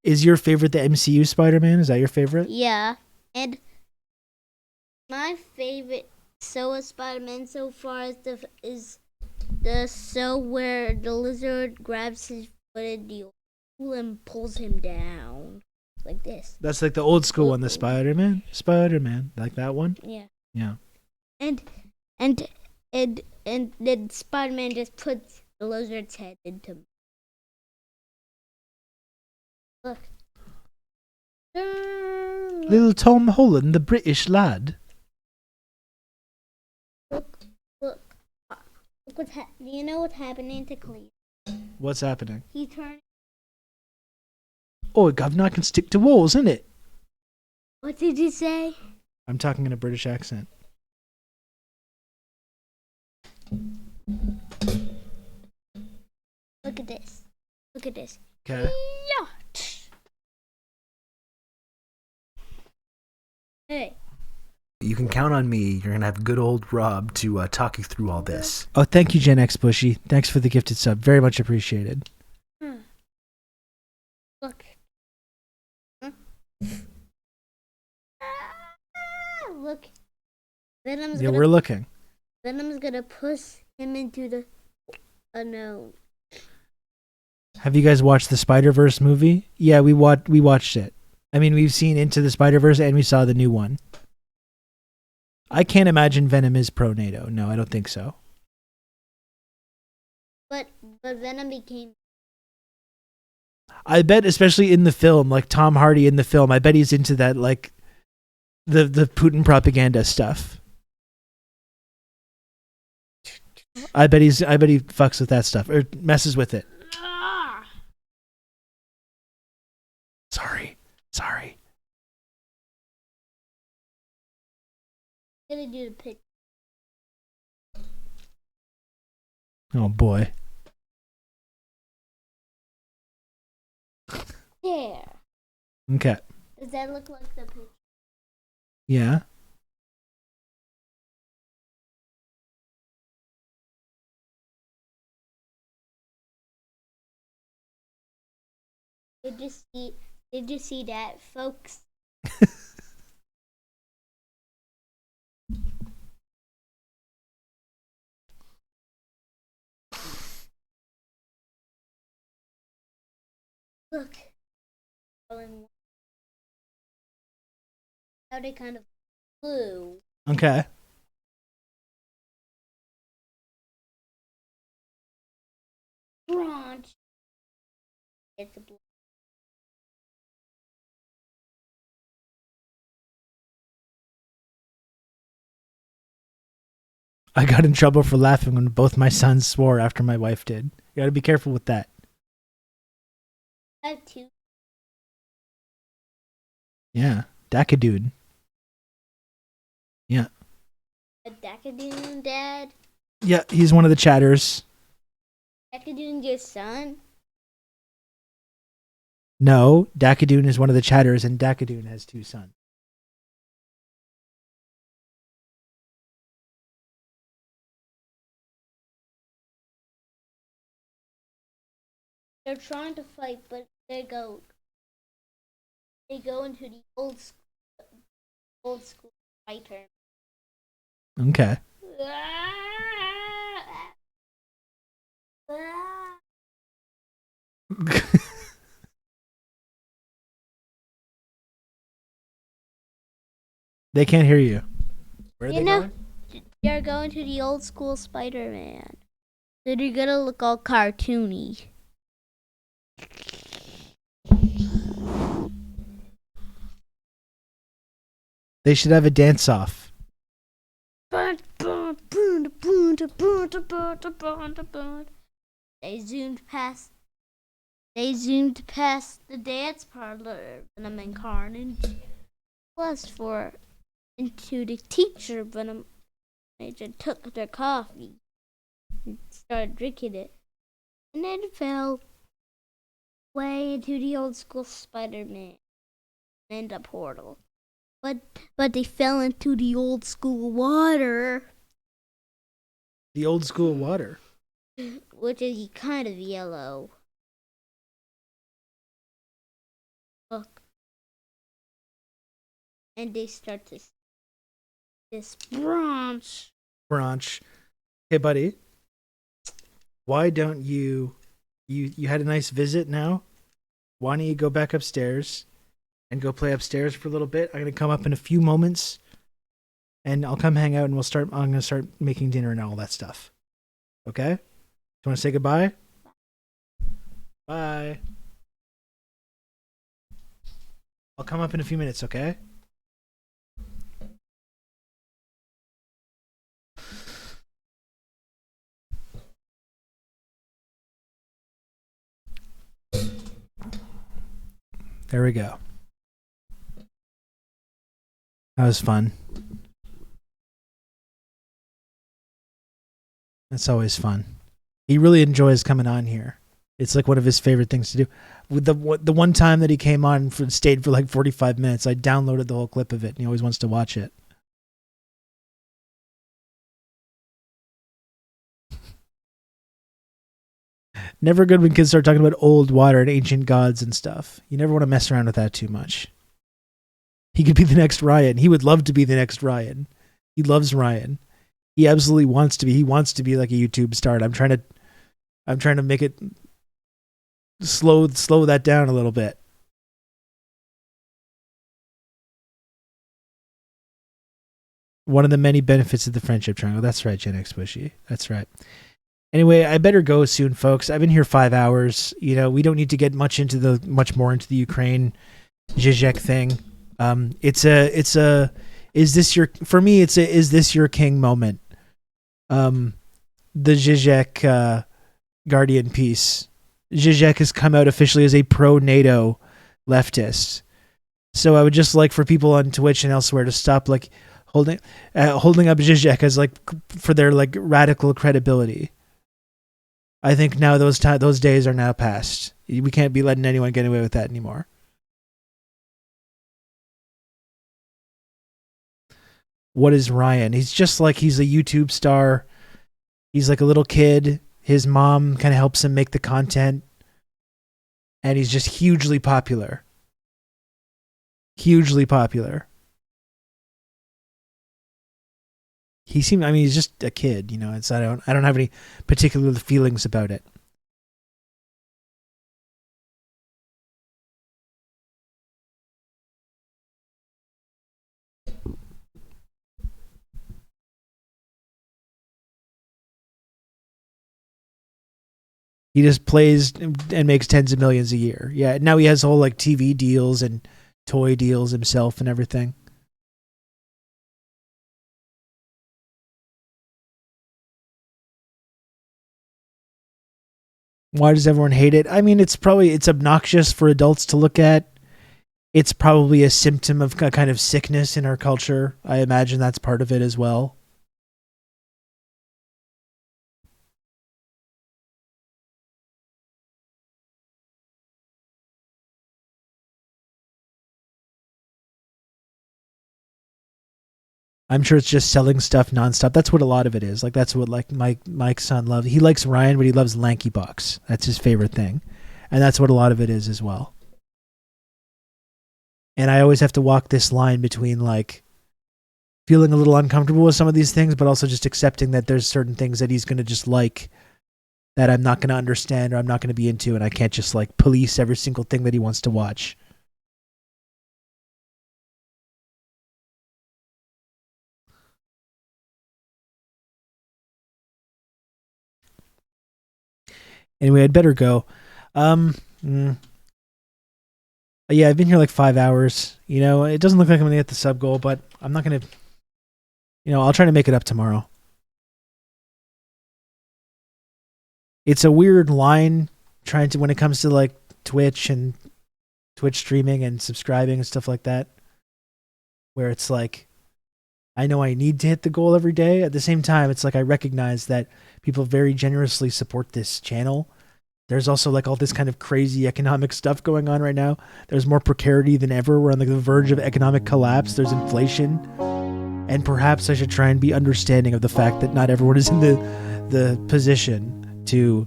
Is your favorite the MCU Spider-Man? Is that your favorite? Yeah, and my favorite Spider-Man so far is the where the lizard grabs his foot in the hole and pulls him down like this. That's like the old school one, the Spider-Man, like that one. Yeah. Yeah. And then Spider-Man just puts the lizard's head into. Look. Little Tom Holland, the British lad. Look what's do you know what's happening to Cleve? What's happening? He turned. Oh, governor can stick to walls, isn't it? What did you say? I'm talking in a British accent. Look at this. Look at this. Okay. Yeah. Hey. You can count on me. You're gonna have good old Rob to talk you through all this. Oh, thank you, Gen X Bushy. Thanks for the gifted sub. Very much appreciated. Look. Look. Venom's We're looking. Venom's gonna push him into the unknown. Have you guys watched the Spider-Verse movie? Yeah, we watched it. I mean, we've seen Into the Spider-Verse and we saw the new one. I can't imagine Venom is pro-NATO. No, I don't think so. But Venom became. I bet, especially in the film, like Tom Hardy in the film, I bet he's into that, like the Putin propaganda stuff. I bet he fucks with that stuff or messes with it. Sorry. I'm gonna do the pitch. Oh boy. There. Okay. Does that look like the pitch? Yeah. Did you see that, folks? Look. How they kind of flew. Okay. Branch. It's a blue. I got in trouble for laughing when both my sons swore after my wife did. You gotta be careful with that. I have two. Yeah. Dakadude. Yeah. A Dakadoon, Dad? Yeah, he's one of the chatters. Dakadoon's your son? No, Dakadoon is one of the chatters, and Dakadoon has two sons. They're trying to fight, but they go into the old school fighter. Okay. They can't hear you. Where are they going? They're going to the old school Spider-Man. So they're gonna look all cartoony. They should have a dance-off. They zoomed past. They zoomed past the dance parlor, Venom and Carnage. Plus, for into the teacher, Venom and took their coffee and started drinking it, and then fell way into the old school Spider-Man and a portal. But they fell into the old school water. The old school water. Which is kind of yellow. Look. And they start this branch. Hey, buddy. Why don't you had a nice visit now? Why don't you go back upstairs and go play upstairs for a little bit? I'm going to come up in a few moments and I'll come hang out and I'm going to start making dinner and all that stuff. Okay? Do you want to say goodbye? Bye. I'll come up in a few minutes, okay? There we go. That was fun. That's always fun. He really enjoys coming on here. It's like one of his favorite things to do. With the one time that he came on and stayed for like 45 minutes, I downloaded the whole clip of it, and he always wants to watch it. Never good when kids start talking about old water and ancient gods and stuff. You never want to mess around with that too much. He could be the next Ryan. He would love to be the next Ryan. He loves Ryan. He absolutely wants to be. He wants to be like a YouTube star. I'm trying to make it slow that down a little bit. One of the many benefits of the friendship triangle. That's right, Gen X Bushy. That's right. Anyway, I better go soon, folks. I've been here 5 hours. You know, we don't need to get much more into the Ukraine Zizek thing. It's a is this your king moment? The Zizek Guardian piece. Zizek has come out officially as a pro-NATO leftist. So I would just like for people on Twitch and elsewhere to stop like holding up Zizek as like for their like radical credibility. I think now those days are now past. We can't be letting anyone get away with that anymore. What is Ryan? He's just like he's a YouTube star. He's like a little kid. His mom kind of helps him make the content. And he's just hugely popular. Hugely popular. He's just a kid, you know. I don't have any particular feelings about it. He just plays and makes tens of millions a year. Yeah, now he has whole like TV deals and toy deals himself and everything. Why does everyone hate it? I mean, it's obnoxious for adults to look at. It's probably a symptom of a kind of sickness in our culture. I imagine that's part of it as well. I'm sure it's just selling stuff nonstop. That's what a lot of it is. Like that's what like Mike's son loves. He likes Ryan, but he loves Lanky Box. That's his favorite thing. And that's what a lot of it is as well. And I always have to walk this line between like feeling a little uncomfortable with some of these things, but also just accepting that there's certain things that he's going to just like that I'm not going to understand or I'm not going to be into, and I can't just like police every single thing that he wants to watch. Anyway, I'd better go. Yeah, I've been here like 5 hours. You know, it doesn't look like I'm going to get the sub goal, but I'm not gonna. I'll try to make it up tomorrow. It's a weird line when it comes to like Twitch and Twitch streaming and subscribing and stuff like that, where it's like, I know I need to hit the goal every day. At the same time, it's like I recognize that people very generously support this channel. There's also like all this kind of crazy economic stuff going on right now. There's more precarity than ever. We're on the verge of economic collapse. There's inflation. And perhaps I should try and be understanding of the fact that not everyone is in the position to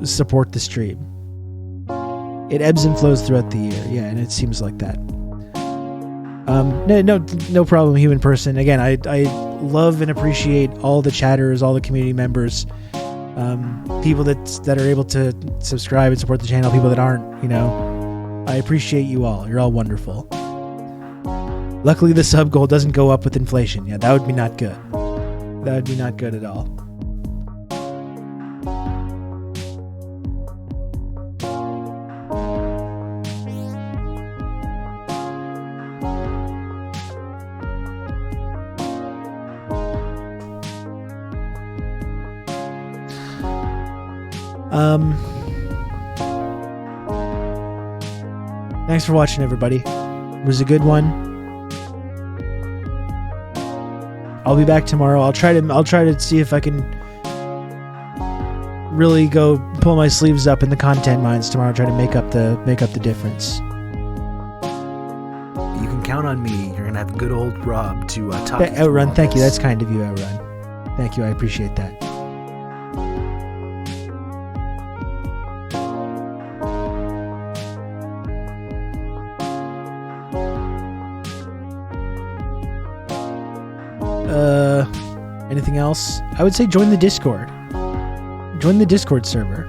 support the stream. It ebbs and flows throughout the year, yeah, and it seems like that. No problem, human person. Again, I love and appreciate all the chatters, all the community members, people that are able to subscribe and support the channel, people that aren't. I appreciate you all. You're all wonderful. Luckily, the sub goal doesn't go up with inflation. Yeah, that would be not good. That would be not good at all. Thanks for watching, everybody. It was a good one. I'll be back tomorrow. I'll try to see if I can really go pull my sleeves up in the content mines tomorrow. Try to make up the difference. You can count on me. You're gonna have good old Rob to talk. Outrun, thank you. That's kind of you, Outrun. Thank you. I appreciate that. Anything else? I would say join the Discord. Join the Discord server.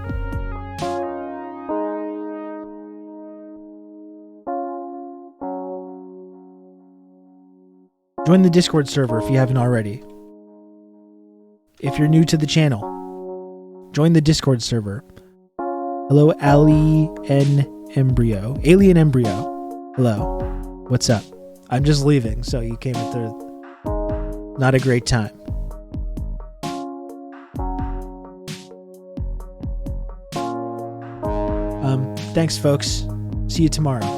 Join the Discord server if you haven't already. If you're new to the channel, join the Discord server. Hello, Alien Embryo. Hello. What's up? I'm just leaving, so you came at the not a great time. Thanks, folks. See you tomorrow.